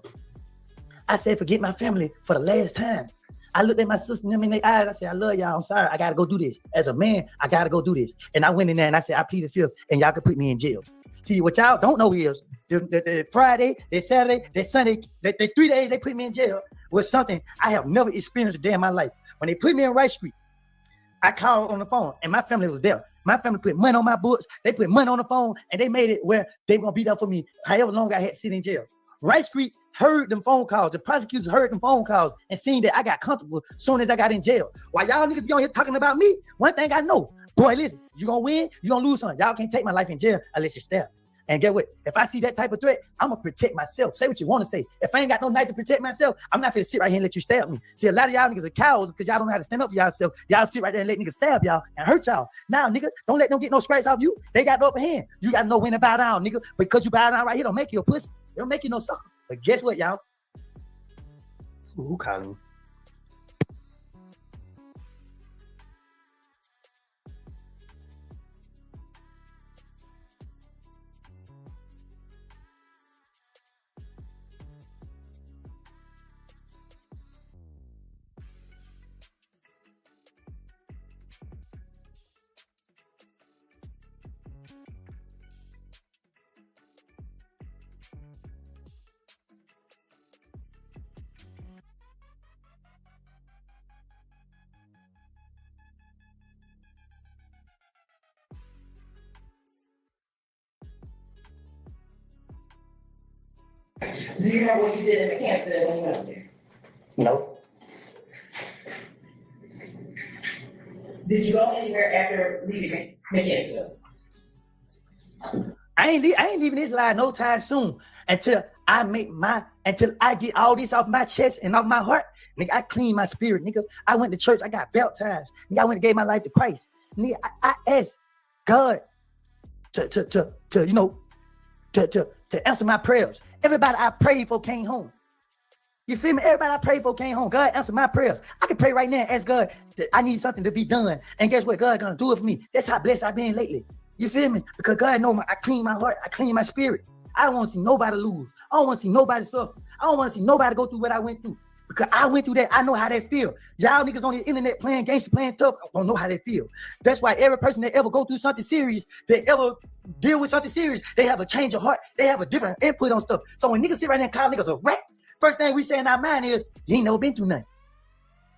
I said, forget my family for the last time. I looked at my sister and them in their eyes. I said, I love y'all. I'm sorry. I got to go do this. As a man, I got to go do this. And I went in there and I said, I plead the fifth, and y'all can put me in jail. See, what y'all don't know is the Friday, the Saturday, the Sunday, the 3 days they put me in jail was something I have never experienced a day in my life. When they put me in Rice Street, I called on the phone and my family was there. My family put money on my books. They put money on the phone, and they made it where they were going to be there for me however long I had to sit in jail. Rice Street heard them phone calls. The prosecutors heard them phone calls and seen that I got comfortable as soon as I got in jail. While y'all niggas be on here talking about me, one thing I know, boy, listen, you gonna win, you gonna lose something. Y'all can't take my life in jail unless you stab. And get what? If I see that type of threat, I'm gonna protect myself. Say what you want to say. If I ain't got no knife to protect myself, I'm not gonna sit right here and let you stab me. See, a lot of y'all niggas are cowards because y'all don't know how to stand up for yourself. Y'all sit right there and let niggas stab y'all and hurt y'all. Now, nigga, don't let them get no scratch off you. They got the upper hand. You gotta know when to bow down, nigga. Because you bow down right here, don't make you a pussy. It don't make you no sucker. But guess what, y'all? Who calling me? Do you know what you did in the cancer when you went there? No. Did you go anywhere after leaving McKinsey? I ain't leaving this life no time soon until I get all this off my chest and off my heart. Nigga, I clean my spirit, nigga. I went to church, I got baptized. Nigga, I went and gave my life to Christ. Nigga, I asked God to answer my prayers. Everybody I prayed for came home. You feel me? Everybody I prayed for came home. God answered my prayers. I can pray right now and ask God that I need something to be done. And guess what? God gonna do it for me. That's how blessed I've been lately. You feel me? Because God know I clean my heart. I clean my spirit. I don't want to see nobody lose. I don't want to see nobody suffer. I don't want to see nobody go through what I went through. Because I went through that. I know how that feel. Y'all niggas on the internet playing games, playing tough, don't know how they feel. That's why every person that ever go through something serious, they ever deal with something serious, they have a change of heart. They have a different input on stuff. So when niggas sit right there and call niggas a rat, first thing we say in our mind is, you ain't never been through nothing.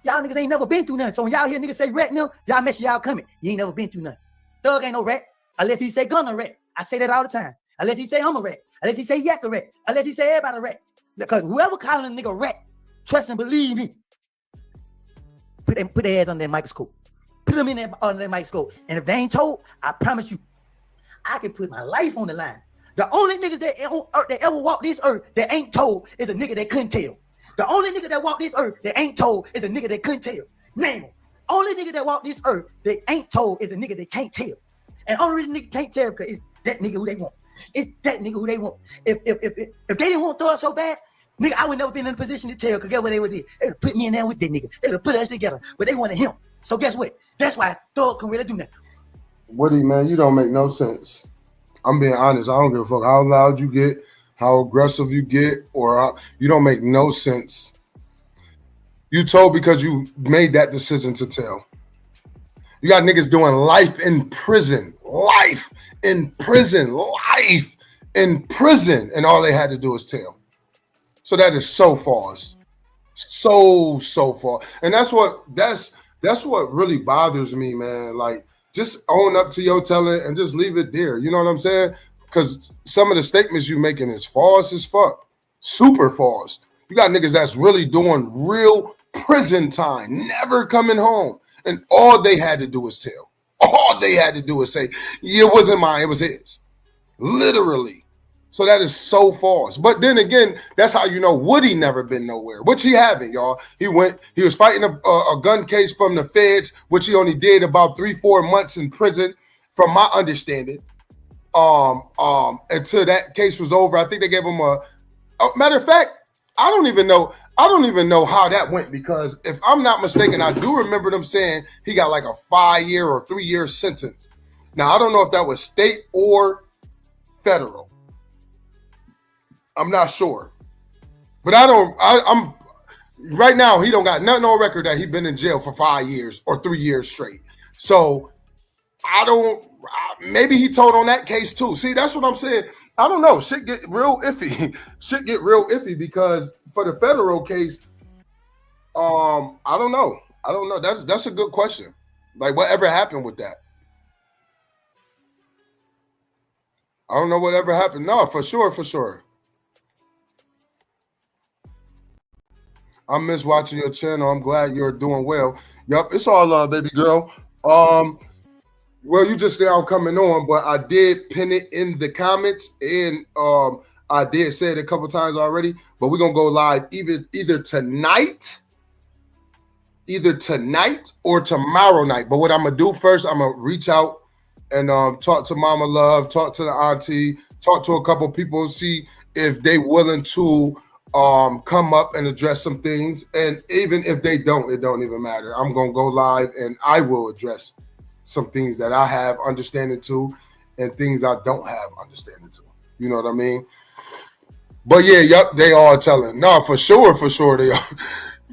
Y'all niggas ain't never been through nothing. So when y'all hear niggas say rat now, y'all make sure y'all coming. You ain't never been through nothing. Thug ain't no rat unless he say gun a rat. I say that all the time. Unless he say I'm a rat. Unless he say yak a rat. Unless he say everybody a rat. Because whoever calling a nigga rat, trust and believe me. Put their heads on that microscope. Put them in there under that microscope. And if they ain't told, I promise you, I can put my life on the line. The only niggas that ever walk this earth that ain't told is a nigga that couldn't tell. The only nigga that walk this earth that ain't told is a nigga that couldn't tell. Name him. Only nigga that walk this earth that ain't told is a nigga that can't tell. And only reason nigga can't tell because it's that nigga who they want. It's that nigga who they want. If they didn't want Thug so bad, nigga, I would never been in a position to tell, because guess what they would do? They would put me in there with that nigga. They would put us together, but they wanted him. So guess what? That's why Thug can really do nothing. Woodie, man, you don't make no sense. I'm being honest. I don't give a fuck how loud you get, how aggressive you get, or you don't make no sense. You told because you made that decision to tell. You got niggas doing life in prison. Life in prison. Life in prison. And all they had to do was tell. So that is so false. So far. And that's what really bothers me, man. Like, just own up to your telling and just leave it there. You know what I'm saying? Because some of the statements you making is false as fuck. Super false. You got niggas that's really doing real prison time, never coming home. And all they had to do was tell. All they had to do was say, yeah, it wasn't mine, it was his. Literally. So that is so false. But then again, that's how you know Woodie never been nowhere, which he haven't, y'all. He was fighting a gun case from the feds, which he only did about 3-4 months in prison, from my understanding. Until that case was over. I think they gave him matter of fact, I don't even know how that went, because if I'm not mistaken, I do remember them saying he got like a 5-year or 3-year sentence. Now, I don't know if that was state or federal. I'm not sure. But I'm right now, he don't got nothing on record that he been in jail for 5 years or 3 years straight. So maybe he told on that case too. See, that's what I'm saying. I don't know. Shit get real iffy. Because for the federal case, I don't know. That's a good question. Like, whatever happened with that? I don't know whatever happened. No, for sure. I miss watching your channel. I'm glad you're doing well. Yup, it's all love, baby girl. Well, you just now coming on, but I did pin it in the comments, and I did say it a couple times already, but we're gonna go live either tonight or tomorrow night. But what I'm gonna do first, I'm gonna reach out and talk to Mama Love, talk to the auntie, talk to a couple people, see if they willing to come up and address some things. And even if they don't, it don't even matter. I'm gonna go live and I will address some things that I have understanding to and things I don't have understanding to. You know what I mean? But yeah, yup, they are telling. No, for sure they are.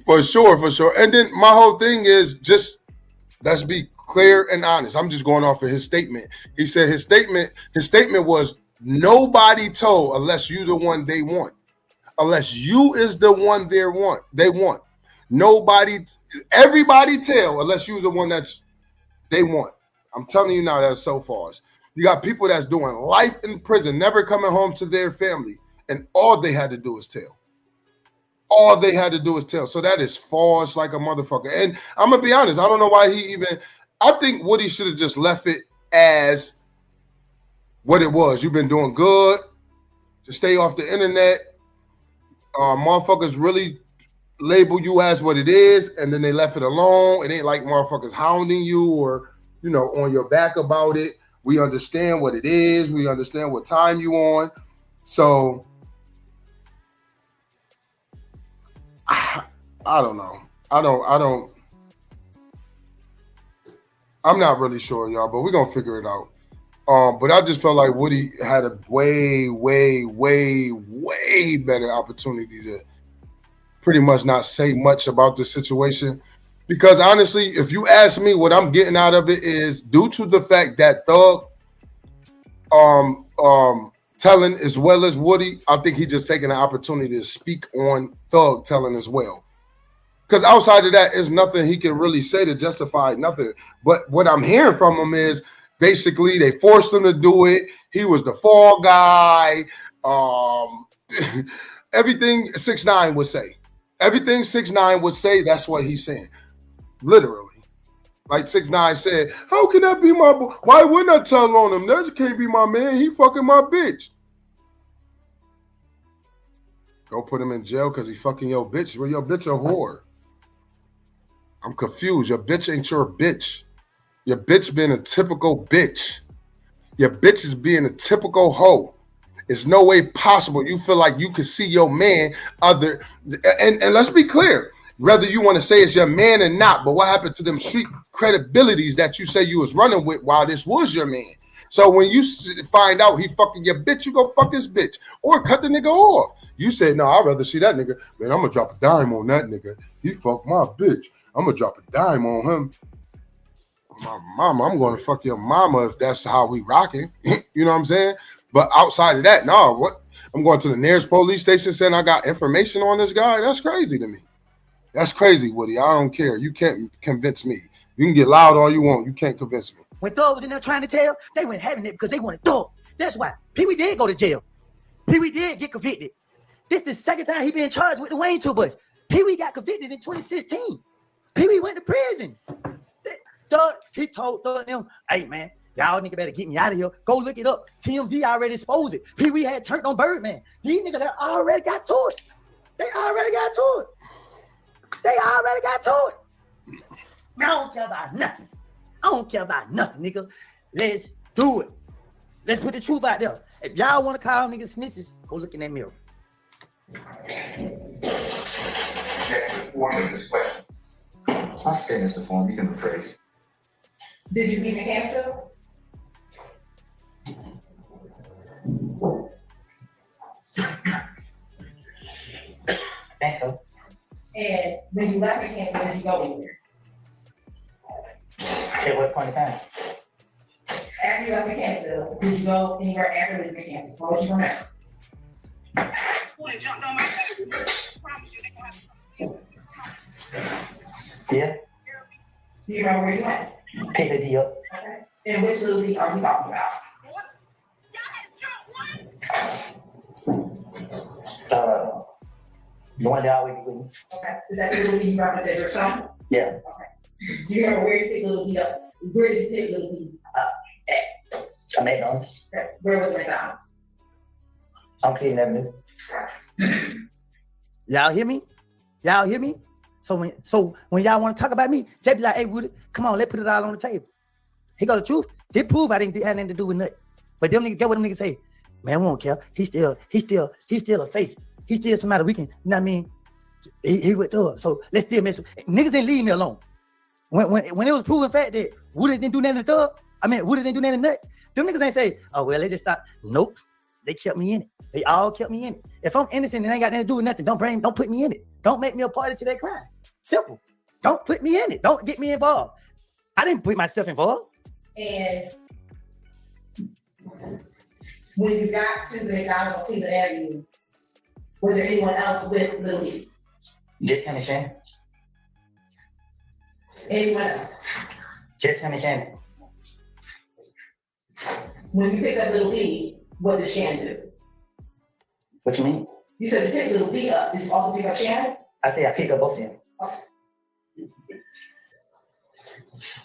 For sure. And then my whole thing is just, let's be clear and honest. I'm just going off of his statement. He said his statement was, nobody told unless you the one they want. Unless you is the one they want. Everybody tell unless you the one that's they want. I'm telling you now, that's so false. You got people that's doing life in prison, never coming home to their family, and all they had to do is tell. So that is false like a motherfucker. And I'm gonna be honest, I don't know why I think Woodie should have just left it as what it was. You've been doing good. Just stay off the internet. Motherfuckers really label you as what it is, and then they left it alone. It ain't like motherfuckers hounding you or, on your back about it. We understand what it is. We understand what time you on. So I don't know. I'm not really sure, y'all, but we're gonna figure it out. But I just felt like Woody had a way better opportunity to pretty much not say much about the situation. Because honestly, if you ask me, what I'm getting out of it is due to the fact that Thug telling as well as Woody, I think he just taking an opportunity to speak on Thug telling as well. Because outside of that, there's nothing he can really say to justify nothing. But what I'm hearing from him is basically they forced him to do it. He was the fall guy. Everything 6ix9ine would say. Everything 6ix9ine would say, that's what he's saying. Literally. Like 6ix9ine said, how can that be my boy? Why wouldn't I tell on him? That can't be my man. He fucking my bitch. Don't put him in jail because he fucking your bitch. Well, your bitch a whore. I'm confused. Your bitch ain't your bitch. Your bitch being a typical bitch. Your bitch is being a typical hoe. It's no way possible you feel like you can see your man other. And let's be clear. Whether you want to say it's your man or not, but what happened to them street credibilities that you say you was running with while this was your man? So when you find out he fucking your bitch, you go fuck his bitch or cut the nigga off. You said, no, I'd rather see that nigga. Man, I'm going to drop a dime on that nigga. He fucked my bitch. I'm going to drop a dime on him. My mama, I'm going to fuck your mama if that's how we rocking. You know what I'm saying? But outside of that, no, what? I'm going to the nearest police station saying I got information on this guy. That's crazy to me. That's crazy, Woody. I don't care. You can't convince me. You can get loud all you want. You can't convince me. When Thug was in there trying to tell, they weren't having it because they wanted Thug. That's why. Pee-wee did go to jail. Pee-wee did get convicted. This is the second time he been charged with the Wayne tour bus. Pee-wee got convicted in 2016. Pee-wee went to prison. Thug, he told Thug them, hey, man, y'all nigga better get me out of here. Go look it up. TMZ already exposed it. Pee-wee had turned on Birdman. These niggas had already got to it. They already got to it. I don't care about nothing. I don't care about nothing, nigga. Let's do it. Let's put the truth out there. If y'all want to call niggas snitches, go look in that mirror. I'll stand as the form. You can rephrase. Did you leave your hands still? Think so. And when you left your camp, did you go anywhere? At what point in time? After you left your camp, did you go anywhere after leaving your camp? What was you remember? Yeah. Do you remember where you went? Pick the D up. Okay. And which little D are we talking about? The one that always with me. Okay. Is that the little D you represent your son? Yeah. Okay. Do you remember where you picked little D up? Where did you pick little D up at? I McDonald's. Okay. Where was McDonald's? I'm Cleveland Avenue. Y'all hear me? Y'all hear me? So when y'all want to talk about me, Jay be like, hey, Woody, come on, let's put it all on the table. He got the truth. They prove I didn't have nothing to do with nothing. But them niggas, get what them niggas say. Man, we don't care. He's still a face. He's still somebody we can, you know what I mean? He went through it. So let's still mess with niggas didn't leave me alone. When it was proven fact that Woody didn't do nothing to Thug, Woody didn't do nothing to nothing, them niggas ain't say, oh, well, they just stopped. Nope. They kept me in it. They all kept me in it. If I'm innocent and ain't got nothing to do with nothing, don't put me in it. Don't make me a party to that crime. Simple. Don't put me in it. Don't get me involved. I didn't put myself involved. And when you got to the McDonald's on Cleveland Avenue, was there anyone else with Little D? Just him and Shannon. Anyone else? Just him and Shannon. When you picked up Little D, what did Shannon do? What you mean? You said you picked Little D up. Did you also pick up Shannon? I say I picked up both of them.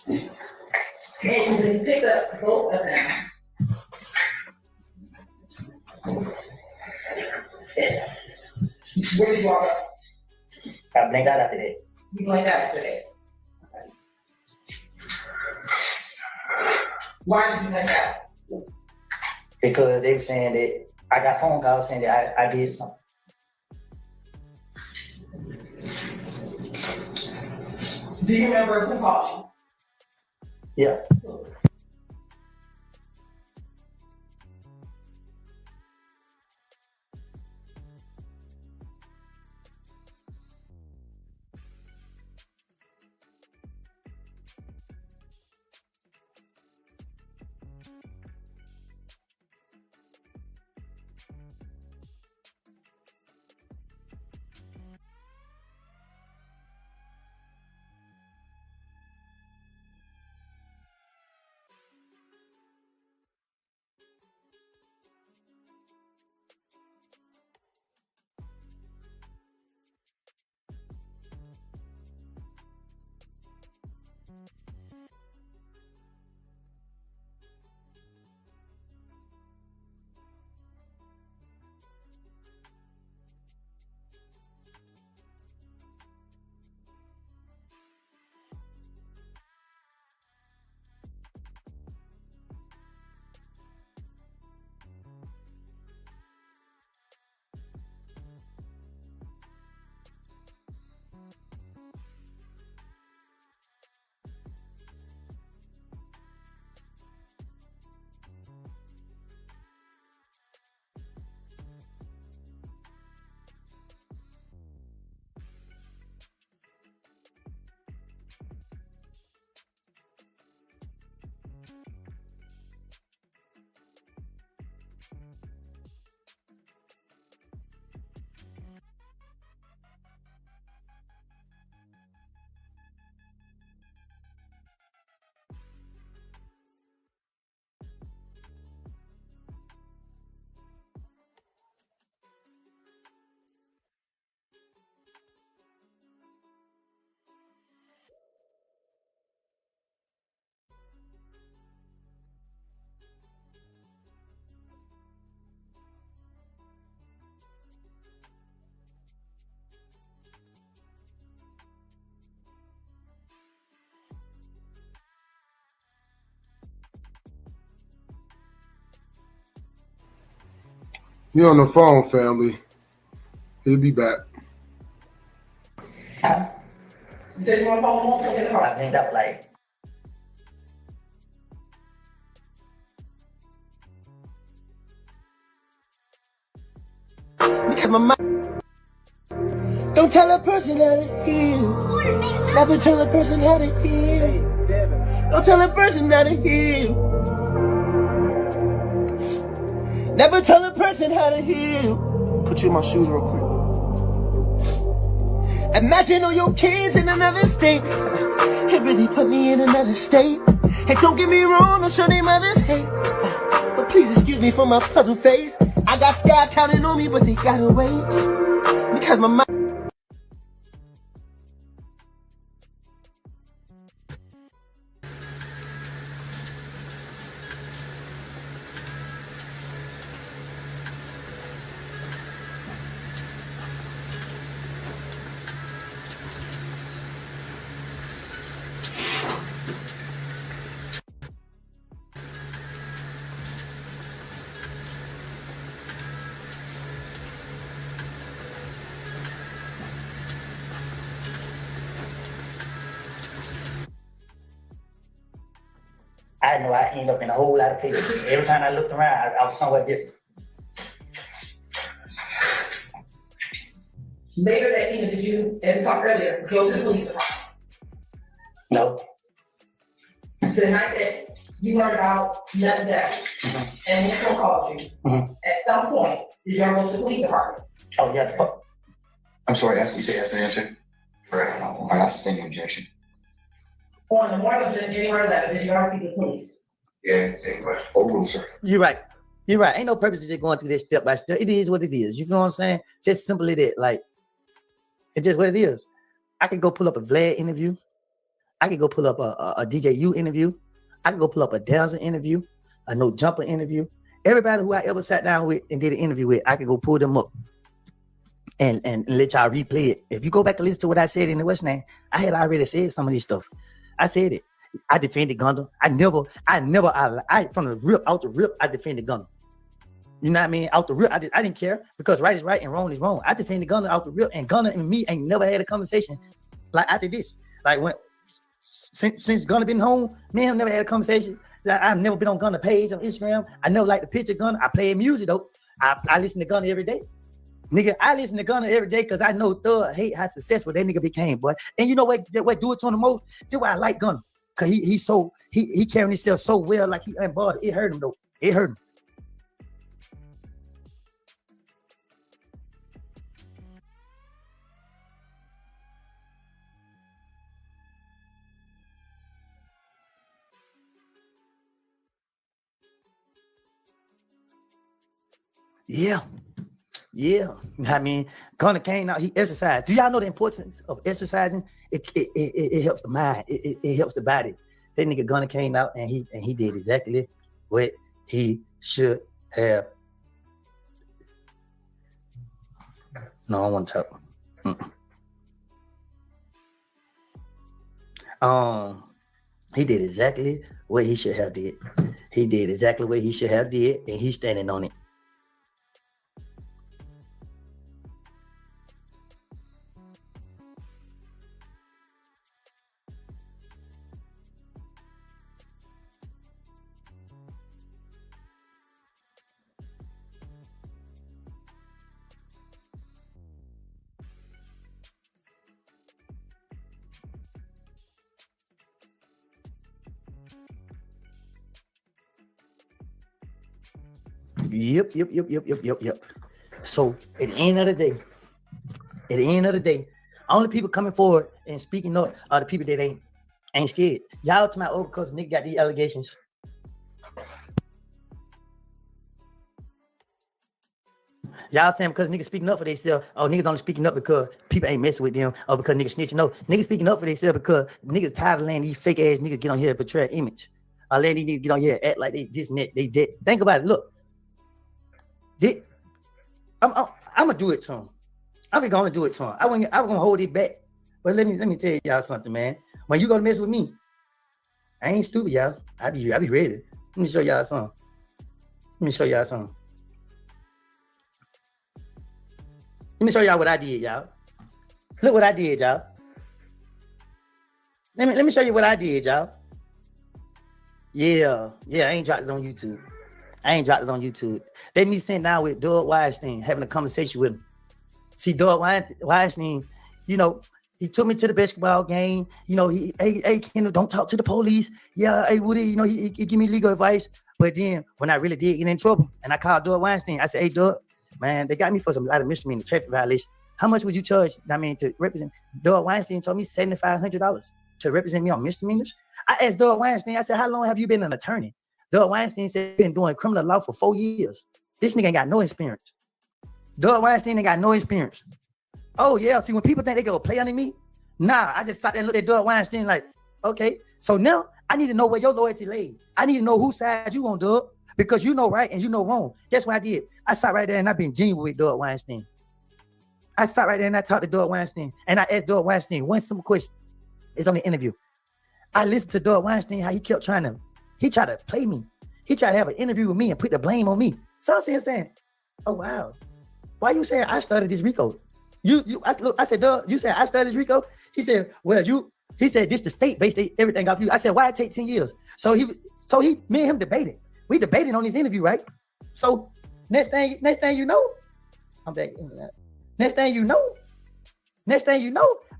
Okay. And when you picked up both of them, where did you walk up? I blinked out after that. You blinked out after that. Okay. Why did you blink out? Because they were saying that I got phone calls saying that I did something. Do you remember who called you? Yeah. He on the phone, family. He'll be back. You said you want to phone more, so get the car. I hanged up like. Because my mind. Don't tell a person how to heal. Never tell a person how to heal. Don't tell a person how to heal. Never tell a person how to heal. Put you in my shoes real quick. Imagine all your kids in another state. It really put me in another state. And don't get me wrong, I'm sure they mothers hate. But please excuse me for my puzzle face. I got scars counting on me, but they gotta wait. Because my mind. I know I end up in a whole lot of places. Every time I looked around, I was somewhere different. Later that evening, did you, as we talked earlier, go to the police department? No. The night that you learned about Let's Death, and when someone called you, at some point, did you ever go to the police department? Oh, yeah. I'm sorry, you say that's an answer? I asked the same objection. On the morning of January 11th, did you ever speak to the police? Yeah, same question. Overruled, sir. You're right. You're right. Ain't no purpose to just going through this step by step. It is what it is. You feel what I'm saying? Just simply that. Like, it's just what it is. I could go pull up a Vlad interview. I could go pull up a DJU interview. I could go pull up a Delta interview, a No Jumper interview. Everybody who I ever sat down with and did an interview with, I could go pull them up and let y'all replay it. If you go back and listen to what I said in the West Name, I had already said some of this stuff. I said it. I defended Gundam. I from the rip, out the rip, I defended Gundam. You know what I mean? Out the rip, I didn't care because right is right and wrong is wrong. I defended Gundam out the rip, and Gundam and me ain't never had a conversation like after this. Like since Gundam been home, me and him never had a conversation. Like, I've never been on Gundam page on Instagram. I never liked the picture Gundam. I play music though. I listen to Gundam every day. Nigga, I listen to Gunna every day because I know Thug hate how successful that nigga became, boy. And you know what do it to him the most? That's why I like Gunna. Cause he carrying himself so well, like he unbothered. It hurt him though. It hurt him. Yeah. Yeah, I mean, Gunna came out, he exercised. Do y'all know the importance of exercising? It helps the mind, it helps the body. That nigga Gunna came out and he did exactly what he should have. No, I want to talk. He did exactly what he should have did. He did exactly what he should have did, and he's standing on it. Yep. So at the end of the day, only people coming forward and speaking up are the people that ain't scared. Y'all to my over because nigga got these allegations. Y'all saying because niggas speaking up for themselves, oh, niggas only speaking up because people ain't messing with them, or because niggas snitching. No, niggas speaking up for themselves because niggas tired of letting these fake ass niggas get on here and portray an image. Or letting these niggas get on here and act like they this and that, they dead. Think about it. Look. I'm gonna do it to him. I'm gonna do it to him. I'm gonna hold it back. But let me tell y'all something, man. When you gonna mess with me, I ain't stupid, y'all. I be ready. Let me show y'all something. Let me show y'all what I did, y'all. Look what I did, y'all. Let me show you what I did, y'all. Yeah, I ain't dropped it on YouTube. Let me sit down with Doug Weinstein, having a conversation with him. See, Doug Weinstein, you know, he took me to the basketball game. You know, hey, Kendall, don't talk to the police. Yeah, hey, Woody, you know, he give me legal advice. But then when I really did get in trouble, and I called Doug Weinstein, I said, hey, Doug, man, they got me for a lot of misdemeanor traffic violation. How much would you charge? I mean, to represent? Doug Weinstein told me $7,500 to represent me on misdemeanors. I asked Doug Weinstein, I said, how long have you been an attorney? Doug Weinstein said he's been doing criminal law for 4 years. This nigga ain't got no experience. Doug Weinstein ain't got no experience. Oh, yeah. See, when people think they go play under me, nah, I just sat there and looked at Doug Weinstein like, okay, so now I need to know where your loyalty lays. I need to know whose side you on, Doug, because you know right and you know wrong. Guess what I did? I sat right there and I've been genuine with Doug Weinstein. I sat right there and I talked to Doug Weinstein and I asked Doug Weinstein one simple question. It's on the interview. I listened to Doug Weinstein, how he kept tried to play me. He tried to have an interview with me and put the blame on me. So I'm saying, oh, wow. Why you saying I started this RICO? I said, Doug, you said I started this RICO? He said, well, he said, this the state based everything off you. I said, why it take 10 years? So me and him debated. We debated on this interview, right? So next thing you know, I'm back in that. Next thing you know,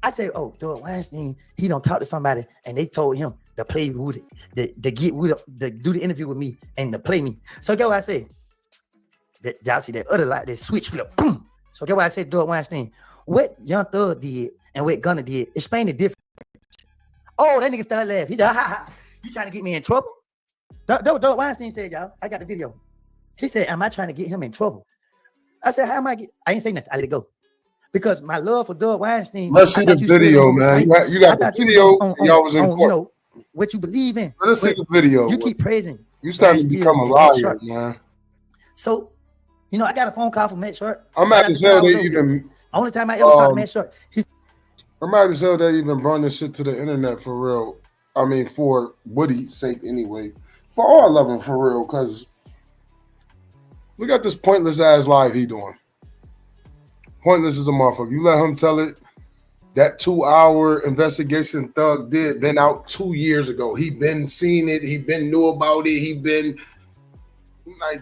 I said, oh, Doug Weinstein, he don't talk to somebody and they told him to play Woody, to do the interview with me and to play me. So get what I said. Y'all see that other light, that switch flip, boom. So get what I said, Doug Weinstein. What Young Thug did and what Gunna did, explain the difference. Oh, that nigga started laughing. He said, ha, you trying to get me in trouble? Doug Weinstein said, y'all, I got the video. He said, am I trying to get him in trouble? I said, how am I ain't saying nothing. I let it go. Because my love for Doug Weinstein. Let's see the video, man. You got the video. Y'all was in court. You know, what you believe in. Let's see the video. You keep praising. You starting to become a liar, man. So, you know, I got a phone call from Matt Short. I'm mad as hell they even. Only time I ever talked to Matt Short. I'm mad as hell they even brought this shit to the internet for real. I mean, for Woodie's sake anyway. For all of them for real, because look at this pointless ass live he doing. Pointless as a motherfucker. You let him tell it. That 2-hour investigation Thug did been out 2 years ago. He been seen it. He been knew about it. He been like,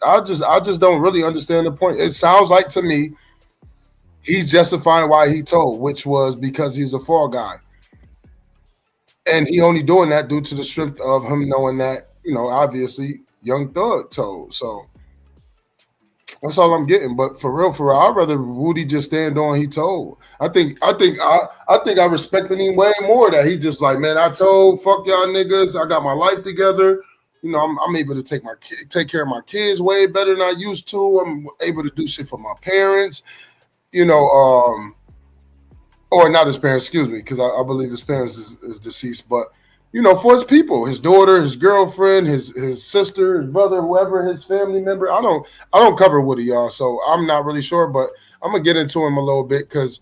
I just don't really understand the point. It sounds like to me he's justifying why he told, which was because he's a fall guy. And he only doing that due to the strength of him knowing that, you know, obviously Young Thug told. So that's all I'm getting. But for real, I'd rather Woody just stand on he told. I think I respected him way more that he just like, man, I told, fuck y'all niggas. I got my life together. You know, I'm able to take care of my kids way better than I used to. I'm able to do shit for my parents. You know, or not his parents, excuse me, because I believe his parents is deceased, but you know, for his people, his daughter, his girlfriend, his sister, his brother, whoever, his family member. I don't cover Woody, y'all, so I'm not really sure, but I'm gonna get into him a little bit because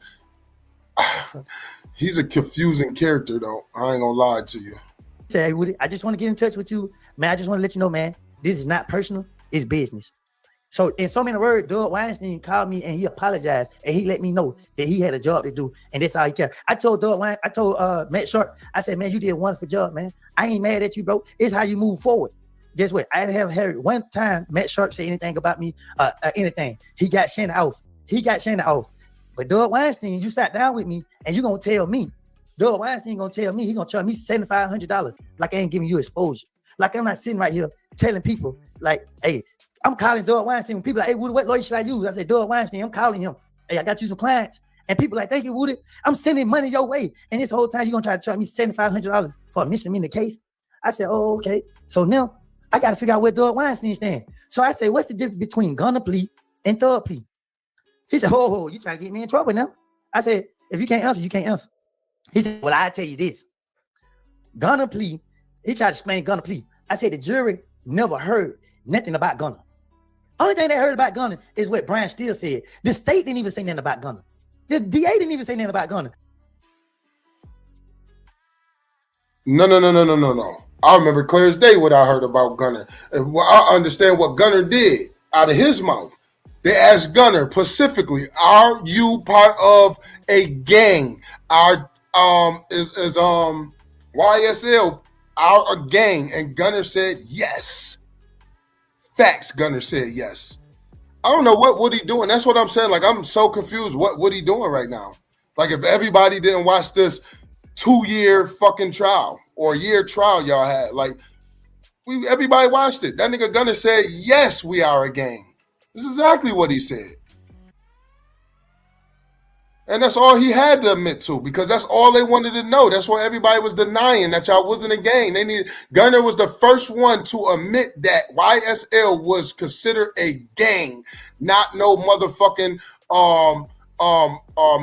he's a confusing character, though. I ain't gonna lie to you. Say, Woody, I just want to get in touch with you, man. I just want to let you know, man, this is not personal, it's business. So in so many words, Doug Weinstein called me and he apologized and he let me know that he had a job to do and that's all he cared. I told Matt Short, I said, man, you did a wonderful job, man. I ain't mad at you, bro. It's how you move forward. Guess what? I haven't heard one time Matt Short say anything about me, anything. He got Shannon off. But Doug Weinstein, you sat down with me and you gonna tell me, Doug Weinstein gonna tell me, he gonna charge me $7,500 like I ain't giving you exposure. Like I'm not sitting right here telling people like, hey, I'm calling Doug Weinstein. When people are like, hey, Woody, what lawyer should I use? I said, Doug Weinstein, I'm calling him. Hey, I got you some clients. And people are like, thank you, Woody. I'm sending money your way. And this whole time, you're going to try to charge me $7,500 for a misdemeanor case? I said, oh, okay. So now I got to figure out where Doug Weinstein stands. So I said, what's the difference between Gunna plea and Thug plea? He said, oh, you trying to get me in trouble now? I said, if you can't answer, you can't answer. He said, well, I'll tell you this. Gunna plea, he tried to explain Gunna plea. I said, the jury never heard nothing about Gunna. Only thing they heard about Gunna is what Brian Steele said. The state didn't even say nothing about Gunna. The DA didn't even say nothing about Gunna. No. I remember clear as day what I heard about Gunna. And I understand what Gunna did out of his mouth. They asked Gunner specifically, "Are you part of a gang? Are YSL a gang?" And Gunner said yes. Facts. Gunner said yes. I don't know what Woodie doing. That's what I'm saying. Like, I'm so confused. What Woodie doing right now? Like, if everybody didn't watch this 2-year fucking trial or year trial y'all had, like, everybody watched it. That nigga Gunner said, yes, we are a gang. This is exactly what he said. And that's all he had to admit to, because that's all they wanted to know. That's why everybody was denying that y'all wasn't a gang. Gunner was the first one to admit that YSL was considered a gang, not no motherfucking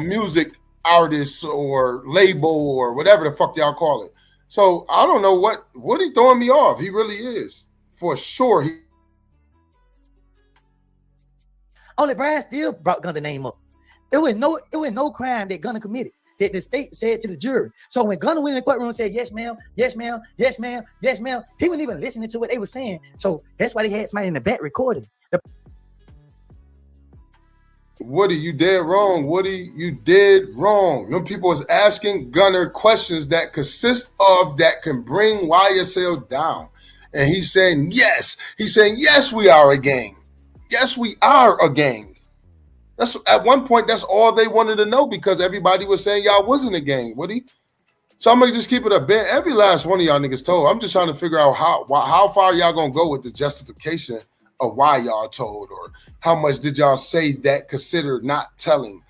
music artist or label or whatever the fuck y'all call it. So I don't know what he throwing me off. He really is. For sure. Only Brian still brought Gunner name up. It was no crime that Gunner committed that the state said to the jury. So when Gunner went in the courtroom and said, yes, ma'am, yes, ma'am, yes, ma'am, yes, ma'am, he wasn't even listening to what they were saying. So that's why they had somebody in the back recording. Woodie, you dead wrong. Woodie, you dead wrong. Them people is asking Gunner questions that can bring YSL down. And he's saying, yes. He's saying, yes, we are a gang. Yes, we are a gang. That's at one point, that's all they wanted to know, because everybody was saying y'all wasn't a gang, Woodie. So I'm gonna just keep it a bit. Every last one of y'all niggas told. I'm just trying to figure out how far y'all gonna go with the justification of why y'all told, or how much did y'all say that considered not telling.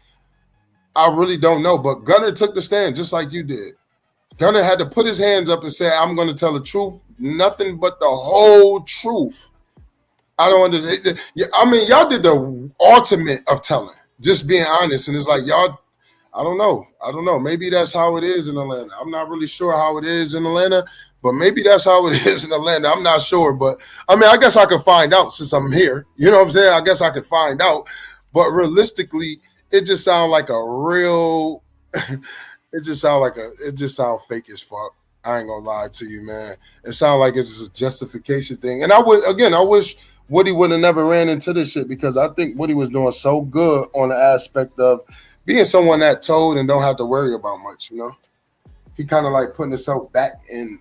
I really don't know, but Gunner took the stand just like you did. Gunner had to put his hands up and say, I'm gonna tell the truth, nothing but the whole truth. I don't understand. I mean, y'all did the ultimate of telling, just being honest. And it's like, y'all, I don't know. Maybe that's how it is in Atlanta. I'm not really sure how it is in Atlanta, but maybe that's how it is in Atlanta. I'm not sure. But I mean, I guess I could find out since I'm here. You know what I'm saying? I guess I could find out. But realistically, it just sounds like a real, it just sounds fake as fuck. I ain't gonna lie to you, man. It sounds like it's a justification thing. And I wish Woodie would have never ran into this shit, because I think Woodie was doing so good on the aspect of being someone that told and don't have to worry about much, you know? He kind of like putting himself back in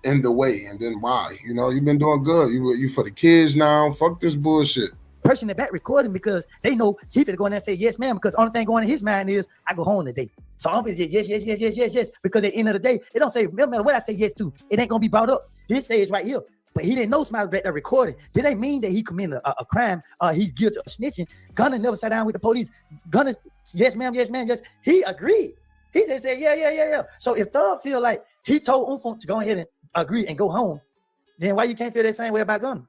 the way, and then why? You know, you've been doing good. You for the kids now. Fuck this bullshit. Person in the back recording, because they know he finna go in there and say yes, ma'am, because only thing going in his mind is I go home today. So I'm finna say yes, because at the end of the day, it don't say, no matter what I say yes to, it ain't gonna be brought up. This stage right here. But he didn't know somebody was back there recording. That ain't mean that he committed a crime. He's guilty of snitching. Gunner never sat down with the police. Gunner, yes, ma'am, yes, ma'am, yes. He agreed. He just said, yeah. So if Thug feel like he told Umfunk to go ahead and agree and go home, then why you can't feel that same way about Gunner?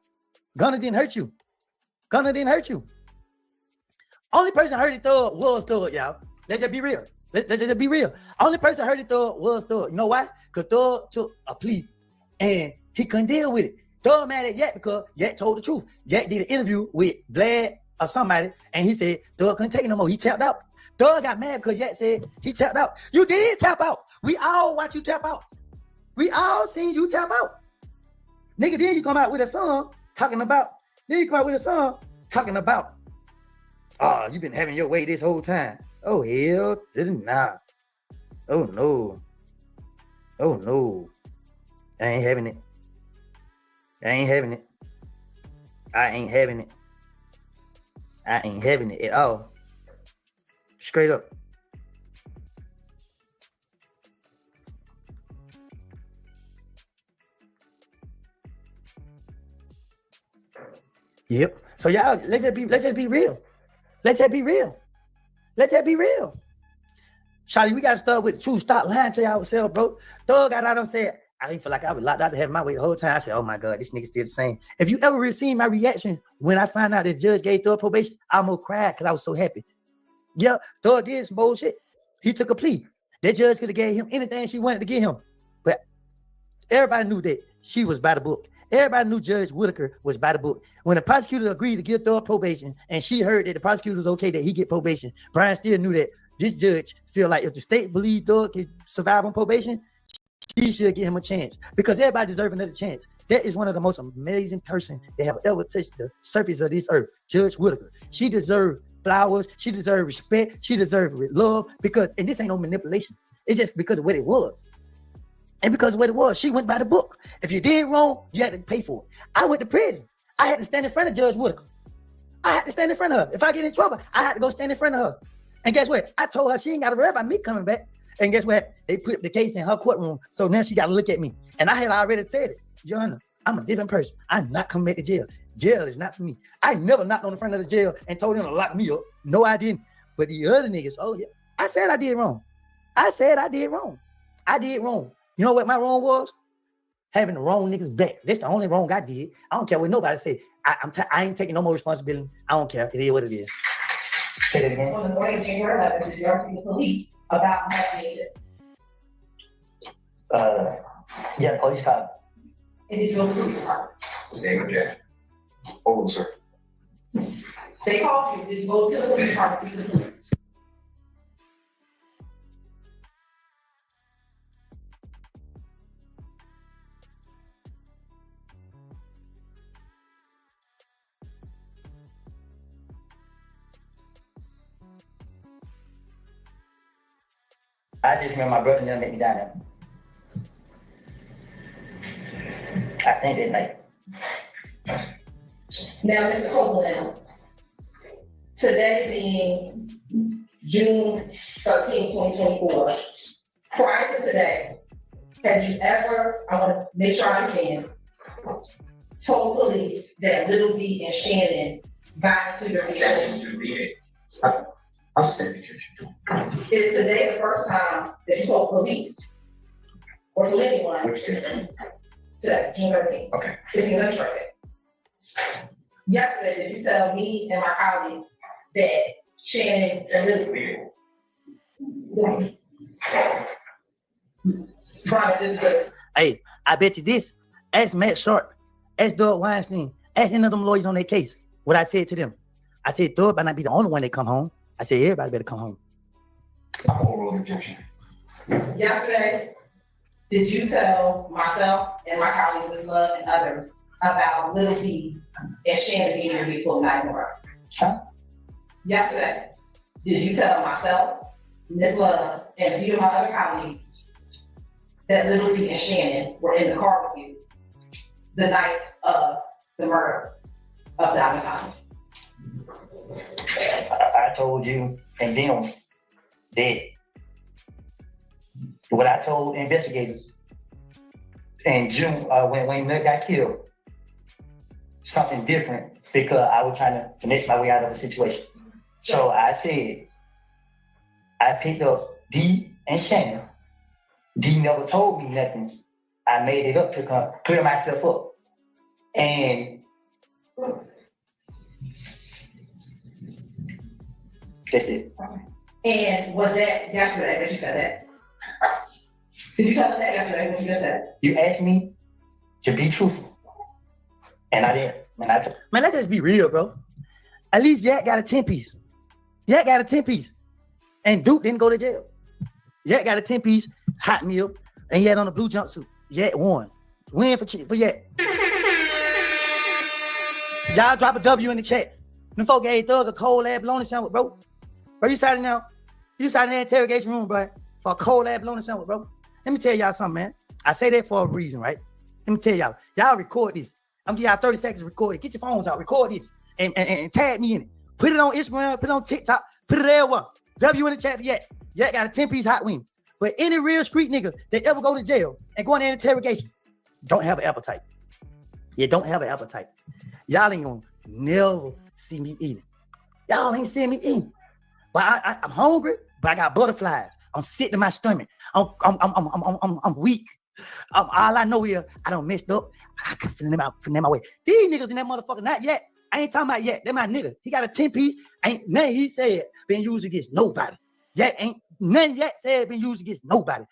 Gunner didn't hurt you. Gunner didn't hurt you. Only person hurt Thug was Thug, y'all. Let's just be real. Let's just be real. Only person hurt Thug was Thug. You know why? Because Thug took a plea and he couldn't deal with it. Thug mad at Yak because Yak told the truth. Yak did an interview with Vlad or somebody, and he said Thug couldn't take it no more. He tapped out. Thug got mad because Yak said he tapped out. You did tap out. We all watch you tap out. We all seen you tap out. Nigga, then you come out with a song talking about, oh, you been having your way this whole time. Oh, hell to the nah. Oh, no. I ain't having it. I ain't having it at all. Straight up. Yep. So y'all, let's just be real. Let's just be real. Shawty, we gotta start with the truth. Stop lying to ourselves, bro. Thug got out and said, I didn't feel like I was locked out to have my way the whole time. I said, oh my God, this nigga still the same. If you ever seen my reaction when I found out the judge gave Thug probation, I almost cried because I was so happy. Yeah, Thug did some bullshit. He took a plea. That judge could have gave him anything she wanted to give him. But everybody knew that she was by the book. Everybody knew Judge Whitaker was by the book. When the prosecutor agreed to give Thug probation and she heard that the prosecutor was okay that he get probation, Brian still knew that this judge feel like if the state believed Thug could survive on probation, She should give him a chance because everybody deserves another chance. That is one of the most amazing person that have ever touched the surface of this earth, Judge Whittaker. She deserves flowers. She deserves respect. She deserves love because, and this ain't no manipulation. It's just because of what it was. And because of what it was, she went by the book. If you did wrong, you had to pay for it. I went to prison. I had to stand in front of Judge Whittaker. I had to stand in front of her. If I get in trouble, I had to go stand in front of her. And guess what? I told her she ain't got to worry about me coming back. And guess what? They put the case in her courtroom. So now she got to look at me. And I had already said it. Your Honor, I'm a different person. I'm not coming back to jail. Jail is not for me. I never knocked on the front of the jail and told them to lock me up. No, I didn't. But the other niggas, oh yeah. I said I did wrong. I said I did wrong. I did wrong. You know what my wrong was? Having the wrong niggas back. That's the only wrong I did. I don't care what nobody say. I ain't taking no more responsibility. I don't care. It is what it is. Say that again. On the morning of January 11th, did you ever see the police about happening? Yeah, police cop. And did you go to the police department? Name of Jack. Oh, sir. They called you. Did you go to the police department to speak to the police? I just remember my brother never let me down there. I think that night. Now, Mr. Copeland, today being June 13, 2024, prior to today, had you ever, I want to make sure I understand, told police that Little D and Shannon got into your relationship? I'll stand because you don't. Is today the first time that you told police or to anyone? Which day? Today, June 13th. Okay. Is he unstructured? Yesterday, did you tell me and my colleagues that Shannon and Little? Brian, this is good. Hey, I bet you this. Ask Matt Sharp. Ask Doug Weinstein. Ask any of them lawyers on their case. What I said to them. I said, Doug might not be the only one that come home. I said, everybody better come home. Oral objection. Yesterday, did you tell myself and my colleagues, Ms. Love and others, about Little D and Shannon being in the vehicle night more? Huh? Yesterday, did you tell myself, Ms. Love, and a few of my other colleagues that Little D and Shannon were in the car with you the night of the murder of Diamond Thomas? I told you and them that what I told investigators in June when Mill got killed, something different because I was trying to finesse my way out of the situation. So I said, I picked up D and Shannon. D never told me nothing. I made it up to clear myself up. And that's it. And was that yesterday that you said that? Did you tell us that yesterday when you just said? You asked me to be truthful. And I didn't. Man, let's just be real, bro. At least Jack got a 10-piece. Jack got a 10-piece. And Duke didn't go to jail. Jack got a 10-piece hot meal, and he had on a blue jumpsuit. Jack won. Win for Jack. Y'all drop a W in the chat. Them folk gave Thug a cold ass bologna sandwich, bro. Bro, you sat in there. You sat in the interrogation room, bro, for a cold ass bologna sandwich, bro. Let me tell y'all something, man. I say that for a reason, right? Let me tell y'all. Y'all record this. I'm giving y'all 30 seconds to record it. Get your phones out, record this, and tag me in it. Put it on Instagram, put it on TikTok, put it everywhere. W in the chat for Yak. Yak got a 10-piece hot wing. But any real street nigga that ever go to jail and go in there interrogation don't have an appetite. You don't have an appetite. Y'all ain't gonna never see me eating. Y'all ain't seeing me eating. But I'm hungry, but I got butterflies. I'm sitting in my stomach. I'm weak. All I know is I done messed up. I can finesse my way. These niggas in that motherfucker, not yet. I ain't talking about yet. They're my nigga. He got a 10-piece. Ain't nothing he said been used against nobody. Yet ain't nothing yet said been used against nobody.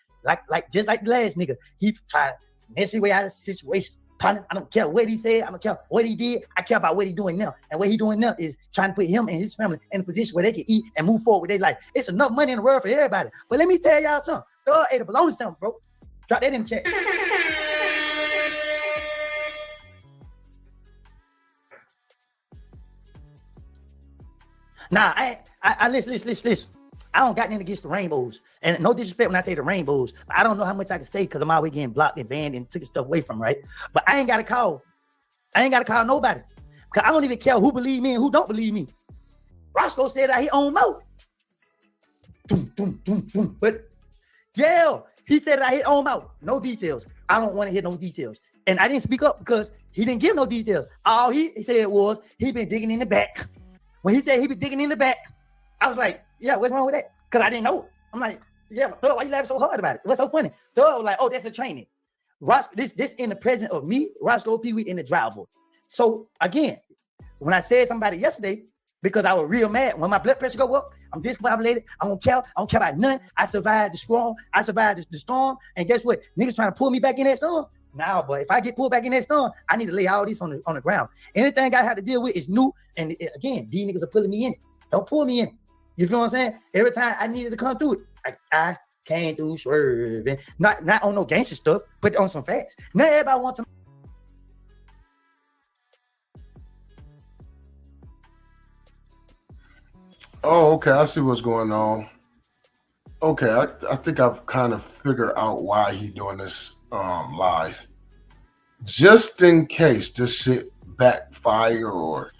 Just like the last nigga. He tried to mess his way out of the situation. I don't care what he said. I don't care what he did. I care about what he's doing now. And what he's doing now is trying to put him and his family in a position where they can eat and move forward with their life. It's enough money in the world for everybody. But let me tell y'all something. Thug ate a bologna sandwich, bro. Drop that in the chat. Nah, I listen. I don't got nothing against the rainbows. And no disrespect when I say the rainbows. I don't know how much I can say because I'm always getting blocked and banned and took stuff away from, right? But I ain't got to call nobody. Because I don't even care who believe me and who don't believe me. Roscoe said that he owned more. But yeah, he said that he owned more. No details. I don't want to hear no details. And I didn't speak up because he didn't give no details. All he said was he been digging in the back. When he said he been digging in the back, I was like, yeah, what's wrong with that? Because I didn't know. I'm like, yeah, but Thug, why you laughing so hard about it? What's so funny? Thug was like, oh, that's a training. This in the presence of me, Roscoe Pee Wee, in the driver. So again, when I said somebody yesterday, because I was real mad, when my blood pressure go up, I'm discombobulated. I don't care about nothing. I survived the storm. And guess what? Niggas trying to pull me back in that storm. Now, but if I get pulled back in that storm, I need to lay all this on the ground. Anything I have to deal with is new. And again, these niggas are pulling me in it. Don't pull me in it. You feel what I'm saying? Every time I needed to come through it, I came through swerving. Not on no gangster stuff, but on some facts. Now everybody wants to. Oh, okay. I see what's going on. Okay, I think I've kind of figured out why he doing this live. Just in case this shit backfire or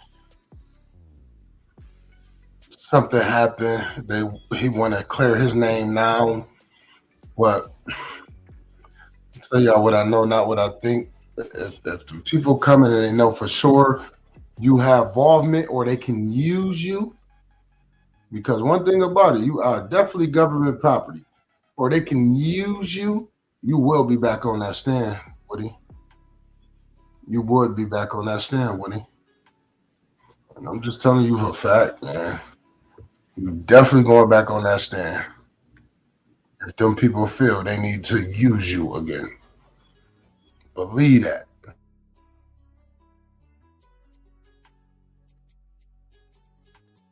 something happened, he want to clear his name now. But I'll tell y'all what I know, not what I think. If the people coming and they know for sure you have involvement or they can use you, because one thing about it, you are definitely government property, or they can use you, you will be back on that stand, Woodie. You would be back on that stand, Woodie. And I'm just telling you for a fact, man. You're definitely going back on that stand. If them people feel they need to use you again. Believe that.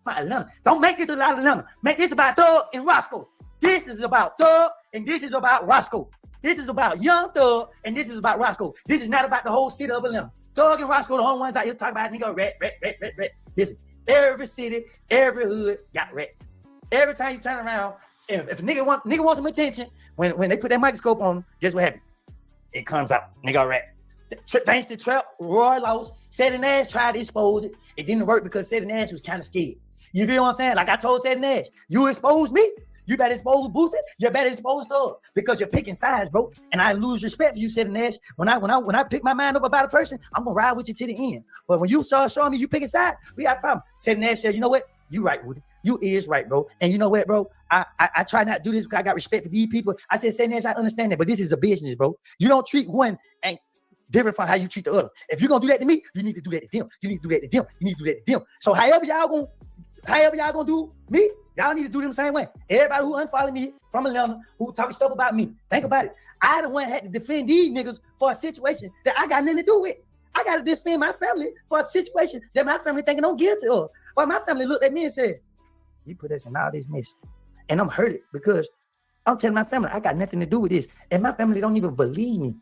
Atlanta. Don't make this about Atlanta. Make this about Thug and Roscoe. This is about Thug and this is about Roscoe. This is about young Thug and this is about Roscoe. This is not about the whole city of Atlanta. Thug and Roscoe, the only ones out here talking about nigga rat. Listen, every city, every hood got rats. Every time you turn around, if a nigga wants some attention, when they put that microscope on, guess what happened? It comes out, nigga rat. Thanks to Trap, Roy lost. Seti Nash tried to expose it. It didn't work because Seti Nash was kind of scared. You feel what I'm saying? Like I told Seti Nash, you expose me, you better expose Boosie, you better expose Thug because you're picking sides, bro. And I lose respect for you, Seti Nash. When I pick my mind up about a person, I'm gonna ride with you to the end. But when you start showing me you picking sides, we got a problem. Seti Nash said, you know what? You right, Woody. You is right, bro. And you know what, bro? I try not to do this because I got respect for these people. I said, Seti Nash, I understand that, but this is a business, bro. You don't treat one and different from how you treat the other. If you're gonna do that to me, you need to do that to them. You need to do that to them. You need to do that to them. So however y'all gonna do me, y'all need to do them the same way. Everybody who unfollow me from Atlanta, who talking stuff about me, think about it. I the one had to defend these niggas for a situation that I got nothing to do with. I got to defend my family for a situation that my family thinking I'm guilty of. But my family looked at me and said, you put us in all this mess. And I'm hurted because I'm telling my family I got nothing to do with this. And my family don't even believe me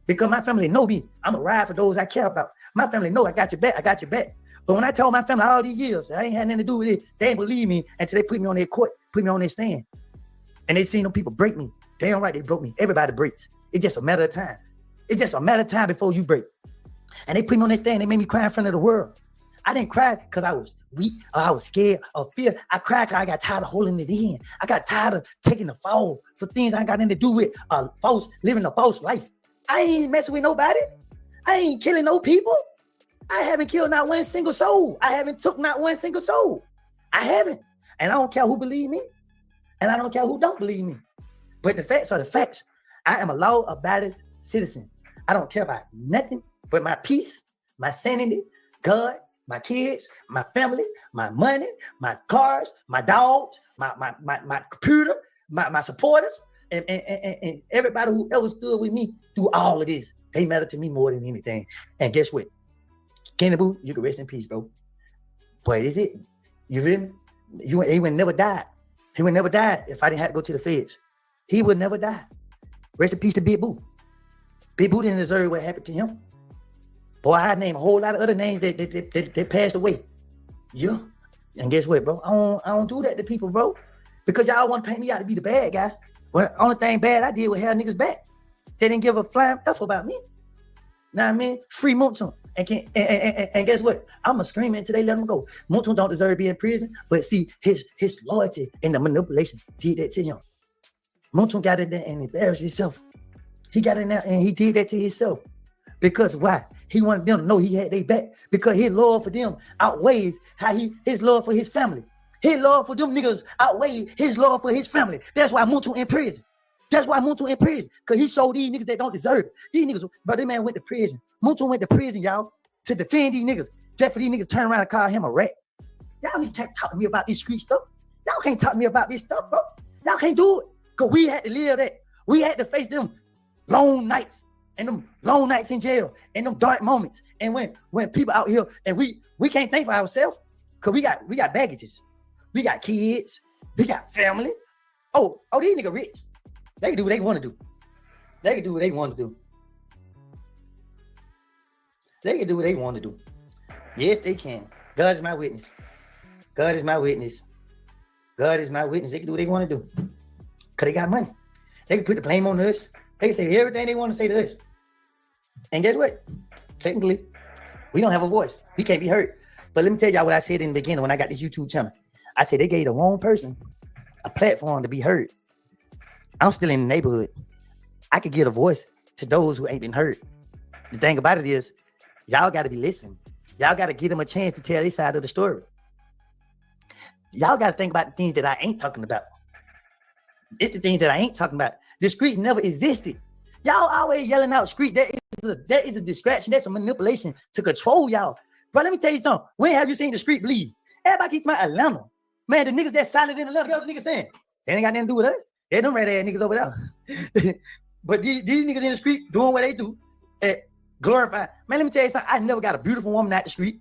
because my family know me. I'm a ride for those I care about. My family know I got your back. I got your back. But when I told my family all these years, I ain't had nothing to do with it, they didn't believe me until they put me on their court, put me on their stand. And they seen them people break me. Damn right, they broke me. Everybody breaks. It's just a matter of time. It's just a matter of time before you break. And they put me on their stand. They made me cry in front of the world. I didn't cry because I was weak or I was scared or fear. I cried because I got tired of holding it in. I got tired of taking the fall for things I ain't got nothing to do with, living a false life. I ain't messing with nobody. I ain't killing no people. I haven't killed not one single soul. I haven't took not one single soul. I haven't. And I don't care who believe me. And I don't care who don't believe me. But the facts are the facts. I am a law-abiding citizen. I don't care about nothing but my peace, my sanity, God, my kids, my family, my money, my cars, my dogs, my computer, my supporters, and everybody who ever stood with me through all of this. They matter to me more than anything. And guess what? Kenny Boo, you can rest in peace, bro. But is it? You feel me? He would never die. He would never die if I didn't have to go to the feds. He would never die. Rest in peace to Big Boo. Big Boo didn't deserve what happened to him. Boy, I name a whole lot of other names that passed away. Yeah. And guess what, bro? I don't do that to people, bro. Because y'all want to paint me out to be the bad guy. Well, only thing bad I did was have niggas back. They didn't give a flying F about me. Know what I mean? Free Moonton. And guess what? I'ma scream until they let him go. Moonton don't deserve to be in prison, but see, his loyalty and the manipulation did that to him. Moonton got in there and embarrassed himself. He got in there and he did that to himself. Because why? He wanted them to know he had their back. Because his love for them outweighs his love for his family. His love for them niggas outweighs his love for his family. That's why Moonton in prison. That's why Moonton in prison. Because he showed these niggas that don't deserve it. These niggas, but this man went to prison. Moonton went to prison, y'all, to defend these niggas. Just for these niggas turn around and call him a rat. Y'all can't talk to me about this street stuff. Y'all can't talk to me about this stuff, bro. Y'all can't do it. Because we had to live that. We had to face them long nights. And them long nights in jail. And them dark moments. And when people out here, and we can't think for ourselves. Because we got baggages. We got kids. We got family. Oh, these niggas rich. They can do what they want to do. They can do what they want to do. They can do what they want to do. Yes, they can. God is my witness. God is my witness. God is my witness. They can do what they want to do. Because they got money. They can put the blame on us. They can say everything they want to say to us. And guess what? Technically, we don't have a voice. We can't be heard. But let me tell y'all what I said in the beginning when I got this YouTube channel. I said they gave the wrong person a platform to be heard. I'm still in the neighborhood. I could get a voice to those who ain't been heard. The thing about it is, y'all got to be listening. Y'all got to give them a chance to tell their side of the story. Y'all got to think about the things that I ain't talking about. It's the things that I ain't talking about. The street never existed. Y'all always yelling out street. That is a distraction. That's a manipulation to control y'all. But let me tell you something. When have you seen the street bleed? Everybody keeps my Atlanta. Man, the niggas that's silent in Atlanta, what the niggas saying? They ain't got nothing to do with us. They them red ass niggas over there. But these niggas in the street doing what they do. Glorify. Man, let me tell you something. I never got a beautiful woman out the street.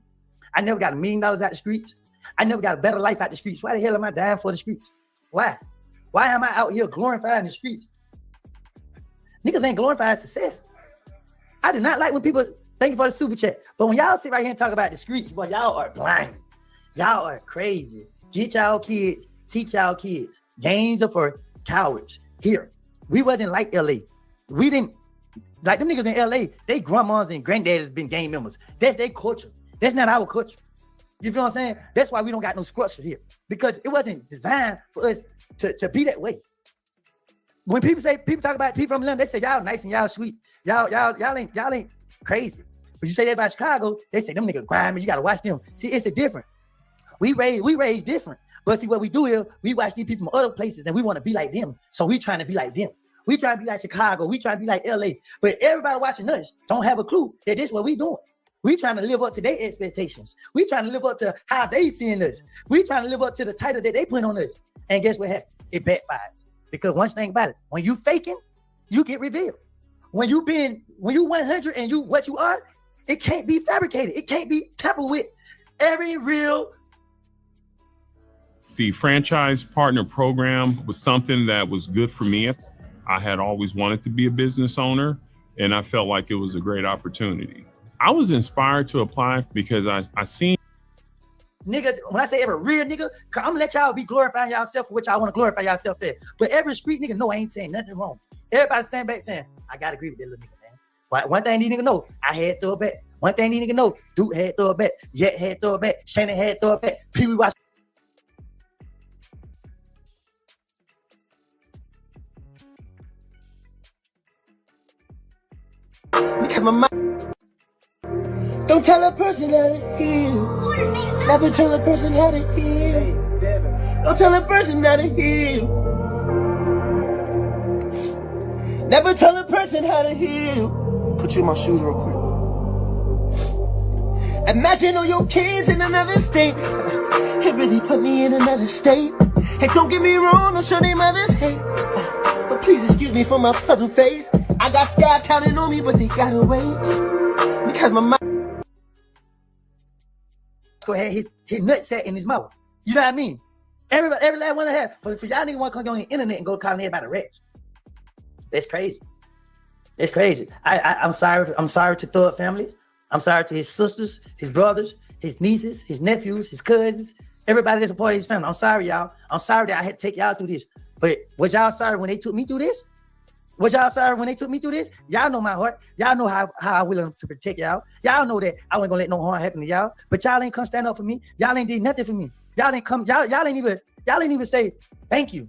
I never got $1 million out the streets. I never got a better life out the streets. Why the hell am I dying for the streets? Why? Why am I out here glorifying the streets? Niggas ain't glorifying success. I do not like when people thank you for the super chat. But when y'all sit right here and talk about the streets, boy, y'all are blind. Y'all are crazy. Get y'all kids, teach y'all kids. Games are for cowards. Here, we wasn't like LA. We didn't, like them niggas in LA, they grandmas and granddaddies been gang members. That's their culture. That's not our culture. You feel what I'm saying? That's why we don't got no structure here. Because it wasn't designed for us to be that way. When people talk about people from Atlanta, they say y'all nice and y'all sweet. Y'all ain't crazy. But you say that about Chicago, they say them niggas grimy, you gotta watch them. See, it's a different. We raised different. But see what we do is we watch these people from other places and we want to be like them. So we trying to be like them. We try to be like Chicago. We try to be like LA. But everybody watching us don't have a clue that this is what we doing. We trying to live up to their expectations. We trying to live up to how they seeing us. We trying to live up to the title that they put on us. And guess what happened? It backfires. Because one thing about it, when you faking, you get revealed. When you 100 and you what you are, it can't be fabricated. It can't be tampered with. Every real. The franchise partner program was something that was good for me. I had always wanted to be a business owner, and I felt like it was a great opportunity. I was inspired to apply because I seen. Nigga, when I say every real nigga, I'm gonna let y'all be glorifying yourself for what y'all want to glorify yourself at. But every street nigga, no, I ain't saying nothing wrong. Everybody saying back saying, I gotta agree with that little nigga, man. But one thing these niggas know, I had throw it back. One thing these niggas know, Duke had throw it back. Jet had throw it back. Shannon had throw it back. Pee Wee watch. Because my mind. Don't tell a person how to heal. Never tell a person how to heal. Don't tell a person how to heal. Never tell a person how to heal. Put you in my shoes real quick. Imagine all your kids in another state. It really put me in another state. And don't get me wrong, don't show their mothers hate. But please excuse me for my puzzle face. I got scars counting on me, but they gotta wait. Because my mind. Go ahead, hit nutsack in his mouth. You know what I mean? Every last one I have. But for y'all niggas want to come on the internet and go calling everybody rich. That's crazy. It's crazy. I'm sorry. I'm sorry to Thug family. I'm sorry to his sisters, his brothers, his nieces, his nephews, his cousins, everybody that's a part of his family. I'm sorry, y'all. I'm sorry that I had to take y'all through this. But was y'all sorry when they took me through this? Was y'all sorry when they took me through this? Y'all know my heart. Y'all know how I'm willing to protect y'all. Y'all know that I wasn't gonna let no harm happen to y'all. But y'all ain't come stand up for me. Y'all ain't did nothing for me. Y'all ain't come. Y'all ain't even say thank you.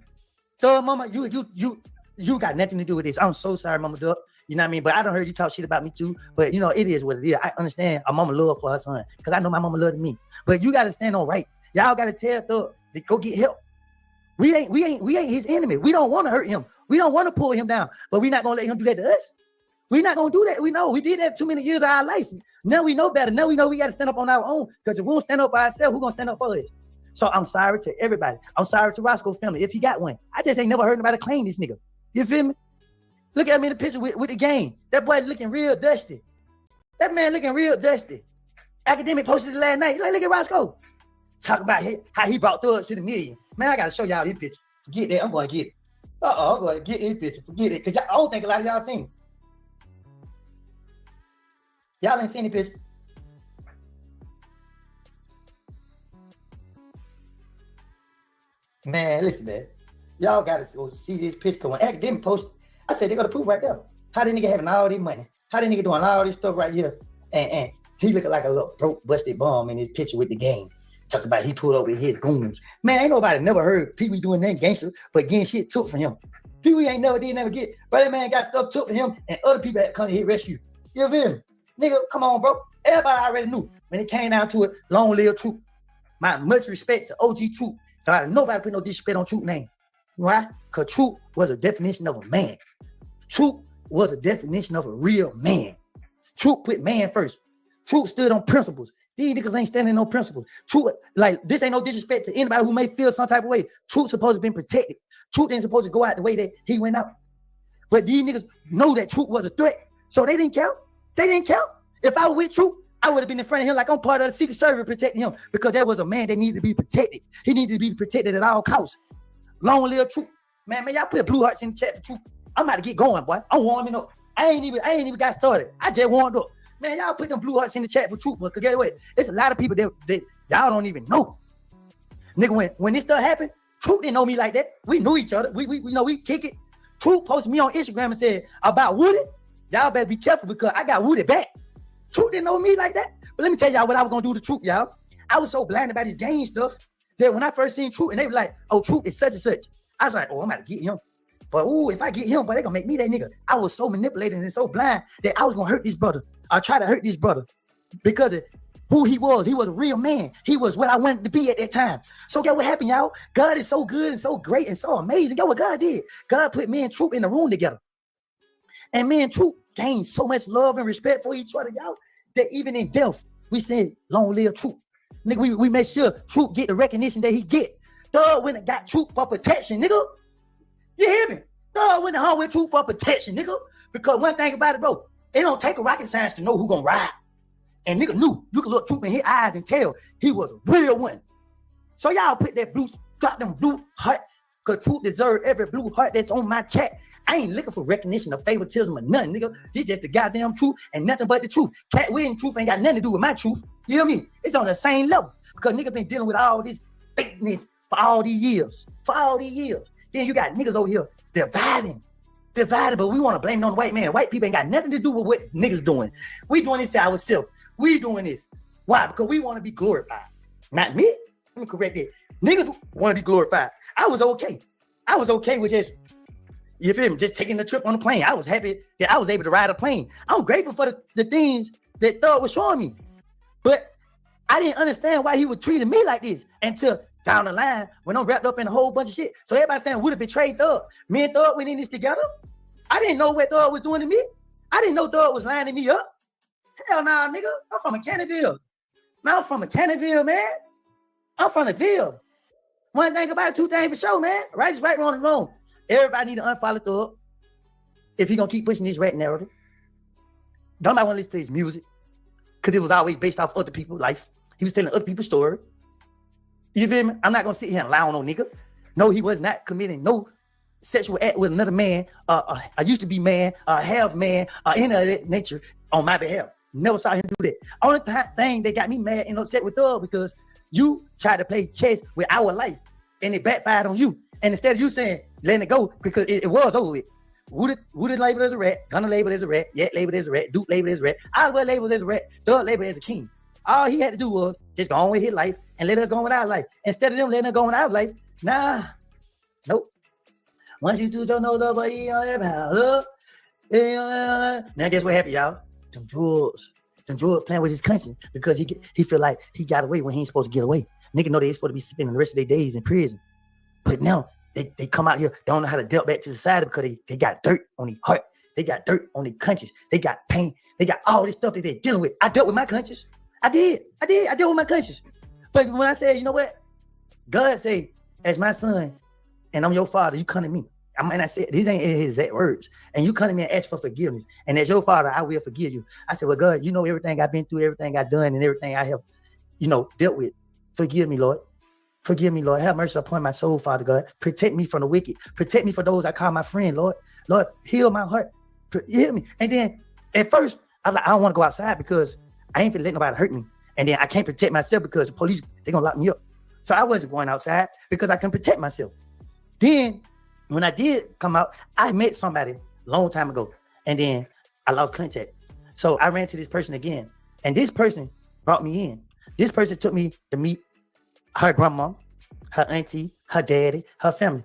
Thug mama, you got nothing to do with this. I'm so sorry, Mama Duck. You know what I mean? But I done heard you talk shit about me too. But you know, it is what it is. I understand a mama love for her son because I know my mama loved me. But you got to stand on right. Y'all got to tell Thug to go get help. We ain't his enemy. We don't want to hurt him. We don't want to pull him down. But we're not gonna let him do that to us. We're not gonna do that. We know we did that too many years of our life. Now we know better. Now we know we got to stand up on our own. Because if we don't stand up for ourselves, who's gonna stand up for us? So I'm sorry to everybody. I'm sorry to Roscoe's family if he got one. I just ain't never heard nobody claim this nigga. You feel me? Look at me in the picture with the game. That boy looking real dusty. That man looking real dusty. Academic posted it last night. Like, look at Roscoe. Talk about how he brought Thug to the million. Man, I gotta show y'all this picture. Forget that. I'm gonna get it. I'm gonna get this picture. Forget it. Cause I don't think a lot of y'all seen it. Y'all ain't seen the picture. Man, listen, man. Y'all gotta see this picture. When Academic post, I said they got to prove right there. How the nigga having all this money? How the nigga doing all this stuff right here? And he looking like a little broke, busted bum in his picture with the game. Talking about he pulled over his goons. Man, ain't nobody never heard Pee Wee doing that gangster, but getting shit took from him. Pee Wee ain't never get. But that man got stuff took from him, and other people had to come to his rescue. You feel me? Nigga, come on, bro. Everybody already knew when it came down to it. Long live Troop. My much respect to OG Troop. Nobody put no disrespect on Troop name. Why? Because Troop was a definition of a man. Troop was a definition of a real man. Troop put man first. Troop stood on principles. These niggas ain't standing on principles. Troop, like, this ain't no disrespect to anybody who may feel some type of way. Troop supposed to be protected. Troop ain't supposed to go out the way that he went out. But these niggas know that Troop was a threat. So they didn't count. They didn't count. If I was with Troop, I would have been in front of him like I'm part of the Secret Service protecting him because there was a man that needed to be protected. He needed to be protected at all costs. Long live Troop. Man, y'all put blue hearts in the chat for Troop. I'm about to get going, boy. I'm warming up. I ain't even got started. I just warmed up. Man, y'all put them blue hearts in the chat for Troop, because guess what? It's a lot of people that y'all don't even know. Nigga, when this stuff happened, Troop didn't know me like that. We knew each other. We know we kick it. Troop posted me on Instagram and said about Woodie. Y'all better be careful because I got Woodie back. Troop didn't know me like that. But let me tell y'all what I was gonna do to Troop, y'all. I was so blind about his game stuff that when I first seen Troop and they were like, oh, Troop is such and such. I was like, oh, I'm about to get him. But if I get him, but they gonna make me that nigga. I was so manipulated and so blind that I was gonna hurt this brother. I try to hurt this brother because of who he was. He was a real man. He was what I wanted to be at that time. So guess what happened, y'all? God is so good and so great and so amazing. Guess what God did? God put me and Troop in the room together. And me and Troop gained so much love and respect for each other, y'all, that even in death, we said, long live Troop. Nigga, we made sure Troop get the recognition that he get. Thug went and got Troop for protection, nigga. You hear me? Thug went home with Troop for protection, nigga. Because one thing about it, bro, it don't take a rocket science to know who gonna ride. And nigga knew. You could look Troop in his eyes and tell he was a real one. So y'all put that drop them blue heart, because Troop deserve every blue heart that's on my chat. I ain't looking for recognition or favoritism or nothing, nigga. This just the goddamn truth and nothing but the truth. Cat William truth ain't got nothing to do with my truth. You hear me? It's on the same level because niggas been dealing with all this fakeness for all these years. Then you got niggas over here divided, but we want to blame it on the white man. White people ain't got nothing to do with what niggas doing. We doing this to ourselves. We doing this. Why? Because we want to be glorified. Not me. Let me correct it. Niggas want to be glorified. I was okay with just, you feel me, just taking the trip on the plane. I was happy that I was able to ride a plane. I'm grateful for the things that Thug was showing me. But I didn't understand why he was treating me like this until down the line when I'm wrapped up in a whole bunch of shit. So everybody saying would have betrayed Thug. Me and Thug went in this together. I didn't know what Thug was doing to me. I didn't know Thug was lining me up. Hell nah, nigga. I'm from Canterville. I'm from Canterville, man. I'm from the Ville. One thing about it, two things for sure, man. Right is right, wrong is wrong. Everybody need to unfollow Thug if he gonna keep pushing this rat narrative. Nobody want to listen to his music because it was always based off other people's life. He was telling other people's story. You feel me? I'm not gonna sit here and lie on no nigga. No, he was not committing no sexual act with another man, I used to be man, half man, any of that nature on my behalf. Never saw him do that. Only thing that got me mad and upset with Thug because you tried to play chess with our life and it backfired on you. And instead of you saying, letting it go, because it was over with. Woodie labeled as a rat, Gunna labeled as a rat, Yet labeled as a rat, Duke labeled as a rat, Oswald labeled as a rat, Thug labeled as a king. All he had to do was just go on with his life and let us go on with our life. Instead of them letting us go on with our life, nah, nope. Once you do your nose up, now guess what happened, y'all? Them drugs playing with his conscience because he feel like he got away when he ain't supposed to get away. Nigga know they supposed to be spending the rest of their days in prison. But now they come out here, don't know how to deal back to society because they got dirt on their heart. They got dirt on their conscience. They got pain. They got all this stuff that they're dealing with. I dealt with my conscience. I dealt with my conscience. But when I said, you know what? God say, as my son, and I'm your father, you come to me. And I said, these ain't his exact words. And you come to me and ask for forgiveness. And as your father, I will forgive you. I said, well, God, you know everything I've been through, everything I've done, and everything I have, dealt with. Forgive me, Lord. Forgive me, Lord. Have mercy upon my soul, Father God. Protect me from the wicked. Protect me for those I call my friend, Lord. Lord, heal my heart. Heal me. And then at first, I'm like, I don't want to go outside because I ain't finna let nobody hurt me. And then I can't protect myself because the police, they're going to lock me up. So I wasn't going outside because I can protect myself. Then when I did come out, I met somebody a long time ago. And then I lost contact. So I ran to this person again. And this person brought me in. This person took me to meet her grandma, her auntie, her daddy, her family.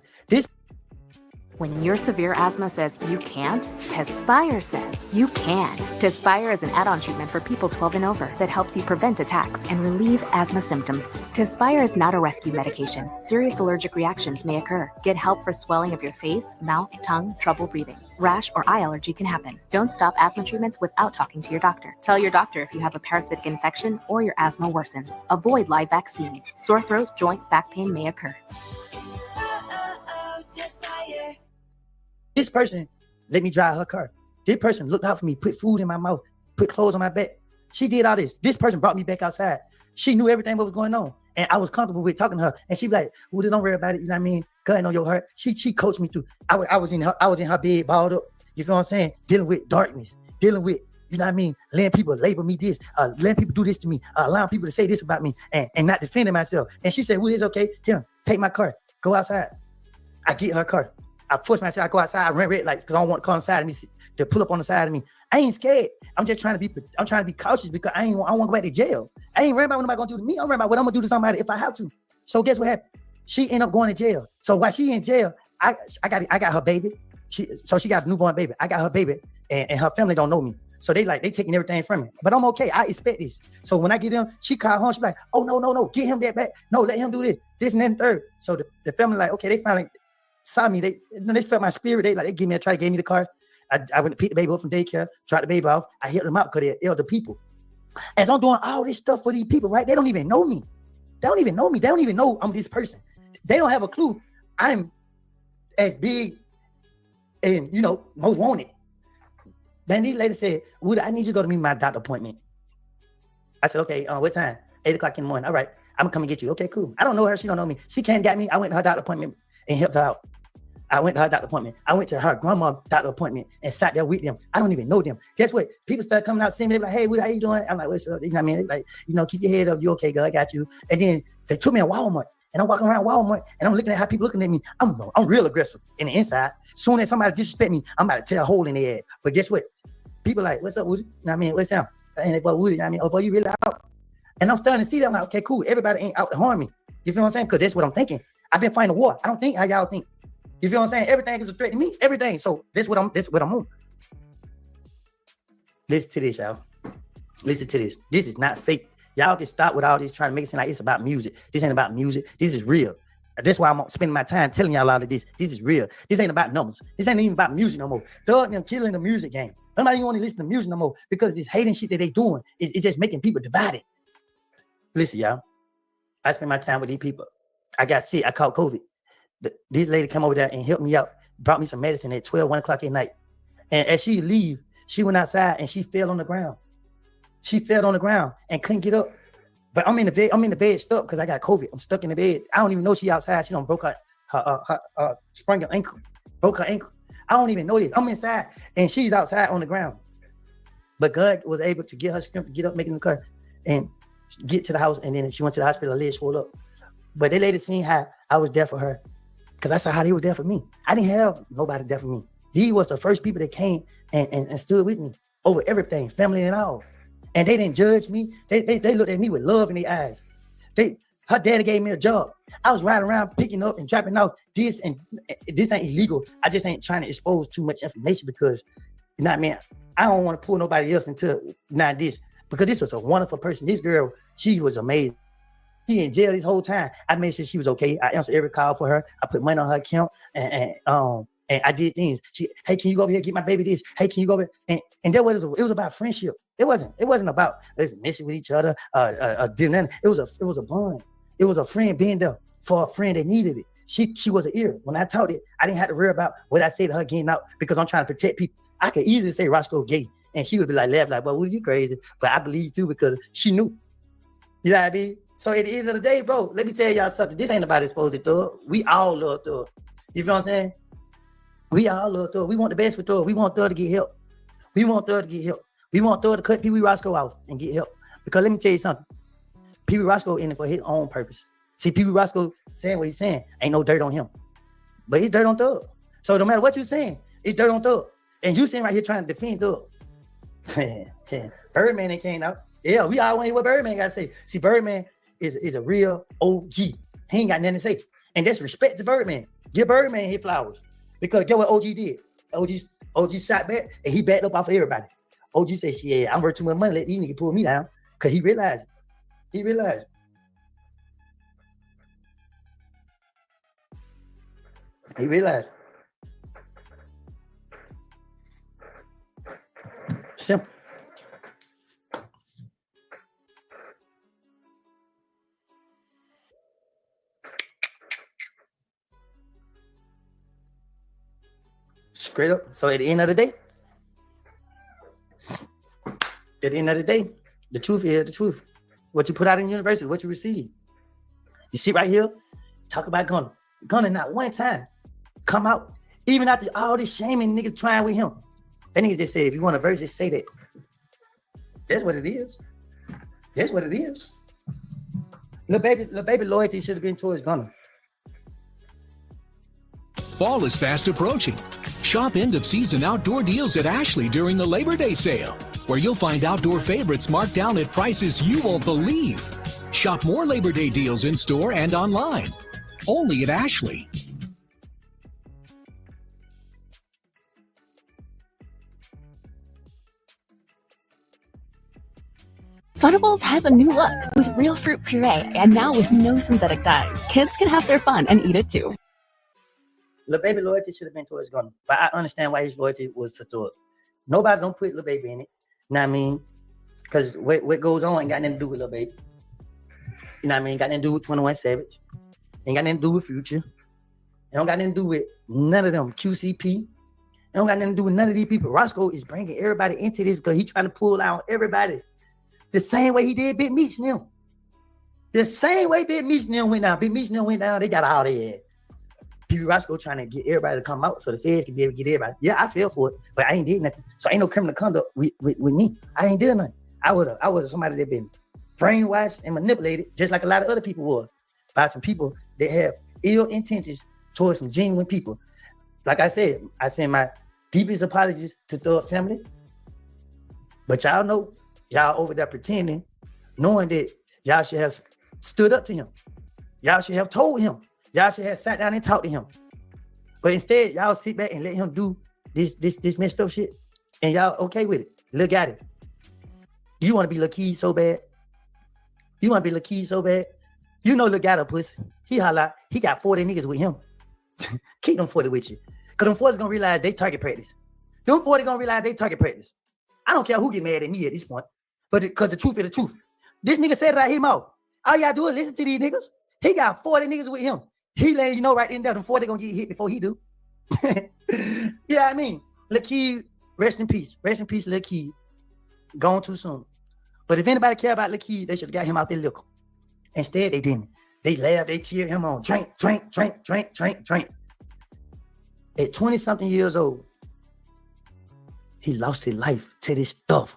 When your severe asthma says you can't, Tespire says you can. Tespire is an add-on treatment for people 12 and over that helps you prevent attacks and relieve asthma symptoms. Tespire is not a rescue medication. Serious allergic reactions may occur. Get help for swelling of your face, mouth, tongue, trouble breathing. Rash or eye allergy can happen. Don't stop asthma treatments without talking to your doctor. Tell your doctor if you have a parasitic infection or your asthma worsens. Avoid live vaccines. Sore throat, joint, back pain may occur. This person let me drive her car. This person looked out for me, put food in my mouth, put clothes on my back. She did all this. This person brought me back outside. She knew everything what was going on. And I was comfortable with talking to her. And she be like, well, don't worry about it. You know what I mean? Cutting on your heart. She coached me through. I was in her bed, balled up. You feel what I'm saying? Dealing with darkness. Dealing with, you know what I mean? Letting people label me this. Letting people do this to me. Allowing people to say this about me. And not defending myself. And she said, well, it's okay. Here, take my car. Go outside. I get her car. I push myself, I go outside, I run red lights because I don't want to come inside of me to pull up on the side of me. I ain't scared. I'm trying to be cautious because I want to go back to jail. I ain't worried about what somebody gonna do to me. I'm worried about what I'm gonna do to somebody if I have to. So guess what happened? She ended up going to jail. So while she in jail, I got her baby. She got a newborn baby. I got her baby, and her family don't know me. So they taking everything from me. But I'm okay. I expect this. So when I get them, she called home. She like, oh no, get him that back. No, let him do this and then third. So the family like, okay, they finally saw me. They felt my spirit. They gave me the car. I went to pick the baby up from daycare, dropped the baby off. I hit them out because they're elder people. As I'm doing all this stuff for these people, right? They don't even know me. They don't even know me. They don't even know I'm this person. They don't have a clue. I'm as big and most wanted. Then these ladies said, Woody, I need you to go to my doctor appointment. I said, okay, what time? 8 o'clock in the morning. All right, I'm gonna come and get you. Okay, cool. I don't know her. She don't know me. She can't get me. I went to her doctor appointment and helped her out. I went to her doctor appointment. I went to her grandma's doctor appointment and sat there with them. I don't even know them. Guess what? People start coming out seeing me. They're like, hey, Woody, how you doing? I'm like, what's up? You know what I mean? They're like, keep your head up. You okay, girl? I got you. And then they took me to Walmart. And I'm walking around Walmart and I'm looking at how people looking at me. I'm real aggressive in the inside. Soon as somebody disrespect me, I'm about to tear a hole in their head. But guess what? People like, what's up, Woody? You know what I mean? What's up? And they go, Woody, you know what I mean? Oh, boy, you really out. And I'm starting to see that. I'm like, okay, cool. Everybody ain't out to harm me. You feel what I'm saying? Because that's what I'm thinking. I've been fighting a war. I don't think how y'all think. You feel what I'm saying? Everything is a threat to me. Everything. So that's what I'm on. Listen to this, y'all. Listen to this. This is not fake. Y'all can stop with all this trying to make it seem like it's about music. This ain't about music. This is real. That's why I'm spending my time telling y'all all of this. This is real. This ain't about numbers. This ain't even about music no more. Thug them killing the music game. Nobody even want to listen to music no more because this hating shit that they doing is just making people divided. Listen, y'all. I spend my time with these people. I got sick. I caught COVID. This lady come over there and helped me out. Brought me some medicine at 1 o'clock at night. And as she leave, she went outside and she fell on the ground. She fell on the ground and couldn't get up. But I'm in the bed stuck because I got COVID. I'm stuck in the bed. I don't even know she outside. She done broke her sprained her ankle. broke her ankle. I don't even know this. I'm inside and she's outside on the ground. But God was able to get her strength to get up, making the car and get to the house. And then she went to the hospital, her leg swelled up. But they later seen how I was there for her. Because I saw how they were there for me. I didn't have nobody there for me. These was the first people that came and stood with me over everything, family and all. And they didn't judge me. They looked at me with love in their eyes. Her daddy gave me a job. I was riding around picking up and dropping off this, and this ain't illegal. I just ain't trying to expose too much information because, you know what I mean? I don't want to pull nobody else into not this, because this was a wonderful person. This girl, she was amazing. She in jail this whole time. I made sure she was okay. I answered every call for her. I put money on her account, and I did things. Hey, can you go over here get my baby this? Hey, can you go over here? And that was it was about friendship. It wasn't about let's messing with each other, doing nothing. It was a bond. It was a friend being there for a friend that needed it. She was an ear. When I taught it, I didn't have to worry about what I said to her getting out because I'm trying to protect people. I could easily say Roscoe gay, and she would be like, laugh like, well, what are you crazy? But I believe too because she knew. You know what I mean? So at the end of the day, bro, let me tell y'all something. This ain't about exposing Thug. We all love Thug. You feel what I'm saying? We all love Thug. We want the best for Thug. We want Thug to get help. We want Thug to get help. We want Thug to cut Pee Wee Roscoe off and get help. Because let me tell you something. Pee Wee Roscoe in it for his own purpose. See, Pee Wee Roscoe saying what he's saying. Ain't no dirt on him. But it's dirt on Thug. So no matter what you're saying, it's dirt on Thug. And you sitting right here trying to defend Thug. Birdman ain't came out. Yeah, we all want to hear what Birdman got to say. See, Birdman is a real OG. He ain't got nothing to say. And that's respect to Birdman. Give Birdman his flowers. Because get what OG did. OG shot back and he backed up off of everybody. OG said, shit, I'm worth too much money. Let these niggas pull me down. Because he realized it. He realized it. He realized it. Simple. Straight up. So at the end of the day, the truth is the truth. What you put out in university, what you receive. You sit right here, talk about Gunna. Gunna not one time come out, even after all this shaming niggas trying with him. That nigga just said, if you want a verse, just say that. That's what it is. That's what it is. Lil baby loyalty should have been towards Gunna. Fall is fast approaching. Shop end-of-season outdoor deals at Ashley during the Labor Day sale, where you'll find outdoor favorites marked down at prices you won't believe. Shop more Labor Day deals in store and online. Only at Ashley. Funables has a new look with real fruit puree and now with no synthetic dyes. Kids can have their fun and eat it too. Lil baby loyalty should have been towards Gunna, but I understand why his loyalty was to Thug. Nobody don't put Lil baby in it. You know what I mean? Because what goes on ain't got nothing to do with Lil baby. You know what I mean? Got nothing to do with 21 Savage. Ain't got nothing to do with Future. It don't got nothing to do with none of them. QCP. It don't got nothing to do with none of these people. Roscoe is bringing everybody into this because he's trying to pull out everybody. The same way he did Big Meech and them. The same way Big Meech and them went down. Big Meech and them went down. They got all their ass. P.B. Roscoe trying to get everybody to come out so the feds can be able to get everybody. Yeah, I fell for it, but I ain't did nothing. So ain't no criminal conduct with me. I ain't doing nothing. I was somebody that been brainwashed and manipulated, just like a lot of other people were, by some people that have ill intentions towards some genuine people. Like I said, I send my deepest apologies to Thug family. But y'all know, y'all over there pretending, knowing that y'all should have stood up to him. Y'all should have told him. Y'all should have sat down and talked to him. But instead, y'all sit back and let him do this messed up shit. And y'all okay with it. Look at it. You want to be Lil Keys so bad? You want to be Lil Keys so bad? You know Lil Gator pussy. He holla, he got 40 niggas with him. Keep them 40 with you. Because them 40's gonna realize they target practice. Them 40 gonna realize they target practice. I don't care who get mad at me at this point. But because the truth is the truth. This nigga said it out his mouth. All y'all do is listen to these niggas. He got 40 niggas with him. He letting you know right in there, them 40 gonna get hit before he do. Yeah, I mean, Lil Key, rest in peace. Rest in peace, Lil Key. Gone too soon. But if anybody care about Lil Key, they should have got him out there liquor. Instead, they didn't. They laughed, they cheered him on. Drink, drink, drink, drink, drink, drink. At 20-something years old, he lost his life to this stuff.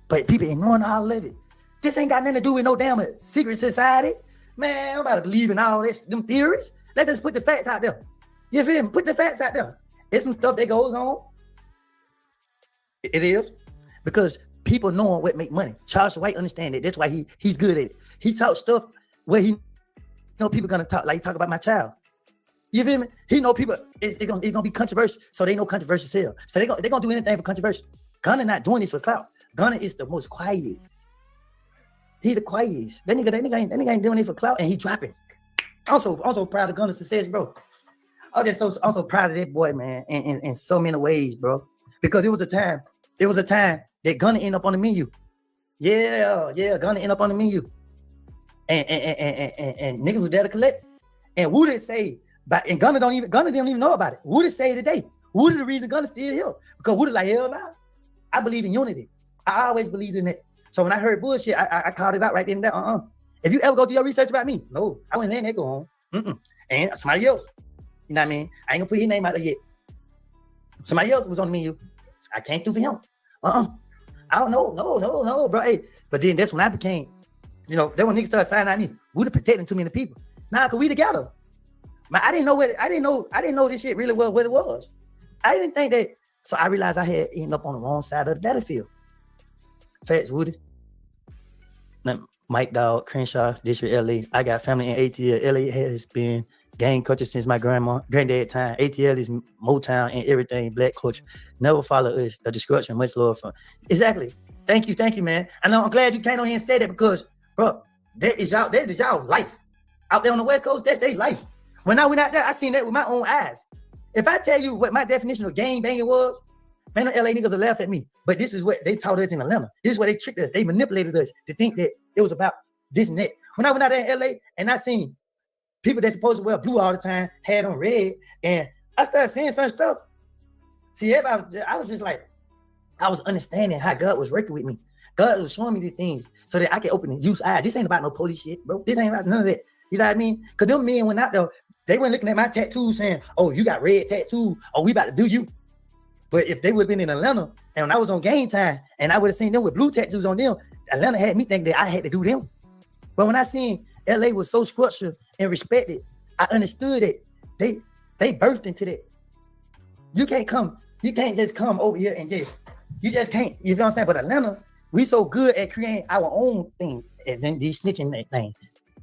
But people ignoring all of it. This ain't got nothing to do with no damn secret society. Man, nobody believe in all this, them theories. Let's just put the facts out there. You feel me? Put the facts out there. It's some stuff that goes on. It is. Because people knowing what make money. Charles White understand it. That's why he's good at it. He talk stuff where he know people gonna talk, like he talk about my child. You feel me? He know people, it's gonna be controversial, so they know controversial sell. So they gonna do anything for controversial. Gunna not doing this for clout. Gunna is the most quietest. He's the quietest. That nigga ain't doing it for clout, and he dropping. I'm so proud of Gunna's success, bro. I'm so proud of that boy, man, in so many ways, bro. Because it was a time that Gunna end up on the menu. Yeah, Gunna end up on the menu. And niggas was there to collect. And Woodie say, and Gunna didn't even know about it. Woodie say today, Woodie the reason Gunna still here. Because Woodie like, hell nah. I believe in unity. I always believed in it. So when I heard bullshit, I called it out right then and there. If you ever go do your research about me, no, I wouldn't let that go on. And somebody else. You know what I mean? I ain't gonna put his name out there yet. Somebody else was on the menu. I came through for him. I don't know. No, bro. Hey, but then that's when I became, that when niggas started signing at me, Woodie protecting too many people. Nah, cause we together. Man, I didn't know this shit really was what it was. I didn't think that. So I realized I had ended up on the wrong side of the battlefield. Facts, Woodie. Mike Dog, Crenshaw, District LA. I got family in ATL. LA has been gang culture since my granddad time. ATL is Motown and everything, black culture. Never follow us. The destruction, much lower from. Exactly. Thank you, man. I know I'm glad you came on here and said that because, bro, that is y'all life. Out there on the West Coast, that's their life. When I went out there, I seen that with my own eyes. If I tell you what my definition of gang banging was, man, the LA niggas will laugh at me. But this is what they taught us in Atlanta. This is what they tricked us. They manipulated us to think that it was about this and that. When I went out there in LA and I seen people that supposed to wear blue all the time had on red, and I started seeing some stuff. See, everybody, I was just like, I was understanding how God was working with me. God was showing me these things so that I can open and use eyes. This ain't about no police shit, bro. This ain't about none of that. You know what I mean? Because them men went out there, they weren't looking at my tattoos saying, oh, you got red tattoos, oh, we about to do you. But if they would have been in Atlanta, and when I was on game time, and I would have seen them with blue tattoos on them, Atlanta had me think that I had to do them. But when I seen LA was so structured and respected, I understood it. They birthed into that. You can't just come over here and you just can't, you know what I'm saying? But Atlanta, we so good at creating our own thing, as in these snitching thing.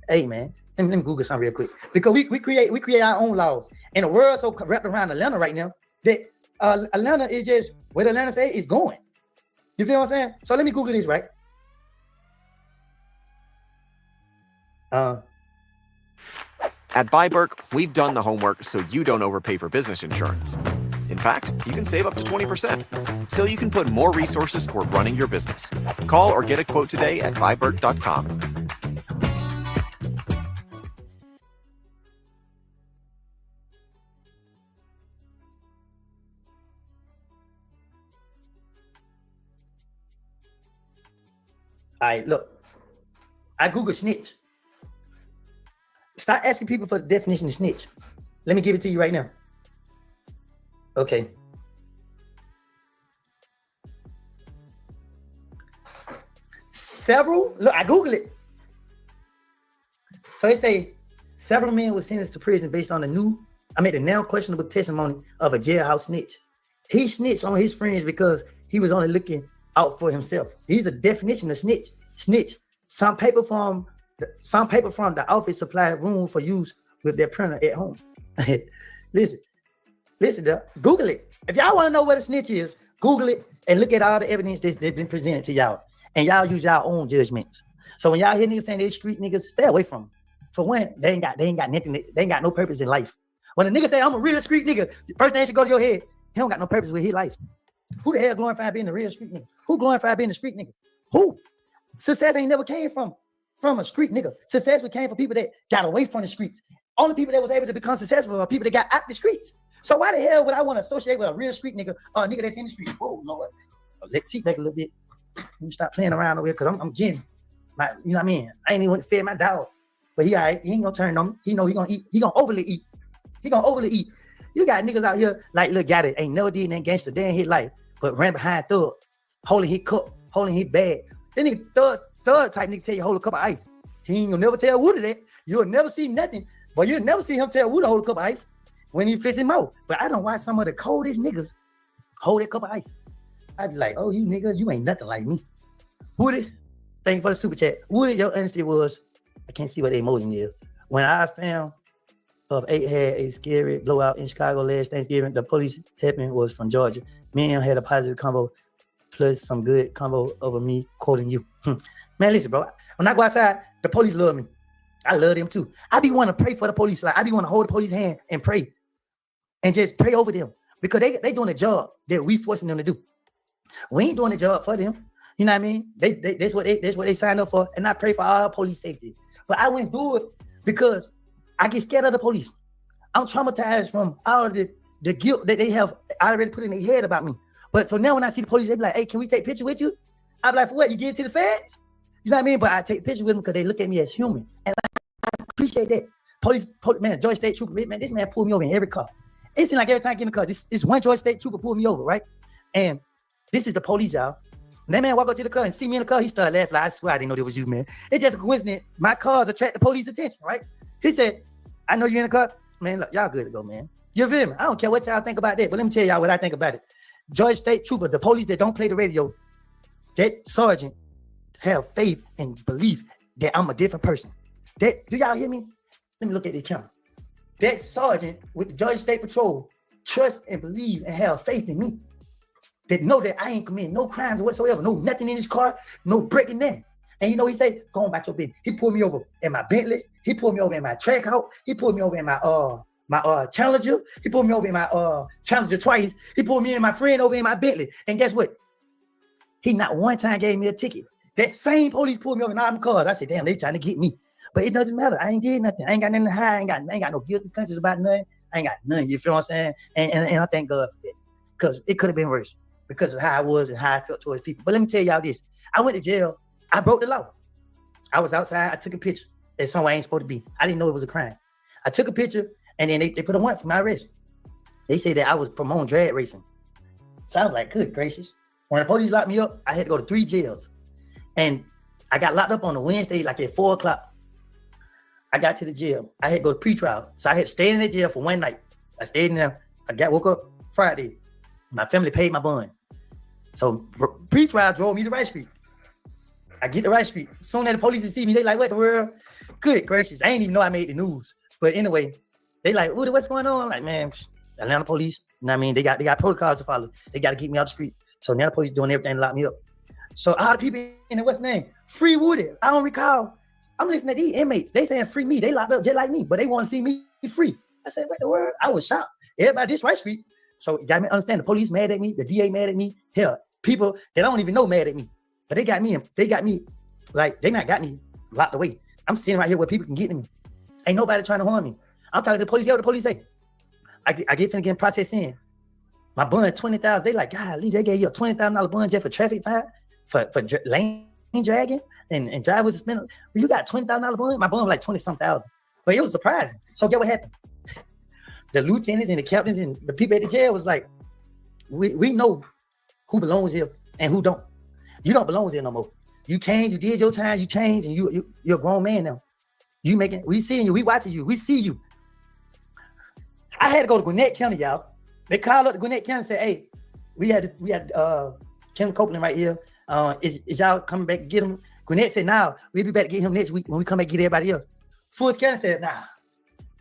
Hey man, let me Google something real quick. Because we create our own laws. And the world's so wrapped around Atlanta right now that Atlanta is just what Atlanta say is going. You feel what I'm saying? So let me Google this, right? At Byberg, we've done the homework so you don't overpay for business insurance. In fact, you can save up to 20%, so you can put more resources toward running your business. Call or get a quote today at byberg.com. All right, look, I Google snitch. Start asking people for the definition of snitch. Let me give it to you right now. Okay. Look, I Google it. So it say several men were sentenced to prison based on the now questionable testimony of a jailhouse snitch. He snitched on his friends because he was only looking out for himself. He's a definition of snitch. Some paper from the office supplied room for use with their printer at home. Listen, Google it. If y'all want to know what a snitch is, Google it and look at all the evidence that's been presented to y'all. And y'all use y'all own judgments. So when y'all hear niggas saying they street niggas, stay away from them. For one, they ain't got nothing, they ain't got no purpose in life. When a nigga say I'm a real street nigga, the first thing that should go to your head, he don't got no purpose with his life. Who the hell glorified being a real street nigga? Who glorified being a street nigga? Who? Success ain't never came from a street nigga. Success came from people that got away from the streets. Only people that was able to become successful are people that got out the streets. So why the hell would I want to associate with a real street nigga or a nigga that's in the street? Whoa, Lord. Let's sit back a little bit. Let me stop playing around over here because I'm getting my, you know what I mean? I ain't even want to feed my dog. But he all right, he ain't gonna turn on me. He know he gonna eat, he gonna overly eat. You You got niggas out here like look got it, ain't never did nothing gangster, they ain't hit life, but ran behind thug, holding his cup, holding his bag. Then nigga thug type nigga tell you hold a cup of ice. He ain't gonna never tell Woodie that. You'll never see nothing, but you'll never see him tell Woodie hold a cup of ice when he fits him out. But I don't watch some of the coldest niggas hold that cup of ice. I'd be like, oh, you niggas, you ain't nothing like me. Woodie, thank you for the super chat. Woodie, your honesty was, I can't see what the emoji is. When I found of 8 had a scary blowout in Chicago last Thanksgiving, the police helping was from Georgia. Me and him had a positive combo, plus some good combo over me quoting you. Man, listen, bro. When I go outside, the police love me. I love them too. I be want to pray for the police. Like I be want to hold the police hand and pray. And just pray over them. Because they doing a job that we forcing them to do. We ain't doing a job for them. You know what I mean? That's what they signed up for. And I pray for all police safety. But I wouldn't do it because I get scared of the police. I'm traumatized from all of the guilt that they have already put in their head about me. But so now when I see the police, they be like, hey, can we take a picture with you? I be like, for what? You get into the feds? You know what I mean? But I take a picture with them because they look at me as human. And I appreciate that. Police, man, Georgia State Trooper, man, this man pulled me over in every car. It seems like every time I get in the car, this one Georgia State Trooper pulled me over, right? And this is the police, y'all. And that man walk up to the car and see me in the car, he started laughing. Like, I swear I didn't know that was you, man. It's just a coincidence. My cars attract the police attention, right? He said, I know you're in the car. Man, look, y'all good to go, man. You feel me? I don't care what y'all think about that, but let me tell y'all what I think about it. Georgia State Trooper, the police that don't play the radio, that sergeant have faith and belief that I'm a different person. Do y'all hear me? Let me look at the camera. That sergeant with the Georgia State Patrol trust and believe and have faith in me. That know that I ain't committing no crimes whatsoever, no nothing in his car, no breaking nothing. And you know, he said, go on about your business. He pulled me over in my Bentley. He pulled me over in my track out. He pulled me over in my Challenger. He pulled me over in my Challenger twice. He pulled me and my friend over in my Bentley. And guess what? He not one time gave me a ticket. That same police pulled me over in all them cars. I said, damn, they trying to get me. But it doesn't matter. I ain't did nothing. I ain't got nothing to hide. I ain't got no guilty conscience about nothing. I ain't got nothing. You feel what I'm saying? And I thank God for that. Because it could have been worse. Because of how I was and how I felt towards people. But let me tell y'all this. I went to jail. I broke the law. I was outside. I took a picture at somewhere I ain't supposed to be. I didn't know it was a crime. I took a picture and then they put a warrant for my arrest. They said that I was promoting drag racing. So I was like, good gracious. When the police locked me up, I had to go to 3 jails. And I got locked up on a Wednesday, like at 4 o'clock. I got to the jail. I had to go to pretrial. So I had to stay in the jail for one night. I stayed in there. Woke up Friday. My family paid my bond. So pretrial drove me to Rice Street. I get to Rice Street. Soon as the police see me, they like, what the world? Good gracious. I ain't even know I made the news. But anyway, they like, Woodie, what's going on? I'm like, man, Atlanta police. You know what I mean? They got protocols to follow. They got to keep me out the street. So now the police doing everything to lock me up. So all the people in the what's name? Free Woodie. I don't recall. I'm listening to these inmates. They saying free me. They locked up just like me, but they want to see me free. I said, what the world? I was shocked. Everybody this Rice Street. So you got me understand the police mad at me, the DA mad at me. Hell, people that I don't even know mad at me. But they got me like they not got me locked away. I'm sitting right here where people can get to me. Ain't nobody trying to harm me. I'm talking to the police. Yo, the police say, I get finna get processed in. My bond $20,000. They like, golly, they gave you a $20,000 bond just for traffic fine, for lane dragging and driver suspended. You got $20,000 bond? My bond was like 20-some thousand. But it was surprising. So get what happened? The lieutenants and the captains and the people at the jail was like, we know who belongs here and who don't. You don't belong here no more. You came, you did your time, you changed, and you're a grown man now. We seeing you, we watching you, we see you. I had to go to Gwinnett County, y'all. They called up to Gwinnett County and said, hey, we had Ken Copeland right here. Is y'all coming back to get him? Gwinnett said, nah, we'll be back to get him next week when we come back to get everybody else. Fulton County said, nah,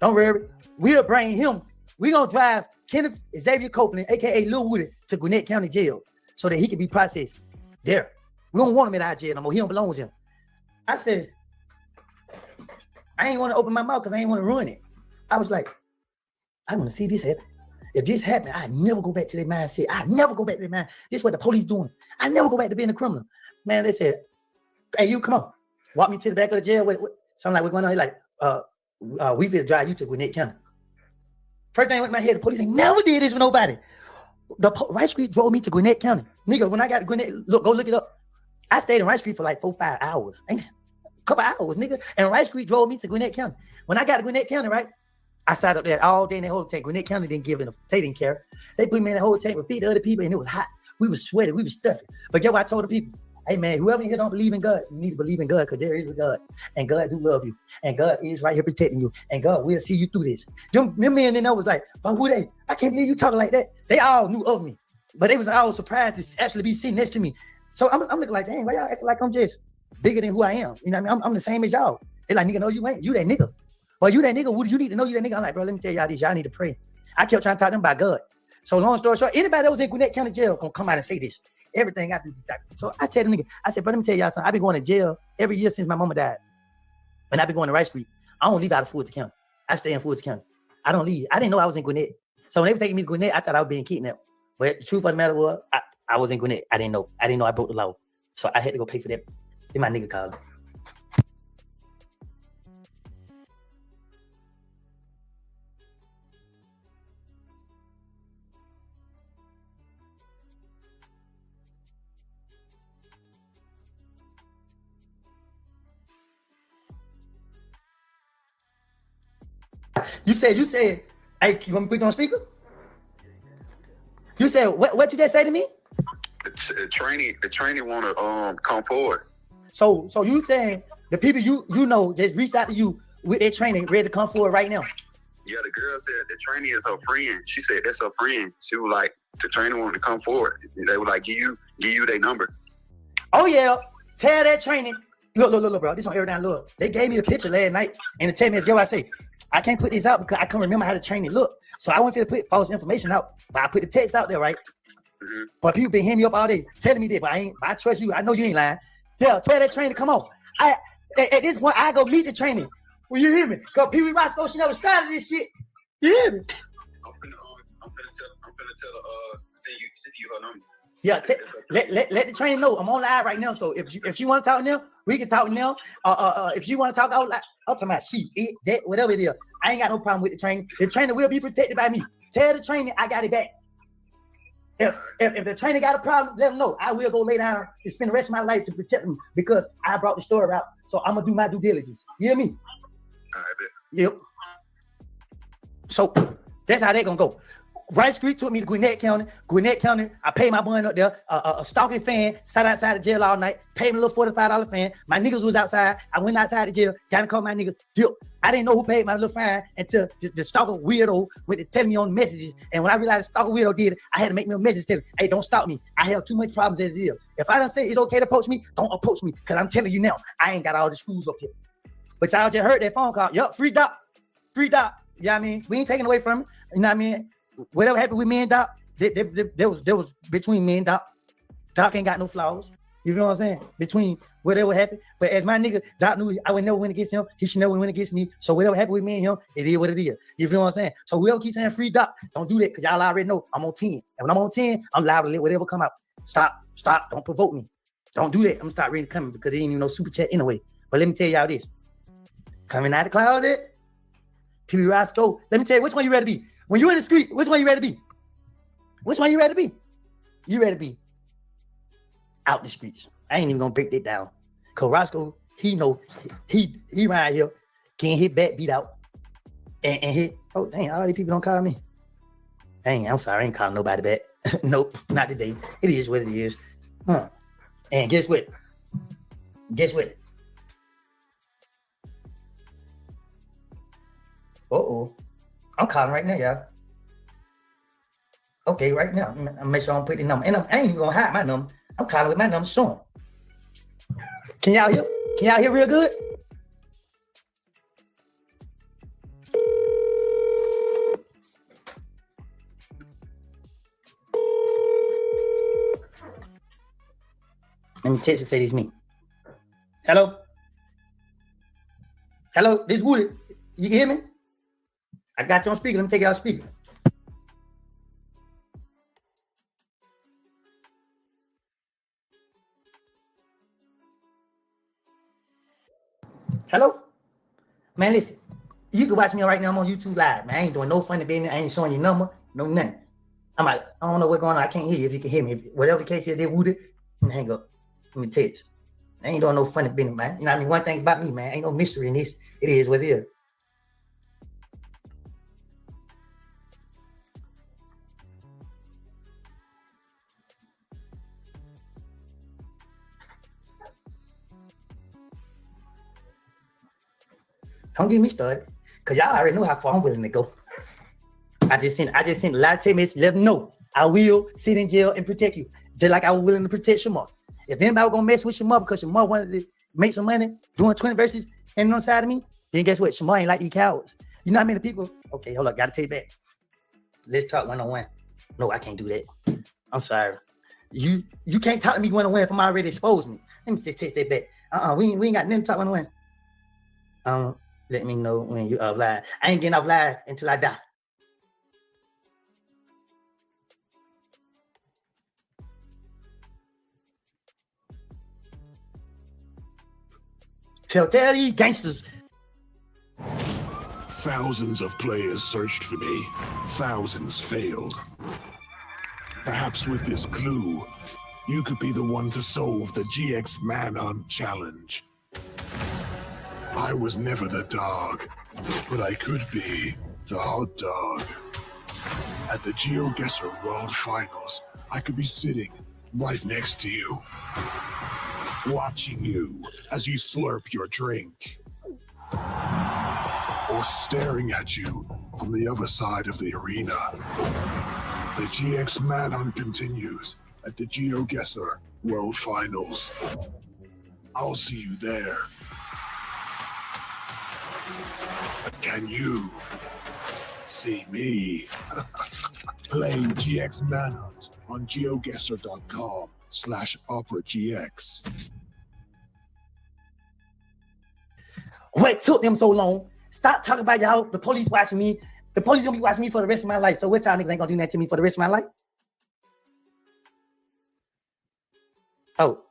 don't worry. We'll bring him. We're going to drive Kenneth Xavier Copeland, a.k.a. Lil Woodie, to Gwinnett County Jail so that he can be processed there. We don't want him in our jail no more. He don't belong here. I said, I ain't want to open my mouth because I ain't want to ruin it. I was like, I want to see this happen. If this happen, I never go back to their mindset. I never go back to their mind. This is what the police doing. I never go back to being a criminal. Man, they said, hey, you come on. Walk me to the back of the jail. Something like, what's going on? They like, we will drive you to Gwinnett County. First thing went in my head, the police ain't never did this for nobody. The Rice Street drove me to Gwinnett County. Nigga, when I got to Gwinnett, go look it up. I stayed in Rice Street for like 4-5 hours. A couple hours, nigga. And Rice Street drove me to Gwinnett County. When I got to Gwinnett County, right? I sat up there all day in that whole tank. Gwinnett County didn't give it. They didn't care. They put me in the whole tank with 50 other people, and it was hot. We was sweating. We was stuffing. But guess what I told the people? Hey, man, whoever here don't believe in God, you need to believe in God because there is a God. And God do love you. And God is right here protecting you. And God will see you through this. Them men in there was like, but who they? I can't believe you talking like that. They all knew of me. But they was all surprised to actually be sitting next to me. So I'm looking like, dang, why y'all acting like I'm just bigger than who I am? You know what I mean? I'm the same as y'all. They like, nigga, no, you ain't. You that nigga. Well, you that nigga. What do you need to know you that nigga? I'm like, bro, let me tell y'all this. Y'all need to pray. I kept trying to talk to them about God. So long story short, anybody that was in Gwinnett County Jail gonna come out and say this. Everything I do. So I tell the nigga, I said, bro, let me tell y'all something. I've been going to jail every year since my mama died. When I've been going to Rice Street, I don't leave out of Fulton County. I stay in Fulton County. I don't leave. I didn't know I was in Gwinnett. So when they were taking me to Gwinnett, I thought I was being kidnapped. But the truth of the matter was, I was in Gwinnett. I didn't know. I broke the law. So I had to go pay for that. Then my nigga called. You said, hey, you want me to put you on speaker? You said, what you just say to me? The trainee want to come forward. So you saying the people you know just reached out to you with their training ready to come forward right now? Yeah, the girl said the trainee is her friend. She said that's her friend. She was like, the trainer wanted to come forward. They were like, give you their number. Oh yeah, tell that training. Look, bro. This on every down. Look, they gave me the picture last night, and the 10 minutes ago I say, I can't put this out because I can't remember how the training look. So I went to put false information out, but I put the text out there, right? Mm-hmm. But people been hitting me up all day, telling me that, but I trust you. I know you ain't lying. Tell that trainer to come on. At this point, I go meet the trainer. Will you hear me? Cause Pee Wee Roscoe, she never started this shit. You hear me? I'm finna tell send you her number. Yeah, let the trainer know I'm on live right now. So if you want to talk now, we can talk now. If you want to talk out loud, I'm talking about she, it, that, whatever it is. I ain't got no problem with the trainer. The trainer will be protected by me. Tell the trainer I got it back. If the trainer got a problem, let them know. I will go lay down and spend the rest of my life to protect them because I brought the story out. So I'm gonna do my due diligence. You hear me? All right, bet. Yep. So that's how they gonna go. Rice Street took me to Gwinnett County. I paid my bun up there. A stalking fan sat outside the jail all night. Paid me a little $45 fan. My niggas was outside. I went outside the jail. Kind of called my nigga. I didn't know who paid my little fine until the stalker weirdo went to tell me on the messages. And when I realized the stalker weirdo did it, I had to make me a message telling, hey, don't stop me. I have too much problems as it is. If I don't say it's okay to approach me, don't approach me. Because I'm telling you now, I ain't got all the screws up here. But y'all just heard that phone call. Yup, free doc. You know what I mean? We ain't taking away from it. You know what I mean? Whatever happened with me and Doc, there was between me and Doc. Doc ain't got no flaws. You feel what I'm saying? Between whatever happened. But as my nigga, Doc knew I would never win against him. He should never win against me. So whatever happened with me and him, it is what it is. You feel what I'm saying? So whoever keeps saying free Doc, don't do that because y'all already know I'm on 10. And when I'm on 10, I'm liable to let whatever come out. Stop. Don't provoke me. Don't do that. I'm gonna start reading coming because there ain't even no super chat anyway. But let me tell y'all this. Coming out of the closet, Pee Wee Roscoe. Let me tell you which one you ready to be. When you in the street, which one you ready to be? Which one you ready to be? You ready to be out the streets. I ain't even gonna break that down. Cause Roscoe, he know he right here, can't hit back, beat out, and hit. Oh dang, all these people don't call me. Dang, I'm sorry, I ain't calling nobody back. Nope, not today. It is what it is. And guess what? Uh-oh. I'm calling right now, y'all. Okay, right now. I'm make sure I don't put the number. And I ain't even gonna hide my number. I'm calling with my number showing. Can y'all hear? Can y'all hear real good? Let me text and say this is me. Hello? Hello, this is Woodie. You can hear me? I got you on speaker. Let me take it out speaker. Hello? Man, listen. You can watch me right now. I'm on YouTube Live, man. I ain't doing no funny business. I ain't showing you number. No nothing. I'm like, I don't know what's going on. I can't hear you if you can hear me. Whatever the case is, they Woodie. Hang up. Let me text. I ain't doing no funny business, man. You know what I mean? One thing about me, man. Ain't no mystery in this. It is what it is. Don't get me started. Cause y'all already know how far I'm willing to go. I just sent a lot of text messages, let them know I will sit in jail and protect you. Just like I was willing to protect Shamar. If anybody was gonna mess with Shamar because Shamar wanted to make some money doing 20 verses standing on the side of me, then guess what? Shamar ain't like these cowards. You know how many people? Okay, hold up, gotta take back. Let's talk one-on-one. No, I can't do that. I'm sorry. You can't talk to me one-on-one if I'm already exposing me. Let me just take that back. We ain't got nothing to talk one-on-one. Let me know when you off live. I ain't getting off live until I die. Tell these gangsters. Thousands of players searched for me. Thousands failed. Perhaps with this clue, you could be the one to solve the GX Manhunt challenge. I was never the dog, but I could be the hot dog. At the GeoGuessr World Finals, I could be sitting right next to you, watching you as you slurp your drink, or staring at you from the other side of the arena. The GX Manhunt continues at the GeoGuessr World Finals. I'll see you there. Can you see me? Playing GX Manhunt on geoguessr.com/OperaGX. What took them so long? Stop talking about y'all. The police watching me. The police gonna be watching me for the rest of my life. So what y'all niggas ain't gonna do that to me for the rest of my life? Oh.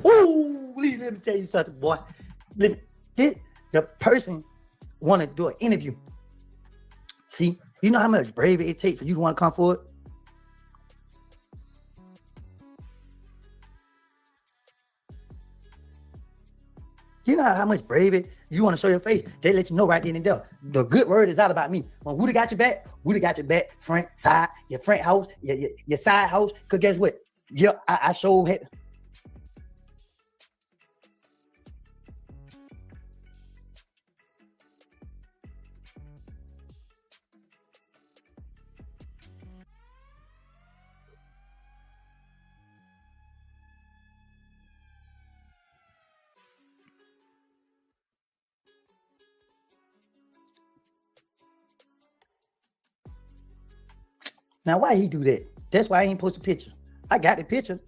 Ooh, let me tell you something, boy. The person want to do an interview. See, you know how much bravery it takes for you to want to come forward? You know how much bravery you want to show your face? They let you know right then and there. The good word is out about me. When Woodie got your back, Woodie got your back, front, side, your front house, your side house. Because guess what? Yeah, I showed it. Now, why he do that? That's why I ain't post a picture. I got the picture.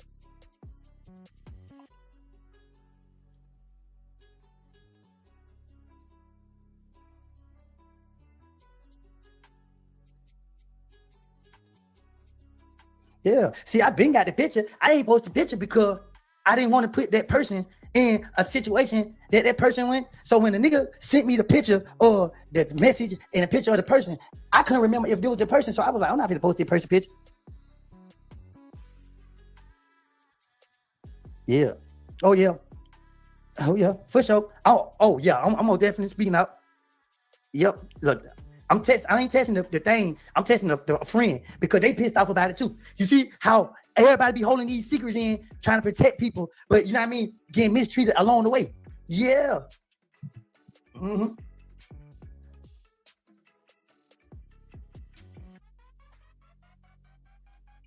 Yeah. See, I been got the picture. I ain't post the picture because I didn't want to put that person in a situation that person went. So when the nigga sent me the picture or the message and a picture of the person, I couldn't remember if it was the person. So I was like, I'm not going to post the person picture. Yeah. Oh, yeah. Oh, yeah. For sure. Oh yeah. I'm more definitely speaking out. Yep. Look, I ain't testing the thing. I'm testing the friend because they pissed off about it too. You see how everybody be holding these secrets in, trying to protect people, but you know what I mean? Getting mistreated along the way. Yeah. Mm-hmm.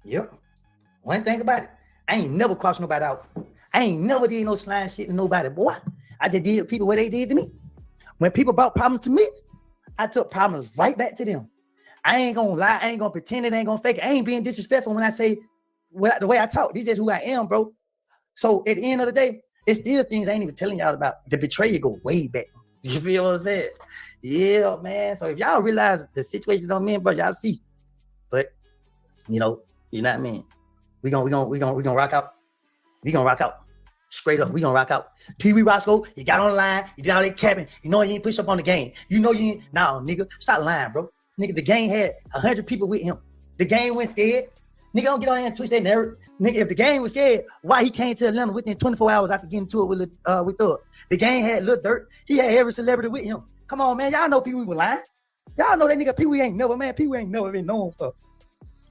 Yep. One thing about it, I ain't never crossed nobody out. I ain't never did no slime shit to nobody, boy. I just did people what they did to me. When people brought problems to me, I took problems right back to them. I ain't gonna lie. I ain't gonna pretend it. I ain't gonna fake it. I ain't being disrespectful when I say the way I talk. This is who I am, bro. So at the end of the day, it's still things I ain't even telling y'all about. The betrayal go way back. You feel what I'm saying? Yeah, man. So if y'all realize the situation I'm in, bro, y'all see. But you know what I mean. We gonna rock out. We gonna rock out. Straight up, we gonna rock out. Pee Wee Roscoe, you got on the line, you did all that capping. You know you ain't push up on the game. You know you ain't. Nah, nigga, stop lying, bro. Nigga, the game had 100 people with him. The game went scared. Nigga don't get on there and twist that narrative. Nigga, if the gang was scared, why he came to Atlanta within 24 hours after getting into it with Thug? The gang had Lil Durk. He had every celebrity with him. Come on, man. Y'all know Pee Wee was lying. Y'all know that nigga Pee Wee ain't never been known for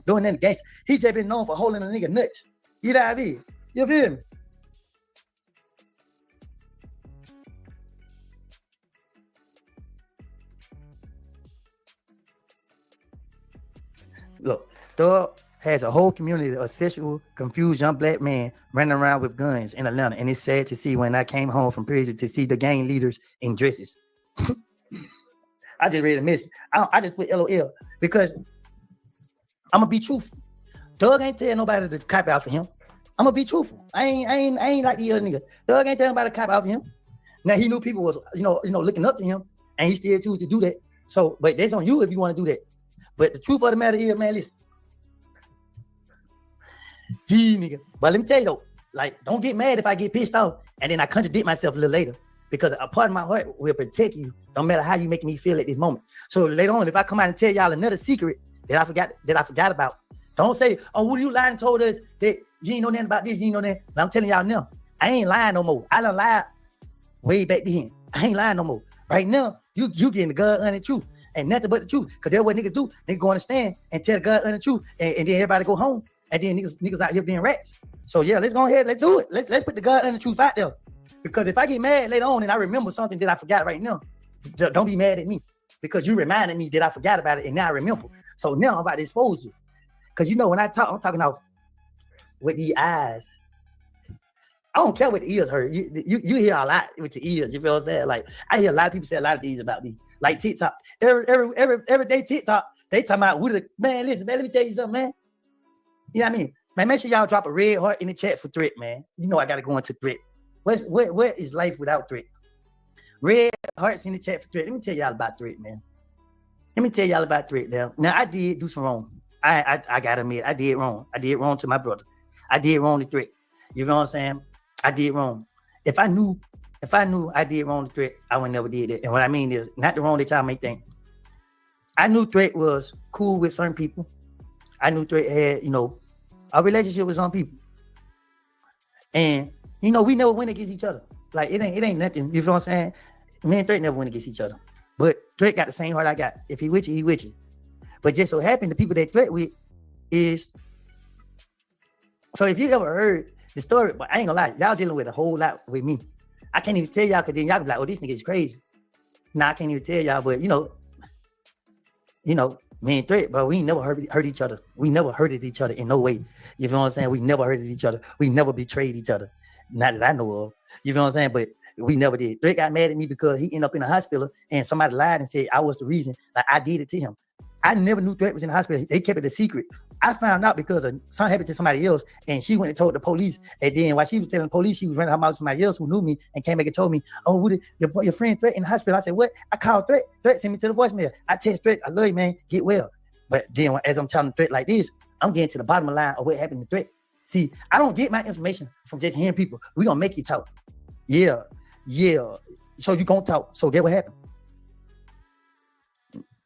doing that gangster. He just been known for holding a nigga nuts. You know what I mean? You feel me? Look, Thug has a whole community of sexual, confused young black men running around with guns in Atlanta. And it's sad to see when I came home from prison to see the gang leaders in dresses. I just read a message. I just put LOL because I'm gonna be truthful. Thug ain't tell nobody to cop out for him. I'm gonna be truthful. I ain't like the other nigga. Thug ain't tell nobody to cop out for him. Now he knew people was looking up to him, and he still chose to do that. So, but that's on you if you want to do that. But the truth of the matter is, man, listen. Gee, nigga. But let me tell you though, like, don't get mad if I get pissed off and then I contradict myself a little later, because a part of my heart will protect you, no matter how you make me feel at this moment. So later on, if I come out and tell y'all another secret that I forgot about, don't say, oh, Woodie, you lied and told us that you ain't know nothing about this, you ain't know that. And I'm telling y'all now, I ain't lying no more. I done lied way back then. I ain't lying no more. Right now, you getting the God honest truth and nothing but the truth. Because that's what niggas do. They go on the stand and tell the God honest truth, and then everybody go home. And then niggas out here being rats. So yeah, let's go ahead, let's do it. Let's put the God honest truth out there. Because if I get mad later on and I remember something that I forgot right now, don't be mad at me, because you reminded me that I forgot about it and now I remember. So now I'm about to expose you. Because you know, when I talk, I'm talking out with the eyes. I don't care what the ears hurt. You hear a lot with your ears. You feel what I'm saying? Like, I hear a lot of people say a lot of things about me. Like TikTok. Every day TikTok, they talking about Woodie. Man, listen, man, let me tell you something, man. You know what I mean? Man, make sure y'all drop a red heart in the chat for threat, man. You know I gotta go into threat. What is life without threat? Red hearts in the chat for threat. Let me tell y'all about threat, man. Let me tell y'all about threat now. Now, I did do some wrong. I gotta admit, I did wrong. I did wrong to my brother. I did wrong to threat. You know what I'm saying? I did wrong. If I knew I did wrong to threat, I would never did it. And what I mean is, not the wrong that y'all may think. I knew threat was cool with certain people. I knew threat had, a relationship with some people. And, we never went against each other. Like, it ain't nothing. You feel what I'm saying? Me and threat never went against each other. But threat got the same heart I got. If he with you, he with you. But just so happened, the people that threat with is, so if you ever heard the story, but I ain't gonna lie, y'all dealing with a whole lot with me. I can't even tell y'all, because then y'all be like, oh, this nigga is crazy. Nah, I can't even tell y'all, but me and threat, but we never hurt each other. We never hurted each other in no way. You feel what I'm saying? We never hurted each other. We never betrayed each other. Not that I know of. You feel what I'm saying? But we never did. Threat got mad at me because he ended up in the hospital and somebody lied and said I was the reason. Like, I did it to him. I never knew Threat was in the hospital. They kept it a secret. I found out because of something happened to somebody else, and she went and told the police. And then while she was telling the police, she was running her mouth to somebody else who knew me and came back and told me, oh, Woodie, your friend Threat in the hospital. I said, what? I called Threat. Threat sent me to the voicemail. I text Threat, I love you, man. Get well. But then as I'm telling Threat like this, I'm getting to the bottom of the line of what happened to Threat. See, I don't get my information from just hearing people. We're going to make you talk. Yeah. So you going to talk. So get what happened.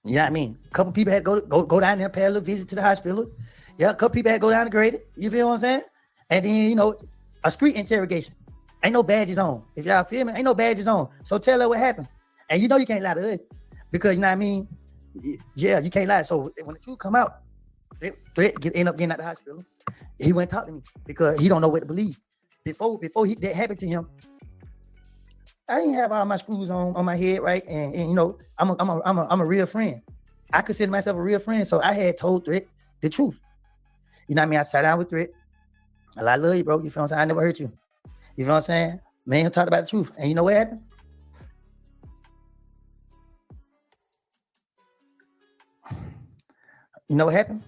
You know what I mean? A couple people had to go down there, pay a little visit to the hospital. Yeah, a couple people had to go down to grade it. You feel what I'm saying? And then, a street interrogation. Ain't no badges on. If y'all feel me, ain't no badges on. So tell her what happened. And you can't lie to her. Because, you know what I mean? Yeah, you can't lie. So when the truth come out, Threat end up getting out the hospital. He went and talked to me because he don't know what to believe. Before that happened to him, I didn't have all my screws on my head, right? And I'm a real friend. I consider myself a real friend, so I had told Threat the truth. You know what I mean? I sat down with Threat. I love you, bro. You feel what I'm saying? I never hurt you. You feel what I'm saying? Man, talked about the truth. And you know what happened? You know what happened?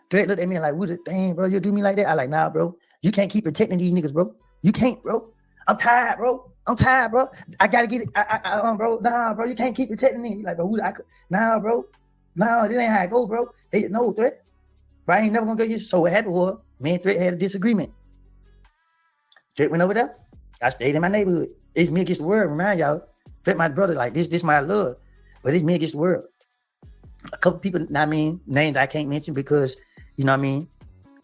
Threat looked at me like, Woodie, dang, bro, you do me like that? I like, nah, bro. You can't keep protecting these niggas, bro. You can't, bro. I'm tired, bro. I gotta get it. Bro. Nah, bro. You can't keep protecting me. Like, bro, nah, bro. Nah, this ain't how it go, bro. They no Threat. Bro, I ain't never gonna get you. So what happened was, me and Threat had a disagreement. Threat went over there. I stayed in my neighborhood. It's me against the world. Remind y'all, Threat my brother. Like this my love, but it's me against the world. A couple people, names I can't mention because You know what I mean?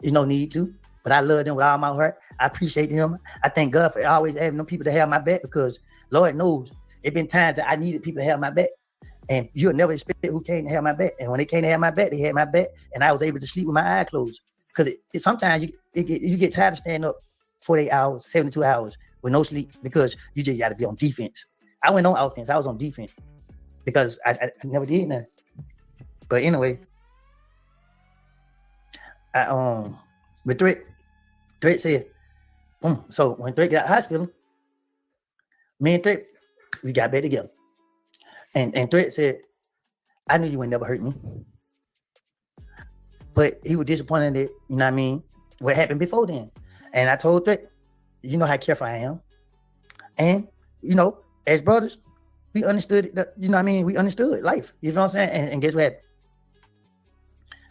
There's no need to. But I love them with all my heart. I appreciate them. I thank God for always having them people to have my back because Lord knows it been times that I needed people to have my back. And you'll never expect who came to have my back. And when they came to have my back, they had my back. And I was able to sleep with my eyes closed. Because sometimes you get tired of standing up 48 hours, 72 hours with no sleep because you just got to be on defense. I went on offense. I was on defense because I never did nothing. But anyway, with Threat said, so when Threat got out of hospital, me and Threat, we got back together. And Threat said, I knew you would never hurt me. But he was disappointed that, you know what I mean, what happened before then. And I told Threat, you know how careful I am. And, you know, as brothers, we understood, you know what I mean, we understood life. You know what I'm saying? And guess what happened?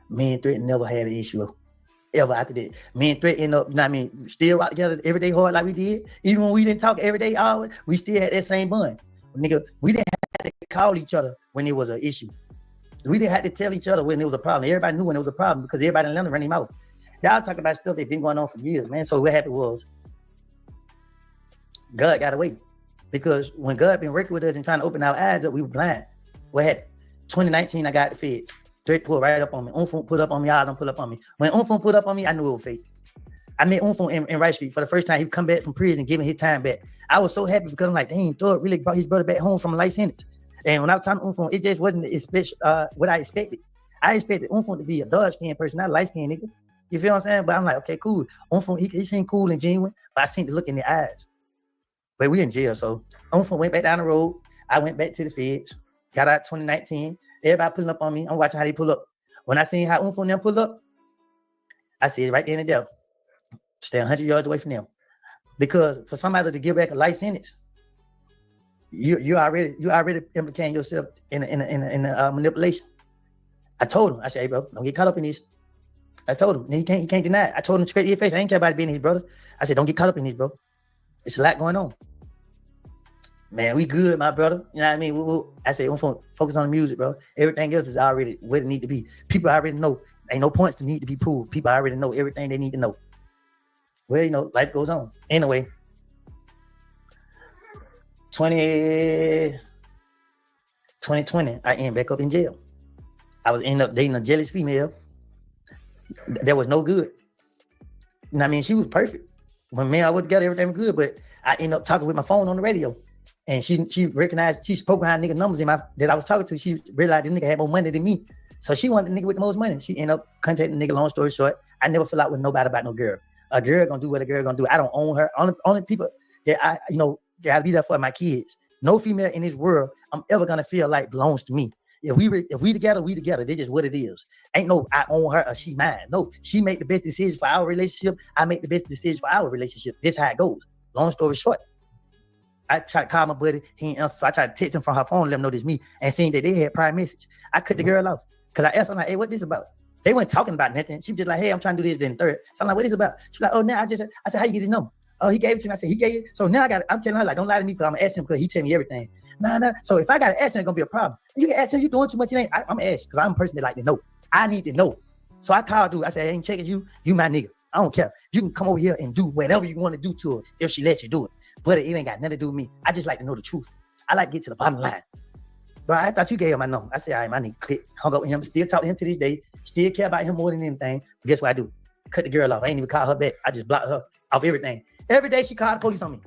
Me and Threat never had an issue ever after that. Me and Threat ended up, you know what I mean, still rock together every day hard like we did. Even when we didn't talk every day, always, we still had that same bond. Nigga, we didn't have to call each other when it was an issue. We didn't have to tell each other when there was a problem. Everybody knew when there was a problem because everybody in Atlanta ran him out. Y'all talking about stuff that's been going on for years, man. So what happened was God got away. Because when God been working with us and trying to open our eyes up, we were blind. What happened? 2019, I got the Fed. Threat pulled right up on me. Umfung put up on me. All them pull up on me. When Umfung put up on me, I knew it was fake. I met Umfung in Rice Street for the first time. He come back from prison, giving his time back. I was so happy because I'm like, dang, Thug really brought his brother back home from a light sentence. And when I was talking to Umfung, it just wasn't what I expected. I expected Umfung to be a dark-skinned person, not a light-skinned nigga. You feel what I'm saying? But I'm like, okay, cool. Umfung, he seemed cool and genuine, but I seen the look in the eyes. But we in jail, so Umfung went back down the road. I went back to the feds. Got out 2019. Everybody pulling up on me. I'm watching how they pull up. When I seen how Umfung and them pull up, I said right there and there, stay 100 yards away from them. Because for somebody to give back a life sentence, you already implicating yourself in a manipulation. I told him, I said, hey bro, don't get caught up in this. I told him, he can't deny it. I told him straight to your face, I ain't care about being his brother. I said, don't get caught up in this, bro. It's a lot going on. Man, we good, my brother. You know what I mean? I said, focus on the music, bro. Everything else is already where it need to be. People already know. Ain't no points to need to be proved. People already know everything they need to know. Well, you know, life goes on. Anyway, 2020, I ended back up in jail. I was ending up dating a jealous female. That was no good. You know what I mean? She was perfect. When me and I was together, everything was good, but I ended up talking with my phone on the radio. And she recognized, she spoke behind nigga numbers that I was talking to. She realized the nigga had more money than me. So she wanted the nigga with the most money. She ended up contacting the nigga, long story short. I never fell out with nobody about no girl. A girl gonna do what a girl gonna do. I don't own her. Only people that I, gotta be there for my kids. No female in this world I'm ever gonna feel like belongs to me. If we together, we together. This is what it is. Ain't no I own her or she mine. No, she make the best decision for our relationship. I make the best decision for our relationship. This how it goes. Long story short, I tried to call my buddy. He ain't answer. So I tried to text him from her phone, let him know this me, and seeing that they had prior message. I cut the girl off because I asked her, like, hey, what this about? They weren't talking about nothing. She was just like, hey, I'm trying to do this, then third. So I'm like, what is this about? She's like, oh, now I said, how you get his number? Oh, he gave it to me. I said, he gave it. So now I'm telling her, like, don't lie to me because I'm asking him because he tell me everything. Nah. So if I got to ask him, it's going to be a problem. You can ask him, you doing too much. I'm going to ask because I'm a person that like to know. I need to know. So I called dude. I said, I ain't checking you. You my nigga. I don't care. You can come over here and do whatever you want to do to her if she lets you do it. But it ain't got nothing to do with me. I just like to know the truth. I like to get to the bottom line. But I thought you gave him my number. I said, all right, my nigga, click. Hung up with him. Still talk to him to this day. Still care about him more than anything. But guess what I do? Cut the girl off. I ain't even call her back. I just blocked her off everything. Every day she called the police on me.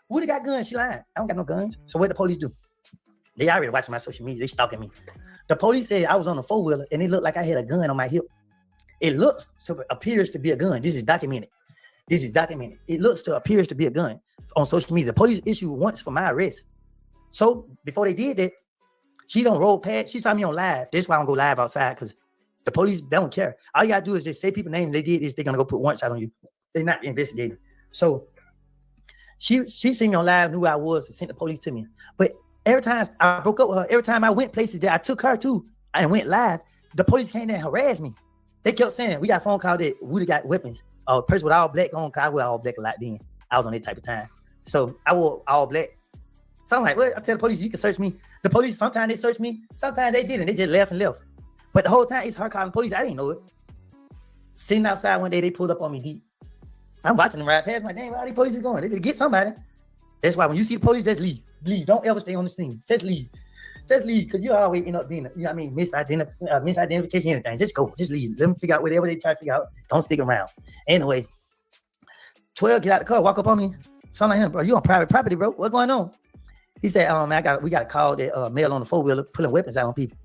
Woodie got guns. She lying. I don't got no guns. So what the police do? They already watching my social media. They stalking me. The police said I was on a 4-wheeler and it looked like I had a gun on my hip. It appears to be a gun. This is documented. It appears to be a gun on social media. The police issued once for my arrest. So before they did that, she don't roll past. She saw me on live. That's why I don't go live outside because the police don't care. All you gotta do is just say people's names. They did this. They're gonna go put warrants out on you. They're not investigating. So she seen me on live, knew who I was, and sent the police to me. But every time I broke up with her, every time I went places that I took her to and went live, the police came there and harassed me. They kept saying, we got a phone call that Woodie got weapons. A person with all black on, cause I wear all black a lot then. I was on that type of time. So I wore all black. So I'm like, what? I tell the police, you can search me. The police, sometimes they search me, sometimes they didn't. They just left and left. But the whole time it's her calling the police. I didn't know it. Sitting outside one day, they pulled up on me deep. I'm watching them ride past. My damn, where all these police is going? They could get somebody. That's why when you see the police, just leave. Leave. Don't ever stay on the scene. Just leave. Just leave, because you always end up being, you know what I mean, misidentification, anything. Just go. Just leave. Let them figure out whatever they try to figure out. Don't stick around. Anyway, 12 get out the car, walk up on me. Sound like him, bro. You on private property, bro. What's going on? He said, man, we got to call that male on the four-wheeler pulling weapons out on people.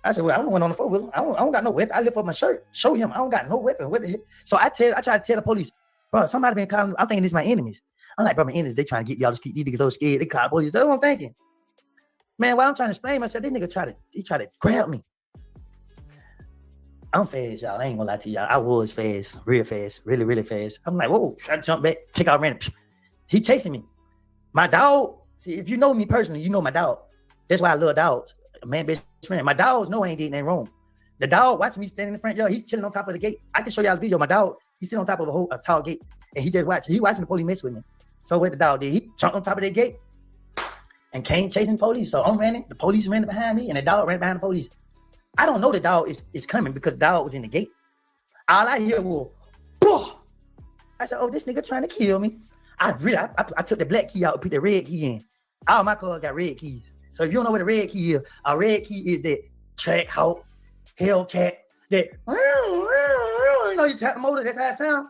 I said, well, I don't want on the four-wheeler. I don't got no weapon. I lift up my shirt, show him I don't got no weapon. What the heck? So I try to tell the police, bro, somebody been calling. I'm thinking this is my enemies. I'm like, bro, my enemies, they trying to get me out the street. These niggas so scared. They call the police. That's what I'm thinking. Man, while I'm trying to explain myself, this nigga tried to grab me. I'm fast, y'all. I ain't gonna lie to y'all. I was fast, real fast, really, really fast. I'm like, whoa, I jump back, check out random. He chasing me. My dog, see, if you know me personally, you know my dog. That's why I love dogs. A man, best friend. My dogs know I ain't did nothing wrong. The dog watching me standing in the front yard, he's chilling on top of the gate. I can show y'all the video. My dog, he's sitting on top of a tall gate, and he just watching. He watching the police mess with me. So what the dog did, he jumped on top of the gate and came chasing police. So I'm running, the police ran behind me, and the dog ran behind the police. I don't know the dog is coming because the dog was in the gate. All I hear was, "Boah!" I said, oh, this nigga trying to kill me. I took the black key out and put the red key in. All my cars got red keys. So if you don't know what a red key is, a red key is that track hawk, Hellcat, that, you know, you tap the motor, that's how it sounds.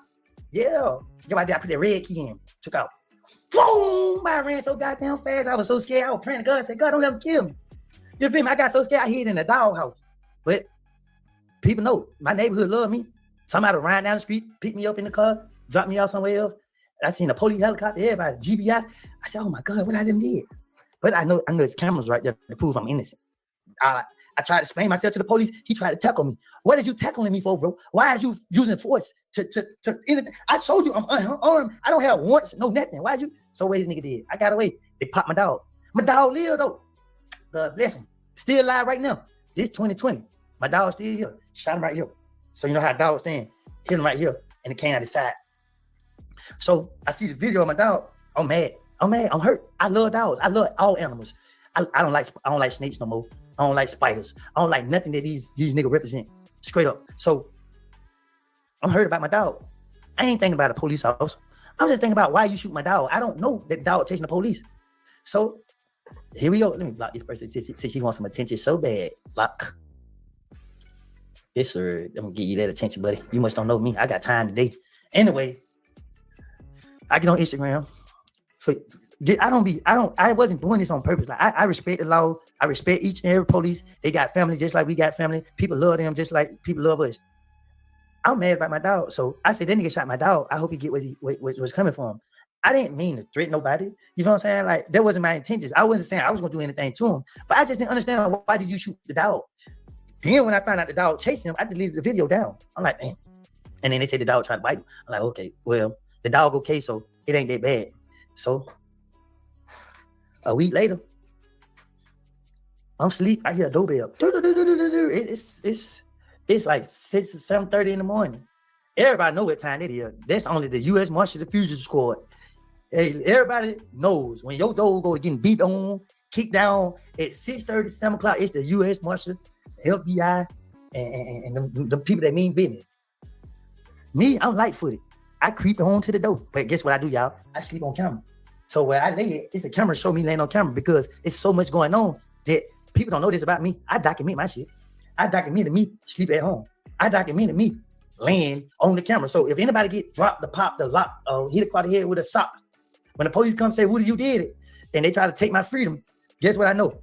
Yeah. Get right there, I put that red key in, took out. Boom! I ran so goddamn fast. I was so scared. I was praying to God. I said, God, don't let him kill me. You feel me? I got so scared I hid in the doghouse. But people know my neighborhood love me. Somebody ran down the street, picked me up in the car, dropped me off somewhere else. I seen a police helicopter, everybody, GBI. I said, oh my God, what I done did? But I know there's cameras right there to prove I'm innocent. I tried to explain myself to the police. He tried to tackle me. What is you tackling me for, bro? Why are you using force to anything? I showed you I'm unarmed. I don't have warrants, no nothing. Why you? So what this nigga did? I got away. They popped my dog. My dog lived though. God bless him. Still alive right now. This 2020. My dog still here. Shot him right here. So you know how dogs stand. Hit him right here. And it came out the side. So I see the video of my dog. I'm mad. I'm hurt. I love dogs. I love all animals. I don't like snakes no more. I don't like spiders. I don't like nothing that these niggas represent. Straight up. So I'm hurt about my dog. I ain't thinking about a police officer. I'm just thinking about why you shoot my dog. I don't know that dog chasing the police. So here we go. Let me block this person. Since she wants some attention so bad. Block. Yes, sir. I'm gonna give you that attention, buddy. You must don't know me. I got time today. Anyway, I get on Instagram. I wasn't doing this on purpose. Like I respect the law. I respect each and every police. They got family just like we got family. People love them just like people love us. I'm mad about my dog. So I said, that nigga shot my dog. I hope he get what was coming for him. I didn't mean to threaten nobody. You know what I'm saying? Like, that wasn't my intentions. I wasn't saying I was going to do anything to him. But I just didn't understand, why did you shoot the dog? Then when I found out the dog chasing him, I deleted the video down. I'm like, damn. And then they said the dog tried to bite him. I'm like, okay, well, the dog okay, so it ain't that bad. So a week later, I'm asleep. I hear a doorbell. It's like 6 or 7:30 in the morning. Everybody know what time it is. That's only the U.S. Marshal Diffusion Squad. Hey, everybody knows when your dog go getting beat on, kicked down at 6:30, 7 o'clock, it's the U.S. Marshal, FBI, and the people that mean business. Me, I'm light-footed. I creep home to the door. But guess what I do, y'all? I sleep on camera. So where I lay it, it's a camera show me laying on camera because it's so much going on that people don't know this about me. I document my shit. I documented me sleep at home. I documented me laying on the camera. So if anybody get dropped, the lock, hit across the head with a sock, when the police come say, Woodie, you did it, and they try to take my freedom, guess what I know?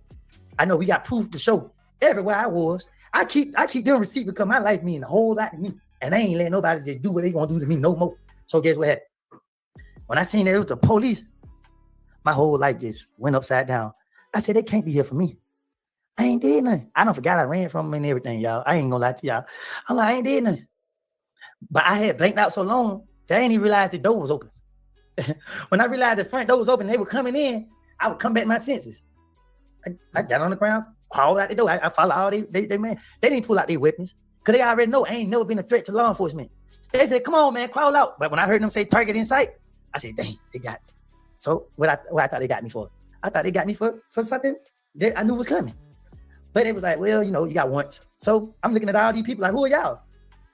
I know we got proof to show everywhere I was. I keep them receipt because my life mean a whole lot to me. And I ain't letting nobody just do what they gonna do to me no more. So guess what happened? When I seen that it was the police, my whole life just went upside down. I said, they can't be here for me. I ain't did nothing. I don't forgot I ran from them and everything, y'all. I ain't gonna lie to y'all. I'm like, I ain't did nothing. But I had blanked out so long that I ain't even realized the door was open. When I realized the front door was open, they were coming in, I would come back to my senses. I got on the ground, crawled out the door. I followed all they man. They didn't pull out their weapons because they already know I ain't never been a threat to law enforcement. They said, come on, man, crawl out. But when I heard them say target in sight, I said, dang, they got me. So what I thought they got me for? I thought they got me for something that I knew was coming. But it was like, well, you got warrants. So I'm looking at all these people like, who are y'all?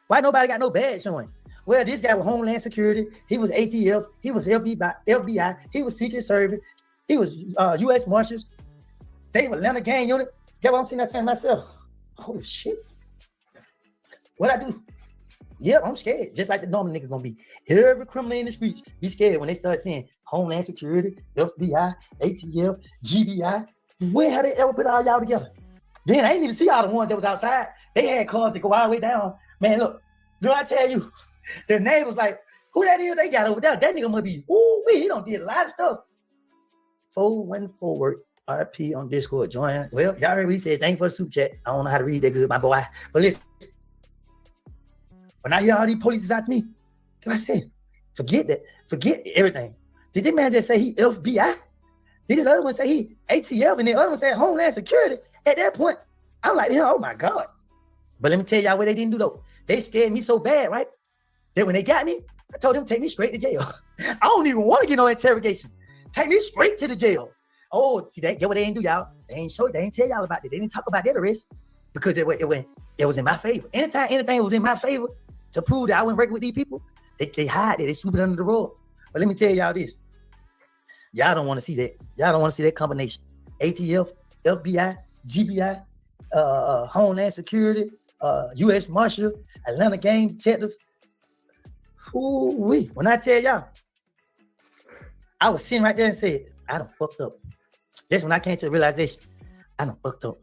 Why nobody got no badge showing? Well, this guy was Homeland Security. He was ATF. He was FBI. He was Secret Service. He was U.S. Marshals. They were Atlanta Gang Unit. Get what I'm saying? I saying myself, oh shit. What I do? Yeah, I'm scared. Just like the normal nigga gonna be. Every criminal in the streets be scared when they start saying Homeland Security, FBI, ATF, GBI. When have they ever put all y'all together? Then I didn't even see all the ones that was outside. They had cars that go all the way down. Man, look, do I tell you, their neighbors like, who that is they got over there? That nigga must be, he don't did a lot of stuff. 414 RP on Discord, join. Well, y'all heard what he said. Thank you for the super chat. I don't know how to read that good, my boy. But listen, when I hear all these police out to me, what I said, forget that. Forget everything. Did this man just say he FBI? Did this other one say he ATF? And the other one said Homeland Security? At that point, I'm like, oh my God. But let me tell y'all what they didn't do though. They scared me so bad, right? That when they got me, I told them take me straight to jail. I don't even want to get no interrogation. Take me straight to the jail. Oh, see that? Get what they didn't do, y'all. They ain't show. They ain't tell y'all about it. They didn't talk about that arrest because it was in my favor. Anytime anything was in my favor to prove that I wasn't working with these people, they hide it. They sweep it under the rug. But let me tell y'all this. Y'all don't want to see that. Y'all don't want to see that combination. ATF, FBI, GBI, Homeland Security, U.S. Marshal, Atlanta Gang Detective. Ooh-wee. When I tell y'all, I was sitting right there and said, I done fucked up. That's when I came to the realization, I done fucked up.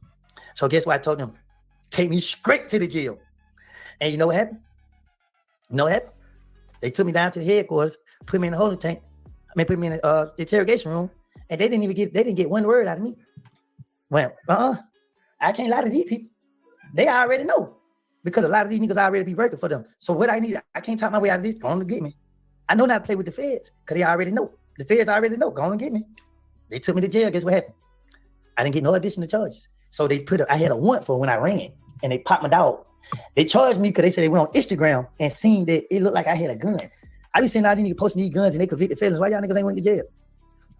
So guess what I told them? Take me straight to the jail. And you know what happened? You know what happened? They took me down to the headquarters, put me in the holding tank. Put me in the interrogation room, and they didn't get one word out of me. Well, I can't lie to these people. They already know because a lot of these niggas already be working for them. So what I need, I can't talk my way out of this. Go on to get me. I know not to play with the feds because they already know. The feds already know. Go on and get me. They took me to jail. Guess what happened? I didn't get no additional charges. So I had a warrant for when I ran, and they popped my dog. They charged me because they said they went on Instagram and seen that it looked like I had a gun. I be seeing all these niggas posting these guns and they convicted felons. Why y'all niggas ain't went to jail?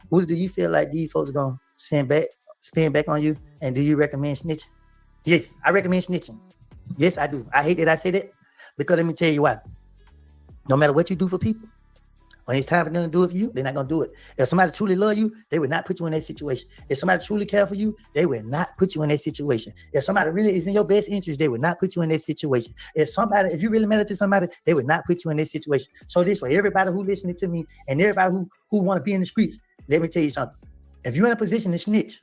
What do you feel like these folks gonna spin back on you? And do you recommend snitching? Yes, I recommend snitching. Yes, I do. I hate that I say that because let me tell you why. No matter what you do for people, when it's time for them to do it for you, they're not gonna do it. If somebody truly love you, they would not put you in that situation. If somebody truly care for you, they would not put you in that situation. If somebody really is in your best interest, they would not put you in that situation. If you really matter to somebody, they would not put you in this situation. So this for everybody who listening to me and everybody who want to be in the streets, let me tell you something. If you're in a position to snitch,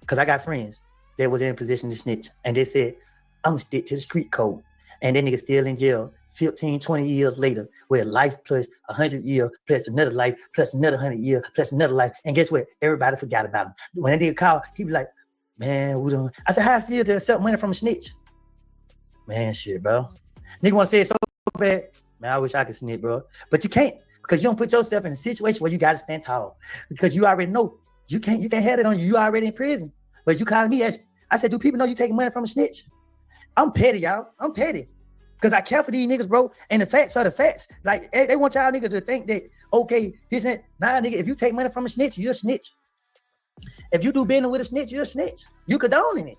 because I got friends that was in a position to snitch, and they said, I'm gonna stick to the street code, and that nigga still in jail 15, 20 years later, with life plus 100 years, plus another life, plus another 100 years, plus another life. And guess what? Everybody forgot about him. When they did call, he be like, man, we don't. I said, how I feel to accept money from a snitch? Man, shit, bro. Nigga want to say it so bad. Man, I wish I could snitch, bro. But you can't because you don't put yourself in a situation where you got to stand tall because you already know you can't have it on you. You already in prison. But you calling me, I said, do people know you taking money from a snitch? I'm petty, y'all. I'm petty. Because I care for these niggas, bro. And the facts are the facts. Like, they want y'all niggas to think that, okay, this and nah, nigga, if you take money from a snitch, you're a snitch. If you do business with a snitch, you're a snitch. You condoning it.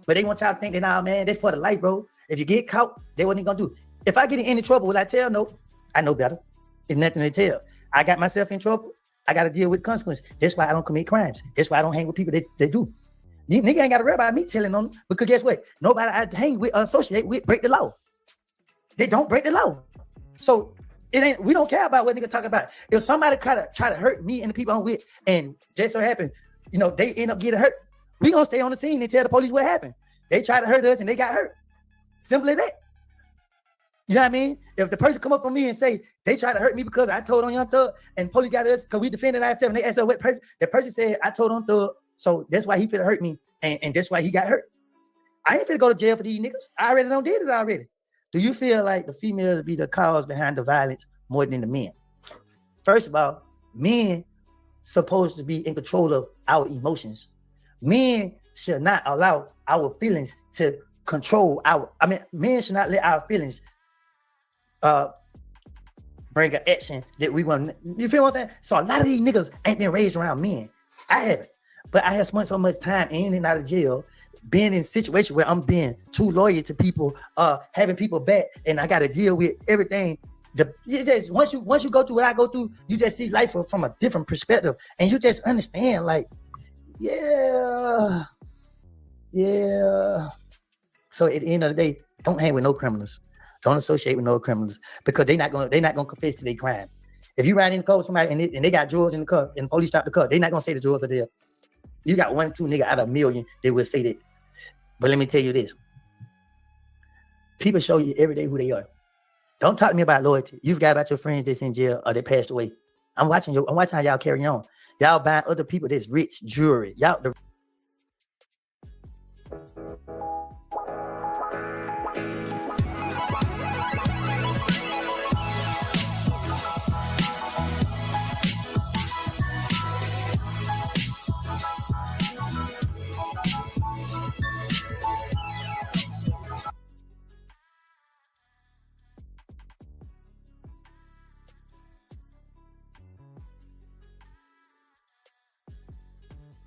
But they want y'all to think that, nah, man, that's part of life, bro. If you get caught, they wasn't gonna do. If I get in any trouble, will I tell? No. I know better. It's nothing to tell. I got myself in trouble. I got to deal with consequences. That's why I don't commit crimes. That's why I don't hang with people that do. Nigga ain't got to worry about me telling on them because guess what? Nobody I hang with or associate with break the law. They don't break the law. So we don't care about what nigga talk about. If somebody try to hurt me and the people I'm with, and just so happen, they end up getting hurt, we gonna stay on the scene and tell the police what happened. They tried to hurt us and they got hurt. Simple as that. You know what I mean? If the person come up on me and say they tried to hurt me because I told on Young Thug and police got us because we defended ourselves and they asked us what person, that person said I told on Thug, so that's why he finna hurt me and that's why he got hurt. I ain't finna go to jail for these niggas. I already done did it already. Do you feel like the females be the cause behind the violence more than the men? First of all, men supposed to be in control of our emotions. Men should not allow our feelings to control men should not let our feelings bring an action that we want. You feel what I'm saying? So a lot of these niggas ain't been raised around men. I haven't. But I have spent so much time in and out of jail, being in a situation where I'm being too loyal to people, having people back, and I got to deal with everything. Once you go through what I go through, you just see life from a different perspective, and you just understand, like, yeah. So at the end of the day, don't hang with no criminals. Don't associate with no criminals because they're not gonna confess to their crime. If you ride in the car with somebody and they got drugs in the car and the police stop the car, they're not gonna say the drugs are there. You got 1 or 2 niggas out of a million that will say that. But let me tell you this: people show you every day who they are. Don't talk to me about loyalty. You forgot about your friends that's in jail or that passed away. I'm watching how y'all carry on. Y'all buying other people that's rich jewelry.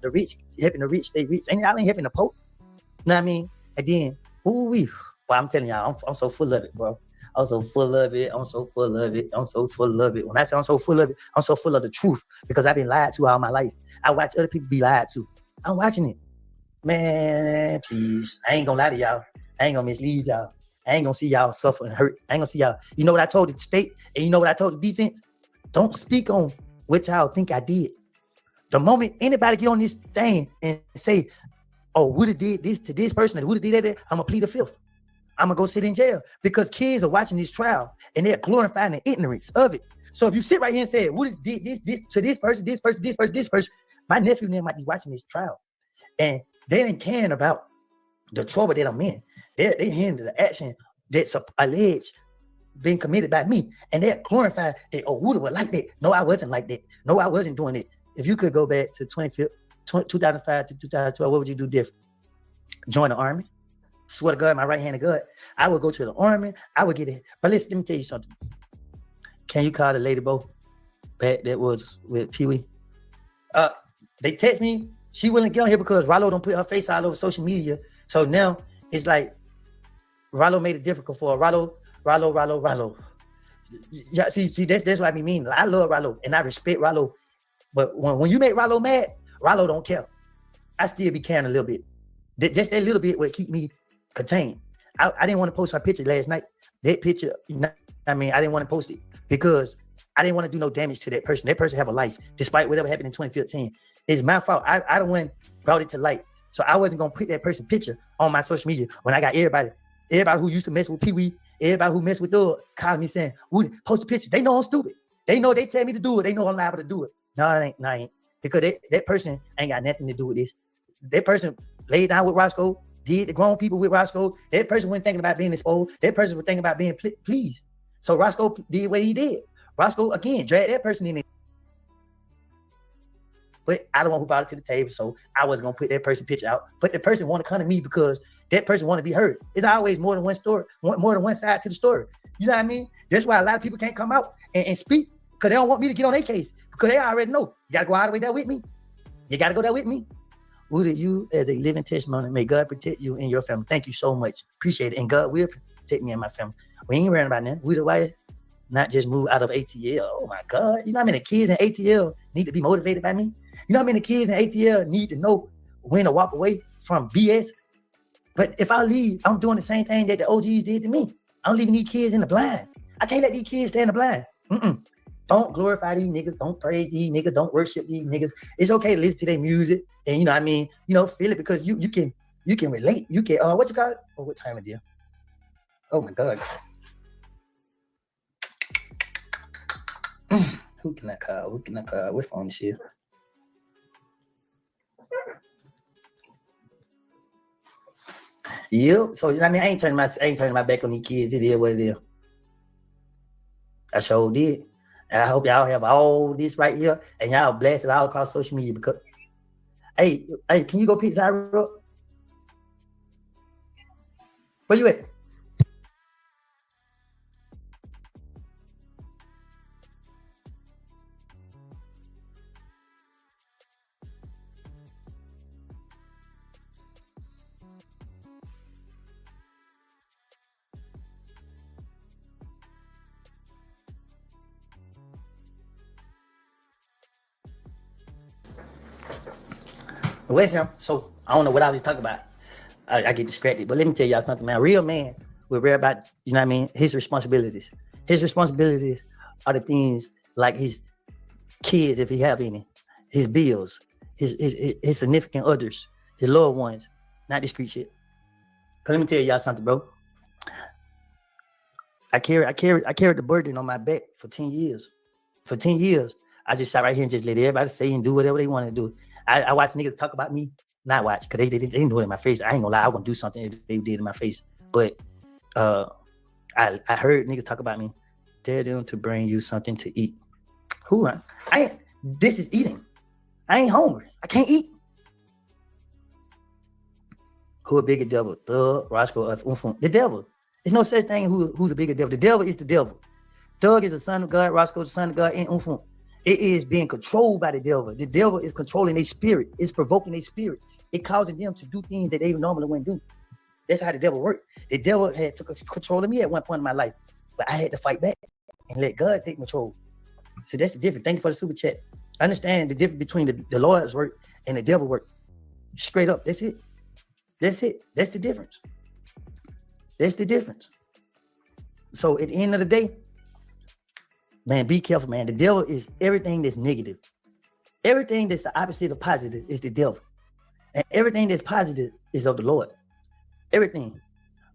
The rich helping the rich, they rich. Y'all ain't helping the poor. You know what I mean? And then, well, I'm telling y'all, I'm so full of it, bro. I'm so full of it. I'm so full of it. I'm so full of it. When I say I'm so full of it, I'm so full of the truth because I've been lied to all my life. I watch other people be lied to. I'm watching it. Man, please. I ain't gonna lie to y'all. I ain't gonna mislead y'all. I ain't gonna see y'all suffer and hurt. I ain't gonna see y'all. You know what I told the state and you know what I told the defense? Don't speak on what y'all think I did. The moment anybody get on this thing and say, oh, Woodie did this to this person and Woodie did that, I'm gonna plead the fifth. I'm gonna go sit in jail because kids are watching this trial and they're glorifying the ignorance of it. So if you sit right here and say, Woodie did this to this person, this person, this person, this person, my nephew and them might be watching this trial and they ain't caring about the trouble that I'm in. They're hearing the action that's alleged being committed by me and they're glorifying that, oh, Woodie was like that. No, I wasn't like that. No, I wasn't doing it. If you could go back to 2005 to 2012, what would you do different? Join the army? Swear to God, my right hand of God, I would go to the army. I would get it. But listen, let me tell you something. Can you call the lady Bo back that was with Pee Wee? They text me. She wouldn't get on here because Rollo don't put her face all over social media. So now it's like Rollo made it difficult for her. Rollo. Yeah, see, that's what I mean. I love Rollo and I respect Rollo. But when you make Rollo mad, Rollo don't care. I still be caring a little bit. Just that little bit would keep me contained. I didn't want to post her picture last night. That picture, I didn't want to post it because I didn't want to do no damage to that person. That person have a life, despite whatever happened in 2015. It's my fault. I the one brought it to light. So I wasn't gonna put that person's picture on my social media when I got everybody who used to mess with Pee Wee, everybody who messed with Doug, calling me saying, Woody, post a picture. They know I'm stupid. They know they tell me to do it. They know I'm liable to do it. No, I ain't. Because that person ain't got nothing to do with this. That person laid down with Roscoe, did the grown people with Roscoe. That person wasn't thinking about being exposed. That person was thinking about being pleased. So Roscoe did what he did. Roscoe, again, dragged that person in it. But I don't want who brought it to the table, so I wasn't going to put that person's picture out. But the person want to come to me because that person want to be heard. It's always more than one story, more than one side to the story. You know what I mean? That's why a lot of people can't come out and speak because they don't want me to get on their case because they already know. You got to go all the way there with me. You got to go there with me. Woodie, you as a living testimony, may God protect you and your family. Thank you so much. Appreciate it. And God will protect me and my family. We ain't worrying about that. Woodie, why not just move out of ATL? Oh my God. You know how many kids in ATL need to be motivated by me? You know how many kids in ATL need to know when to walk away from BS? But if I leave, I'm doing the same thing that the OGs did to me. I'm leaving these kids in the blind. I can't let these kids stay in the blind. Don't glorify these niggas. Don't praise these niggas. Don't worship these niggas. It's okay to listen to their music and you know what I mean, feel it because you can relate. You can what you call it? Oh, what time is it? Oh my God. Who can I call? What phone is here? Yep. So you know what I mean, I ain't turning my back on these kids. It is what it is. I sure did. And I hope y'all have all this right here and y'all blast it all across social media because hey, can you go pick Zyra up? Where you at? Where's him? So I don't know what I was talking about. I get distracted. But let me tell y'all something, man. A real man will worry about, you know what I mean, his responsibilities. His responsibilities are the things like his kids, if he have any, his bills, his significant others, his loved ones, not this street shit. Cause let me tell y'all something, bro. I carried the burden on my back for 10 years. For 10 years, I just sat right here and just let everybody say and do whatever they want to do. I watch niggas talk about me, not watch, because they didn't do it in my face. I ain't gonna lie, I was gonna do something if they did in my face. But I heard niggas talk about me. Tell them to bring you something to eat. Who I ain't, this is eating. I ain't hungry. I can't eat. Who a bigger devil? Thug, Roscoe, or the devil. There's no such thing who's a bigger devil. The devil is the devil. Thug is the son of God, Roscoe is the son of God, and it is being controlled by the devil. The devil is controlling their spirit. It's provoking their spirit. It causing them to do things that they normally wouldn't do. That's how the devil worked. The devil had took control of me at one point in my life, but I had to fight back and let God take control. So that's the difference. Thank you for the super chat. I understand the difference between the Lord's work and the devil work. Straight up, that's it. That's it. That's the difference. That's the difference. So at the end of the day, man, be careful, man. The devil is everything that's negative. Everything that's the opposite of positive is the devil. And everything that's positive is of the Lord. Everything.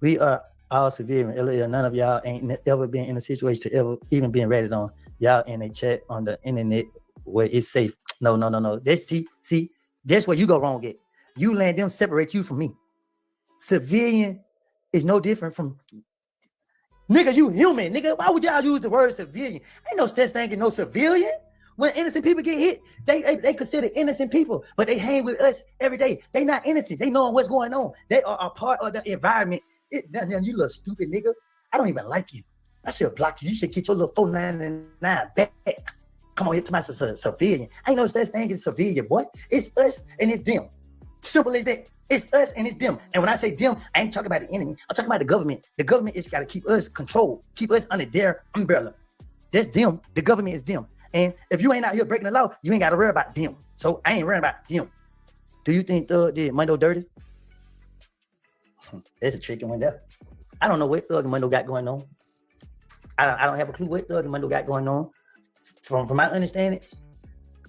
We are all severe. None of y'all ain't ever been in a situation to ever even being ratted on. Y'all in a chat on the internet where it's safe. No. See, that's where you go wrong at. You let them separate you from me. Civilian is no different from nigga, you human, nigga. Why would y'all use the word civilian? Ain't no such thing as no civilian. When innocent people get hit, they consider innocent people, but they hang with us every day. They not innocent. They know what's going on. They are a part of the environment. You little stupid nigga. I don't even like you. I should block you. You should get your little 499 back. Come on here to my civilian. I ain't no such thing as civilian, boy. It's us and it's them. Simple as that. It's us and it's them. And when I say them, I ain't talking about the enemy. I'm talking about the government. The government is got to keep us controlled, keep us under their umbrella. That's them. The government is them. And if you ain't out here breaking the law, you ain't got to worry about them. So I ain't worrying about them. Do you think Thug did Mundo dirty? That's a tricky one there. I don't know what Thug and Mundo got going on. I don't have a clue what Thug and Mundo got going on. From my understanding,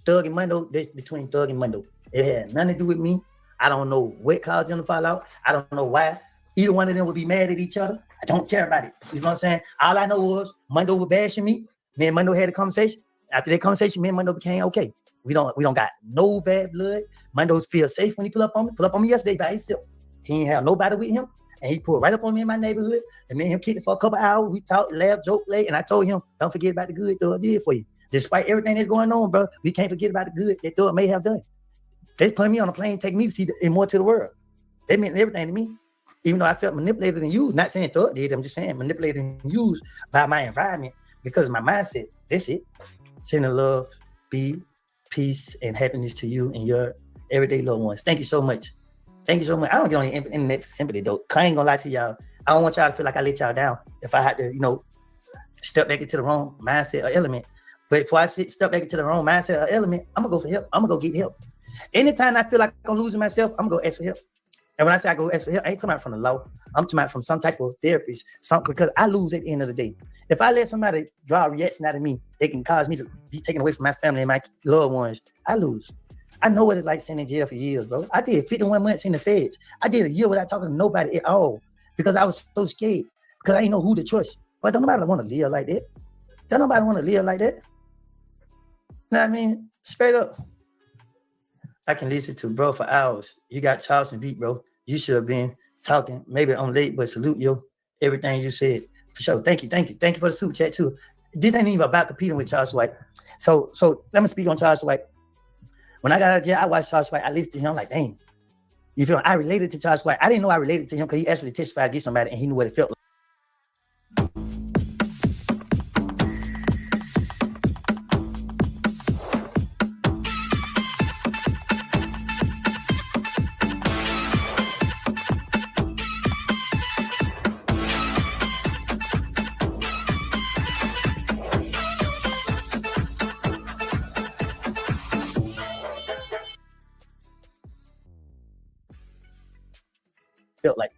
Thug and Mundo, that's between Thug and Mundo. It had nothing to do with me. I don't know what caused them to fall out. I don't know why either one of them would be mad at each other. I don't care about it. You know what I'm saying? All I know was Mundo was bashing me. Me and Mundo had a conversation. After that conversation, me and Mundo became okay. We don't got no bad blood. Mundo feels safe when he pull up on me yesterday by himself. He ain't have nobody with him. And he pulled right up on me in my neighborhood. And me and him kicked it for a couple hours. We talked, laughed, joked, played. And I told him, don't forget about the good Thug did for you. Despite everything that's going on, bro, we can't forget about the good that Thug may have done. They put me on a plane, take me to see more to the world. They meant everything to me. Even though I felt manipulated and used, not saying Thug did, I'm just saying manipulated and used by my environment because of my mindset. That's it. Sending love, peace, and happiness to you and your everyday loved ones. Thank you so much. Thank you so much. I don't get on the internet for sympathy, though. I ain't gonna lie to y'all. I don't want y'all to feel like I let y'all down if I had to, step back into the wrong mindset or element. But before I step back into the wrong mindset or element, I'm gonna go for help. I'm gonna go get help. Anytime I feel like I'm losing myself, I'm gonna go ask for help. And when I say I go ask for help, I ain't talking about from the law. I'm talking about from some type of therapist, something, because I lose at the end of the day. If I let somebody draw a reaction out of me, they can cause me to be taken away from my family and my loved ones. I lose. I know what it's like sitting in jail for years, bro. I did 51 months in the feds. I did a year without talking to nobody at all because I was so scared because I didn't know who to trust. But don't nobody want to live like that. Don't nobody want to live like that. You know what I mean? Straight up. I can listen to bro for hours. You got Charleston beat, bro. You should have been talking. Maybe I'm late, but salute you. Everything you said. For sure. Thank you. Thank you. Thank you for the super chat too. This ain't even about competing with Charles White. So let me speak on Charles White. When I got out of jail, I watched Charles White. I listened to him like, dang. You feel me? I related to Charles White. I didn't know I related to him because he actually testified against somebody and he knew what it felt like. felt like,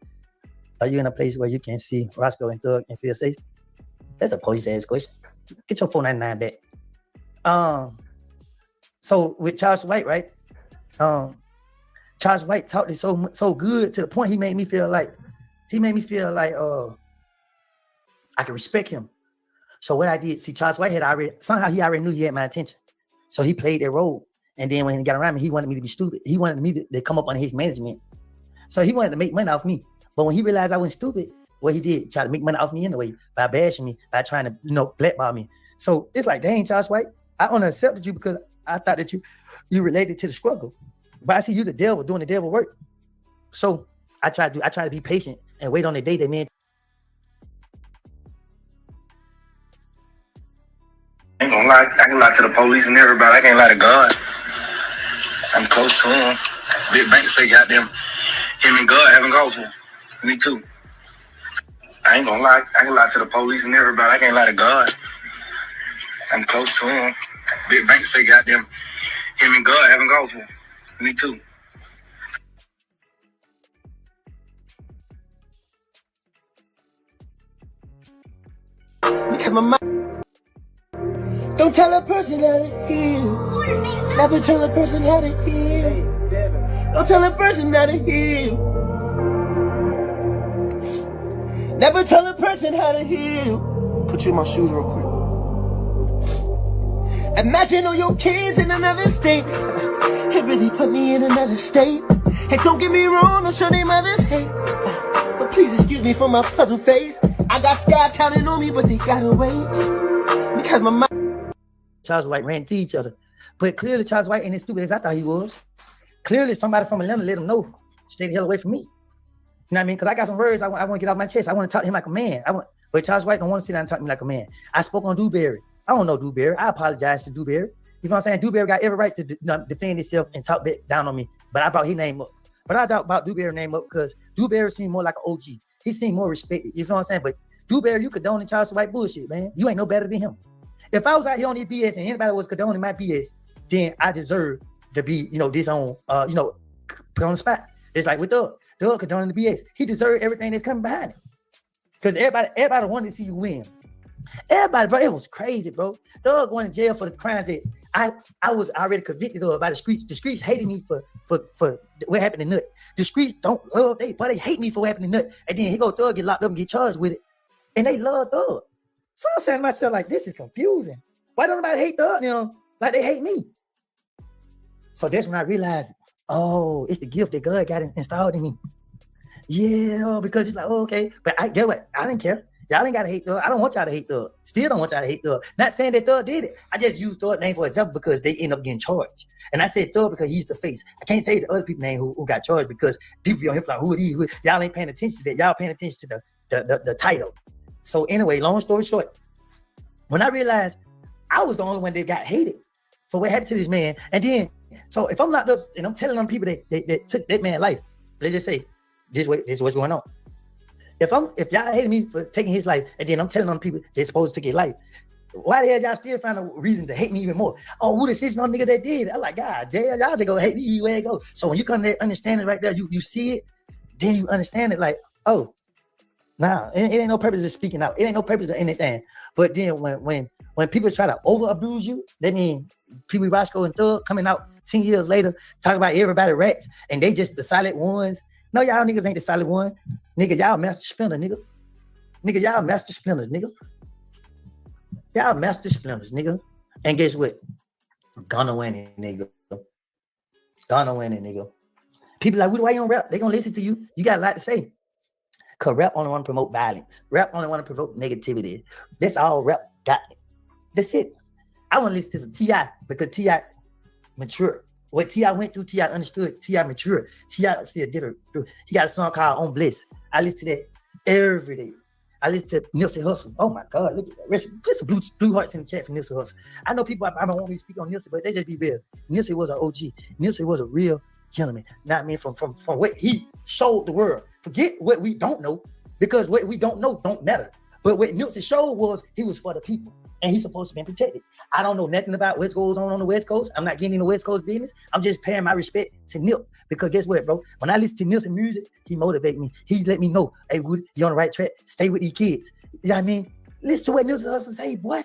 are you in a place where you can see Roscoe and Thug and feel safe? That's a police ass question. Get your 499 back. So with Charles White, right? Charles White taught me so good to the point he made me feel like I could respect him. So what I did, see, Charles White he already knew he had my attention. So he played that role. And then when he got around me, he wanted me to be stupid. He wanted me to come up under his management. So he wanted to make money off me. But when he realized I wasn't stupid, what he did, try to make money off me anyway, by bashing me, by trying to, blackball me. So it's like, dang, Charles White, I only accepted you because I thought that you related to the struggle. But I see you the devil doing the devil work. So I try to be patient and wait on the day that man. I ain't gonna lie, I can lie to the police and everybody. I can't lie to God. I'm close to him. Big Bank say goddamn him and God having go for. Me too. I ain't gonna lie, I can lie to the police and everybody. I can't lie to God. I'm close to him. Big Bank say goddamn him and God having go for. Me too. Because my mind. Don't tell a person how to heal. Never tell a person how to heal. Don't tell a person how to heal. Never tell a person how to heal. Put you in my shoes real quick. Imagine all your kids in another state. It really put me in another state. And don't get me wrong, I'm sure they mothers hate. But please excuse me for my puzzle face. I got scars counting on me, but they gotta wait. Because my mind. Charles White ran to each other. But clearly Charles White ain't as stupid as I thought he was. Clearly somebody from Atlanta let him know. Stay the hell away from me. You know what I mean? Because I got some words I want to get off my chest. I want to talk to him like a man. But Charles White don't want to sit down and talk to me like a man. I spoke on Dewberry. I don't know Dewberry. I apologize to Dewberry. You know what I'm saying? Dewberry got every right to defend himself and talk down on me. But I brought his name up. But I thought about Dewberry's name up because Dewberry seemed more like an OG. He seemed more respected. You know what I'm saying? But Dewberry, you condoning Charles White bullshit, man. You ain't no better than him. If I was out here on these BS and anybody was condoning my BS, then I deserve to be, disowned, put on the spot. It's like with Doug condoning the BS. He deserved everything that's coming behind it. Because everybody wanted to see you win. Everybody, bro, it was crazy, bro. Doug going to jail for the crimes that I was already convicted of by the streets. The streets hated me for what happened to Nut. The streets don't love but they hate me for what happened to Nut. And then he go Doug get locked up and get charged with it. And they love Doug. So I'm saying to myself, like, this is confusing. Why don't nobody hate Doug, like they hate me? So that's when I realized, oh, it's the gift that God got installed in me. Yeah, because it's like, oh, okay. But get what? I didn't care. Y'all ain't got to hate Thug. I don't want y'all to hate Thug. Still don't want y'all to hate Thug. Not saying that Thug did it. I just used Thug's name for example because they end up getting charged. And I said Thug because he's the face. I can't say the other people's name who got charged because people be on hip like, who are these? Y'all ain't paying attention to that. Y'all paying attention to the title. So anyway, long story short, when I realized I was the only one that got hated for what happened to this man. And then, so if I'm locked up and I'm telling them people that took that man's life, let's just say, this is what's going on. If y'all hate me for taking his life, and then I'm telling them people they're supposed to take his life, why the hell y'all still find a reason to hate me even more? Oh, who the shit's no nigga that did? I'm like, God damn, y'all just go hate me where it goes. So when you come to understand it right there, you see it, then you understand it like, oh, nah, it ain't no purpose of speaking out. It ain't no purpose of anything. But then when people try to over abuse you, that mean Pee Wee Roscoe and Thug coming out 10 years later, talking about everybody rats, and they just the silent ones. No, y'all niggas ain't the silent one. Nigga, y'all master splinter, nigga. Nigga, y'all master splinters, nigga. Y'all master splinters, nigga. And guess what? Gonna win it, nigga. Gonna win it, nigga. People like, why you don't rap? They gonna listen to you. You got a lot to say. Cause rap only want to promote violence. Rap only want to promote negativity. That's all rap got. That's it. I want to listen to some T.I. because T.I. mature. What T.I. went through, T.I. understood. T.I. mature. T.I. still different. He got a song called On Bliss. I listen to that every day. I listen to Nipsey Hussle. Oh my God, look at that. Put some blue hearts in the chat for Nipsey Hussle. I know people, I don't want me to speak on Nipsey, but they just be real. Nipsey was an OG. Nipsey was a real gentleman. Not me from what he showed the world. Forget what we don't know, because what we don't know don't matter. But what Nipsey showed was he was for the people. and he's supposed to be protected. I don't know nothing about what goes on the West Coast. I'm not getting into West Coast business. I'm just paying my respect to Nip, because guess what, bro? When I listen to Nip's music, he motivate me. He let me know, hey, Woody, you're on the right track. Stay with these kids. You know what I mean? Listen to what Nip's hustle say, boy.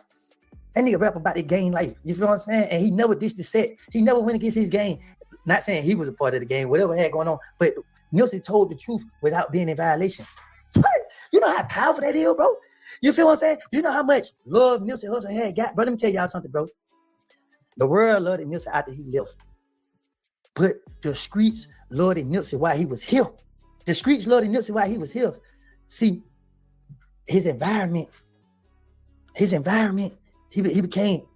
That nigga rap about the game life. You feel what I'm saying? And he never ditched the set. He never went against his game. Not saying he was a part of the game, whatever had going on, but Nipsey told the truth without being in violation. What? You know how powerful that is, bro? You feel what I'm saying? You know how much love Nipsey Hussle had got? Bro, let me tell y'all something, bro. The world loved Nipsey after he left. But the streets loved Nipsey while he was here. The streets loved Nipsey while he was here. See, his environment, he became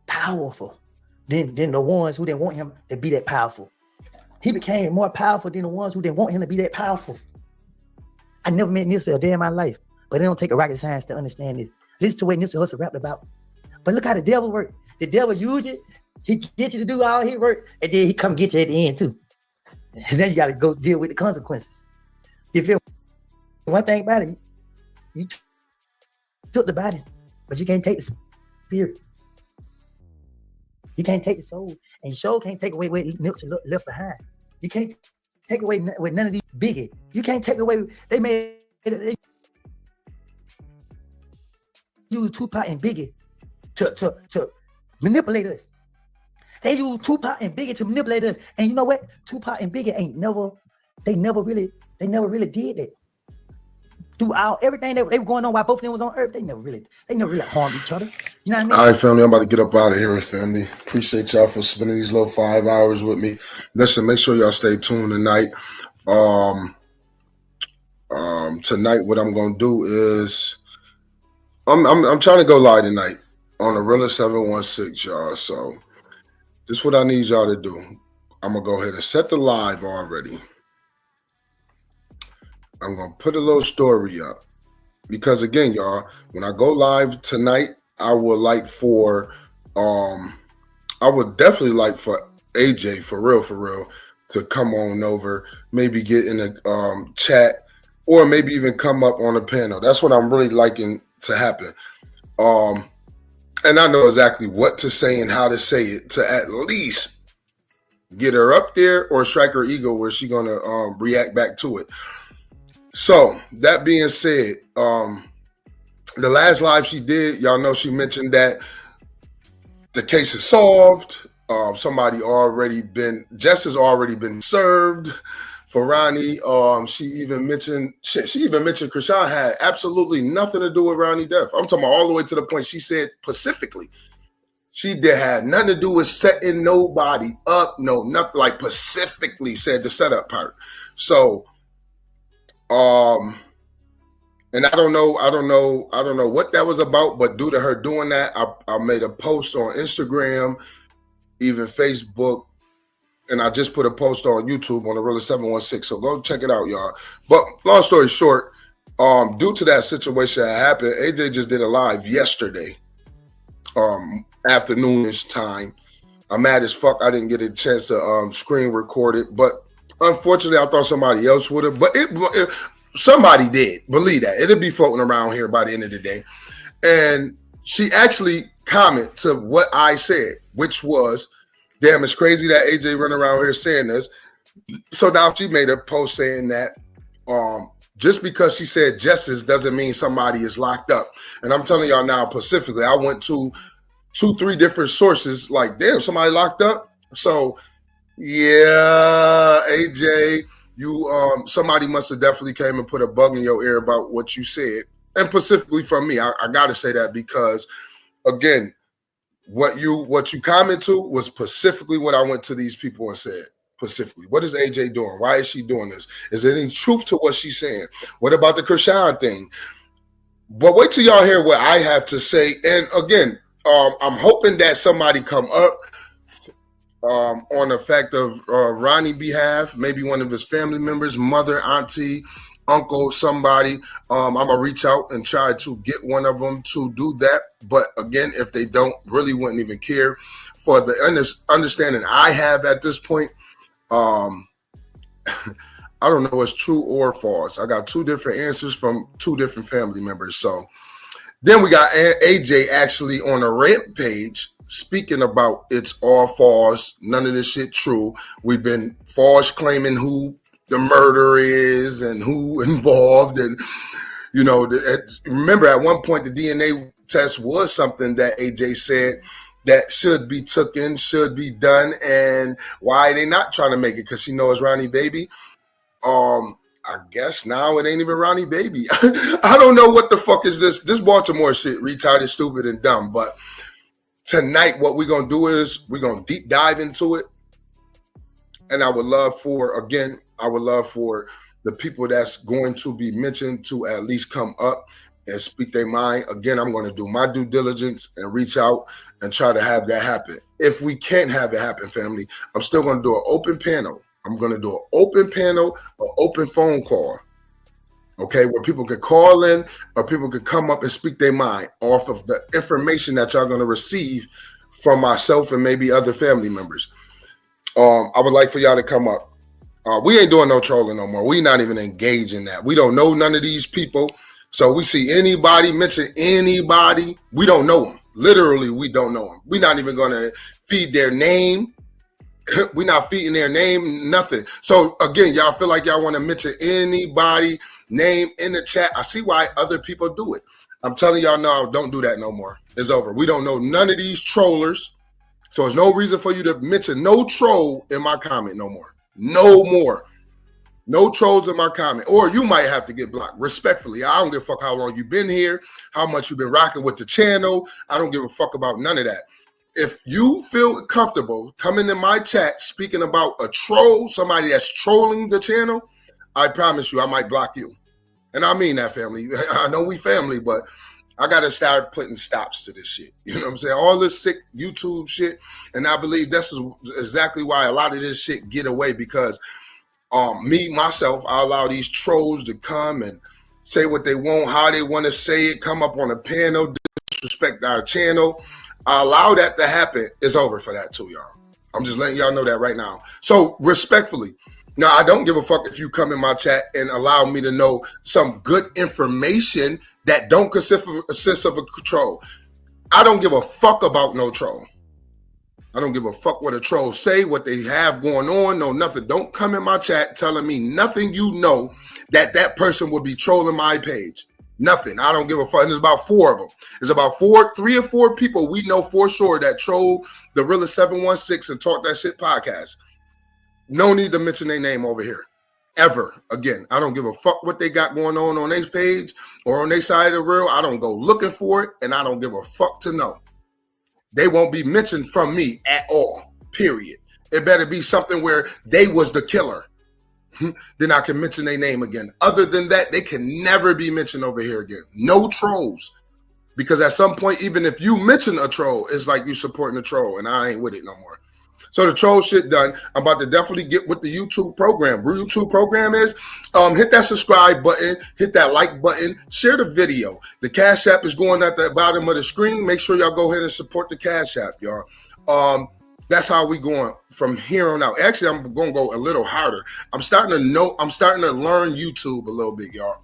powerful than the ones who didn't want him to be that powerful. He became more powerful than the ones who didn't want him to be that powerful. I never met Nipsey a day in my life, but it don't take a rocket science to understand this. Listen to what Nipsey Hussle rapped about. But look how the devil worked. The devil use it. He get you to do all his work, and then he come get you at the end too. And then you got to go deal with the consequences. You feel? One thing about it, you took the body, but you can't take the spirit. You can't take the soul, and soul can't take away what Nipsey left behind. You can't take away with none of these Biggie. You can't take away. They use Tupac and Biggie to manipulate us. They use Tupac and Biggie to manipulate us. And you know what? Tupac and Biggie they never really did that. Throughout everything they were going on while both of them was on earth, they never really harmed each other. You know what I mean? All right, family, I'm about to get up out of here, family. Appreciate y'all for spending these little 5 hours with me. Listen, make sure y'all stay tuned tonight. Tonight, what I'm gonna do is I'm trying to go live tonight on the Rilla 716, y'all. So this is what I need y'all to do. I'm gonna go ahead and set the live already. I'm gonna put a little story up because again, y'all, when I go live tonight, I would definitely like for AJ for real to come on over, maybe get in a chat, or maybe even come up on a panel. That's what I'm really liking to happen. And I know exactly what to say and how to say it to at least get her up there or strike her ego where she's gonna react back to it. So that being said, the last live she did, y'all know she mentioned that the case is solved. Justice already been served for Ronnie. She even mentioned Krishan had absolutely nothing to do with Ronnie death. I'm talking about all the way to the point she said specifically she had nothing to do with setting nobody up. No, nothing, like specifically said the setup part. So and I don't know what that was about, but due to her doing that, I made a post on Instagram, even Facebook, and I just put a post on YouTube on the Rilla 716. So go check it out, y'all. But long story short, due to that situation that happened, AJ just did a live yesterday, afternoonish time. I'm mad as fuck I didn't get a chance to screen record it, but unfortunately, I thought somebody else would have, but somebody did. Believe that. It'll be floating around here by the end of the day. And she actually commented to what I said, which was, damn, it's crazy that AJ running around here saying this. So now she made a post saying that just because she said justice doesn't mean somebody is locked up. And I'm telling y'all now, specifically, I went to 2-3 different sources like, damn, somebody locked up? So yeah, AJ, you somebody must have definitely came and put a bug in your ear about what you said. And specifically from me, I gotta say that because again, what you comment to was specifically what I went to these people and said. Specifically, what is AJ doing? Why is she doing this? Is there any truth to what she's saying? What about the Krishan thing? But wait till y'all hear what I have to say. And again, I'm hoping that somebody come up on the fact of Ronnie's behalf, maybe one of his family members, mother, auntie, uncle, somebody. I'm gonna reach out and try to get one of them to do that. But again, if they don't, really wouldn't even care. For the understanding I have at this point, I'm I don't know it's true or false. I got two different answers from two different family members. So then we got AJ actually on a rampage speaking about it's all false, none of this shit true. We've been false claiming who the murderer is and who involved, and you know, remember at one point the DNA test was something that AJ said that should be taken, should be done, and why they not trying to make it? Because she knows Ronnie Baby. I guess now it ain't even Ronnie Baby. I don't know what the fuck is this. This Baltimore shit, retarded, stupid, and dumb. But tonight, what we're gonna do is we're gonna deep dive into it. And I would love for the people that's going to be mentioned to at least come up and speak their mind. Again, I'm going to do my due diligence and reach out and try to have that happen. If we can't have it happen, family, I'm still going to do an open panel. I'm going to do an open panel, an open phone call, okay, where people could call in or people could come up and speak their mind off of the information that y'all going to receive from myself and maybe other family members. I would like for y'all to come up. We ain't doing no trolling no more. We not even engaged in that. We don't know none of these people. So we see anybody mention anybody, we don't know them. Literally, we don't know them. We're not even going to feed their name. We're not feeding their name, nothing. So again, y'all feel like y'all want to mention anybody name in the chat. I see why other people do it. I'm telling y'all, no, don't do that no more. It's over. We don't know none of these trollers. So there's no reason for you to mention no troll in my comment no more. No more. No trolls in my comment. Or you might have to get blocked. Respectfully, I don't give a fuck how long you've been here, how much you've been rocking with the channel. I don't give a fuck about none of that. If you feel comfortable coming in my chat speaking about a troll, somebody that's trolling the channel, I promise you I might block you. And I mean that, family. I know we family, but I got to start putting stops to this shit. You know what I'm saying? All this sick YouTube shit. And I believe this is exactly why a lot of this shit get away, because myself, I allow these trolls to come and say what they want, how they want to say it, come up on a panel, disrespect our channel. I allow that to happen. It's over for that too, y'all. I'm just letting y'all know that right now. So respectfully, now I don't give a fuck if you come in my chat and allow me to know some good information that don't consist of a troll. I don't give a fuck about no troll. I don't give a fuck what a troll say, what they have going on, no nothing. Don't come in my chat telling me nothing you know that that person would be trolling my page. Nothing. I don't give a fuck. And there's about 4 of them. There's about 3 or 4 people we know for sure that troll the Realest 716 and Talk That Shit podcast. No need to mention their name over here. Ever again. I don't give a fuck what they got going on their page or on their side of the real. I don't go looking for it, and I don't give a fuck to know. They won't be mentioned from me at all, period. It better be something where they was the killer. Then I can mention their name again. Other than that, they can never be mentioned over here again. No trolls. Because at some point, even if you mention a troll, it's like you supporting a troll, and I ain't with it no more. So the troll shit done. I'm about to definitely get with the YouTube program. The YouTube program is hit that subscribe button, hit that like button, share the video. The Cash App is going at the bottom of the screen. Make sure y'all go ahead and support the Cash App, y'all. That's how we going from here on out. Actually, I'm going to go a little harder. I'm starting to learn YouTube a little bit, y'all.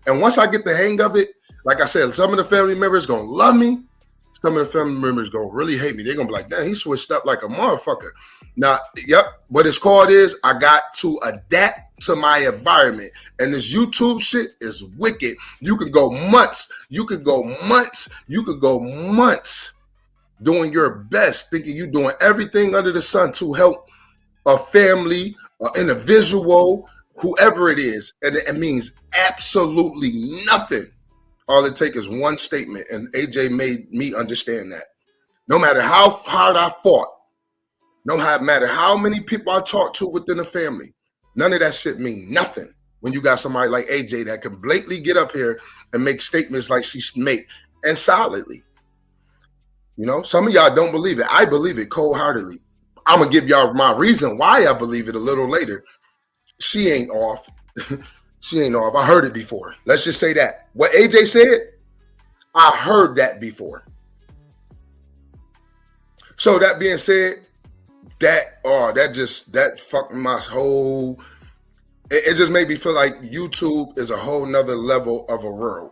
And once I get the hang of it, like I said, some of the family members going to love me. Some of the family members going to really hate me. They're going to be like, damn, he switched up like a motherfucker. Now, yep, what it's called is I got to adapt to my environment. And this YouTube shit is wicked. You can go months. You could go months doing your best, thinking you're doing everything under the sun to help a family, an individual, whoever it is. And it means absolutely nothing. All it takes is one statement, and AJ made me understand that. No matter how hard I fought, no matter how many people I talked to within the family, none of that shit mean nothing when you got somebody like AJ that can blatantly get up here and make statements like she made, and solidly. You know, some of y'all don't believe it. I believe it cold-heartedly. I'm going to give y'all my reason why I believe it a little later. She ain't off. She ain't off. I heard it before. Let's just say that. What AJ said, I heard that before. So that being said, that fucked my whole it just made me feel like YouTube is a whole nother level of a world.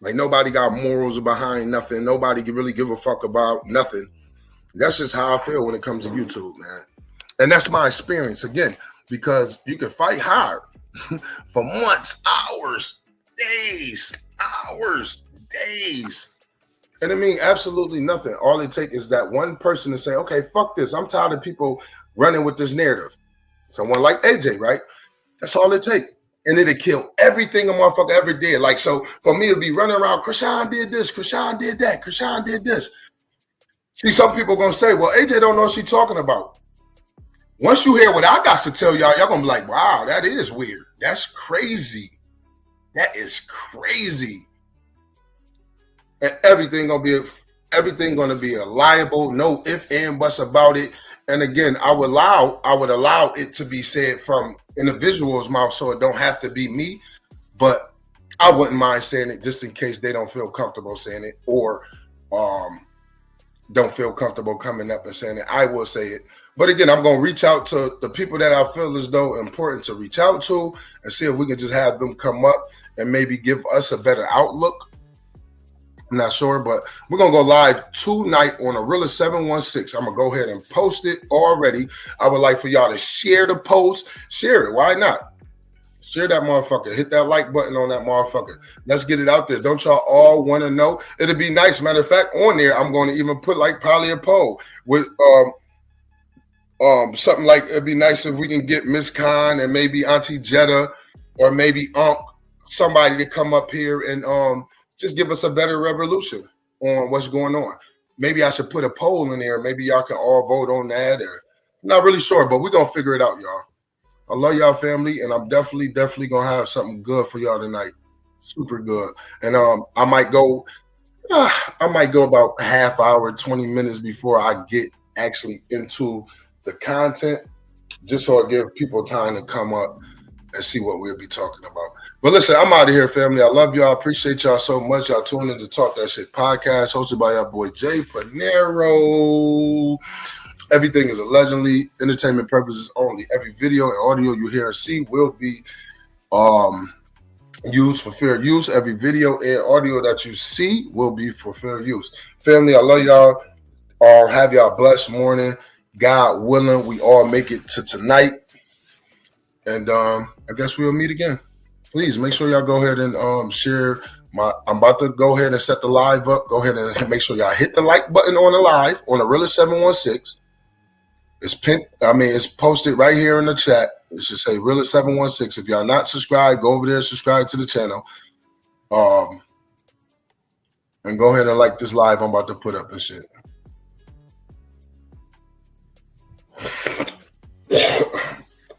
Like nobody got morals behind nothing. Nobody can really give a fuck about nothing. That's just how I feel when it comes to YouTube, man. And that's my experience again, because you can fight hard for months, hours, days, and I mean absolutely nothing. All it takes is that one person to say, okay, fuck this. I'm tired of people running with this narrative. Someone like AJ, right? That's all it takes. And it'll kill everything a motherfucker ever did. Like, so for me to be running around, Krishan did this, Krishan did that, Krishan did this. See, some people gonna say, well, AJ don't know what she's talking about. Once you hear what I got to tell y'all, y'all gonna be like, wow, that is weird. That's crazy. That is crazy. And everything gonna be a liable, no if and buts about it. And again, I would allow it to be said from individual's mouth, so it don't have to be me. But I wouldn't mind saying it just in case they don't feel comfortable saying it, or don't feel comfortable coming up and saying it. I will say it. But again, I'm going to reach out to the people that I feel as though important to reach out to and see if we can just have them come up and maybe give us a better outlook. I'm not sure, but we're going to go live tonight on Arilla 716. I'm going to go ahead and post it already. I would like for y'all to share the post. Share it. Why not? Share that motherfucker. Hit that like button on that motherfucker. Let's get it out there. Don't y'all all want to know? It'd be nice. Matter of fact, on there, I'm going to even put like probably a poll with something like, it'd be nice if we can get Miss Khan and maybe Auntie Jetta or maybe somebody to come up here and just give us a better revolution on what's going on. Maybe I should put a poll in there. Maybe y'all can all vote on that. Or I'm not really sure, but we're going to figure it out, y'all. I love y'all, family, and I'm definitely going to have something good for y'all tonight. Super good. And I might go about a half hour, 20 minutes before I get actually into the content, just so I give people time to come up and see what we'll be talking about. But listen, I'm out of here, family. I love y'all. Appreciate y'all so much. Y'all tuning in to Talk That Shit podcast, hosted by our boy Jay Panero. Everything is allegedly entertainment purposes only. Every video and audio you hear and see will be used for fair use. Every video and audio that you see will be for fair use. Family, I love y'all. Have y'all a blessed morning. God willing, we all make it to tonight. And I guess we'll meet again. Please make sure y'all go ahead and share I'm about to go ahead and set the live up. Go ahead and make sure y'all hit the like button on the live on Arilla 716. It's posted right here in the chat. It should say Arilla 716. If y'all not subscribed, go over there and subscribe to the channel. And go ahead and like this live I'm about to put up and shit.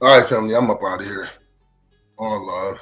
All right, family, I'm up out of here. All love.